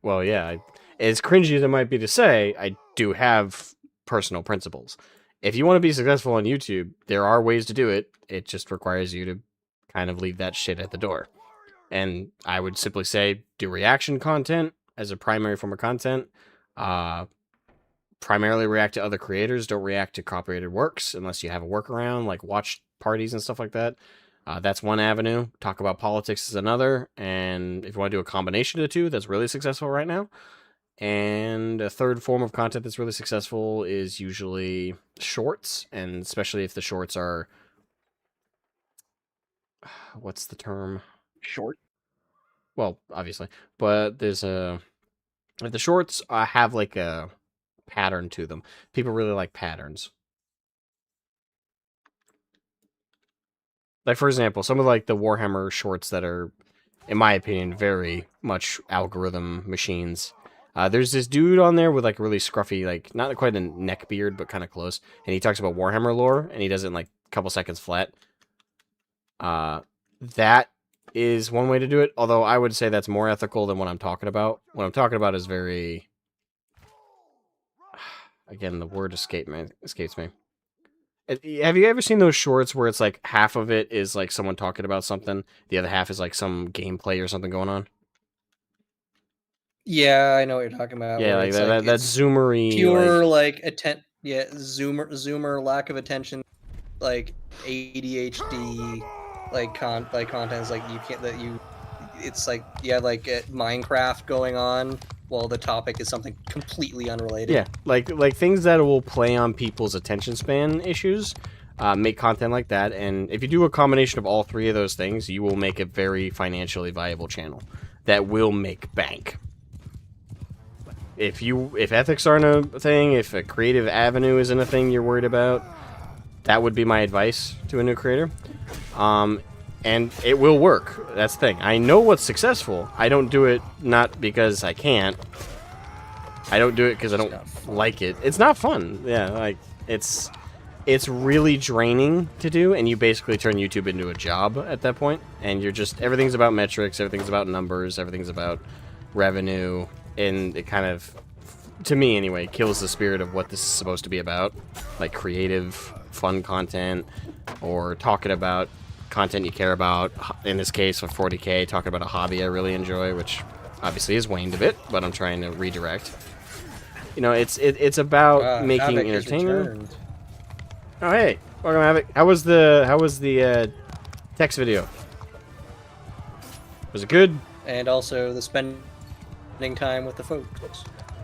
well, yeah, as cringy as it might be to say, I do have personal principles. If you want to be successful on YouTube, there are ways to do it. It just requires you to kind of leave that shit at the door. And I would simply say, do reaction content as a primary form of content. Primarily react to other creators. Don't react to copyrighted works unless you have a workaround, like watch parties and stuff like that. That's one avenue. Talk about politics is another. And if you want to do a combination of the two, that's really successful right now. And a third form of content that's really successful is usually shorts, and especially if the shorts are... What's the term? Short? Well, obviously. But there's a... If the shorts have like a pattern to them. People really like patterns. Like, for example, some of like the Warhammer shorts that are, in my opinion, very much algorithm machines. There's this dude on there with like really scruffy, like not quite a neck beard, but kind of close. And he talks about Warhammer lore, and he does it in like a couple seconds flat. That is one way to do it, although I would say that's more ethical than what I'm talking about. What I'm talking about is very... Again, the word escapes me. Have you ever seen those shorts where it's like half of it is like someone talking about something, the other half is like some gameplay or something going on? Yeah, I know what you're talking about. Yeah, like that zoomery, pure zoomer lack of attention, like ADHD, content is like you can't it's like like Minecraft going on while the topic is something completely unrelated. Yeah, like things that will play on people's attention span issues. Make content like that, and if you do a combination of all three of those things, you will make a very financially viable channel that will make bank. If ethics aren't a thing, if a creative avenue isn't a thing you're worried about, that would be my advice to a new creator. And it will work. That's the thing. I know what's successful. I don't do it not because I can't. I don't do it because I don't like it. It's not fun. Yeah, like it's really draining to do, and you basically turn YouTube into a job at that point. And you're just everything's about metrics, everything's about numbers, everything's about revenue, and it kind of to me anyway, kills the spirit of what this is supposed to be about. Like creative, fun content, or talking about content you care about. In this case, with 40K, talking about a hobby I really enjoy, which obviously has waned a bit, but I'm trying to redirect. You know, it's about making Havoc has entertainment. returned. Oh hey, welcome Havoc. How was the text video? Was it good? And also the spending time with the folks.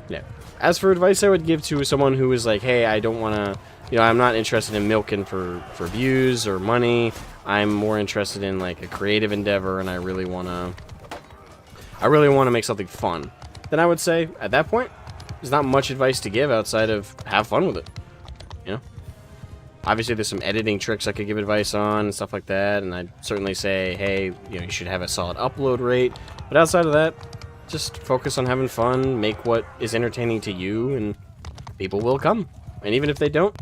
Yeah. As for advice I would give to someone who is like, hey, I don't want to, you know, I'm not interested in milking for views or money. I'm more interested in like a creative endeavor, and I really want to make something fun. Then I would say, at that point, there's not much advice to give outside of have fun with it. You know? Obviously, there's some editing tricks I could give advice on and stuff like that, and I'd certainly say, hey, you know, you should have a solid upload rate. But outside of that, just focus on having fun, make what is entertaining to you, and people will come. And even if they don't,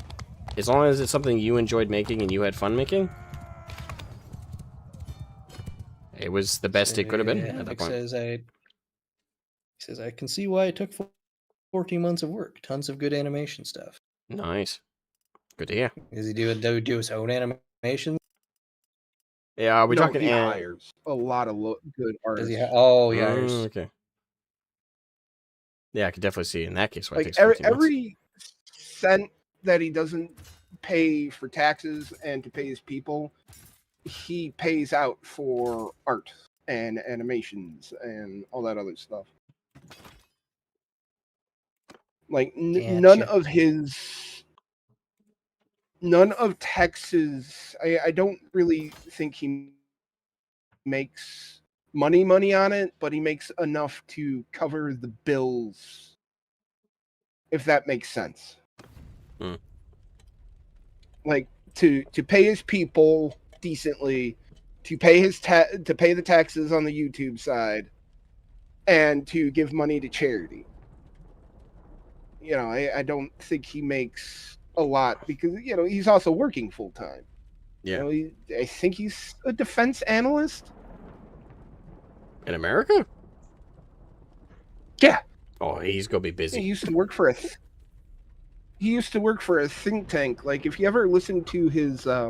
as long as it's something you enjoyed making and you had fun making, it was the best it could have been at that point. He says, I can see why it took 14 months of work. Tons of good animation stuff. Nice. Good to hear. Does he do his own animation? Yeah, are we talking? He hires a lot of good artists. Does he he hires. Okay. Yeah, I could definitely see in that case why it Like takes 14 months. every cent that he doesn't pay for taxes and to pay his people, he pays out for art and animations and all that other stuff. Like none of Tex's. I don't really think he makes money on it, but he makes enough to cover the bills, if that makes sense. Like to pay his people decently, to pay to pay the taxes on the YouTube side, and to give money to charity. You know, I don't think he makes a lot because, you know, he's also working full time. Yeah. You know, I think he's a defense analyst. In America? Yeah. Oh, he's gonna be busy. He used to work for a think tank. Like, if you ever listen to his I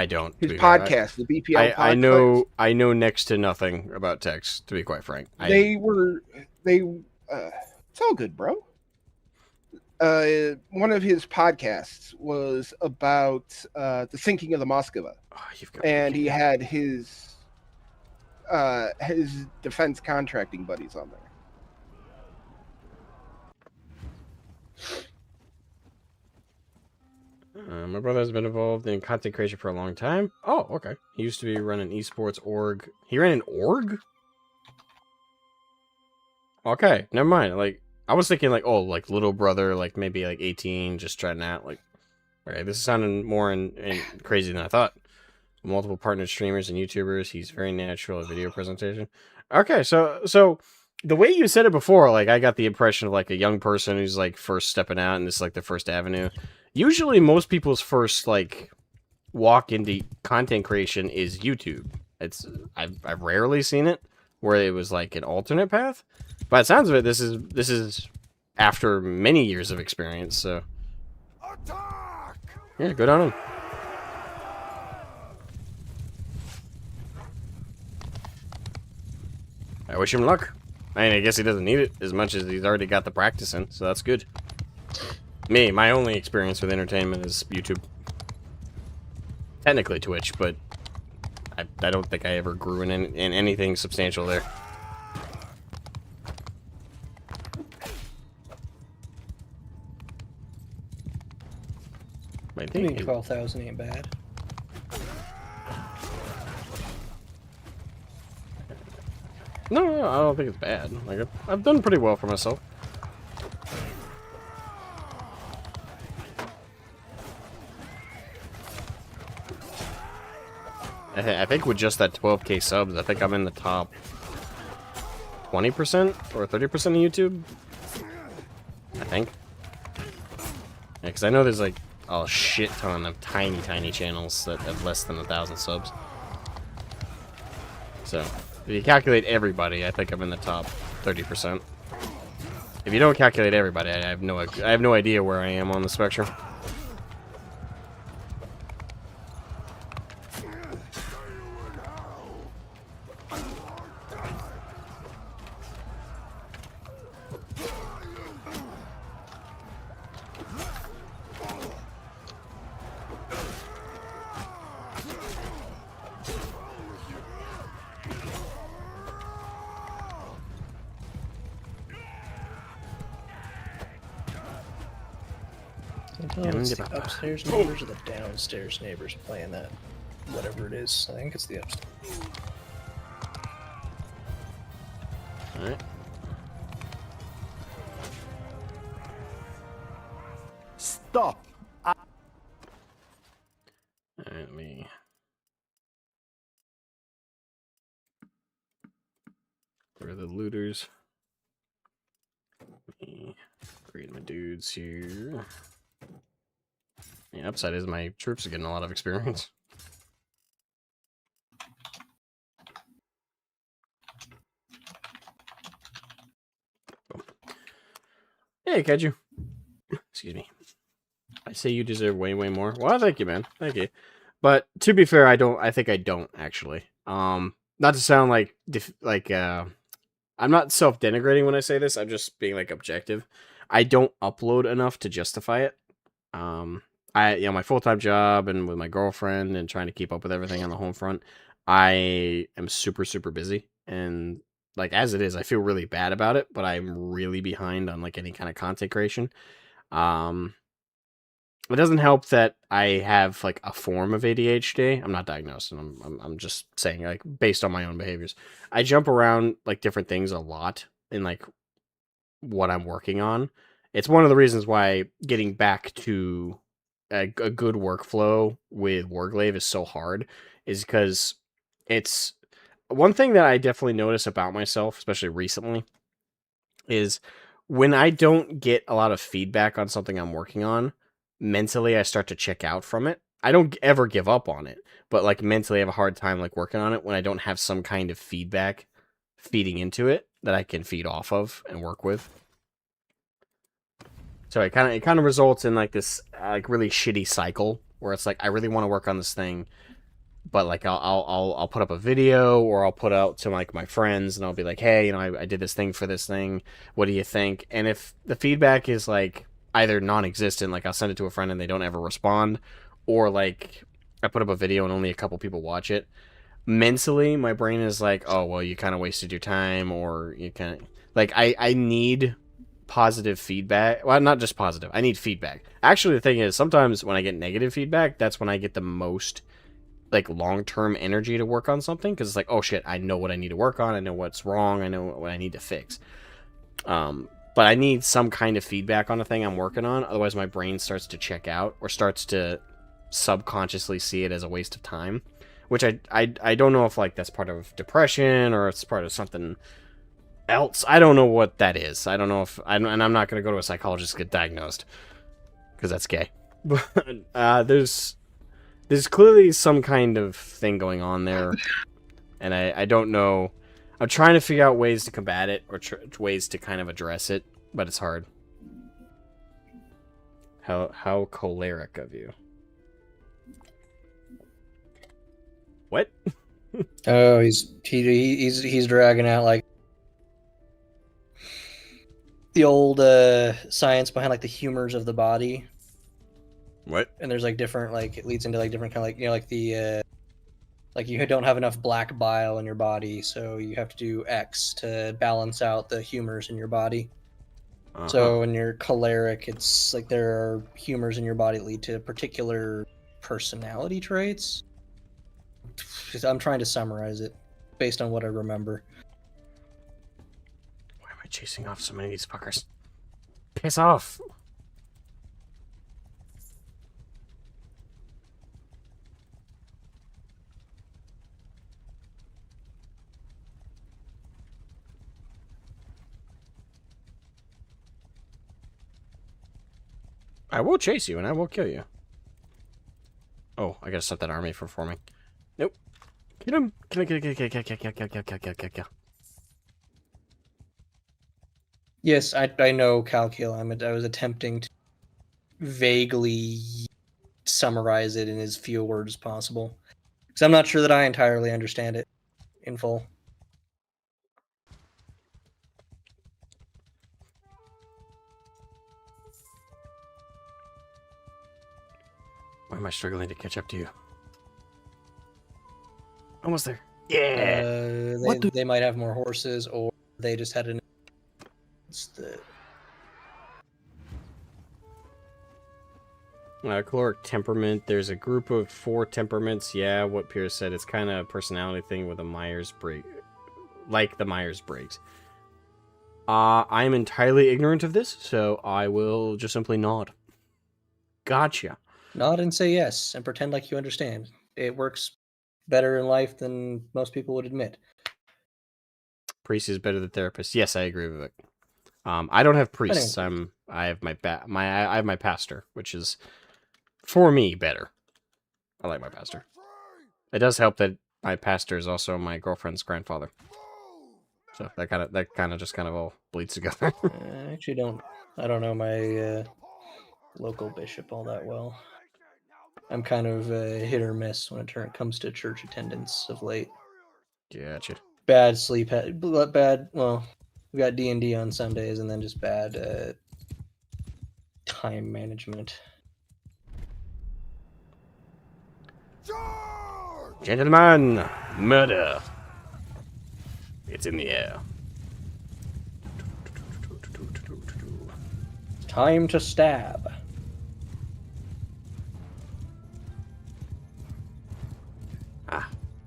don't. his podcast, the BPL podcast. I know next to nothing about Tex, to be quite frank. It's all good, bro. One of his podcasts was about the sinking of the Moskva, and he had his defense contracting buddies on there. My brother has been involved in content creation for a long time. Oh, okay. He used to be running esports org. He ran an org? Okay, never mind. Like, I was thinking like, oh, like little brother, like maybe like 18, just trying out. Like, okay, this is sounding more and crazy than I thought. Multiple partner streamers and YouTubers. He's very natural at video presentation. Okay, so the way you said it before, like I got the impression of like a young person who's like first stepping out, and this is like the first avenue. Usually, most people's first like walk into content creation is YouTube. I've rarely seen it where it was like an alternate path. By the sounds of it, this is after many years of experience. So yeah, good on him. I wish him luck. I mean, I guess he doesn't need it as much as he's already got the practice in, so that's good. My only experience with entertainment is YouTube. Technically Twitch, but I don't think I ever grew in anything substantial there. I think 12,000 ain't bad. No, I don't think it's bad. Like I've done pretty well for myself. I think with just that 12K subs, I think I'm in the top 20% or 30% of YouTube. I think. Yeah, because I know there's like a shit ton of tiny channels that have less than 1,000 subs. So if you calculate everybody, I think I'm in the top 30%. If you don't calculate everybody, I have no idea where I am on the spectrum. It's the upstairs neighbors or the downstairs neighbors playing that, whatever it is. I think it's the upstairs. Alright. Stop! Alright, let me... Where are the looters? Let me create my dudes here. The upside is my troops are getting a lot of experience. Boom. Hey, Kaju. Excuse me. I say you deserve way more. Well, thank you, man. Thank you. But to be fair, I think I don't actually. Not to sound like I'm not self-denigrating when I say this. I'm just being like objective. I don't upload enough to justify it. My full-time job and with my girlfriend and trying to keep up with everything on the home front, I am super busy, and like as it is, I feel really bad about it, but I'm really behind on like any kind of content creation. It doesn't help that I have like a form of ADHD. I'm not diagnosed, and I'm just saying like based on my own behaviors. I jump around like different things a lot in like what I'm working on. It's one of the reasons why getting back to a good workflow with Warglaive is so hard, is because it's one thing that I definitely notice about myself, especially recently, is when I don't get a lot of feedback on something I'm working on, mentally I start to check out from it. I don't ever give up on it, but like mentally I have a hard time like working on it when I don't have some kind of feedback feeding into it that I can feed off of and work with. So it kind of results in like this like really shitty cycle where it's like I really want to work on this thing, but like I'll put up a video or I'll put out to like my friends and I'll be like, hey, I did this thing for this thing. What do you think? And if the feedback is like either non-existent, like I'll send it to a friend and they don't ever respond, or like I put up a video and only a couple people watch it, mentally my brain is like, oh well, you kind of wasted your time, or you kind of like I need positive feedback. Well, not just positive. I need feedback. Actually, the thing is, sometimes when I get negative feedback, that's when I get the most like long-term energy to work on something, because it's like, oh shit, I know what I need to work on. I know what's wrong. I know what I need to fix. But I need some kind of feedback on a thing I'm working on. Otherwise, my brain starts to check out or starts to subconsciously see it as a waste of time. Which I don't know if like that's part of depression or it's part of something else. I don't know what that is. I don't know if and I'm not going to go to a psychologist to get diagnosed because that's gay. But there's clearly some kind of thing going on there, and I don't know. I'm trying to figure out ways to combat it or ways to kind of address it, but it's hard. How choleric of you. What? Oh, he's dragging out like the old science behind like the humors of the body. What? And there's like different, like it leads into like different kind of like like the like you don't have enough black bile in your body, so you have to do X to balance out the humors in your body. So when you're choleric, it's like there are humors in your body that lead to particular personality traits. I'm trying to summarize it based on what I remember. Why am I chasing off so many of these fuckers? Piss off! I will chase you and I will kill you. Oh, I gotta stop that army from forming. Nope. Get him! Kill. Yes, I know Calcul. I was attempting to vaguely summarize it in as few words as possible. Because I'm not sure that I entirely understand it in full. Why am I struggling to catch up to you? Almost there. They might have more horses, or they just had an. Caloric temperament. There's a group of 4 temperaments. Yeah, what Pierce said. It's kind of a personality thing with a Myers-Briggs, like the Myers-Briggs. I'm entirely ignorant of this, so I will just simply nod. Gotcha. Nod and say yes, and pretend like you understand. It works better in life than most people would admit. Priest is better than therapist. Yes, I agree with it. I don't have priests. I have I have my pastor, which is for me better. I like my pastor. It does help that my pastor is also my girlfriend's grandfather. So that kind of just all bleeds together. I actually I don't know my local bishop all that well. I'm kind of hit or miss when it comes to church attendance of late. Gotcha. Bad sleep, well, we got D&D on Sundays, and then just bad time management. Gentlemen, murder. It's in the air. Time to stab.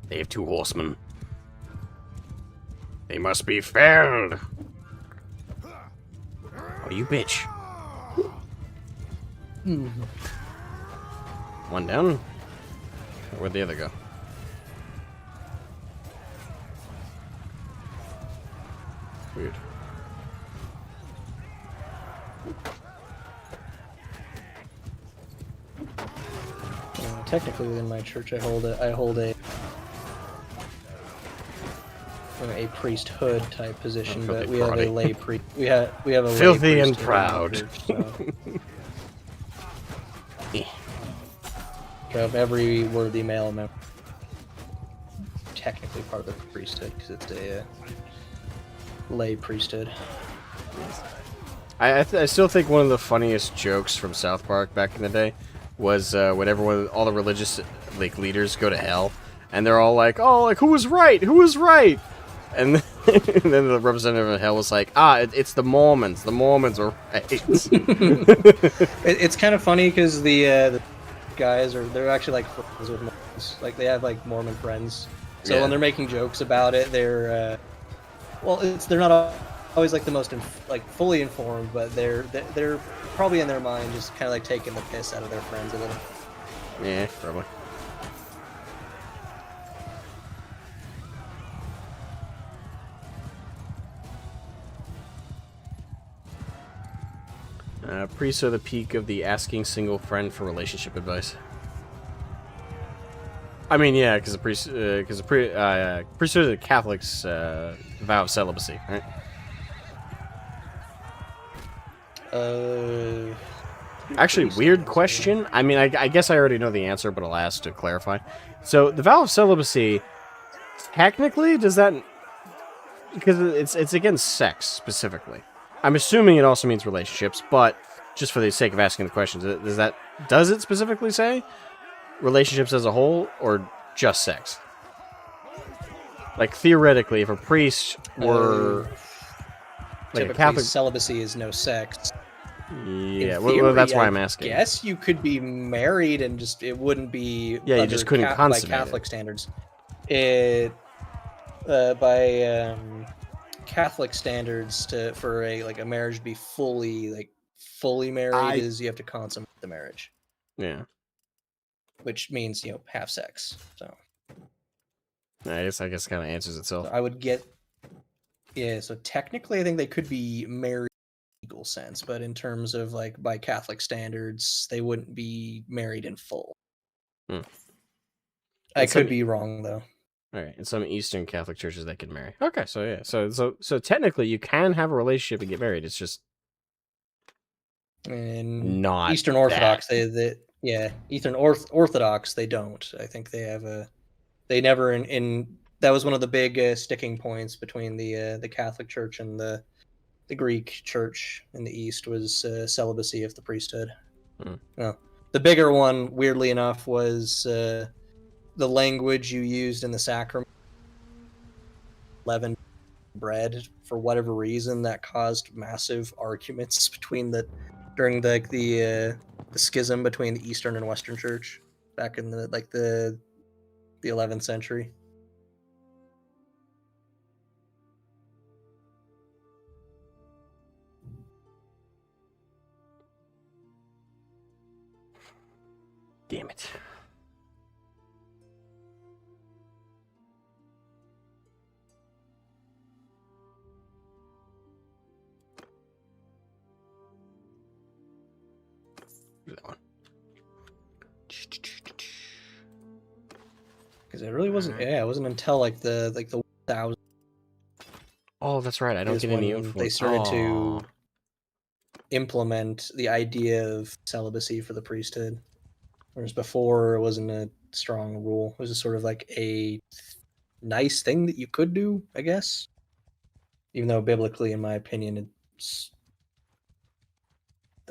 They have 2 horsemen. They must be felled. Oh, you bitch. One down. Where'd the other go? Weird. Technically, within my church, I hold a priesthood type position, but we have a lay priest. We have a filthy lay and proud. proud. Of every worthy male member, technically part of the priesthood because it's a lay priesthood. I still think one of the funniest jokes from South Park back in the day was when all the religious leaders go to hell, and they're all like, "Oh, like who was right? Who was right?" And then the representative of hell was like, it's the Mormons. The Mormons are right. It's kind of funny because the guys they're actually like friends with Mormons. Like they have like Mormon friends. So when they're making jokes about it, they're they're not always like the most fully informed, but they're probably in their mind just kind of like taking the piss out of their friends a little. Yeah, probably. Priests are the peak of the asking single friend for relationship advice. I mean, yeah, because the priesthood of the Catholics vow of celibacy, right? Actually, weird question. I mean, I guess I already know the answer, but I'll ask to clarify. So, the vow of celibacy, technically, does that... Because it's against sex, specifically. I'm assuming it also means relationships, but just for the sake of asking the questions, does it specifically say relationships as a whole, or just sex? Like, theoretically, if a priest were... like a Catholic... celibacy is no sex. Yeah, Theory, well, that's why I'm asking. Yes, you could be married and just it wouldn't be. Yeah, you just couldn't consummate by Catholic standards. By Catholic standards, for a marriage to be fully married is you have to consummate the marriage. Yeah. Which means have sex. So. I guess it kind of answers itself. So I would get. Yeah, so technically, I think they could be married. Legal sense, but in terms of by Catholic standards, they wouldn't be married in full. I could be wrong though. All right, and some Eastern Catholic churches that can marry. Okay, so yeah, so technically you can have a relationship and get married. It's just And not Eastern Orthodox, Eastern Orthodox, they don't. I think they have they never in that was one of the big sticking points between the Catholic Church and the Greek Church in the East was celibacy of the priesthood. No, the bigger one, weirdly enough, was the language you used in the sacrament, leavened bread. For whatever reason, that caused massive arguments during the schism between the Eastern and Western Church back in the 11th century. Damn it. That one. Because it really wasn't. Yeah, it wasn't until like the 1000s. Oh, that's right. I don't get any influence. They started to implement the idea of celibacy for the priesthood, whereas before it wasn't a strong rule. It was just sort of like a nice thing that you could do, I guess. Even though biblically, in my opinion, it's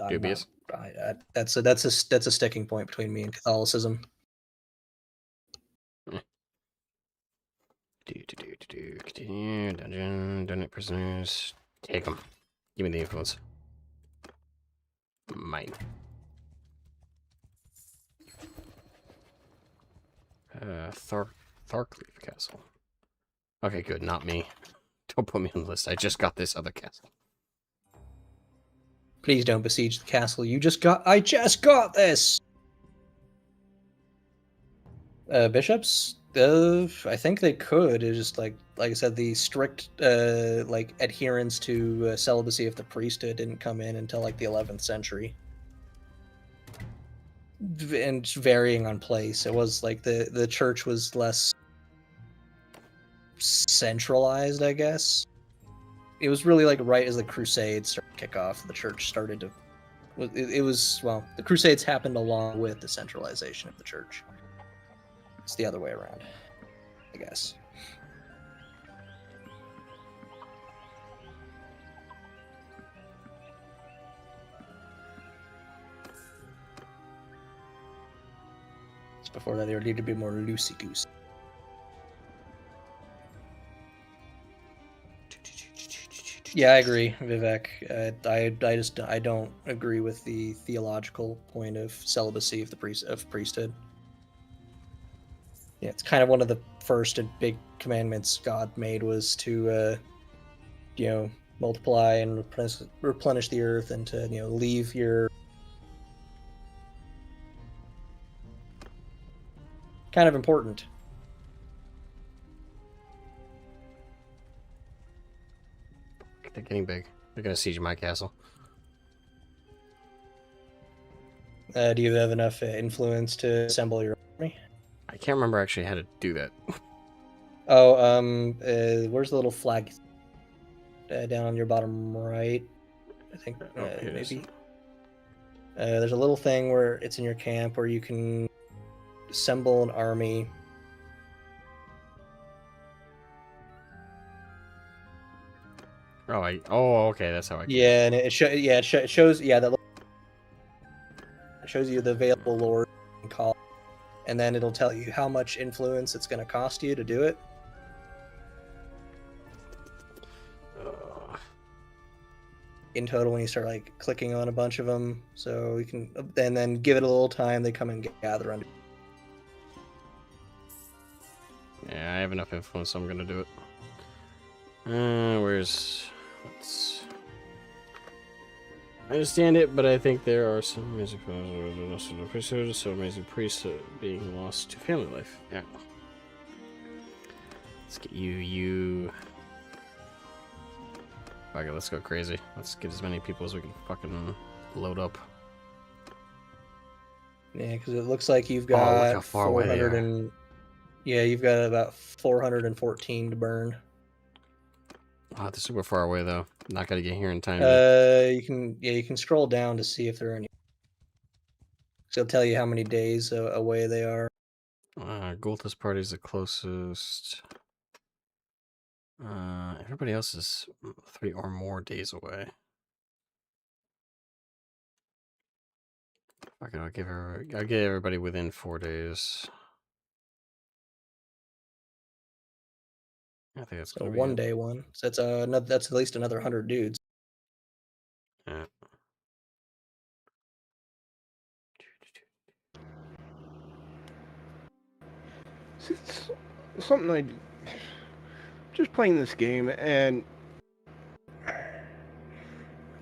dubious. That's a sticking point between me and Catholicism. Continue. Dungeon. Donate prisoners. Take them. Give me the influence. Mine. Tharkleaf Castle. Okay, good. Not me. Don't put me on the list. I just got this other castle. Please don't besiege the castle. I just got this. Bishops? I think they could. It's just like I said, the strict adherence to celibacy of the priesthood didn't come in until like the 11th century, and varying on place. It was like the church was less centralized, I guess. It was really like right as the Crusades started to kick off, the church started to. The Crusades happened along with the centralization of the church. It's the other way around, I guess. Before that, they would need to be more loosey-goosey. Yeah, I agree, Vivek. I don't agree with the theological point of celibacy of priesthood. Yeah, it's kind of one of the first and big commandments God made was to, multiply and replenish the earth, and to, leave your. Kind of important. They're getting big. They're gonna siege my castle. Do you have enough influence to assemble your army? I can't remember actually how to do that. Oh, where's the little flag? Down on your bottom right, I think. Maybe. There's a little thing where it's in your camp where you can assemble an army. Okay, that's how I. Yeah, and it shows. That it shows you the available lords and call, and then it'll tell you how much influence it's going to cost you to do it. In total, when you start like clicking on a bunch of them, so you can, and then give it a little time, they come and gather under. Yeah, I have enough influence, so I'm gonna do it. I understand it, but I think there are some amazing priesthood, so amazing priests being lost to family life. Yeah. Let's get you. Okay, let's go crazy. Let's get as many people as we can fucking load up. Yeah, because it looks like you've got look how far away they are. Yeah, you've got about 414 to burn. Oh, they're super far away though. Not gonna get here in time. You can scroll down to see if there are any. So it'll tell you how many days away they are. Gulta's party's the closest. Everybody else is 3 or more days away. Okay, I'll get everybody within 4 days. I think that's So gonna be one day one. So that's at least another 100 dudes. Yeah. It's something I just playing this game, and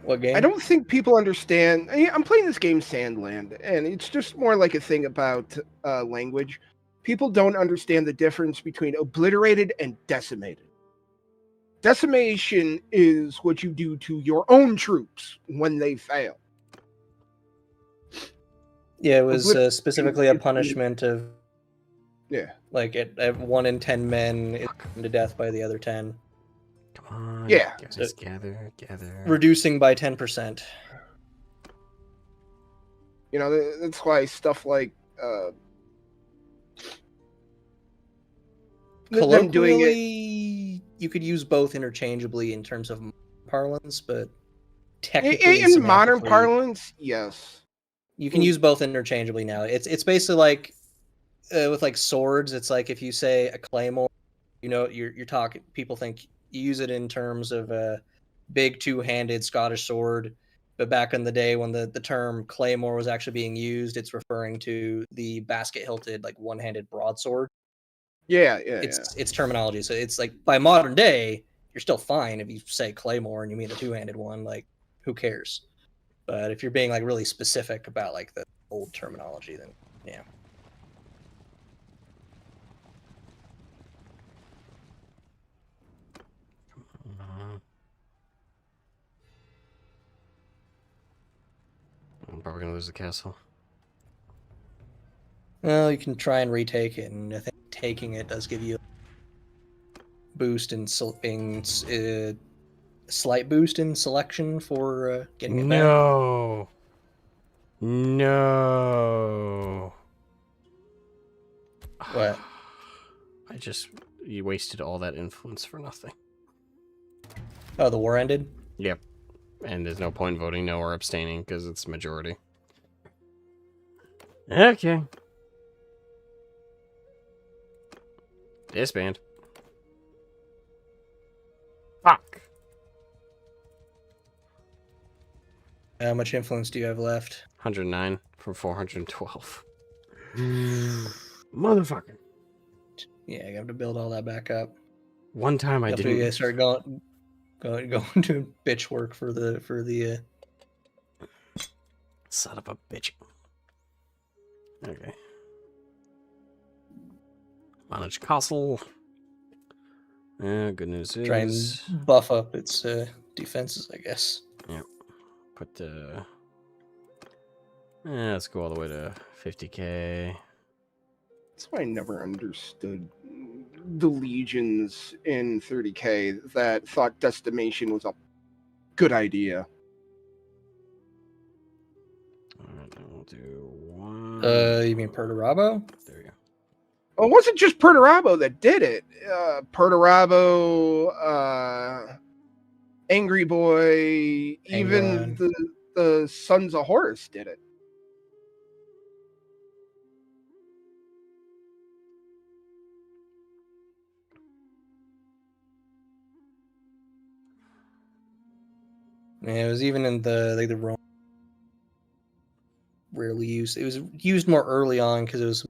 what game? I don't think people understand. I'm playing this game, Sandland, and it's just more like a thing about language. People don't understand the difference between obliterated and decimated. Decimation is what you do to your own troops when they fail. Yeah, it was specifically a punishment of like at 1 in 10 men is to death by the other 10. Come on, yeah. Guys, gather. Reducing by 10%. You know, that's why stuff like them doing it. You could use both interchangeably in terms of parlance, but technically in modern parlance, yes, you can use both interchangeably now. It's basically like with like swords. It's like if you say a claymore, you know, you're talking. People think you use it in terms of a big two-handed Scottish sword. But back in the day when the term claymore was actually being used, it's referring to the basket-hilted, like one-handed broadsword. It's terminology. So it's like by modern day, you're still fine if you say claymore and you mean the two-handed one. Like, who cares? But if you're being like really specific about like the old terminology, then yeah. I'm probably gonna lose the castle. Well, you can try and retake it, and I think taking it does give you a boost in slight boost in selection for getting it back. No. What? You wasted all that influence for nothing. Oh, the war ended? Yep. And there's no point voting no or abstaining because it's majority. Okay. Disband. Fuck. How much influence do you have left? 109 from 412. Motherfucker. Yeah, you have to build all that back up. One time I didn't. You start going to bitch work for the Son of a bitch. Okay. Manage castle. Good news is try and buff up its defenses, I guess. Yep. Put let's go all the way to 50k. That's why I never understood the legions in 30k that thought decimation was a good idea. Alright, we'll do one. You mean Perturabo? There you go. Well, it wasn't just Perturabo that did it. Perturabo, Angry Boy, even the Sons of Horus did it. Yeah, it was even in the Rome rarely used. It was used more early on because it was a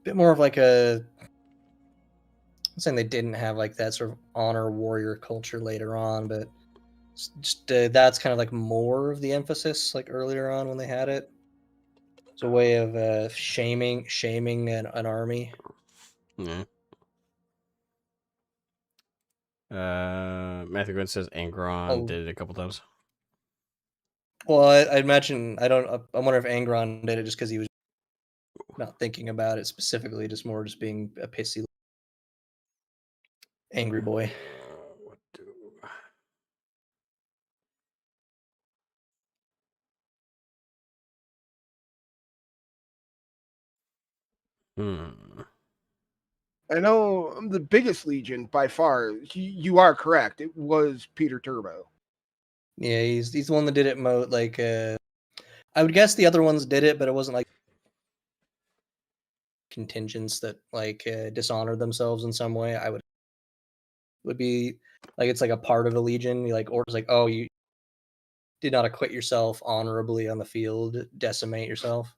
bit more of like a. I'm saying they didn't have like that sort of honor warrior culture later on, but just that's kind of like more of the emphasis like earlier on when they had it. It's a way of shaming an army. Yeah. Matthew Gwynn says Angron did it a couple times. Well, I imagine I wonder if Angron did it just because he was not thinking about it specifically, just more just being a pissy angry boy. What do? I know the biggest Legion by far. You are correct. It was Peter Turbo. Yeah, he's the one that did it like I would guess the other ones did it, but it wasn't like contingents that like dishonored themselves in some way. I would be like it's like a part of a Legion, like or it's like, oh, you did not acquit yourself honorably on the field, decimate yourself.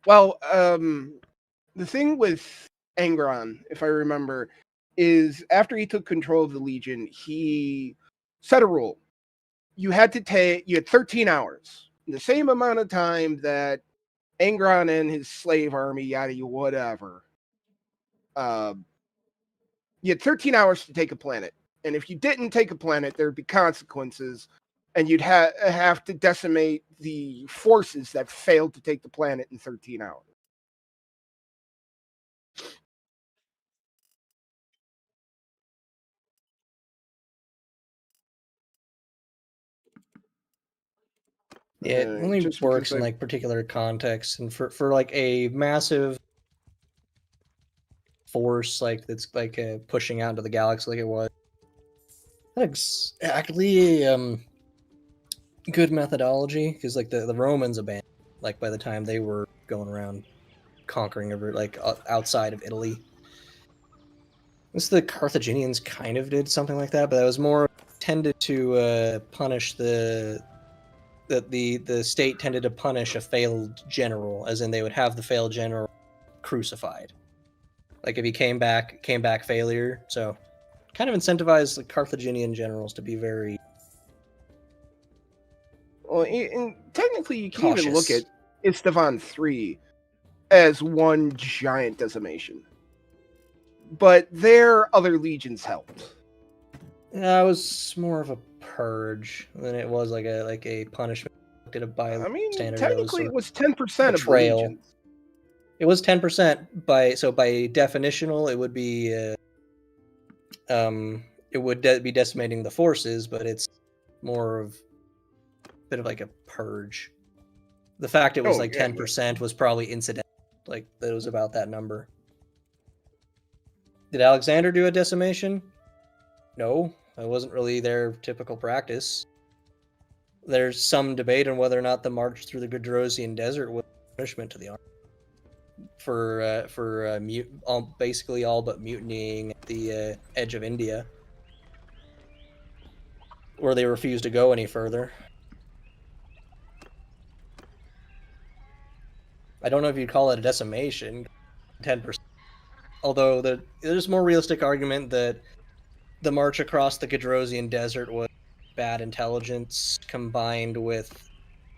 Well, the thing with Angron, if I remember, is after he took control of the Legion, he set a rule. You had 13 hours, the same amount of time that Angron and his slave army, yada whatever. You had 13 hours to take a planet, and if you didn't take a planet, there'd be consequences, and you'd have to decimate the forces that failed to take the planet in 13 hours. Yeah, it only just works because in like particular contexts, and for like a massive force like that's like pushing out into the galaxy like it was. Not exactly good methodology because like the Romans abandoned like by the time they were going around conquering over like outside of Italy. This the Carthaginians kind of did something like that, but that was more tended to punish the state tended to punish a failed general, as in they would have the failed general crucified. Like if he came back failure, so kind of incentivized the Carthaginian generals to be very well, and technically you can cautious. even look at Istvan 3 as one giant decimation. But their other legions helped. That was more of a purge than it was like a punishment. I mean, standard, technically it was 10% of the legions. It was 10% by definitional it would be it would be decimating the forces, but it's more of a bit of like a purge. The fact it was 10% was probably incidental, like that it was about that number. Did Alexander do a decimation? No, it wasn't really their typical practice. There's some debate on whether or not the march through the Gedrosian desert was punishment to the army for basically all but mutinying at the edge of India, where they refused to go any further. I don't know if you'd call it a decimation, 10%. Although there's a more realistic argument that the march across the Gedrosian desert was bad intelligence combined with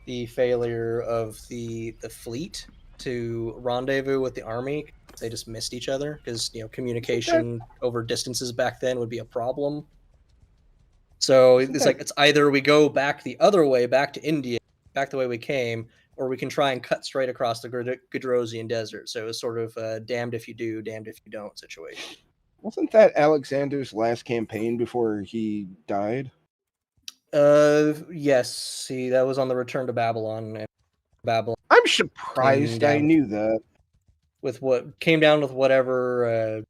the failure of the fleet to rendezvous with the army. They just missed each other because communication over distances back then would be a problem. So it's either we go back the other way, back to India, back the way we came, or we can try and cut straight across the Gedrosian desert. So it's sort of a damned if you do, damned if you don't situation. Wasn't that Alexander's last campaign before he died? Yes. See, that was on the return to Babylon. And Babylon. I'm surprised I knew that. With what came down with whatever.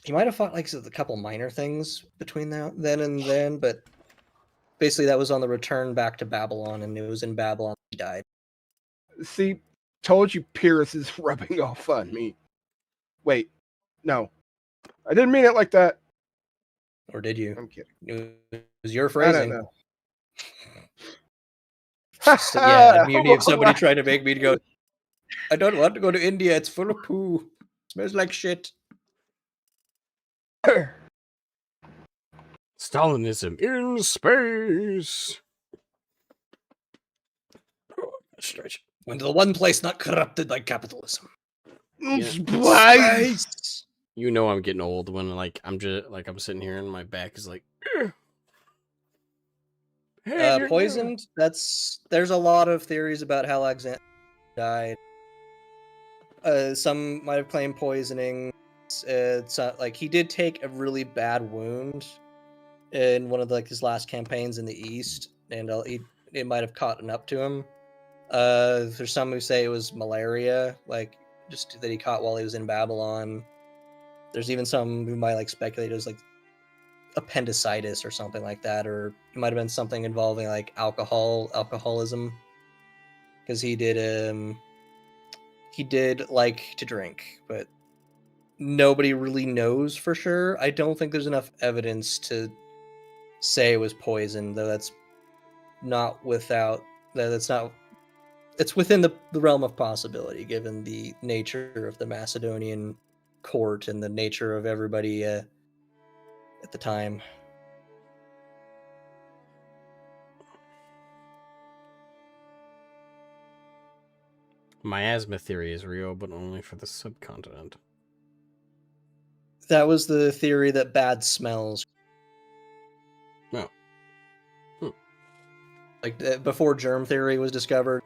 He might have fought like a couple minor things between then and then, but basically that was on the return back to Babylon, and it was in Babylon he died. See, told you Pyrrhus is rubbing off on me. Wait, no. I didn't mean it like that. Or did you? I'm kidding. It was your phrasing. I don't know. So, yeah, I'd mutiny if somebody tried to make me go, I don't want to go to India, it's full of poo. Smells like shit. Stalinism in space. Stretch. Went to the one place not corrupted by capitalism. Space. You know I'm getting old when I'm sitting here and my back is like poisoned. There's a lot of theories about how Alexander died. Some might have claimed poisoning. It's like he did take a really bad wound in one of his last campaigns in the East, and it might have caught up to him. There's some who say it was malaria, like just that he caught while he was in Babylon. There's even some who might speculate it was appendicitis or something like that, or it might have been something involving alcoholism, because he did like to drink, but nobody really knows for sure. I don't think there's enough evidence to say it was poison, though that's not it's within the realm of possibility, given the nature of the Macedonian court and the nature of everybody at the time. Miasma theory is real, but only for the subcontinent. That was the theory that bad smells. No. Before germ theory was discovered,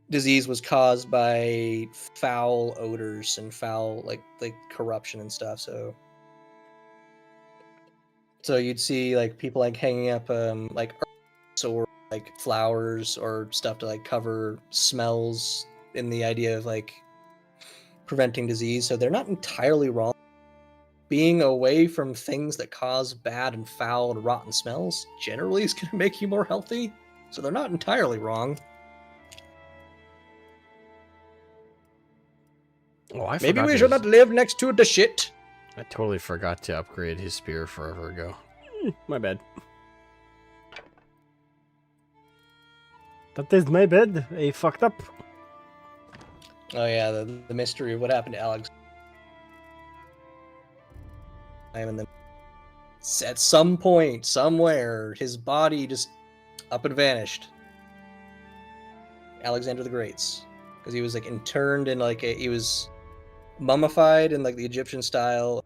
disease was caused by foul odors and foul like corruption and stuff. So you'd see people hanging up herbs or flowers or stuff to cover smells in the idea of preventing disease. So they're not entirely wrong. Being away from things that cause bad and foul and rotten smells generally is going to make you more healthy. So they're not entirely wrong. Oh, Maybe we should not live next to the shit. I totally forgot to upgrade his spear forever ago. My bad. That is my bad. I fucked up. Oh yeah, the mystery of what happened to Alex. And then at some point, somewhere, his body just up and vanished. Alexander the Great's, because he was interned in he was mummified in the Egyptian style,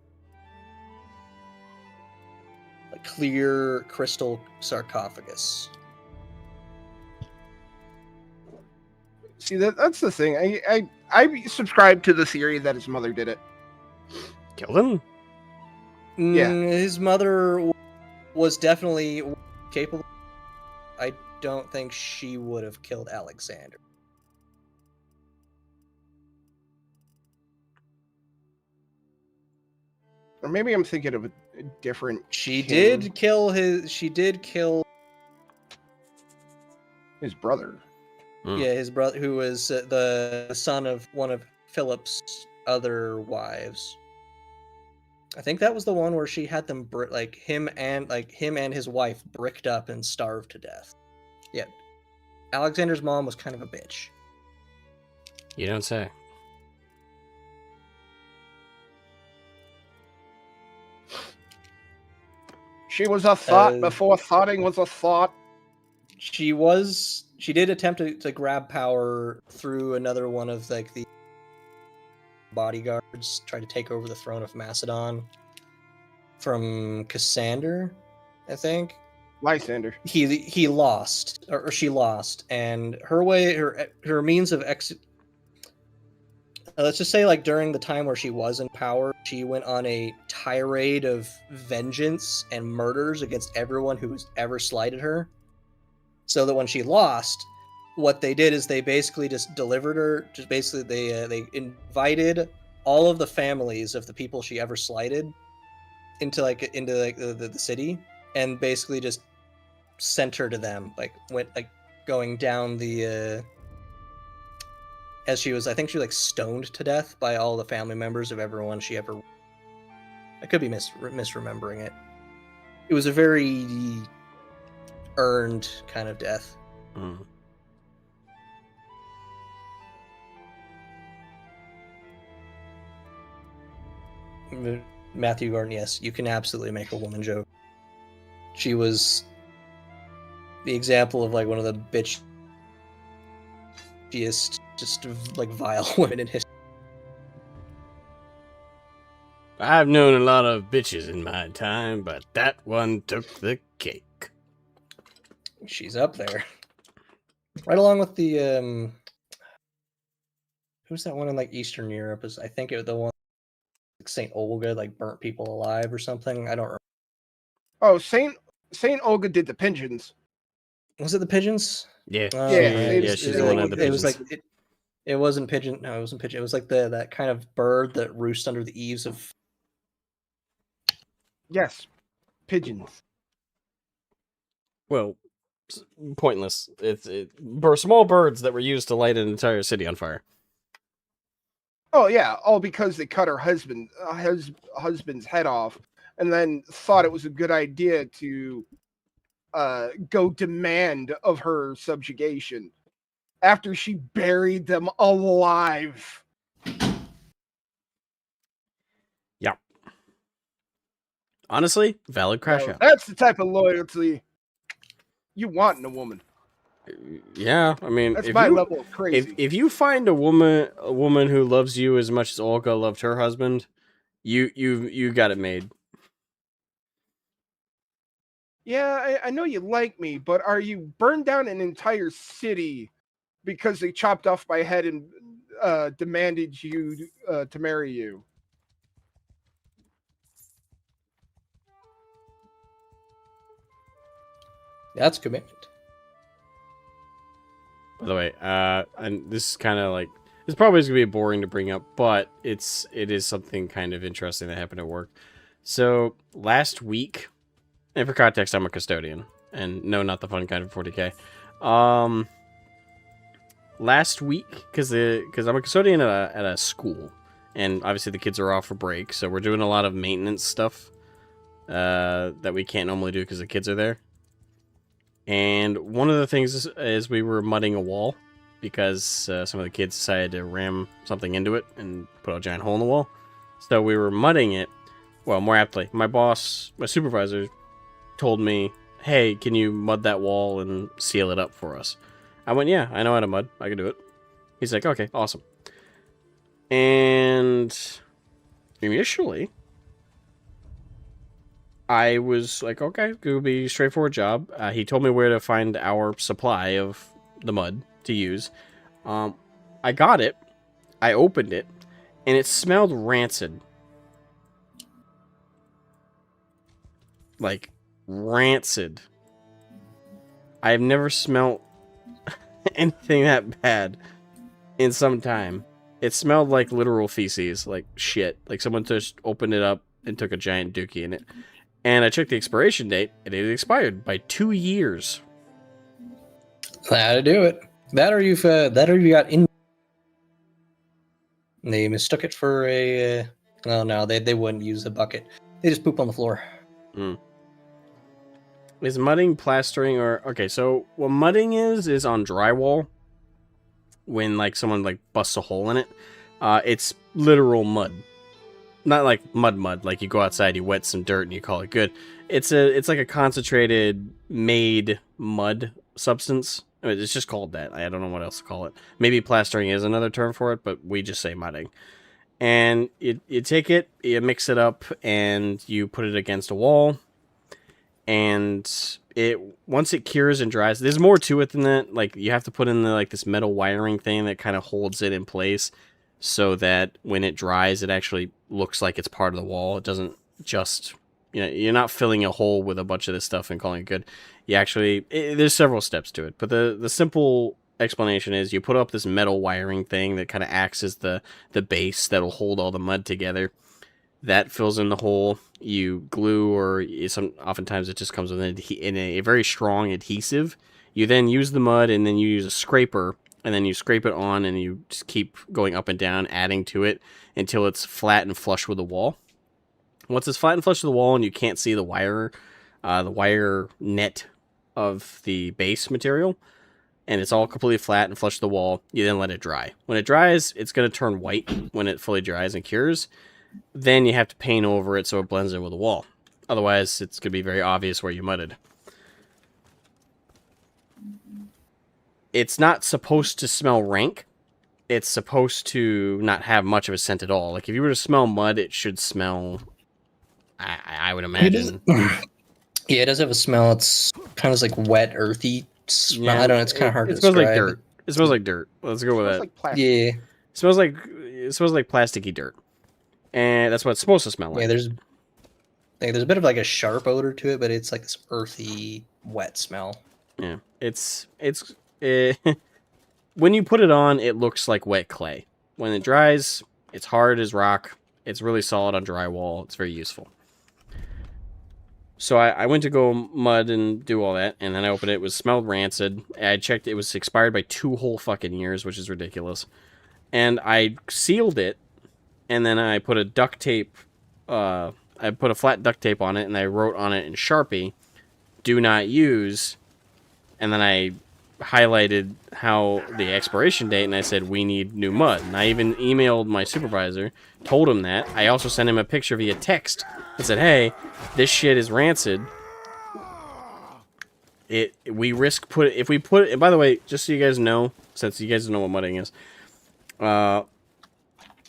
clear crystal sarcophagus. See, that's the thing. I subscribe to the theory that his mother did it. Killed him? Yeah. His mother was definitely capable. I don't think she would have killed Alexander. Or maybe I'm thinking of a different. She did kill his brother. Yeah, his brother, who was the son of one of Philip's other wives. I think that was the one where she had them him and his wife bricked up and starved to death. Yeah, Alexander's mom was kind of a bitch. You don't say. She was a thought before thoughting was a thought. She did attempt to grab power through another one of the bodyguards, try to take over the throne of Macedon from Cassander, I think. Lysander. He lost, or she lost, and her means of exit. Let's just say, during the time where she was in power, she went on a tirade of vengeance and murders against everyone who has ever slighted her. So that when she lost, what they did is they basically just delivered her. Just basically, they invited all of the families of the people she ever slighted into the city, and basically just sent her to them. Went going down the. As she was, I think she was stoned to death by all the family members of everyone she ever. I could be misremembering it. It was a very earned kind of death. Mm. Matthew Gordon, yes, you can absolutely make a woman joke. She was the example of one of the bitchiest, just vile women in history. I've known a lot of bitches in my time, but that one took the cake. She's up there, right along with the Who's that one in like Eastern Europe? Is I think the one like Saint Olga like burnt people alive or something. I don't remember. Oh, Saint Olga did the pigeons. Was it the pigeons? Yeah, she's the one of the It was pigeons. like it wasn't pigeon. No, it wasn't pigeon. It was like that kind of bird that roosts under the eaves of. Yes, pigeons. Well, pointless. It's small birds that were used to light an entire city on fire. Oh yeah, all because they cut her husband's head off, and then thought it was a good idea to go demand of her subjugation after she buried them alive. Yeah. Honestly, valid crash out. That's the type of loyalty you want in a woman. Yeah, I mean, That's my level of crazy. If you find a woman who loves you as much as Olga loved her husband, you got it made. Yeah, I know you like me, but are you burned down an entire city because they chopped off my head and demanded you to marry you? That's commitment. By the way, and this is kind of like this probably is gonna be boring to bring up, but it is something kind of interesting that happened at work. So last week, and for context, I'm a custodian, and no, not the fun kind of 40K. Last week, because I'm a custodian at a school, and obviously the kids are off for break, so we're doing a lot of maintenance stuff that we can't normally do because the kids are there. And one of the things is we were mudding a wall because some of the kids decided to ram something into it and put a giant hole in the wall. So we were mudding it. Well, more aptly, my supervisor, told me, "Hey, can you mud that wall and seal it up for us?" I went, "Yeah, I know how to mud. I can do it." He's like, "Okay, awesome." And initially, I was like, okay, it will be a straightforward job. He told me where to find our supply of the mud to use. I got it. I opened it, and it smelled rancid. Like, rancid. I've never smelled anything that bad in some time. It smelled like literal feces, like shit. Like someone just opened it up and took a giant dookie in it. And I checked the expiration date, and it expired by 2 years. That'll do it. That or you got in. They mistook it for a. Oh no, they wouldn't use a bucket. They just poop on the floor. Is mudding plastering or okay? So what mudding is on drywall. When like someone like busts a hole in it, it's literal mud. Not like mud, like you go outside, you wet some dirt, and you call it good. It's like a concentrated made mud substance. I mean, it's just called that. I don't know what else to call it. Maybe plastering is another term for it, but we just say mudding. And you take it, you mix it up, and you put it against a wall. And once it cures and dries, there's more to it than that. Like you have to put in this metal wiring thing that kind of holds it in place, so that when it dries, it actually looks like it's part of the wall. It doesn't just, you're not filling a hole with a bunch of this stuff and calling it good. You actually, there's several steps to it, but the simple explanation is you put up this metal wiring thing that kind of acts as the base that'll hold all the mud together. That fills in the hole. You glue, or oftentimes it just comes with in a very strong adhesive. You then use the mud, and then you use a scraper, and then you scrape it on, and you just keep going up and down, adding to it until it's flat and flush with the wall. Once it's flat and flush with the wall, and you can't see the wire net of the base material, and it's all completely flat and flush with the wall, you then let it dry. When it dries, it's going to turn white when it fully dries and cures. Then you have to paint over it so it blends in with the wall. Otherwise, it's going to be very obvious where you mudded. It's not supposed to smell rank. It's supposed to not have much of a scent at all. Like, if you were to smell mud, it should smell, I would imagine. Yeah, it does have a smell. It's kind of like wet, earthy smell. Yeah, I don't know. It's kind of hard to smells describe. like dirt. It smells like dirt. Let's go with that. Like plastic. Yeah. smells like plasticky dirt, and that's what it's supposed to smell like. Yeah, there's a bit of like a sharp odor to it, but it's like this earthy, wet smell. Yeah, when you put it on, it looks like wet clay. When it dries, it's hard as rock. It's really solid on drywall. It's very useful. So I went to go mud and do all that, and then I opened it. It was smelled rancid. I checked. It was expired by 2 whole fucking years, which is ridiculous. And I sealed it, and then I put a duct tape. I put a flat duct tape on it, and I wrote on it in Sharpie, "Do not use." And then I highlighted how the expiration date, and I said, "We need new mud." And I even emailed my supervisor, told him that. I also sent him a picture via text and said, "Hey, this shit is rancid. We risk if we put it." And by the way, just so you guys know, since you guys know what mudding is,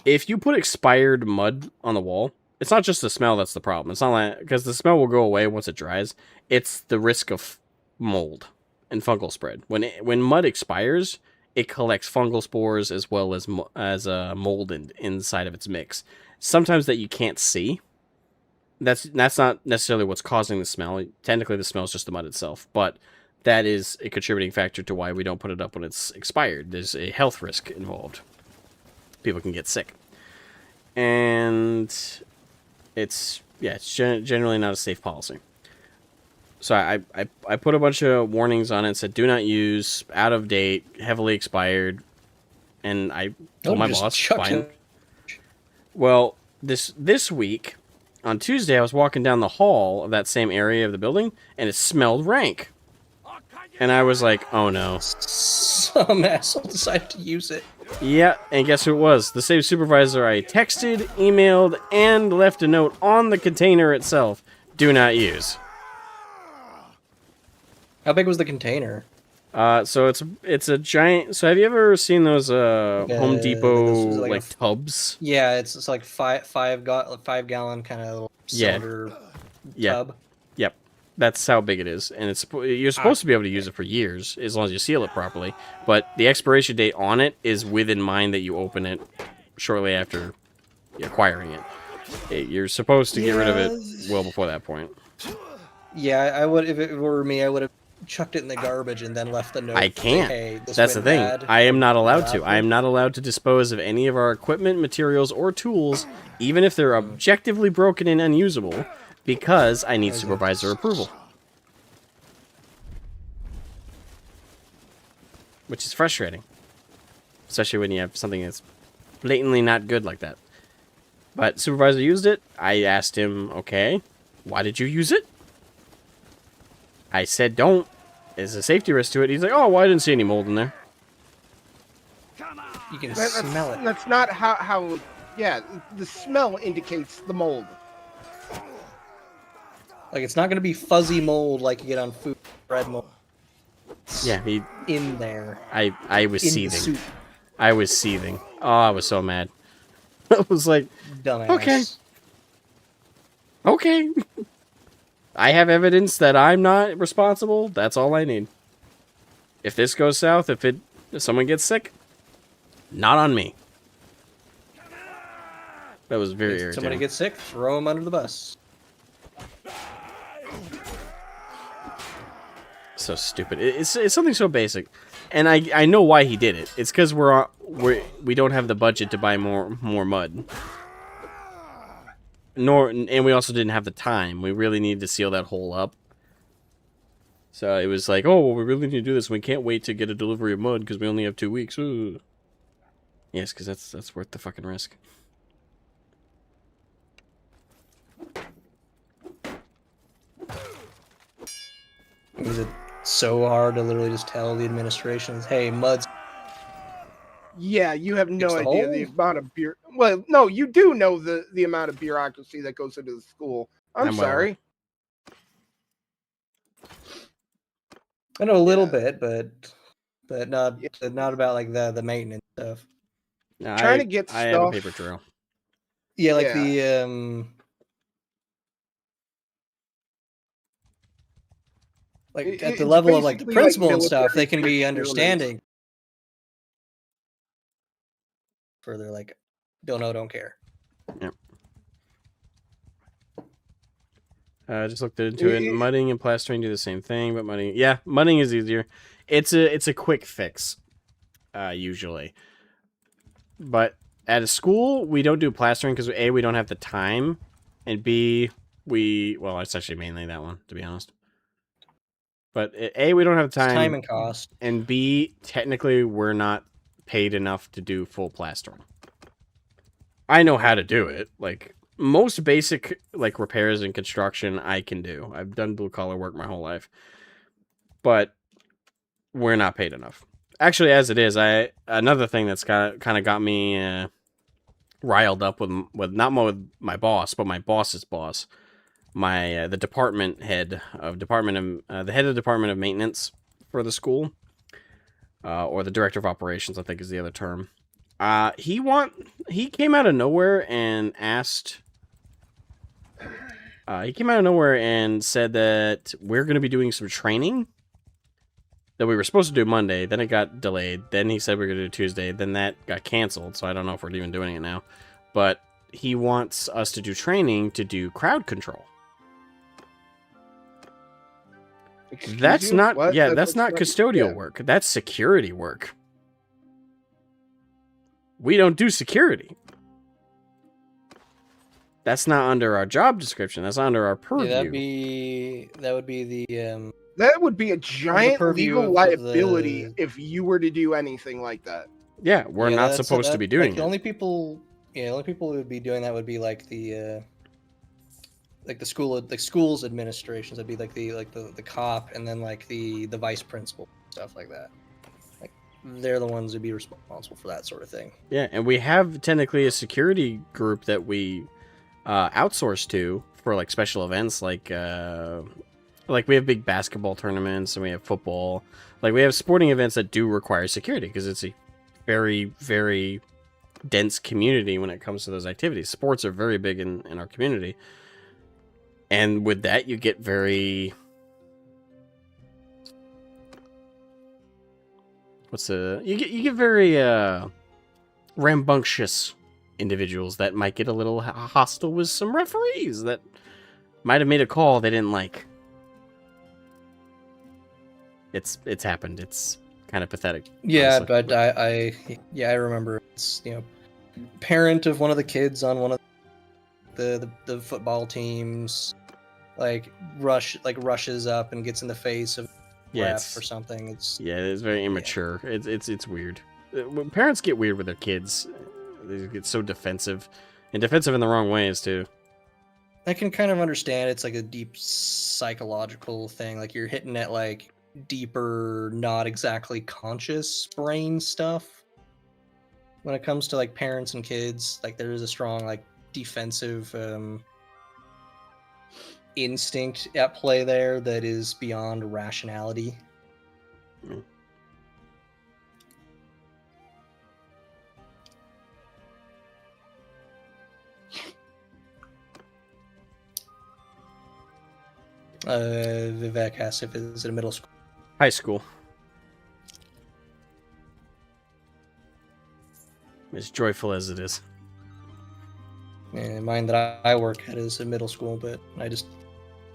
if you put expired mud on the wall, it's not just the smell that's the problem. It's not like, because the smell will go away once it dries. It's the risk of mold and fungal spread. When mud expires, it collects fungal spores as well as mold inside of its mix. Sometimes that you can't see. That's not necessarily what's causing the smell. Technically, the smell is just the mud itself, but that is a contributing factor to why we don't put it up when it's expired. There's a health risk involved. People can get sick, and it's generally not a safe policy. So I put a bunch of warnings on it and said, "Do not use, out of date, heavily expired," and I told my boss, "Fine." Well, this week, on Tuesday, I was walking down the hall of that same area of the building, and it smelled rank. And I was like, "Oh no!" Some asshole decided to use it. Yeah, and guess who it was? The same supervisor I texted, emailed, and left a note on the container itself. "Do not use." How big was the container? So it's a giant. So have you ever seen those Home Depot like tubs? Yeah, it's like 5 gallon kind of little cylinder tub. Yep, that's how big it is, and you're supposed to be able to use it for years as long as you seal it properly. But the expiration date on it is within mind that you open it shortly after acquiring it. You're supposed to get rid of it well before that point. Yeah, I would if it were me. I would have chucked it in the garbage and then left the note. I can't. Hey, that's the thing. I am not allowed to. I am not allowed to dispose of any of our equipment, materials, or tools, even if they're objectively broken and unusable, because I need supervisor approval. Which is frustrating. Especially when you have something that's blatantly not good like that. But supervisor used it. I asked him, "Okay, why did you use it?" I said, "Don't. There's a safety risk to it." He's like, "Oh, well, I didn't see any mold in there." You can smell it. That's not how. Yeah, the smell indicates the mold. Like, it's not going to be fuzzy mold like you get on food, bread mold. Yeah, in there. I was in seething. The soup. I was seething. Oh, I was so mad. I was like, dumbass. Okay. I have evidence that I'm not responsible. That's all I need. If this goes south, if someone gets sick, not on me. That was very irritating. Somebody gets sick, throw them under the bus. So stupid. It's something so basic, and I know why he did it. It's because we don't have the budget to buy more mud. And we also didn't have the time. We really needed to seal that hole up. So it was like, oh, well, we really need to do this. We can't wait to get a delivery of mud because we only have 2 weeks. Ooh. Yes, because that's worth the fucking risk. Was it so hard to literally just tell the administration, "Hey, mud's..." Yeah, you have no Fix the idea hole? the amount of beer. Well, no, you do know the amount of bureaucracy that goes into the school. I'm sorry. I know a little bit, but not about like the maintenance stuff. No, Trying to get I stuff. have a paper trail. Yeah, like Yeah. Like at It's the level of like the basically like principal and stuff, military they can be procurement. understanding. for their like, don't know, don't care. Yep. I just looked into it. Mudding and plastering do the same thing, but mudding is easier. It's a quick fix, usually. But at a school, we don't do plastering because A, we don't have the time, and B, well, it's actually mainly that one, to be honest. But A, we don't have the time. It's time and cost. And B, technically, we're not paid enough to do full plastering. I know how to do it. Like, most basic like repairs and construction I can do. I've done blue collar work my whole life. But we're not paid enough. Actually, as it is, another thing that's kind of got me riled up with not with my boss, but my boss's boss, the department head of the head of department of maintenance for the school, or the director of operations, I think is the other term. He came out of nowhere and asked. He came out of nowhere and said that we're going to be doing some training that we were supposed to do Monday. Then it got delayed. Then he said we are going to do Tuesday. Then that got canceled. So I don't know if we're even doing it now. But he wants us to do training to do crowd control. That's not custodial work. That's security work. We don't do security. That's not under our job description. That's not under our purview. Yeah, that would be the that would be a giant legal liability if you were to do anything like that. Yeah, we're not supposed to be doing it. The only people who would be doing that would be like the schools administrations. That'd be like the cop, and then like the vice principal, stuff like that. Like they're the ones who'd be responsible for that sort of thing. Yeah, and we have technically a security group that we outsource to for like special events, like we have big basketball tournaments and we have football. Like we have sporting events that do require security because it's a very, very dense community when it comes to those activities. Sports are very big in our community. And with that, you get very... You get very rambunctious individuals that might get a little hostile with some referees that might have made a call they didn't like. It's happened. It's kind of pathetic. Yeah, honestly. but I remember it's parent of one of the kids on one of the football teams rushes up and gets in the face of ref or something. It's very immature. Yeah. It's weird. When parents get weird with their kids, they get so defensive, and defensive in the wrong ways too. I can kind of understand it's like a deep psychological thing. Like you're hitting at like deeper, not exactly conscious brain stuff. When it comes to like parents and kids, like there is a strong like defensive instinct at play there that is beyond rationality. Mm. Vivek asked if it's in middle school. High school. As joyful as it is. And mine that I work at is a middle school, but I just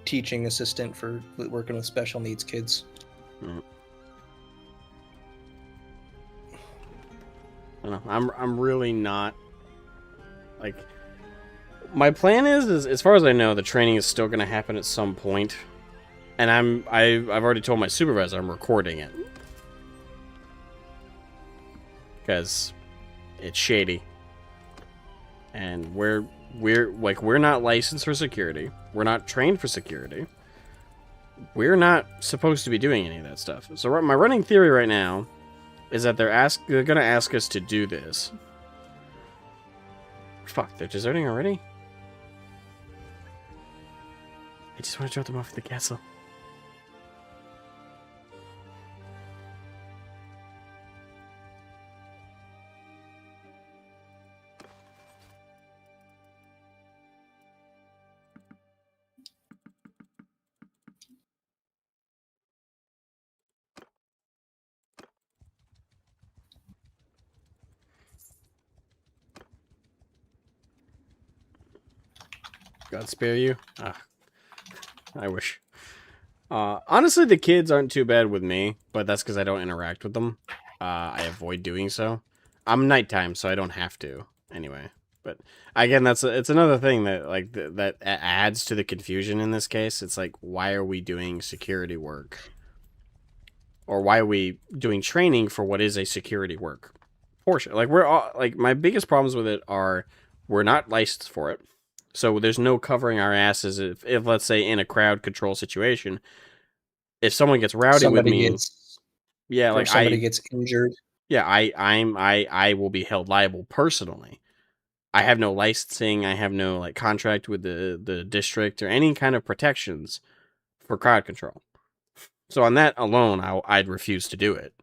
teaching assistant for working with special needs kids. Mm. I don't know. I'm really not like. My plan is as far as I know, the training is still going to happen at some point, and I've already told my supervisor I'm recording it because it's shady, and we're not licensed for security. We're not trained for security. We're not supposed to be doing any of that stuff. So my running theory right now is that they're going to ask us to do this. Fuck, they're deserting already? I just want to drop them off at the castle. God spare you. I wish. Honestly, the kids aren't too bad with me, but that's because I don't interact with them. I avoid doing so. I'm nighttime, so I don't have to anyway. But again, it's another thing that like that adds to the confusion in this case. It's like, why are we doing security work, or why are we doing training for what is a security work portion? Like we're all like my biggest problems with it are we're not licensed for it. So there's no covering our asses if let's say in a crowd control situation, if someone gets rowdy with me, like somebody gets injured. Yeah, I will be held liable personally. I have no licensing, I have no like contract with the district or any kind of protections for crowd control. So on that alone, I'd refuse to do it.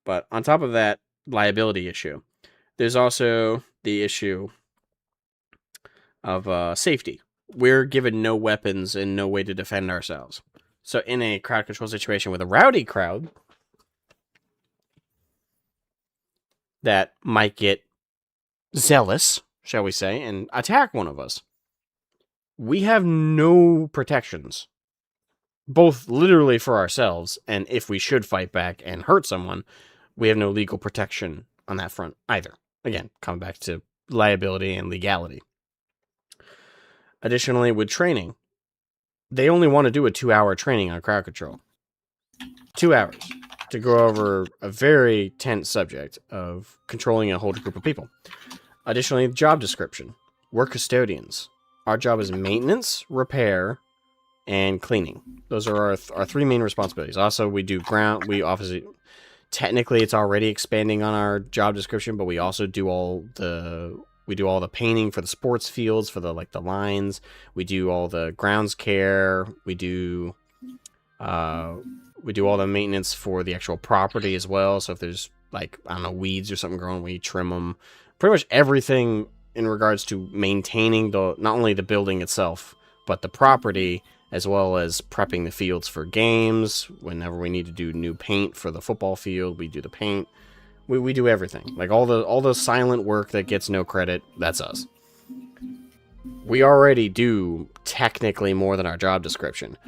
But on top of that liability issue, there's also the issue of safety. We're given no weapons and no way to defend ourselves. So in a crowd control situation with a rowdy crowd that might get zealous, shall we say, and attack one of us, we have no protections. Both literally for ourselves, and if we should fight back and hurt someone, we have no legal protection on that front either. Again, coming back to liability and legality. Additionally, with training, they only want to do a 2-hour training on crowd control. 2 hours to go over a very tense subject of controlling a whole group of people. Additionally, job description. We're custodians. Our job is maintenance, repair, and cleaning. Those are our 3 main responsibilities. Also, we do ground. We obviously, technically, it's already expanding on our job description, but we also do all the painting for the sports fields, for the lines. We do all the grounds care. We do all the maintenance for the actual property as well. So if there's weeds or something growing, we trim them. Pretty much everything in regards to maintaining not only the building itself, but the property, as well as prepping the fields for games. Whenever we need to do new paint for the football field, we do the paint. We do everything. Like all the silent work that gets no credit, that's us. We already do technically more than our job description.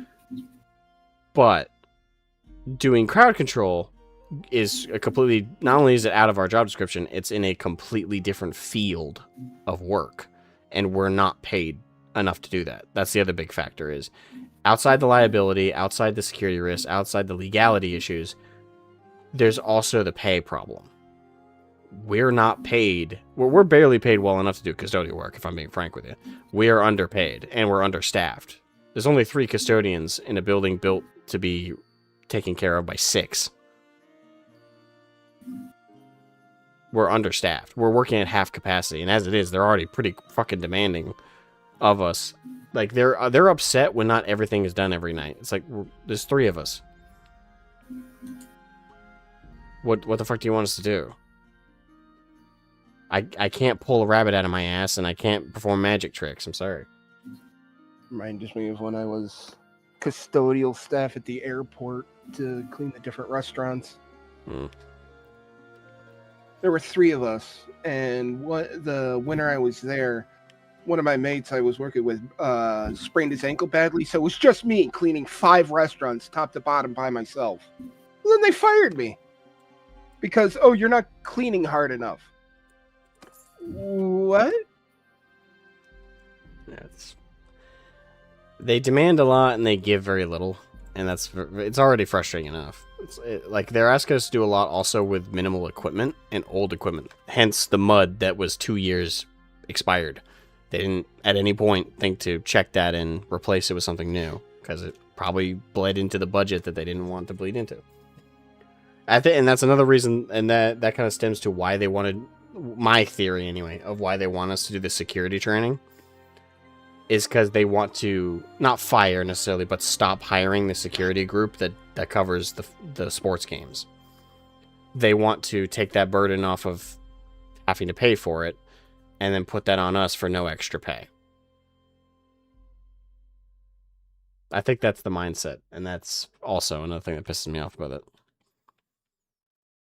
But doing crowd control is a completely, not only is it out of our job description, it's in a completely different field of work. And we're not paid enough to do that. That's the other big factor is outside the liability, outside the security risks, outside the legality issues, there's also the pay problem. We're not paid. We're barely paid well enough to do custodial work, if I'm being frank with you. We are underpaid, and we're understaffed. There's only 3 custodians in a building built to be taken care of by 6. We're understaffed. We're working at half capacity, and as it is, they're already pretty fucking demanding of us. Like, they're upset when not everything is done every night. It's like, there's 3 of us. What the fuck do you want us to do? I can't pull a rabbit out of my ass, and I can't perform magic tricks. I'm sorry. Reminds me of when I was custodial staff at the airport to clean the different restaurants. There were 3 of us, and the winter I was there, one of my mates I was working with sprained his ankle badly, so it was just me cleaning 5 restaurants top to bottom by myself. And then they fired me because, you're not cleaning hard enough. What? They demand a lot and they give very little, and it's already frustrating enough. Like they're asking us to do a lot also with minimal equipment and old equipment. Hence the mud that was 2 years expired. They didn't at any point think to check that and replace it with something new because it probably bled into the budget that they didn't want to bleed into. And that's another reason, and that kind of stems to why they wanted, my theory anyway, of why they want us to do the security training, is because they want to not fire necessarily, but stop hiring the security group that covers the sports games. They want to take that burden off of having to pay for it, and then put that on us for no extra pay. I think that's the mindset, and that's also another thing that pisses me off about it.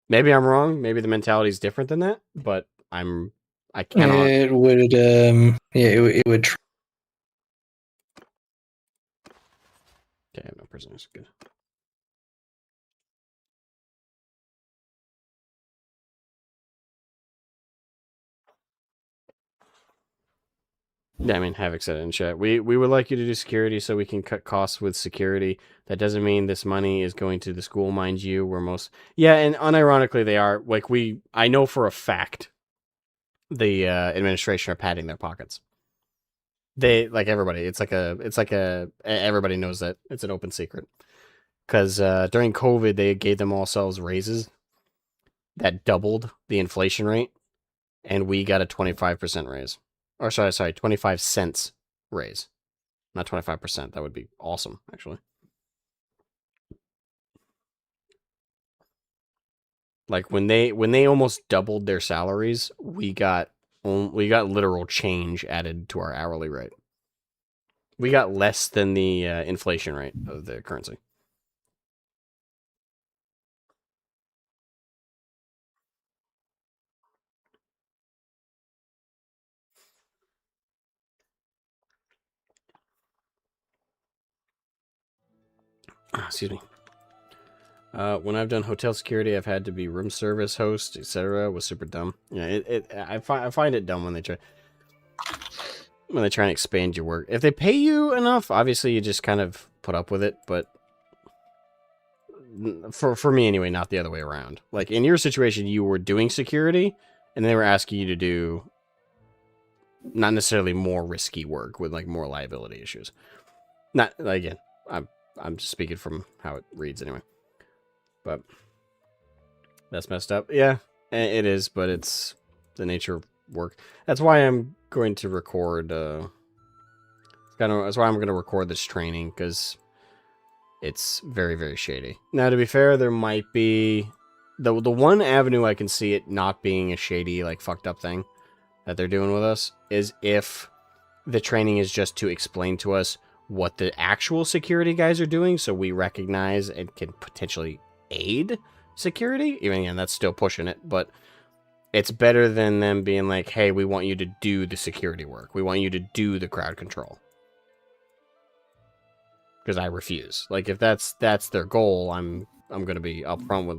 Maybe I'm wrong. Maybe the mentality is different than that, but I'm I cannot. It would, yeah, it would. Okay, no prisoners. Good. Yeah, I mean, Havoc said it in chat. We would like you to do security so we can cut costs with security. That doesn't mean this money is going to the school, mind you. We're most and unironically they are. Like I know for a fact the administration are padding their pockets. They like everybody. It's like everybody knows that it's an open secret. Because during COVID they gave them all selves raises that doubled the inflation rate, and we got a 25% raise. Or sorry, 25 cents raise. Not 25%. That would be awesome, actually. Like when they almost doubled their salaries, we got literal change added to our hourly rate. We got less than the inflation rate of the currency. Excuse me. When I've done hotel security, I've had to be room service host, etc. Was super dumb. Yeah, I find it dumb when they try and expand your work. If they pay you enough, obviously you just kind of put up with it. But for me anyway, not the other way around. Like in your situation, you were doing security, and they were asking you to do not necessarily more risky work with like more liability issues. Not again. I'm just speaking from how it reads anyway. But that's messed up. Yeah, it is, but it's the nature of work. That's why I'm going to record. That's why I'm going to record this training, because it's very, very shady. Now, to be fair, there might be the one avenue I can see it not being a shady, like fucked up thing that they're doing with us is if the training is just to explain to us what the actual security guys are doing, so we recognize and can potentially aid security. Even again, that's still pushing it, but it's better than them being like, hey, we want you to do the security work. We want you to do the crowd control. Because I refuse. Like, if that's their goal, I'm going to be upfront with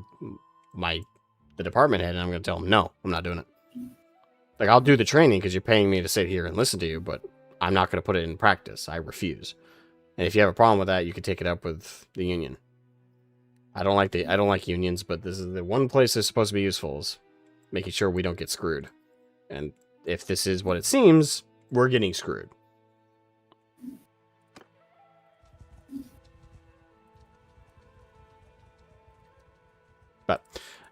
the department head, and I'm going to tell them, no, I'm not doing it. Like, I'll do the training because you're paying me to sit here and listen to you, but I'm not going to put it in practice. I refuse. And if you have a problem with that, you can take it up with the union. I don't like unions, but this is the one place that's supposed to be useful, is making sure we don't get screwed. And if this is what it seems, we're getting screwed. But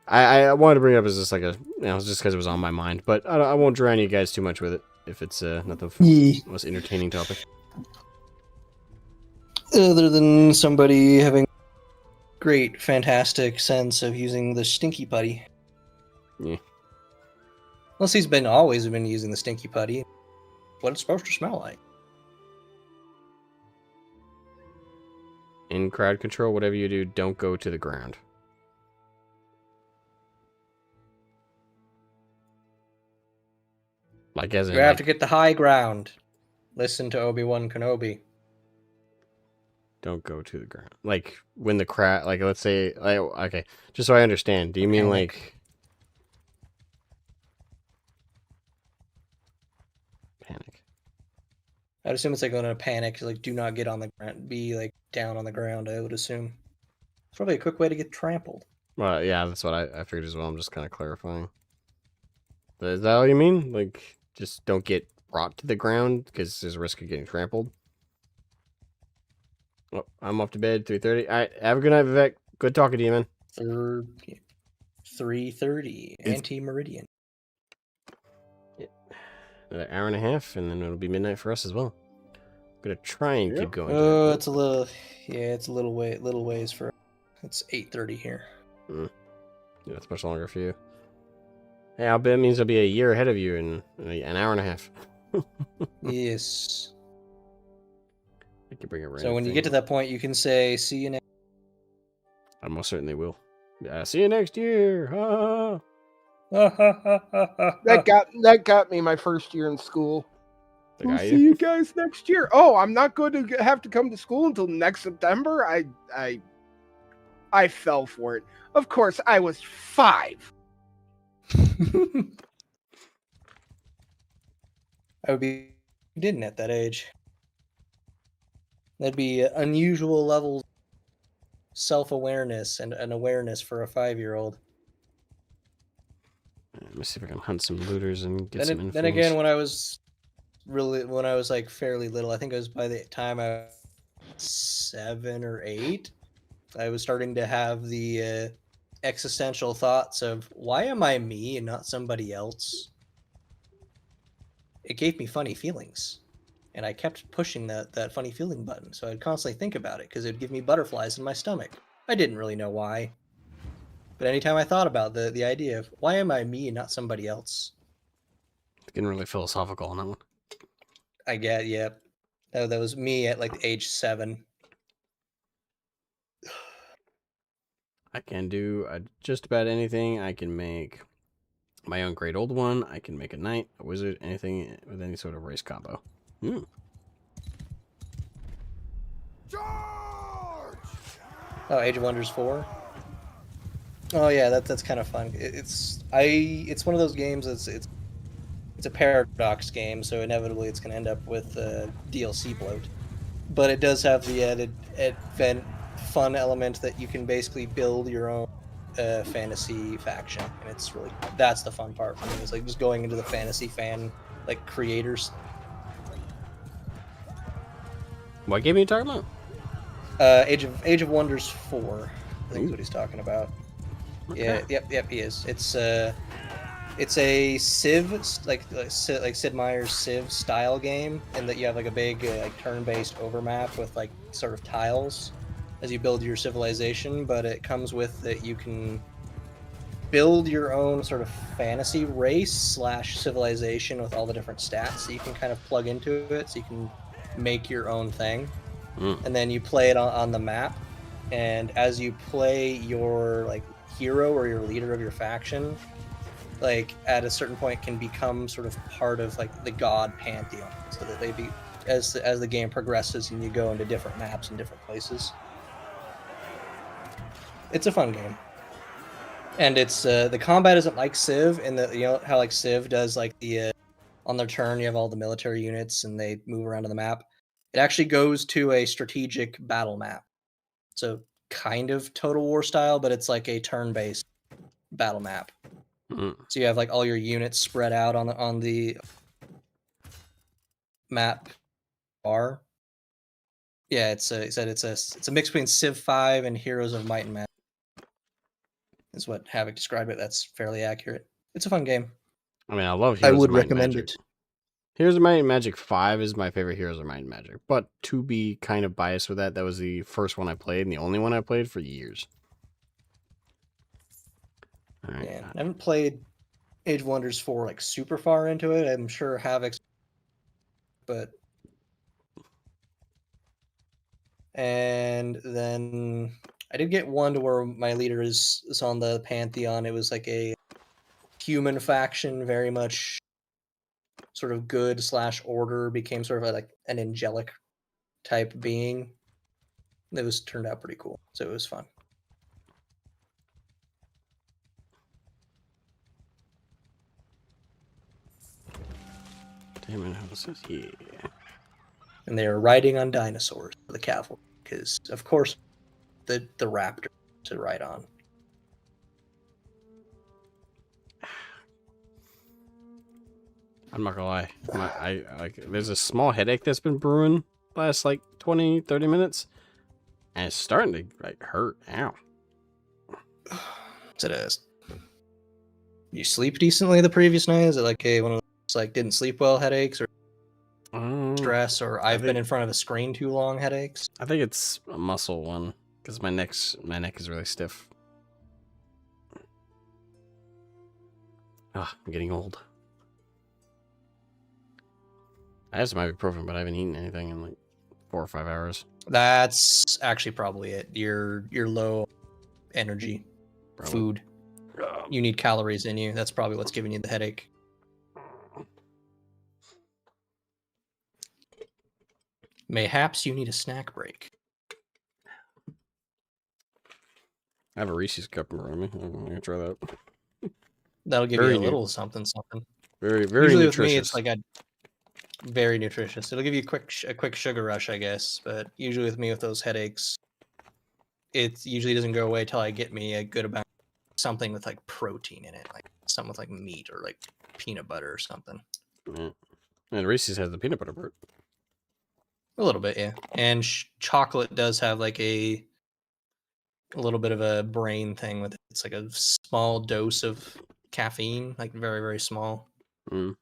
I wanted to bring it up as just like just because it was on my mind. But I won't drown you guys too much with it if it's not the most entertaining topic. Other than somebody having great, fantastic sense of using the stinky putty. Yeah. Unless he's always been using the stinky putty. What it's supposed to smell like. In crowd control, whatever you do, don't go to the ground. Like as in, you have to get the high ground. Listen to Obi-Wan Kenobi. Don't go to the ground. Like when the crowd, like let's say, like, okay, just so I understand. Do you mean like panic? I'd assume it's like going to panic. Like, do not get on the ground. Be like down on the ground. I would assume. It's probably a quick way to get trampled. Well, yeah, that's what I figured as well. I'm just kind of clarifying. But is that all you mean? Like, just don't get brought to the ground because there's a risk of getting trampled. Oh, I'm off to bed. 3:30. All right, have a good night, Vivek. Good talking to you, man. 3:30 anti-meridian. Yeah. Another hour and a half, and then it'll be midnight for us as well. I'm gonna try and keep going. Oh, it's a little. Yeah, it's a little ways for. It's 8:30 here. Yeah, it's much longer for you. Hey, I'll bet it means I'll be a year ahead of you in an hour and a half. Yes. I can bring it So when you get to that point, you can say, "See you next." I most certainly will. See you next year. That got me my first year in school. We'll see you guys next year. Oh, I'm not going to have to come to school until next September. I fell for it. Of course, I was 5. I would be didn't at that age. That'd be unusual levels self-awareness and an awareness for a 5-year-old. Let me see if I can hunt some looters and get some influence. Then again, when I was like fairly little, I think it was by the time I was 7 or 8, I was starting to have the existential thoughts of, why am I me and not somebody else? It gave me funny feelings, and I kept pushing that funny feeling button, so I'd constantly think about it because it would give me butterflies in my stomach. I didn't really know why, but anytime I thought about the idea of, why am I me and not somebody else? It's getting really philosophical on that one. I get, yeah. That was me at like age 7. I can do just about anything. I can make my own great old one. I can make a knight, a wizard, anything with any sort of race combo. Oh, Age of Wonders 4. Oh yeah, that's kind of fun. It's one of those games that's it's a paradox game, so inevitably it's going to end up with DLC bloat. But it does have the added fun element that you can basically build your own fantasy faction, and it's really, that's the fun part for me. It's like just going into the fantasy fan like creators. What game are you talking about? Age of Wonders 4, I think is what he's talking about. Okay. Yeah, yep, he is. It's a Civ, like Sid Meier's Civ style game, in that you have like a big like turn-based overmap with like sort of tiles as you build your civilization, but it comes with that you can build your own sort of fantasy race / civilization with all the different stats that you can kind of plug into it, so you can make your own thing. And then you play it on the map, and as you play your like hero or your leader of your faction, like at a certain point can become sort of part of like the god pantheon, so that they be as the game progresses and you go into different maps and different places. It's a fun game, and it's the combat isn't like Civ, in that, you know how like Civ does like the on their turn you have all the military units and they move around on the map. It actually goes to a strategic battle map, so kind of Total War style, but it's like a turn-based battle map. So you have like all your units spread out on the map bar. Yeah, it's a mix between Civ 5 and Heroes of Might and Magic. Is what Havoc described it. That's fairly accurate. It's a fun game. I mean, I love Heroes I would of Might recommend and Magic. it. Heroes of Might and Magic 5 is my favorite Heroes of Might and Magic. But to be kind of biased with that, that was the first one I played and the only one I played for years. All right. Yeah, I haven't played Age of Wonders 4 like super far into it. I'm sure Havoc's, but and then I did get one to where my leader is on the Pantheon. It was like a human faction, very much sort of good / order, became sort of like an angelic type being. It turned out pretty cool, so it was fun. Damn it, how this is, yeah. And they are riding on dinosaurs, the cavalry, because of course the raptor to ride on. I'm not gonna lie. I there's a small headache that's been brewing last like 20-30 minutes, and it's starting to like hurt. Ow. Is it you sleep decently the previous night? Is it like one of those like didn't sleep well headaches, or stress, or I've been in front of a screen too long headaches? I think it's a muscle one, because my neck is really stiff. Ah, I'm getting old. I have some ibuprofen, but I haven't eaten anything in like 4 or 5 hours. That's actually probably it. Your low energy food. You need calories in you. That's probably what's giving you the headache. Mayhaps you need a snack break. I have a Reese's cup in front of me. I'm gonna try that. That'll give you a little something. Very, very Usually nutritious. with me, it's like very nutritious. It'll give you a quick sugar rush, I guess. But usually with me, with those headaches, it usually doesn't go away till I get me a good amount something with like protein in it, like something with like meat or like peanut butter or something. Yeah. And Reese's has the peanut butter part. A little bit, yeah. And chocolate does have like a little bit of a brain thing with it. It's like a small dose of caffeine, like very, very small. Mm.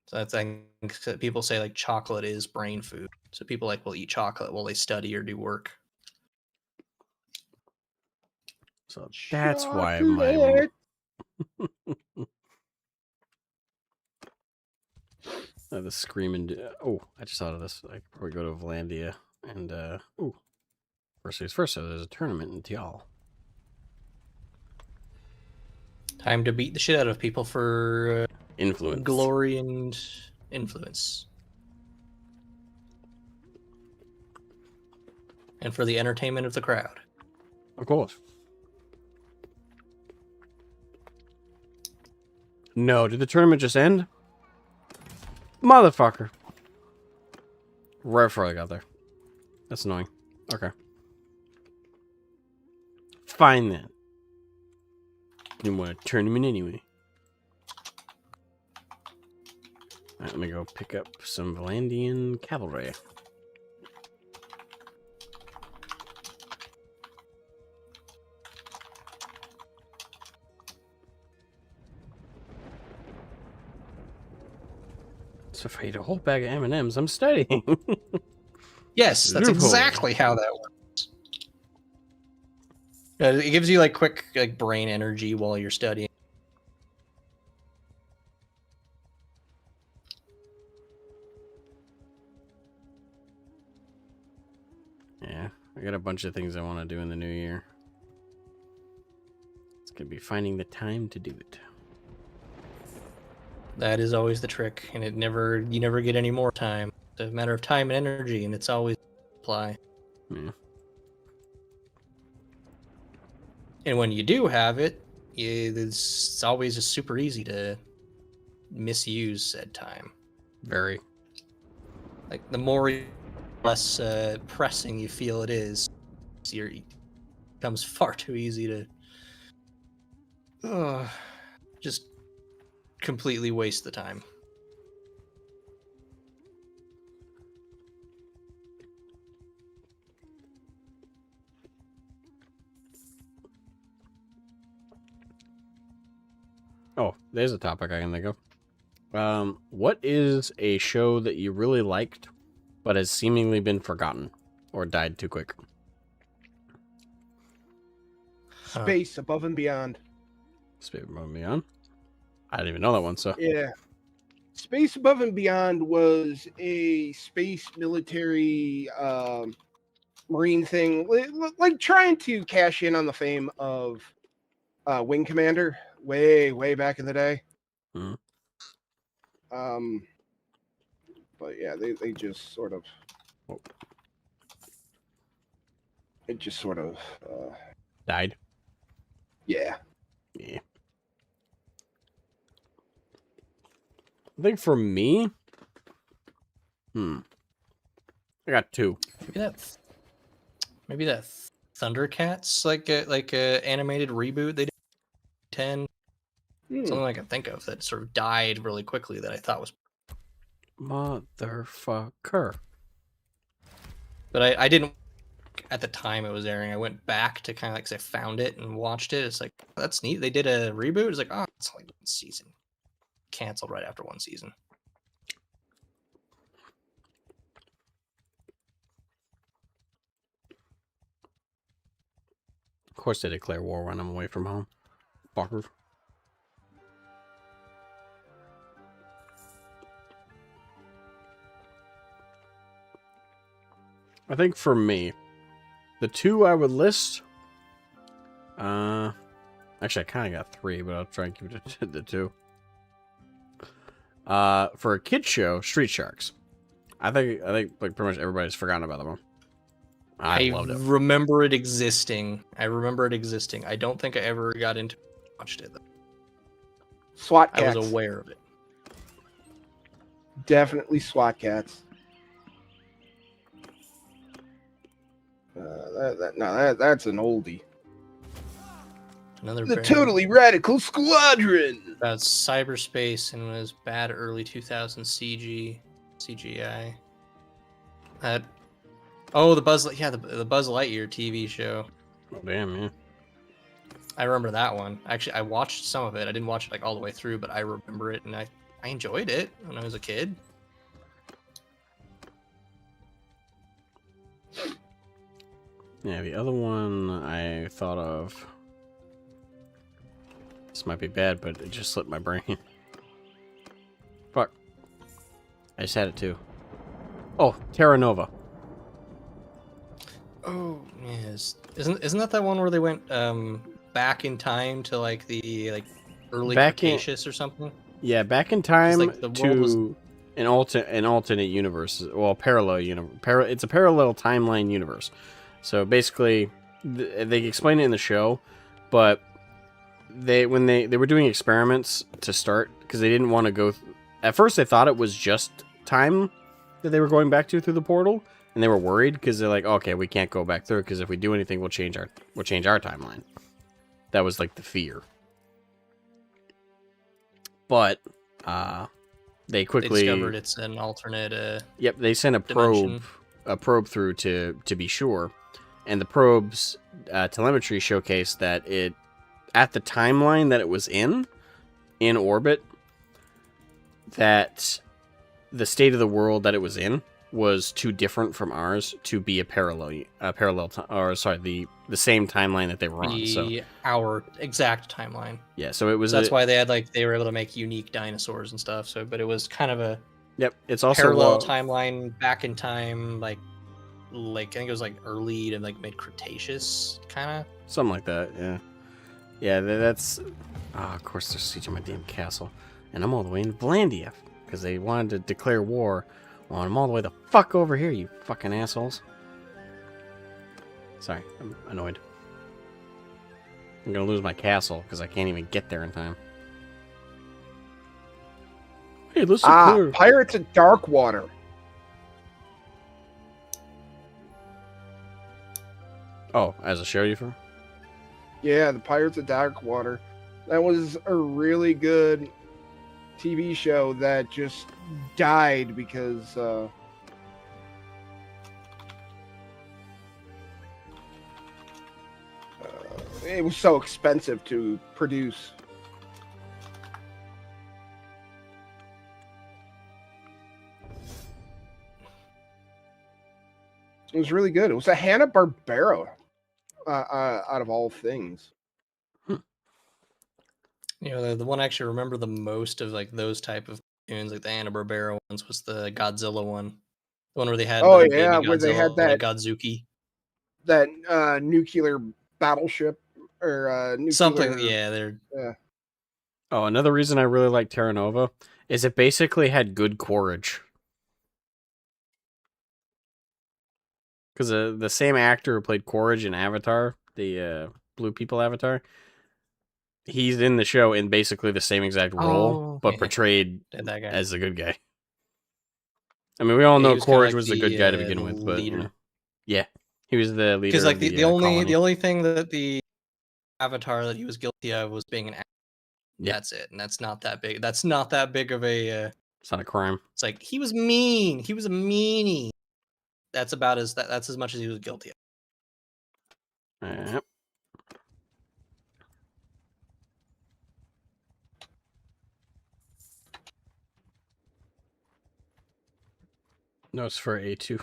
So I think that people say like chocolate is brain food. So people like will eat chocolate while they study or do work. So that's why my the screaming. Oh, I just thought of this. I could probably go to Vlandia and first things first. So there's a tournament in Tial. Time to beat the shit out of people for influence, glory, and influence, and for the entertainment of the crowd. Of course. No, did the tournament just end? Motherfucker. Right before I got there. That's annoying. Okay. Fine then. Didn't want a tournament anyway. Alright, let me go pick up some Valandian cavalry. So if I eat a whole bag of M&Ms, I'm studying. Yes, that's exactly how that works. It gives you like quick like brain energy while you're studying. Yeah, I got a bunch of things I want to do in the new year. It's going to be finding the time to do it. That is always the trick, and you never get any more time. It's a matter of time and energy, and it's always supply. Yeah. And when you do have it, it's always just super easy to misuse said time. Very. Like the more less pressing you feel it is, it becomes far too easy to just completely waste the time. Oh, there's a topic I can think of. What is a show that you really liked, but has seemingly been forgotten or died too quick? Space Above and Beyond. Space Above and Beyond? I didn't even know that one, so. Yeah. Space Above and Beyond was a space military marine thing, like trying to cash in on the fame of Wing Commander way back in the day. Mm-hmm. But yeah, they just sort of it just sort of died. Yeah. Yeah. I think for me, I got two. Maybe that Thundercats like a animated reboot they did 10. Something I can think of that sort of died really quickly that I thought was motherfucker. But I didn't at the time it was airing. I went back to kind of like 'cause I found it and watched it. It's like that's neat. They did a reboot. It's like it's like one season. Canceled right after one season. Of course they declare war when I'm away from home. Fuckers. I think for me, the two I would list, Actually, I kind of got 3, but I'll try and keep it to 2. For a kid show, Street Sharks. I think like pretty much everybody's forgotten about them. I loved it. remember it existing. I don't think I ever got into it, watched it. SWAT I cats. was aware of it. Definitely SWAT cats. That's an oldie. Another The brand Totally Radical Squadron. about cyberspace and was bad early 2000 CGI. The Buzz Lightyear TV show. Oh, damn, yeah. I remember that one. Actually, I watched some of it. I didn't watch it like all the way through, but I remember it, and I enjoyed it when I was a kid. Yeah, the other one I thought of. This might be bad, but it just slipped my brain. Fuck. I just had it too. Oh, Terra Nova. Oh yes, isn't that one where they went back in time to like the early Cretaceous or something? Yeah, back in time like, the world to was... an alternate universe. Well, parallel universe. It's a parallel timeline universe. So basically, they explain it in the show, but when they were doing experiments to start, because they didn't want to go. At first, they thought it was just time that they were going back to through the portal, and they were worried because they're like, okay, we can't go back through because if we do anything, we'll change our timeline. That was like the fear. But they quickly discovered it's an alternate. Yep, they sent a probe through to be sure, and the probe's telemetry showcased that it at the timeline that it was in orbit, that the state of the world that it was in was too different from ours to be the same timeline that they were on. So Our exact timeline. Yeah, so it was. That's why they were able to make unique dinosaurs and stuff. So, but it was kind of a It's also parallel timeline back in time, like I think it was like early to like mid Cretaceous, kind of something like that. Yeah. That's. Of course, they're sieging my damn castle, and I'm all the way in Vlandia because they wanted to declare war. Well, I'm all the way the fuck over here, you fucking assholes. Sorry, I'm annoyed. I'm gonna lose my castle because I can't even get there in time. Hey, listen clear. Pirates of Darkwater. Oh, as a show you for? Yeah, the Pirates of Darkwater. That was a really good TV show that just died because it was so expensive to produce. It was really good. It was a Hanna-Barbera out of all things. You know, the one I actually remember the most of like those type of cartoons, like the Hanna-Barbera ones, was the Godzilla one. The one where they had where Baby they had Godzilla, that Godzuki. That nuclear battleship or nuclear... Something, yeah. Oh, another reason I really like Terra Nova is it basically had good courage. Because the same actor who played Courage in Avatar, the Blue People Avatar, he's in the show in basically the same exact role, but portrayed as the good guy. I mean, we all know Courage was the good guy to begin with, but yeah, he was the leader. Because like the only thing that the Avatar that he was guilty of was being an actor. Yeah. That's it, and that's not that big. That's not that big of a. It's not a crime. It's like he was mean. He was a meanie. That's about that's as much as he was guilty of. Yep. No, it's for A2.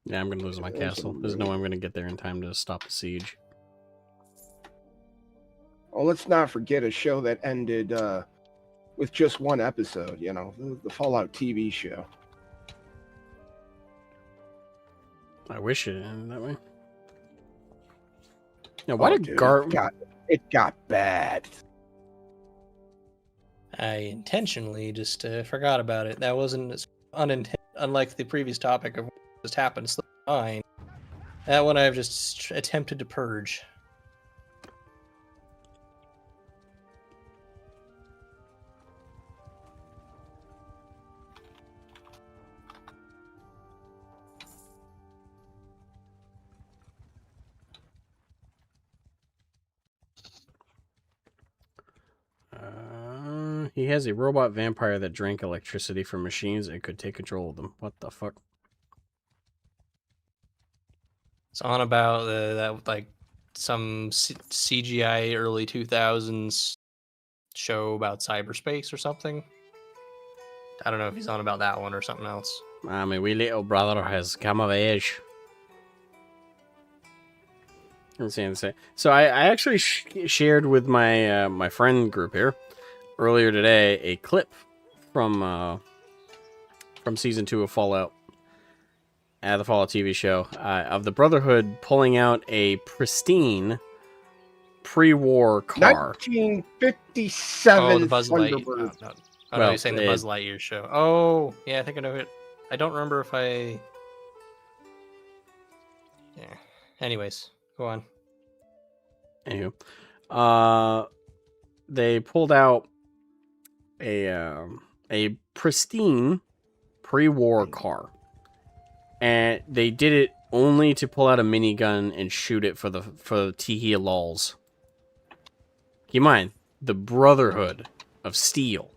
Yeah, I'm gonna lose my castle. There's no way I'm gonna get there in time to stop the siege. Oh, let's not forget a show that ended with just one episode. You know, the Fallout TV show. I wish it ended that way. Now, why did Dude, Gar? It got bad. I intentionally just forgot about it. That wasn't as unlike the previous topic of what just happened to slip my mind. That one I've just attempted to purge. He has a robot vampire that drank electricity from machines and could take control of them. What the fuck? It's on about that like some CGI early 2000s show about cyberspace or something. I don't know if he's on about that one or something else. I mean, wee little brother has come of age. So I actually shared with my my friend group here earlier today a clip from season 2 of Fallout, the Fallout TV show, of the Brotherhood pulling out a pristine pre-war car. 1957 Oh, the Buzz Lightyear. Thunderbird. No. Oh, no, you're saying the Buzz Lightyear show. Oh, yeah, I think I know it. I don't remember if I... Yeah. Anyways, go on. Anywho, they pulled out a pristine pre-war car, and they did it only to pull out a minigun and shoot it for the tee-hee lols. Keep in mind, the Brotherhood of Steel,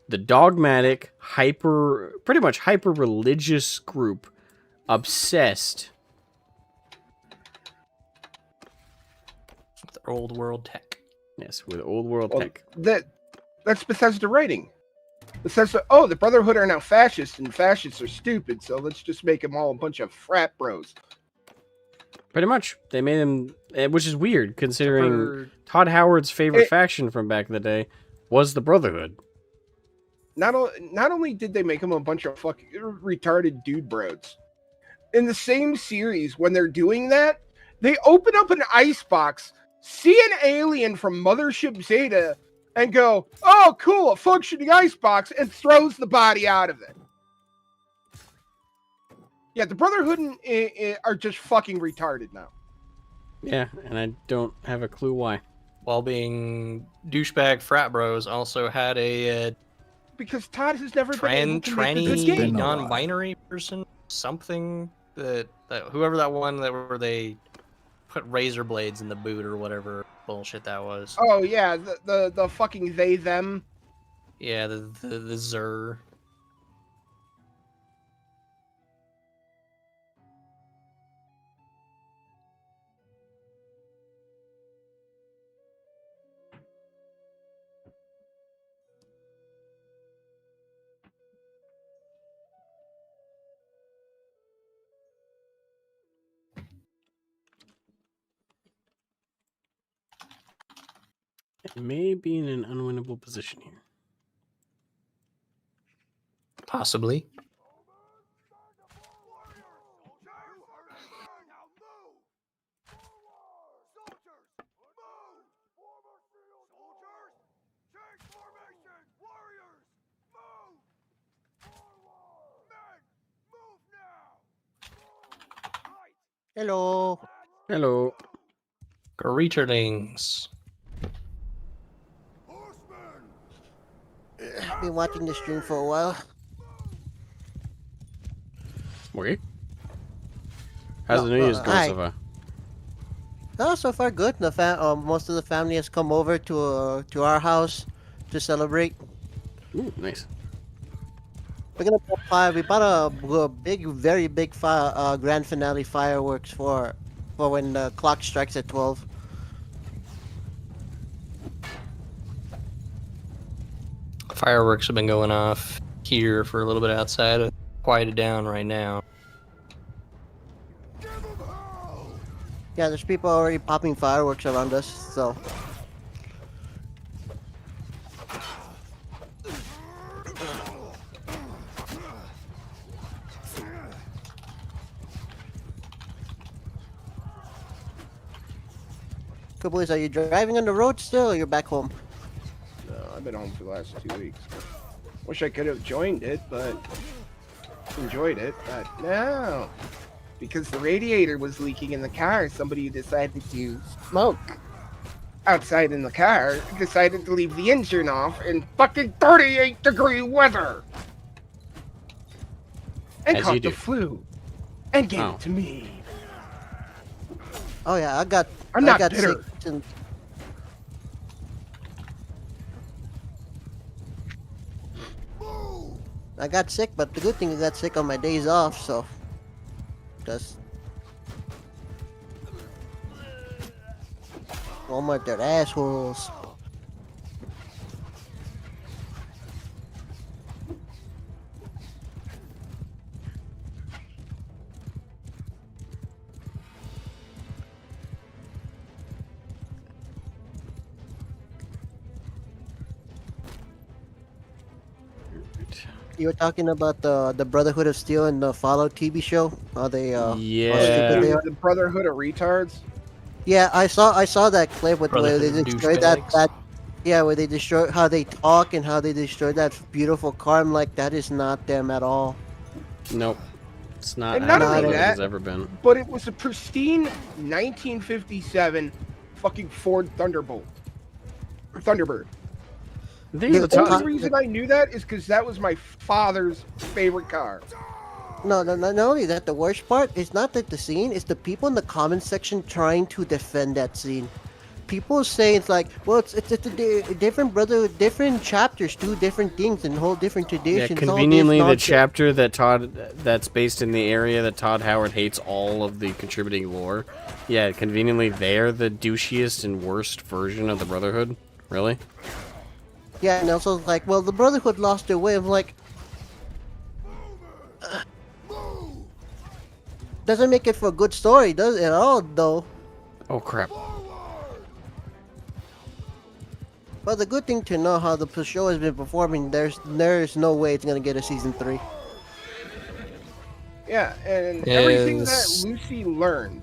the dogmatic, pretty much hyper religious group, obsessed with old world tech. Yes, with old world tech. That's Bethesda writing. Bethesda, oh, the Brotherhood are now fascists, and fascists are stupid, so let's just make them all a bunch of frat bros. Pretty much. They made them, which is weird, considering Todd Howard's favorite faction from back in the day was the Brotherhood. Not only did they make them a bunch of fucking retarded dude bros, in the same series, when they're doing that, they open up an icebox, see an alien from Mothership Zeta, and go, oh, cool, a functioning icebox, and throws the body out of it. Yeah, the Brotherhood are just fucking retarded now. Yeah, and I don't have a clue why. While being douchebag frat bros also had a... because Todd has never been able to make a good tranny, game. non-binary person, something that whoever that one that where they put razor blades in the boot or whatever bullshit that was. Oh yeah, the fucking they them. Yeah, the Zer. It may be in an unwinnable position here. Possibly. Hello. Hello. Greeterlings. Been watching the stream for a while. Okay. How's the New Year's going so far? Oh, so far good. Most of the family has come over to our house to celebrate. Ooh, nice. We're gonna put we bought a big, very big grand finale fireworks for when the clock strikes at 12. Fireworks have been going off here for a little bit outside. Quieted down right now. Yeah, there's people already popping fireworks around us, so. Caboose, are you driving on the road still, or you're back home? No, I've been home for the last 2 weeks. Wish I could have joined it, but enjoyed it. But no, because the radiator was leaking in the car, somebody decided to smoke outside in the car. Decided to leave the engine off in fucking 38-degree weather, and As you caught do. the flu, and gave Oh. it to me. Oh yeah, I'm I not got bitter. sick. Since, I got sick, but the good thing is I got sick on my days off, so just Walmart, they're assholes. You were talking about the Brotherhood of Steel and the Fallout TV show. How they how stupid they are. The Brotherhood of Retards. Yeah, I saw that clip with where they Brotherhood of destroyed that yeah, where they destroy how they talk and how they destroyed that beautiful car. I'm like, that is not them at all. Nope. It's not And how not the only Brotherhood that, has ever been. but it was a pristine 1957 fucking Ford Thunderbolt. Or Thunderbird. The only reason I knew that is because that was my father's favorite car. No, not only that, the worst part is not that the scene, it's the people in the comment section trying to defend that scene. People say it's like, well, it's a different Brotherhood, different chapters do different things and whole different Yeah, traditions. conveniently all the this chapter that's based in the area that Todd Howard hates all of the contributing lore. Yeah, conveniently they're the douchiest and worst version of the Brotherhood. Really? Yeah, and also like, well, the Brotherhood lost their way. I'm like, doesn't make it for a good story, does it at all, though? Oh crap. But the good thing to know how the show has been performing, there's no way it's gonna get a season 3. Yeah, and everything that Is- Lucy learned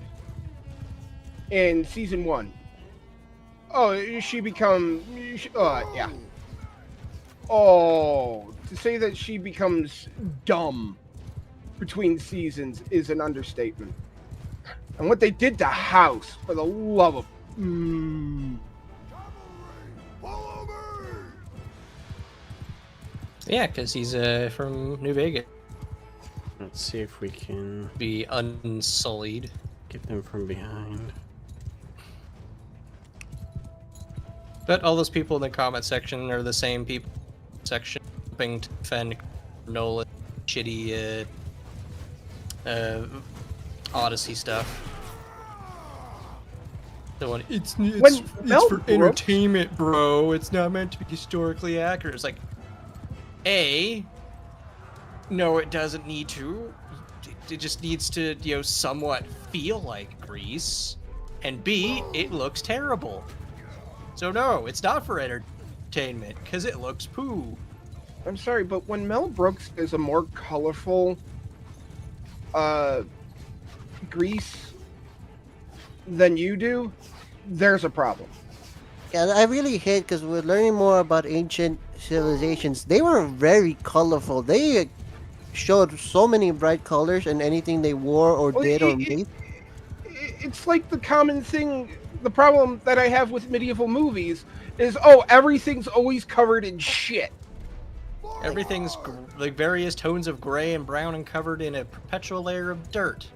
in season 1. Oh, she become... yeah. Oh, to say that she becomes dumb between seasons is an understatement. And what they did to House, for the love of... Yeah, because he's from New Vegas. Let's see if we can be unsullied. Get them from behind. But all those people in the comment section are the same people section hoping to defend Nolan shitty Odyssey stuff. The one it's Mel for Brooks- entertainment, bro. It's not meant to be historically accurate. It's like, A, no, it doesn't need to. It just needs to, somewhat feel like Grease. And B, it looks terrible. So no, it's not for entertainment, because it looks poo. I'm sorry, but when Mel Brooks is a more colorful Grease than you do, there's a problem. Yeah, I really hate because we're learning more about ancient civilizations. They were very colorful. They showed so many bright colors in anything they wore or Well, did or made. It's like the common thing, the problem that I have with medieval movies is, oh, everything's always covered in shit. Everything's like various tones of gray and brown and covered in a perpetual layer of dirt.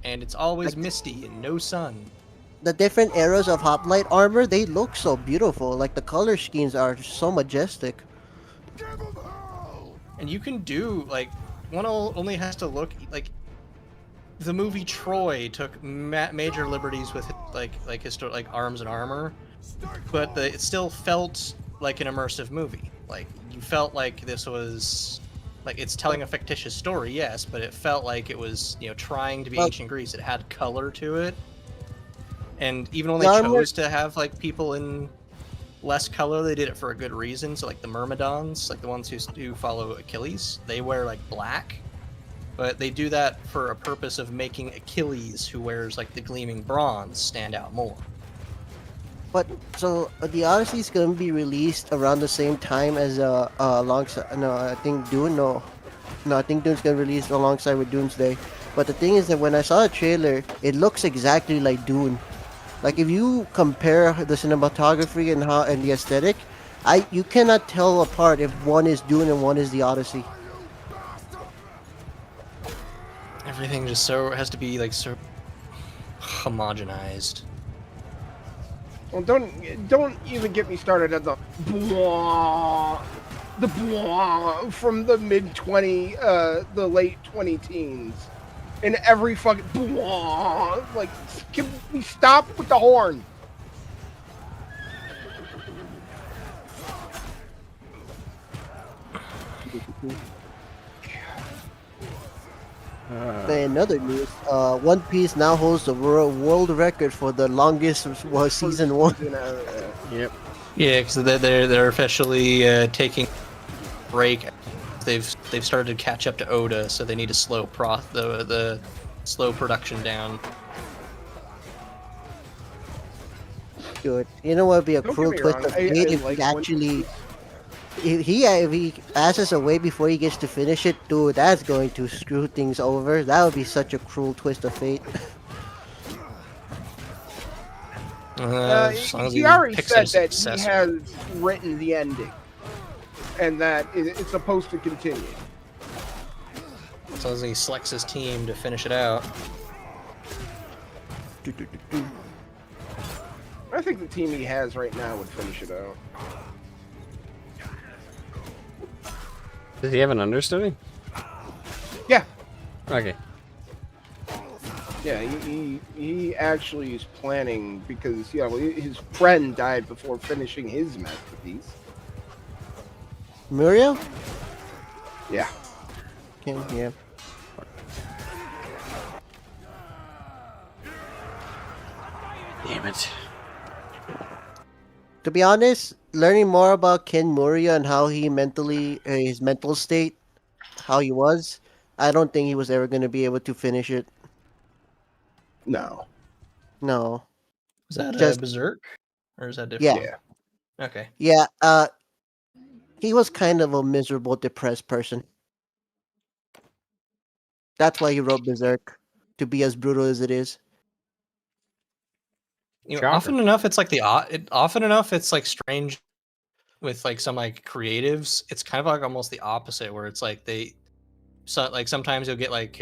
And it's always misty and no sun. The different eras of hoplite armor, they look so beautiful. Like the color schemes are so majestic. And you can do, like, one only has to look, like, the movie Troy took major liberties with, like arms and armor, but it still felt like an immersive movie. Like, you felt like this was, like, it's telling a fictitious story, yes, but it felt like it was, trying to be ancient Greece. It had color to it. And even when they chose to have, like, people in less color, they did it for a good reason. So, like, the Myrmidons, like the ones who follow Achilles, they wear, like, black. But they do that for a purpose of making Achilles, who wears like the gleaming bronze, stand out more. But so the Odyssey is gonna be released around the same time as alongside. No, I think Dune. No, I think Dune's gonna release alongside with Doomsday. But the thing is that when I saw the trailer, it looks exactly like Dune. Like if you compare the cinematography and the aesthetic, you cannot tell apart if one is Dune and one is the Odyssey. Everything just has to be like so homogenized. Well, don't even get me started at the blah, from the the late 2010s, and every fucking blah. Like, can we stop with the horn? Another news, One Piece now holds the world record for the longest season one. Yep. Yeah, because they're officially taking a break. They've started to catch up to Oda, so they need to slow the slow production down. Good. You know what would be a Don't cruel get me twist wrong, of I fate if like he One actually if he passes away before he gets to finish it, dude, that's going to screw things over. That would be such a cruel twist of fate. As long as He already picks out said a that he successor. has written the ending, and that it's supposed to continue. As long as he selects his team to finish it out. I think the team he has right now would finish it out. Does he have an understudy? Yeah. Okay. Yeah, he actually is planning because his friend died before finishing his masterpiece. Muriel? Yeah. Yeah. Damn it. To be honest, learning more about Ken Muria and how he his mental state, how he was, I don't think he was ever going to be able to finish it. No. No. Is that Just Berserk? Or is that yeah. different? Yeah. Okay. Yeah, he was kind of a miserable, depressed person. That's why he wrote Berserk, to be as brutal as it is. You know, often enough, it's like often enough, it's like strange with like some like creatives. It's kind of like almost the opposite, where it's like like sometimes you'll get like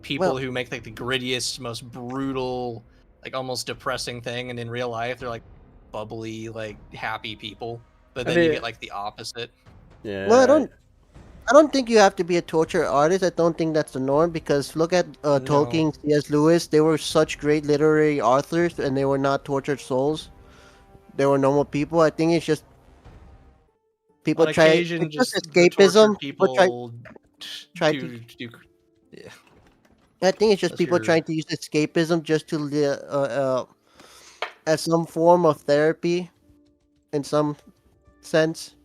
people who make like the grittiest, most brutal, like almost depressing thing, and in real life they're like bubbly, like happy people. But then you get like the opposite. Yeah. Well, I don't think you have to be a torture artist. I don't think that's the norm because look at Tolkien, C.S. Lewis. They were such great literary authors, and they were not tortured souls. They were normal people. I think it's just people On try. occasion, It's just just the escapism. tortured People people try do, to. yeah. I think it's just That's people your- trying to use escapism just to as some form of therapy, in some sense.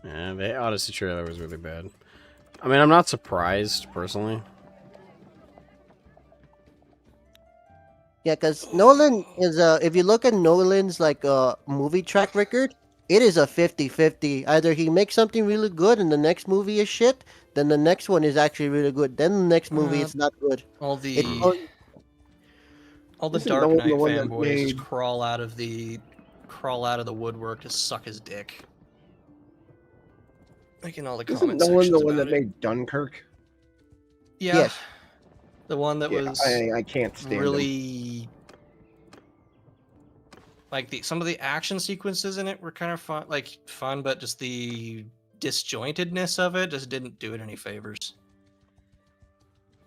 Yeah, the Odyssey trailer was really bad. I mean, I'm not surprised, personally. Yeah, because Nolan is if you look at Nolan's like movie track record, it is a 50-50. Either he makes something really good and the next movie is shit, then the next one is actually really good. Then the next movie is not good. All the Isn't Dark Nolan Knight the one that fanboys just made- crawl out of the woodwork to suck his dick. Like in all the Isn't comment Nolan sections the one about that it. made Dunkirk? Yeah. Yes. The one that Yeah, was I can't stand him. really like some of the action sequences in it were kind of fun, but just the disjointedness of it just didn't do it any favors.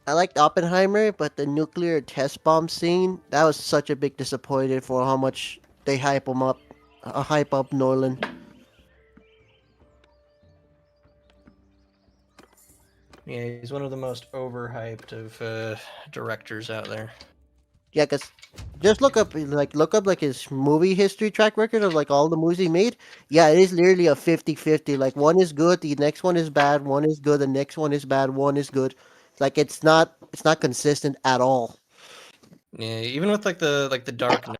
I liked Oppenheimer, but the nuclear test bomb scene, that was such a big disappointment for how much they hype up Nolan. Yeah, he's one of the most overhyped of directors out there. Yeah, cause just look up like his movie history track record of like all the movies he made. Yeah, it is literally a 50-50. Like one is good, the next one is bad, one is good, the next one is bad, one is good. Like it's not consistent at all. Yeah, even with like the Dark Knight,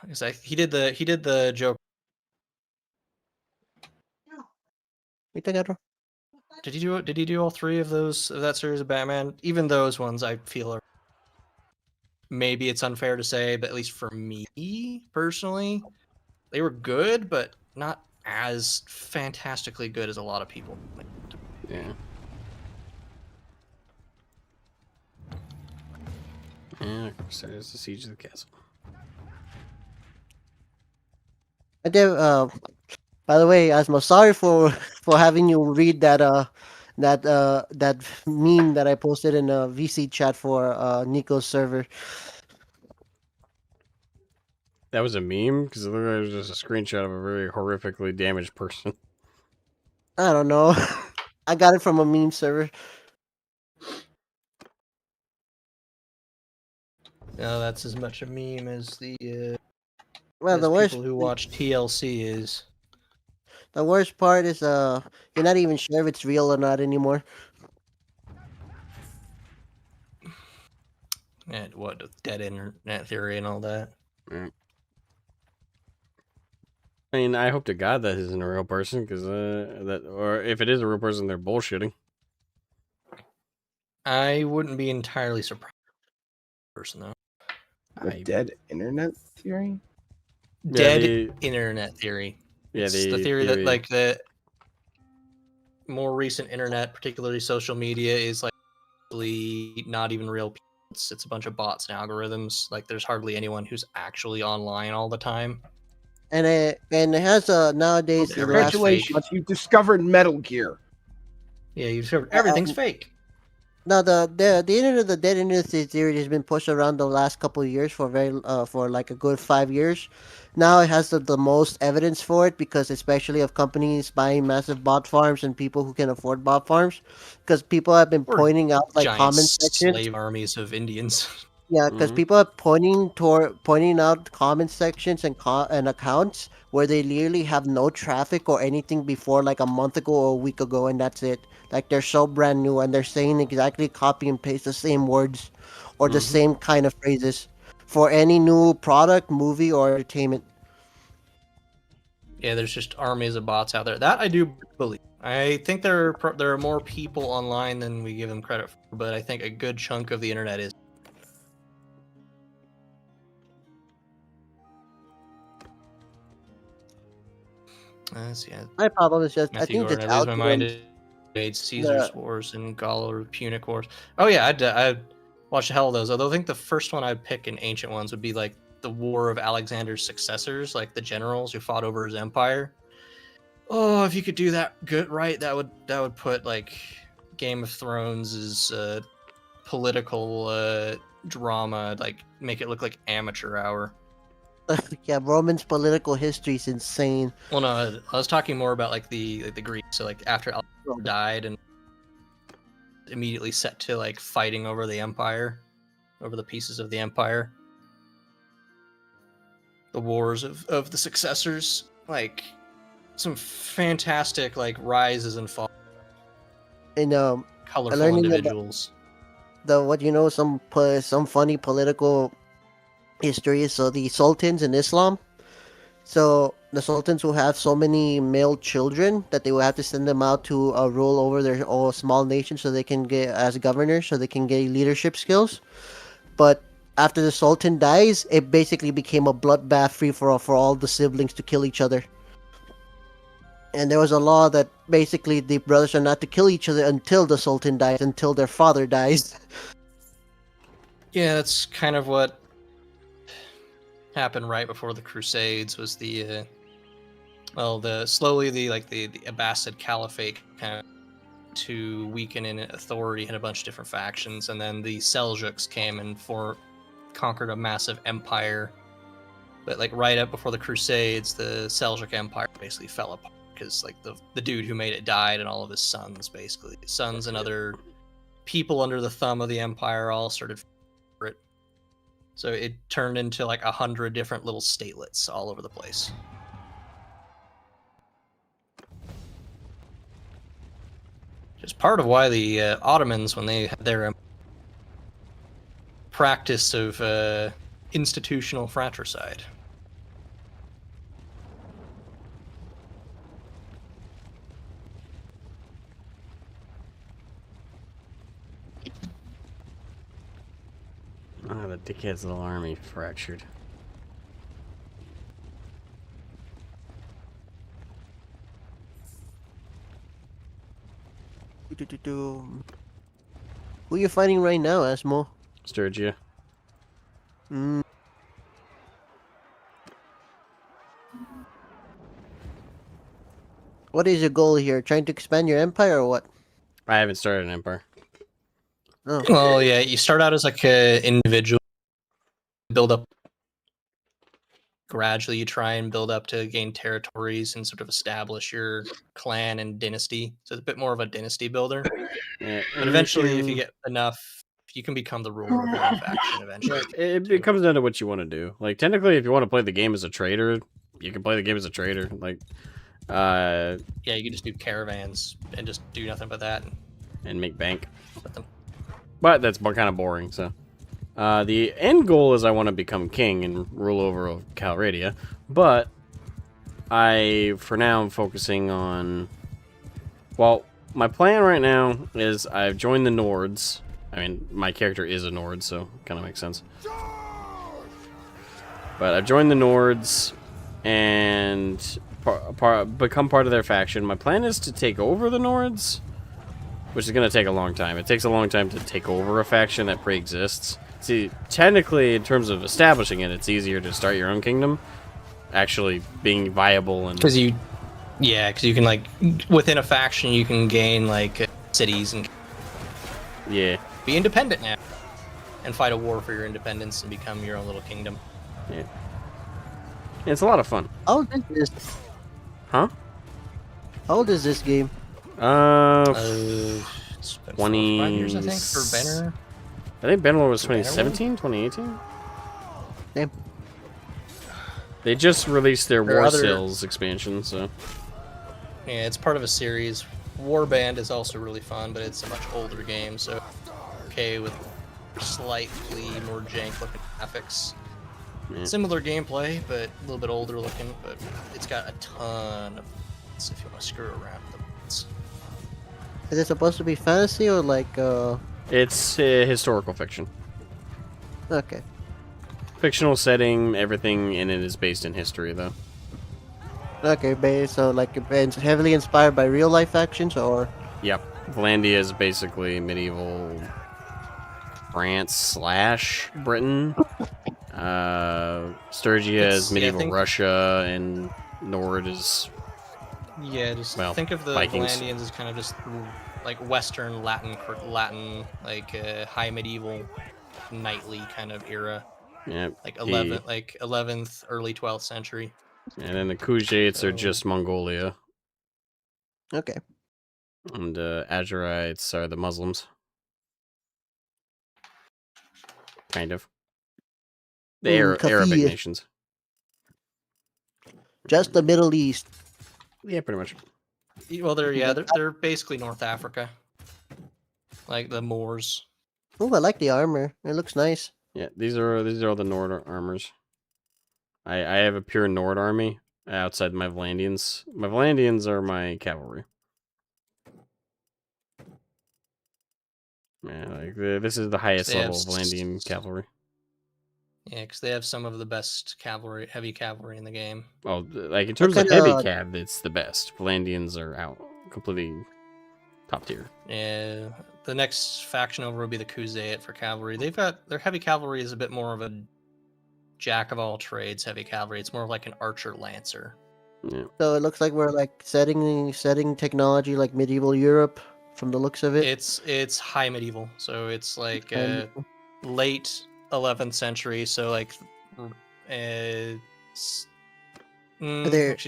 'cause he did the Joker. You think I don't? Did he do all three of those of that series of Batman? Even those ones I feel are, maybe it's unfair to say, but at least for me personally, they were good, but not as fantastically good as a lot of people. Yeah. Yeah, Crusaders, the Siege of the Castle. I did. By the way, Asmo, sorry for for having you read that meme that I posted in a VC chat for Nico's server. That was a meme? Because it looked like it was just a screenshot of a very horrifically damaged person. I don't know. I got it from a meme server. No, that's as much a meme as Well, as the worst people who watch TLC is. the worst part is you're not even sure if it's real or not anymore. And what dead internet theory and all that. I mean, I hope to God that isn't a real person, because or if it is a real person, they're bullshitting. I wouldn't be entirely surprised. Person though. A dead internet theory? Dead internet theory. Yeah, It's the theory that like the more recent internet, particularly social media, is like not even real people. It's a bunch of bots and algorithms. Like there's hardly anyone who's actually online all the time. And it has nowadays the last Congratulations, you discovered Metal Gear. Yeah, you discovered everything's fake. No, the internet, the dead internet theory has been pushed around the last couple of years for like a good 5 years. Now it has the most evidence for it because especially of companies buying massive bot farms and people who can afford bot farms, because people have been pointing out like Giant comment sections. slave armies of Indians. Yeah, because people are pointing out comment sections and accounts where they literally have no traffic or anything before like a month ago or a week ago, and that's it. Like they're so brand new and they're saying exactly copy and paste the same words or the same kind of phrases for any new product, movie, or entertainment. Yeah, there's just armies of bots out there. That I do believe. I think there are more people online than we give them credit for, but I think a good chunk of the internet is. Yeah. My problem is just I Matthew think Gordon, this I lose my mind. algorithm. Caesar's Wars and Gallo-Punic Wars. Oh yeah, I'd watch the hell of those. Although I think the first one I'd pick in ancient ones would be like the War of Alexander's successors, like the generals who fought over his empire. Oh, if you could do that right, that would put like Game of Thrones' political drama, like make it look like amateur hour. Yeah, Roman's political history is insane. Well, no, I was talking more about like the Greeks. So like after Alexander died and immediately set to like fighting over the empire, over the pieces of the empire. The wars of the successors, like some fantastic like rises and falls. And colorful individuals. Some funny political history. So the sultans in Islam, so the sultans will have so many male children that they will have to send them out to rule over their own small nation so they can get as governors, so they can get leadership skills. But after the sultan dies, it basically became a bloodbath free for all the siblings to kill each other. And there was a law that basically the brothers are not to kill each other until the sultan dies, until their father dies. Yeah, that's kind of what happened right before the Crusades. Was the Abbasid Caliphate kind of to weaken in authority, had a bunch of different factions, and then the Seljuks came and conquered a massive empire. But like right up before the Crusades, the Seljuk Empire basically fell apart because like the dude who made it died, and all of his sons, basically and other people under the thumb of the empire, all started for it. So it turned into like 100 different little statelets all over the place. Which is part of why the Ottomans, when they had their practice of institutional fratricide. Ah, the dickhead's little army fractured. Who are you fighting right now, Asmo? Sturgia. Mm. What is your goal here? Trying to expand your empire or what? I haven't started an empire. Oh. Well, yeah, you start out as like an individual, build up. Gradually, you try and build up to gain territories and sort of establish your clan and dynasty. So it's a bit more of a dynasty builder. Yeah, but eventually, if you get enough, you can become the ruler of your own faction eventually. It comes down to what you want to do. Like, technically, if you want to play the game as a trader, you can play the game as a trader. Like, yeah, you can just do caravans and just do nothing but that. And make bank. But that's kind of boring, so. The end goal is I want to become king and rule over Calradia, but for now, I'm focusing on... Well, my plan right now is I've joined the Nords. I mean, my character is a Nord, so it kind of makes sense. But I've joined the Nords and become part of their faction. My plan is to take over the Nords, which is going to take a long time. It takes a long time to take over a faction that pre-exists. See, technically, in terms of establishing it, it's easier to start your own kingdom. Actually being viable and... Because you can, like, within a faction, you can gain, like, cities and... Yeah. Be independent now. And fight a war for your independence and become your own little kingdom. Yeah. It's a lot of fun. How old is this? Huh? How old is this game? It's been 20... 5 years, I think, for Banner. I think Bannerlord was 2017, 2018? Damn. They just released their There are War other- Sales expansion, so... Yeah, it's part of a series. Warband is also really fun, but it's a much older game, so okay with slightly more jank looking graphics. Yeah. Similar gameplay, but a little bit older looking, but it's got a ton of buttons if you want to screw around with the buttons. Is it supposed to be fantasy or like It's historical fiction. Okay. Fictional setting, everything in it is based in history, though. Okay, so like it's heavily inspired by real life actions or Yep. Valandia is basically medieval France / Britain. Sturgia is medieval Russia, and Nord is... Yeah, just well, think of the Vikings. Valandians as kind of just like Western Latin, like high medieval, knightly kind of era. Yeah, Like 11th, early 12th century. And then the Kujaits are just Mongolia. Okay. And Azurites are the Muslims. Kind of. The Arabic Kafir. nations. just the Middle East? Yeah, pretty much. Well, they're basically North Africa, like the Moors. Oh, I like the armor. It looks nice. Yeah, these are all the Nord armors. I have a pure Nord army outside my Valandians. My Valandians are my cavalry. Yeah, like this is the highest level of Valandian cavalry. Yeah, because they have some of the best heavy cavalry in the game. Oh, like in terms of heavy cav, it's the best. Valandians are out completely top tier. Yeah, the next faction over will be the Kuzait for cavalry. Their heavy cavalry is a bit more of a jack of all trades heavy cavalry. It's more of like an archer lancer. Yeah. So it looks like we're like setting technology like medieval Europe from the looks of it. It's high medieval, so it's like late 11th century. So like, actually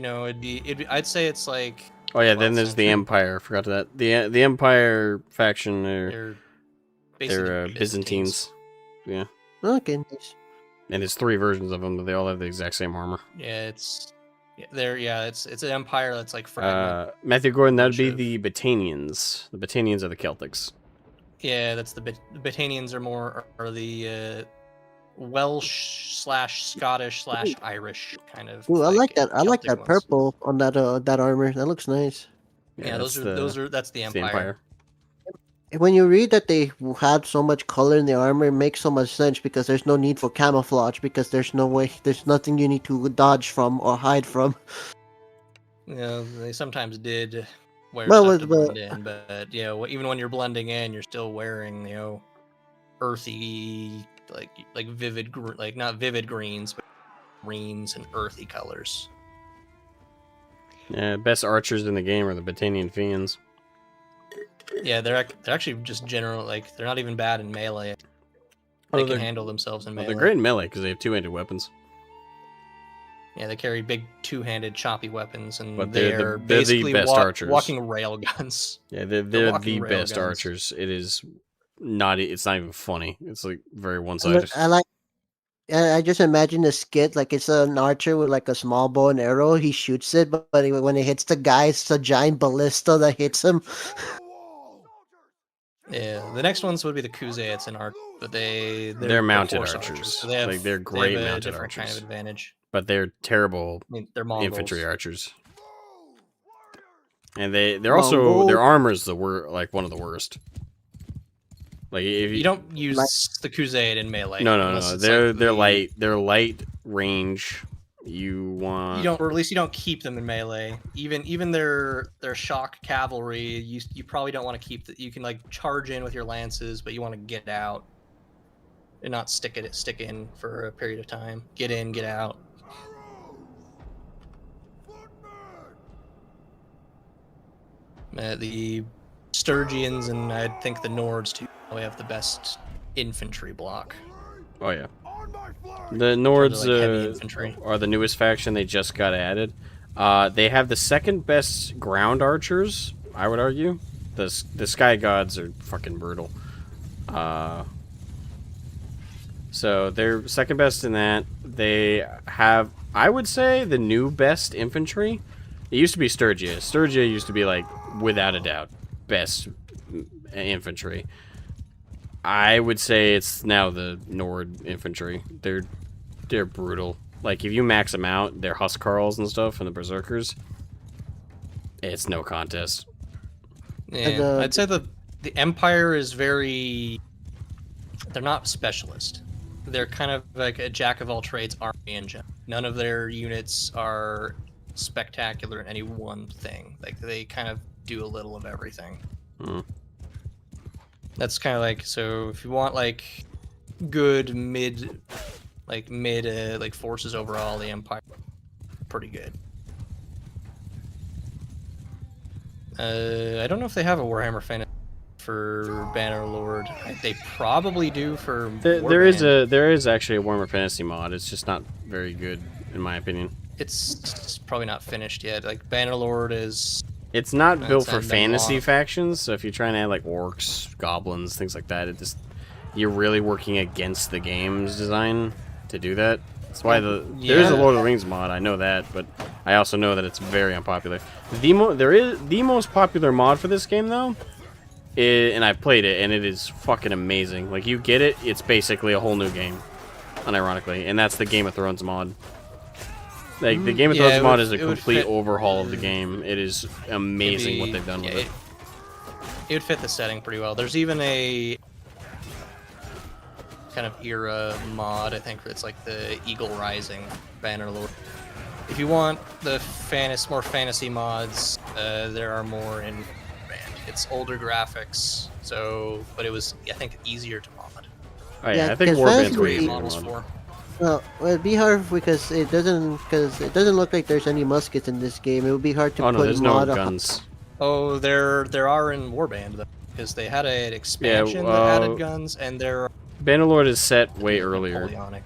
no, it'd be. I'd say it's like. Oh yeah, then there's the Empire. Forgot that. The Empire faction. They're Byzantines. Yeah. Okay. Nice. And it's 3 versions of them, but they all have the exact same armor. Yeah, it's it's an empire that's like fragmented. Matthew Gordon, that would be the Batanians. The Batanians are the Celtics. Yeah, that's the Batanians are the Welsh/Scottish/Irish kind of. Ooh, I like that. I like Celtic that ones. purple on that armor. That looks nice. Yeah, that's the Empire. When you read that they had so much color in the armor, it makes so much sense because there's no need for camouflage because there's nothing you need to dodge from or hide from. Yeah, they sometimes did wear Well, stuff to but- blend in, but even when you're blending in, you're still wearing earthy, like vivid, not vivid greens, but greens and earthy colors. Yeah, best archers in the game are the Batanian Fiends. Yeah, they're actually just general, they're not even bad in melee. They can handle themselves in melee. They're great in melee because they have 2-handed weapons. Yeah, they carry big 2-handed choppy weapons, and But they're the basically best archers. walking rail guns. Yeah, they're the best archers. It is not. It's not even funny. It's like very one-sided. I just imagine the skit like it's an archer with like a small bow and arrow. He shoots it, but when it hits the guy, it's a giant ballista that hits him. Yeah, the next ones would be the Kuzets and Arch, but they're mounted horse archers. so they have, they're great they have a mounted different archers. kind of advantage. But they're terrible They're Mongols. infantry archers. And they're also their armor's like one of the worst. Like if You don't use the Kuzet in melee. No. unless it's They're light. They're light range. You don't, or at least you don't keep them in melee. Even their shock cavalry, you probably don't want to keep that. You can like charge in with your lances, but you want to get out and not stick in for a period of time. Get in, get out. The Sturgians and I think the Nords too probably have the best infantry block. Oh yeah. The Nords heavy infantry. are the newest faction. They just got added. They have the second best ground archers, I would argue. The Sky Gods are fucking brutal. So they're second best in that. They have, I would say, the new best infantry. It used to be Sturgia. Sturgia used to be, like, without a doubt, best infantry. I would say it's now the Nord infantry. They're brutal. Like, if you max them out, they're Huskarls and stuff, and the Berserkers, it's no contest. Yeah, I'd say the Empire is very... They're not specialist. They're kind of like a jack-of-all-trades army engine. None of their units are spectacular in any one thing. Like, they kind of do a little of everything. That's kind of like, so if you want like good mid forces overall, the Empire pretty good. I don't know if they have a Warhammer Fantasy for Bannerlord. They probably do for there is actually a Warhammer Fantasy mod. It's just not very good in my opinion. It's probably not finished yet. Like Bannerlord is. It's not built for fantasy factions, so if you're trying to add like orcs, goblins, things like that, you're really working against the game's design to do that. That's why there's a Lord of the Rings mod. I know that, but I also know that it's very unpopular. There is the most popular mod for this game though, and I played it, and it is fucking amazing. Like you get it, it's basically a whole new game, unironically, and that's the Game of Thrones mod. Like, the Game of Thrones mod is a complete overhaul of the game. It is amazing what they've done with it. It would fit the setting pretty well. There's even a kind of era mod, I think, it's like the Eagle Rising Bannerlord. If you want the more fantasy mods, there are more in Band. It's older graphics, but it was, I think, easier to mod. Oh yeah, I think Warband's way easier models to mod. for. Well, it'd be hard because it doesn't look like there's any muskets in this game. It would be hard to put there's mod no guns. Oh, there are in Warband though, because they had an expansion that added guns, and there. Bannerlord is set way earlier. Napoleonic.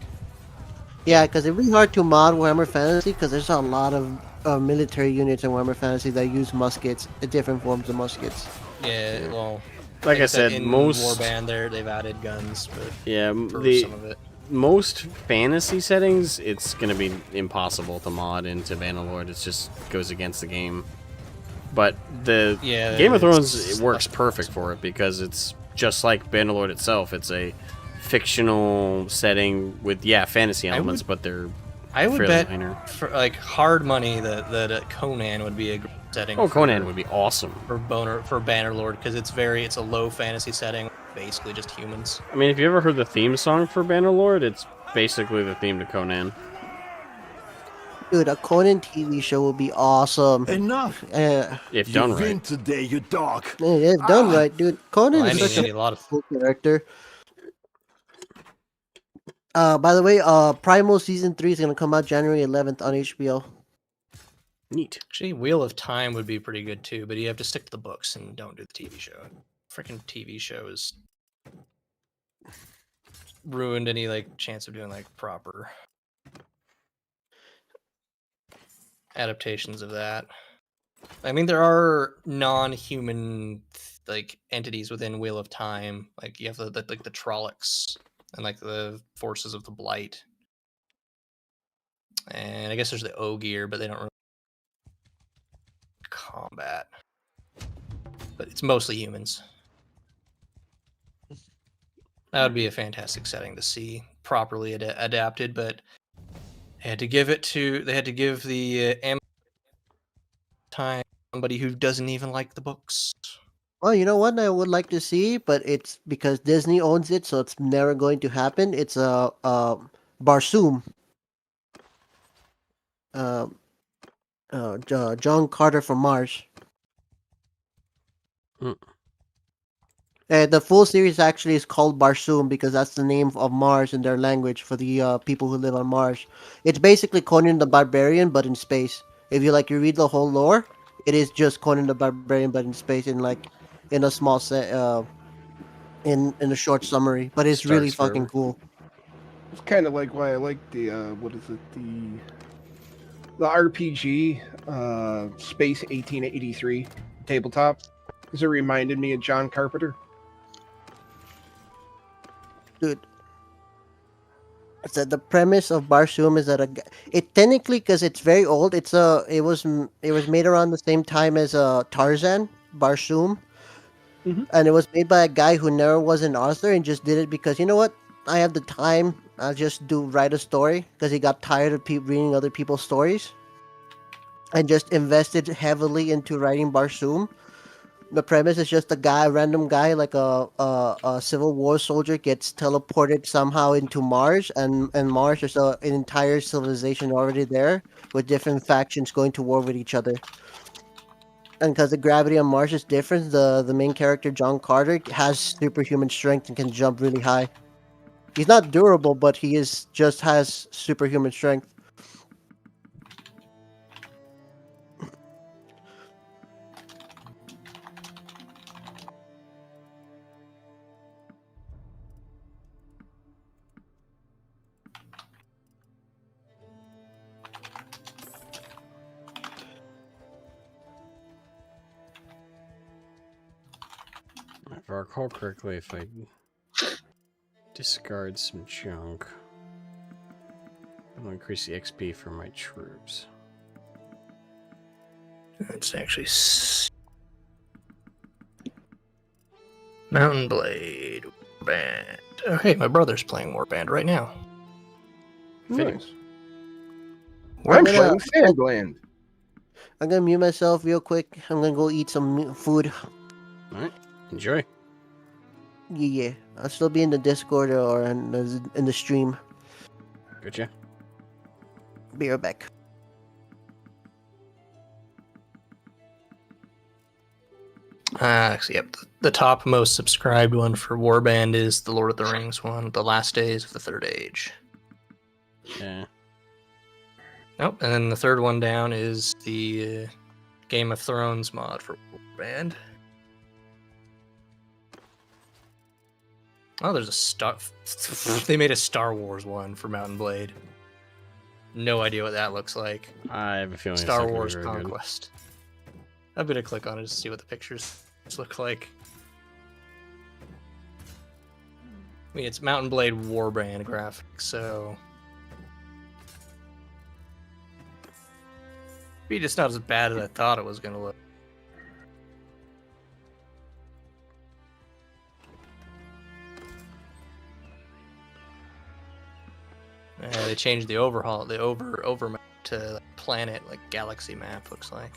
Yeah, because it'd be hard to mod Warhammer Fantasy because there's a lot of military units in Warhammer Fantasy that use muskets, different forms of muskets. Yeah, well, like I said, in most Warband they've added guns, but yeah, for some of it. most fantasy settings, it's gonna be impossible to mod into Bannerlord. It just goes against the game. But the Game of Thrones, it works perfect for it because it's just like Bannerlord itself. It's a fictional setting with fantasy elements, but they're I would fairly bet minor. for like hard money that Conan would be a great setting. Oh, Conan would be awesome for Bannerlord because it's a low fantasy setting, basically just humans. I mean, if you ever heard the theme song for Bannerlord, it's basically the theme to Conan. Dude, a Conan TV show would be awesome. Enough. If done You win right. today, you dog. If done right, dude. Conan is such a lot of cool character. By the way, Primal Season 3 is going to come out January 11th on HBO. Neat. Actually, Wheel of Time would be pretty good too, but you have to stick to the books and don't do the TV show. Freaking TV show is ruined any like chance of doing like proper adaptations of that. I mean, there are non-human like entities within Wheel of Time. Like you have the Trollocs and like the forces of the Blight, and I guess there's the Ogier, but they don't really combat. But it's mostly humans. That would be a fantastic setting to see properly adapted, but they had to give the time somebody who doesn't even like the books. Well, you know what I would like to see, but it's because Disney owns it, so it's never going to happen. It's a Barsoom. John Carter from Mars. The full series actually is called Barsoom because that's the name of Mars in their language for the people who live on Mars. It's basically Conan the Barbarian, but in space. If you read the whole lore, it is just Conan the Barbarian, but in space, in a small set, in a short summary. But it's really fucking cool. It's kind of like why I like the the RPG Space 1883 tabletop, because it reminded me of John Carpenter. Dude, the premise of Barsoom is that it technically, because it's very old, it was made around the same time as Tarzan, Barsoom, and it was made by a guy who never was an author and just did it because, you know what, I have the time, I'll just write a story, because he got tired of reading other people's stories, and just invested heavily into writing Barsoom. The premise is just a random guy, like a Civil War soldier, gets teleported somehow into Mars, and Mars there's an entire civilization already there, with different factions going to war with each other. And because the gravity on Mars is different, the main character, John Carter, has superhuman strength and can jump really high. He's not durable, but he just has superhuman strength. If I recall correctly, if I discard some junk, I'll increase the XP for my troops. It's actually Mountain Blade Warband. Oh, hey, my brother's playing Warband right now. Nice. I'm playing Sandland. I'm gonna mute myself real quick. I'm gonna go eat some food. Alright, enjoy. Yeah, I'll still be in the Discord or in the stream. Gotcha. Be right back. Actually, yep. The top most subscribed one for Warband is the Lord of the Rings one, The Last Days of the Third Age. Yeah. Nope, and then the third one down is the Game of Thrones mod for Warband. Oh, there's a Star... They made a Star Wars one for Mountain Blade. No idea what that looks like. I have a feeling Star it's not Wars gonna be very good. Conquest. I'm gonna click on it to see what the pictures look like. I mean, it's Mountain Blade Warband graphics, so maybe just not as bad as I thought it was gonna look. They changed the overhaul, the over map to like planet, like galaxy map. Looks like.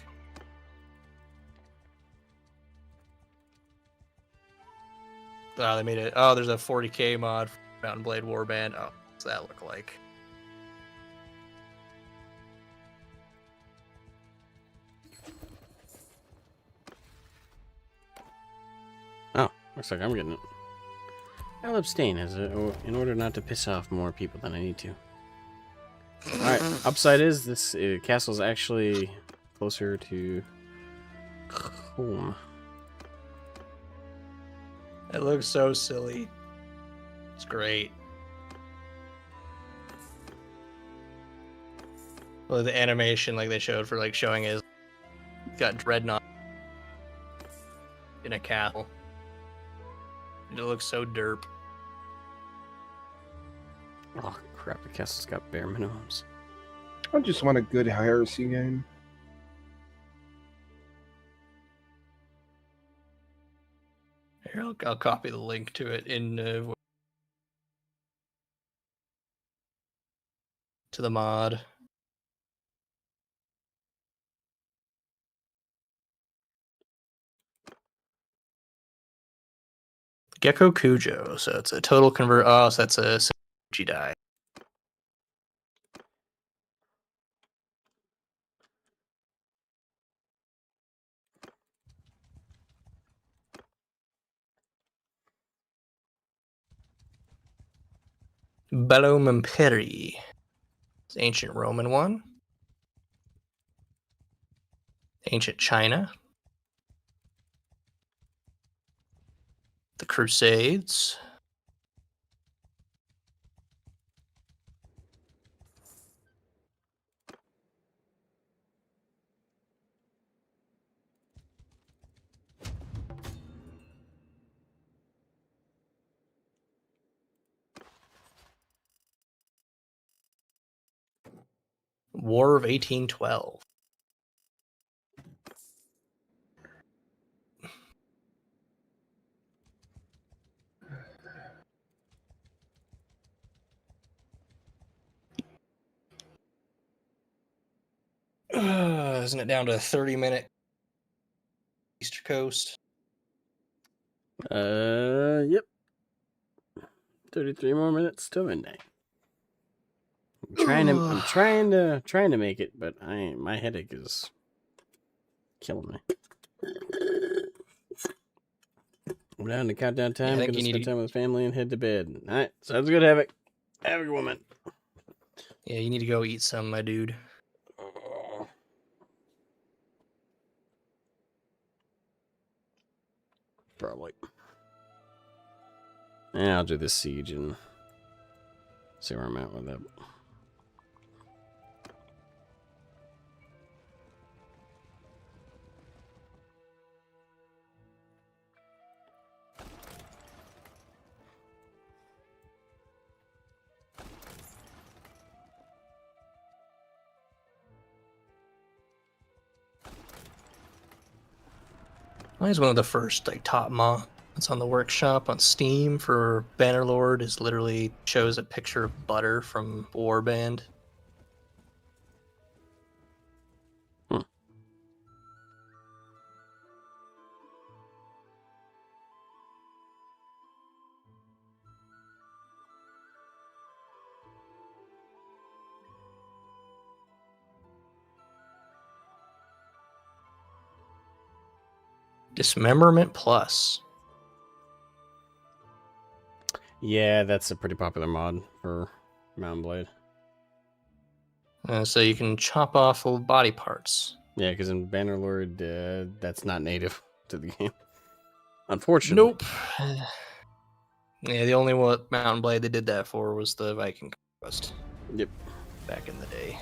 Oh, they made it. Oh, there's a 40k mod for Mountain Blade Warband. Oh, what's that look like? Oh, looks like I'm getting it. I'll abstain in order not to piss off more people than I need to. Alright, upside is this castle's actually closer to home. It looks so silly. It's great. Well, the animation like they showed for like showing his got Dreadnought in a castle. It looks so derp. Oh crap, the castle's got bare minimums. I just want a good heresy game. Here, I'll copy the link to it in to the mod. Gecko Kujo, so it's a total convert. Oh, so that's a G die. Bellum Imperi. It's ancient Roman one. Ancient China. The Crusades. War of 1812. Isn't it down to a 30-minute East Coast? Yep. 33 more minutes till midnight. I'm trying to make it, but my headache is killing me. I'm down to countdown time. Yeah, I'm gonna spend time with family and head to bed. All right, sounds good. Havoc. Have a good woman. Yeah, you need to go eat some, my dude. Probably. Yeah, I'll do this siege and see where I'm at with that. He's one of the first like top mods on the workshop on Steam for Bannerlord. Is literally shows a picture of Butter from Warband. Dismemberment Plus. Yeah, that's a pretty popular mod for Mountain Blade. So you can chop off old body parts. Yeah, because in Bannerlord, that's not native to the game. Unfortunately. Nope. Yeah, the only one Mountain Blade they did that for was the Viking Conquest. Yep. Back in the day.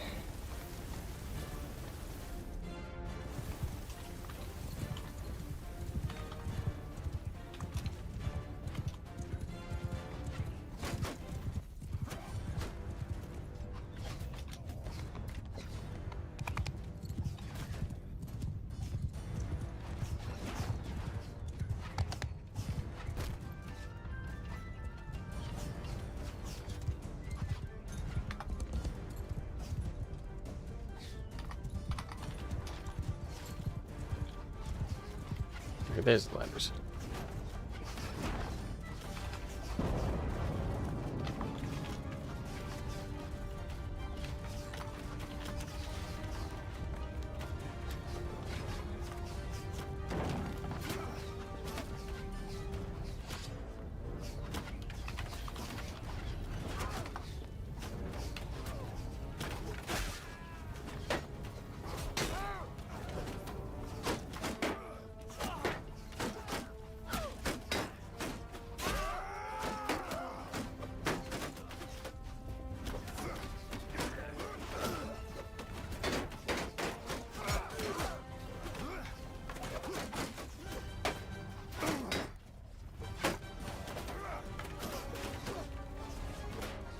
There's the ladders.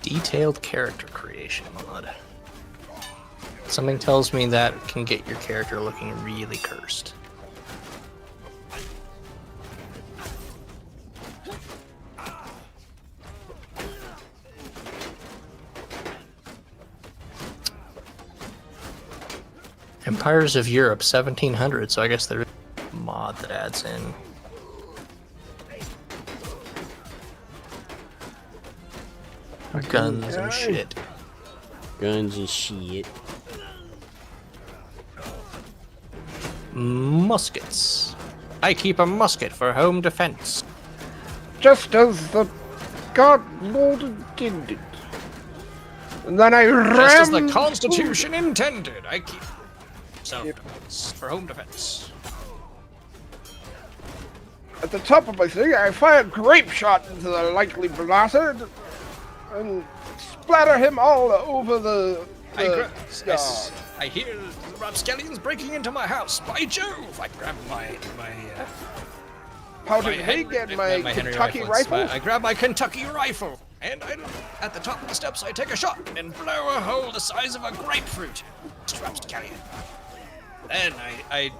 Detailed character creation mod. Something tells me that can get your character looking really cursed. Empires of Europe 1700, so I guess there's a mod that adds in. Guns and shit. Guns and shit. Muskets. I keep a musket for home defense. Just as the God Lord intended. And then I ran. Just as the Constitution intended, I keep self-defense for home defense. At the top of my thing, I fired grape shot into the likely bastard and splatter him all over the I hear the rapscallions breaking into my house. By Jove! I grab my powdered wig and my Kentucky rifle. I grab my Kentucky rifle, and at the top of the steps, I take a shot and blow a hole the size of a grapefruit. Rapscallion. Then I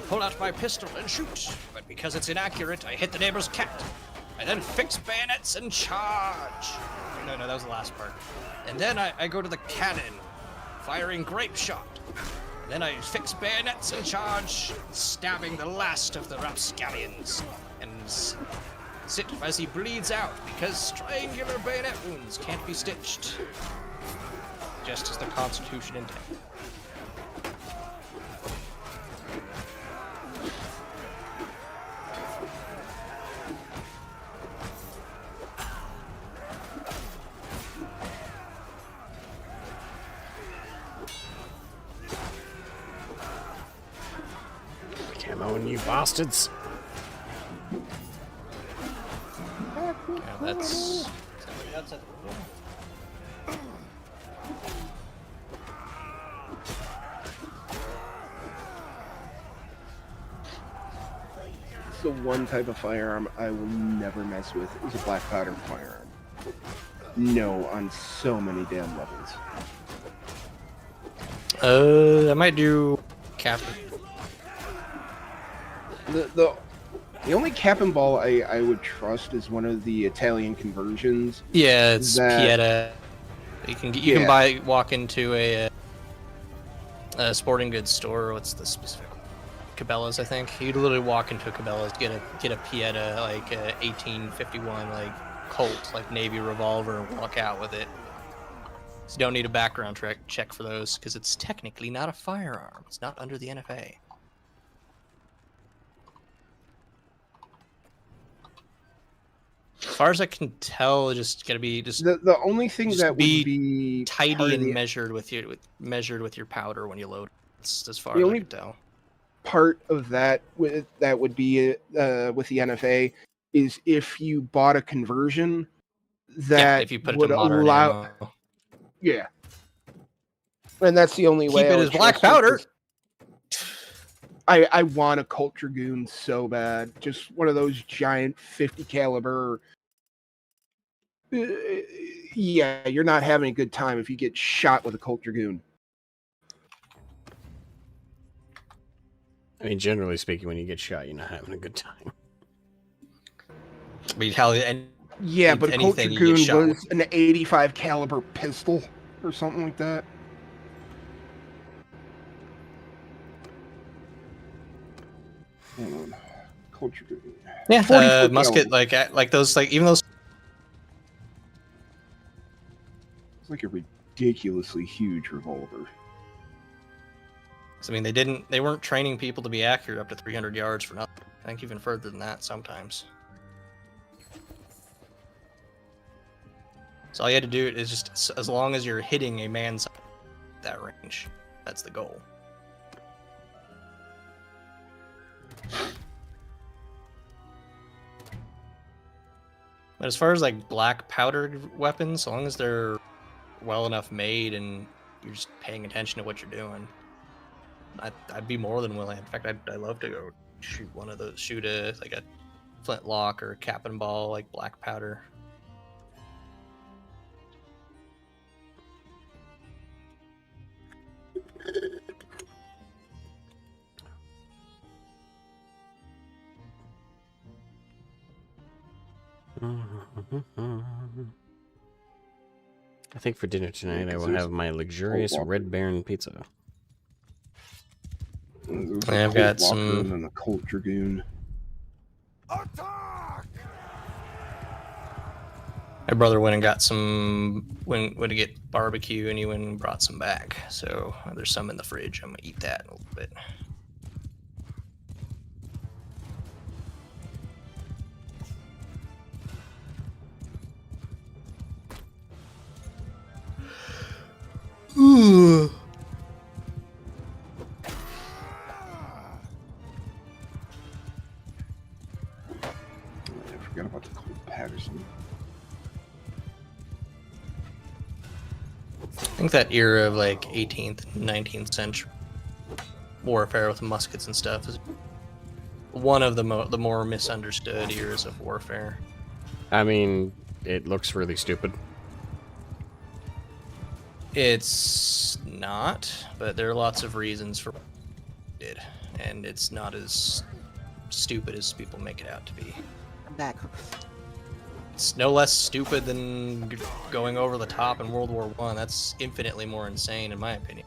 pull out my pistol and shoot, but because it's inaccurate, I hit the neighbor's cat. I then fix bayonets and charge. No, that was the last part. And then I go to the cannon, firing grape shot. Then I fix bayonets and charge, stabbing the last of the rapscallions, and sit as he bleeds out, because triangular bayonet wounds can't be stitched. Just as the Constitution intended. Camo, you bastards. Yeah, that's the one type of firearm I will never mess with is a black powder firearm. No, on so many damn levels. I might do Captain. The only cap and ball I would trust is one of the Italian conversions. Yeah, it's Pieta. You can walk into a sporting goods store. What's the specific? Cabela's, I think. You'd literally walk into a Cabela's, get a Pieta, like 1851, like Colt, like Navy revolver, and walk out with it. So you don't need a background check for those, because it's technically not a firearm. It's not under the NFA. As far as I can tell, it's just gonna be the only thing that would be tidy and measured with your powder when you load. It's as far as I can tell. Part of that that would be with the NFA is if you bought a conversion that if you put it would to modern allow. ammo. Yeah, and that's the only way. Keep it as black powder. I want a Colt Dragoon so bad. Just one of those giant 50 caliber. Yeah, you're not having a good time if you get shot with a Colt Dragoon. I mean, generally speaking, when you get shot, you're not having a good time. I mean, hell, but a Colt Dragoon was an 85 caliber pistol or something like that. Hold on. Culture. Yeah, 40-foot musket, caliber. like those, like even those. It's like a ridiculously huge revolver. I mean, they weren't training people to be accurate up to 300 yards for nothing. I think even further than that sometimes. So all you had to do is just, as long as you're hitting a man's that range, that's the goal. But as far as like black powdered weapons, as long as they're well enough made and you're just paying attention to what you're doing, I'd be more than willing. In fact, I'd love to go shoot one of those, shoot a flintlock or a cap and ball like black powder. I think for dinner tonight I will have my luxurious Red Baron pizza. I've got some. And a Colt Dragoon. My brother went and got some. Went to get barbecue, and he went and brought some back. So there's some in the fridge. I'm gonna eat that in a little bit. Ooh. I forgot about the Colt Patterson. I think that era of like 18th, 19th century warfare with muskets and stuff is one of the more misunderstood eras of warfare. I mean, it looks really stupid. It's not, but there are lots of reasons for it, and it's not as stupid as people make it out to be. I'm back. It's no less stupid than going over the top in World War I. That's infinitely more insane, in my opinion.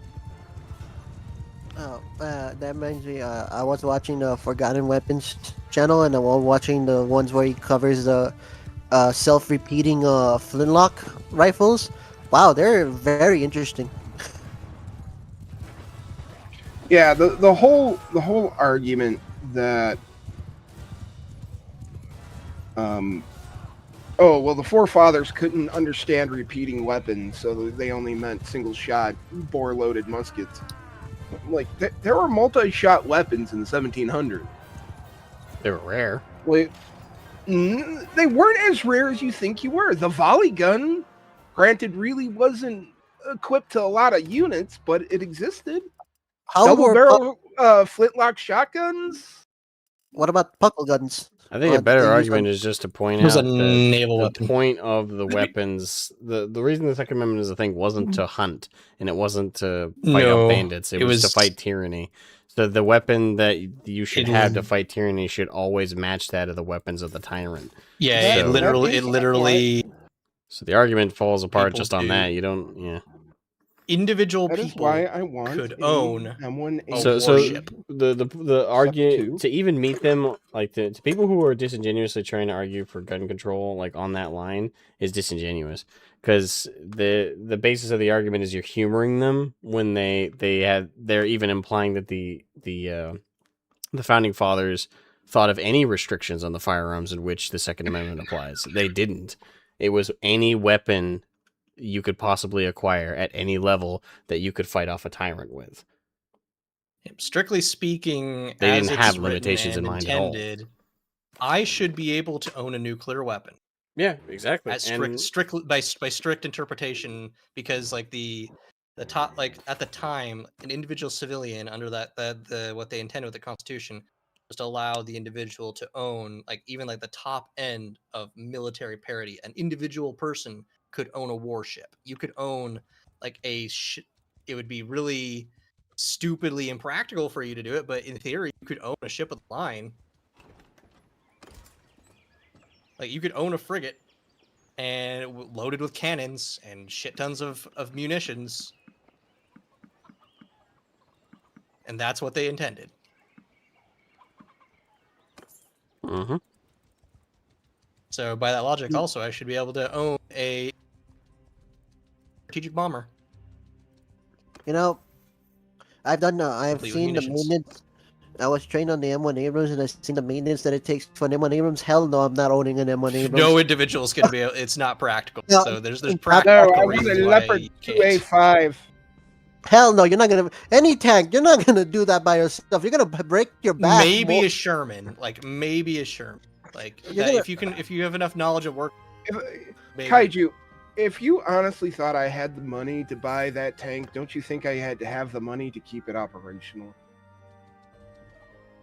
Oh, that reminds me. I was watching the Forgotten Weapons channel, and I was watching the ones where he covers the self-repeating flintlock rifles. Wow, they're very interesting. Yeah, the whole argument that oh well, the forefathers couldn't understand repeating weapons, so they only meant single shot bore loaded muskets. Like there were multi-shot weapons in the 1700s. They were rare. Wait, they weren't as rare as you think you were. The volley gun, granted, really wasn't equipped to a lot of units, but it existed. Double barrel flintlock shotguns. What about puckle guns? I think a better argument is just to point out a that naval the weapon. point of the weapons, the reason the Second Amendment is a thing wasn't to hunt, and it wasn't to fight No, out bandits. It was to fight tyranny. So the weapon that you should have to fight tyranny should always match that of the weapons of the tyrant. Yeah, So, it literally. So the argument falls apart just on do- that. You don't, yeah. Individual That is people why I want could a own M1 So warship. the argument to even meet them, like to people who are disingenuously trying to argue for gun control, like on that line, is disingenuous, because the basis of the argument is you're humoring them when they're even implying that the founding fathers thought of any restrictions on the firearms in which the Second Amendment applies. They didn't. It was any weapon you could possibly acquire at any level that you could fight off a tyrant with. Strictly speaking, They as didn't it's have written limitations in and mind at all. intended, I should be able to own a nuclear weapon. Yeah, exactly. As strictly by strict interpretation, because like the top, like at the time, an individual civilian under the what they intended with the Constitution was to allow the individual to own, like even like the top end of military parity. An individual person could own a warship. You could own like it would be really stupidly impractical for you to do it, but in theory, you could own a ship of the line. Like you could own a frigate and loaded with cannons and shit tons of munitions. And that's what they intended. Mm-hmm. So by that logic, also, I should be able to own a strategic bomber. You know, I've Complete with seen the munitions. maintenance. I was trained on the M1 Abrams, and I've seen the maintenance that it takes for an M1 Abrams. Hell no, I'm not owning an M1 Abrams. No individual is going to be. It's not practical. No, So there's no, practical I want reasons a why Leopard you can't. 2A5. Hell no, you're not gonna any tank. You're not gonna do that by yourself. You're gonna break your back. Maybe a Sherman, like maybe a Sherman, like You're that, gonna- if you have enough knowledge at work. Maybe. Kaiju, if you honestly thought I had the money to buy that tank, don't you think I had to have the money to keep it operational?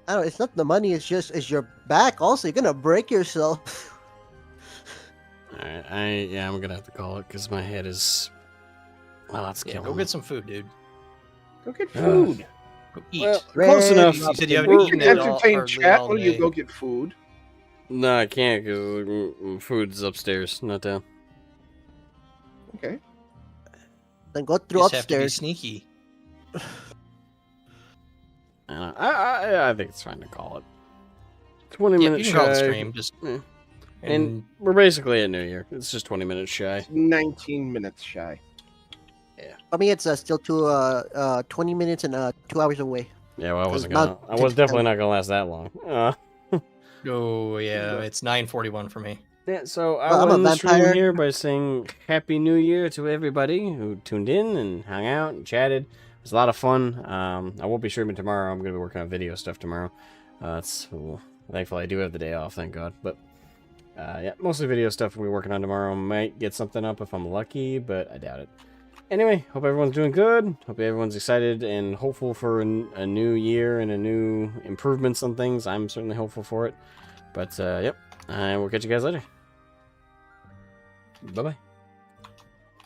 I don't. It's not the money. It's your back. Also, you're gonna break yourself. Alright, yeah, I'm gonna have to call it because my head is. Well, that's Yeah, killing go me. get some food, dude. Go get food. Go eat. Well, close enough. You said you You haven't can eaten it all, entertain hardly chat all while you day. go get food. No, I can't because food's upstairs, not down. Okay. Then go through Just have to be upstairs. sneaky. I think it's fine to call it. 20 Yeah, minutes you can call shy. the stream. Just And we're basically at New Year. It's just 20 minutes shy. 19 minutes shy. I mean, it's still 20 minutes and 2 hours away. Yeah, well, I wasn't Not- gonna. I was definitely not gonna last that long. oh yeah, it's 9:41 for me. Yeah, so I Well, I'm will a end the stream vampire. here by saying Happy New Year to everybody who tuned in and hung out and chatted. It was a lot of fun. I won't be streaming tomorrow. I'm going to be working on video stuff tomorrow. Thankfully, I do have the day off, thank God. But yeah, mostly video stuff we'll be working on tomorrow. Might get something up if I'm lucky, but I doubt it. Anyway, hope everyone's doing good. Hope everyone's excited and hopeful for a new year and a new improvements on things. I'm certainly hopeful for it. But yep, we'll catch you guys later. Bye-bye.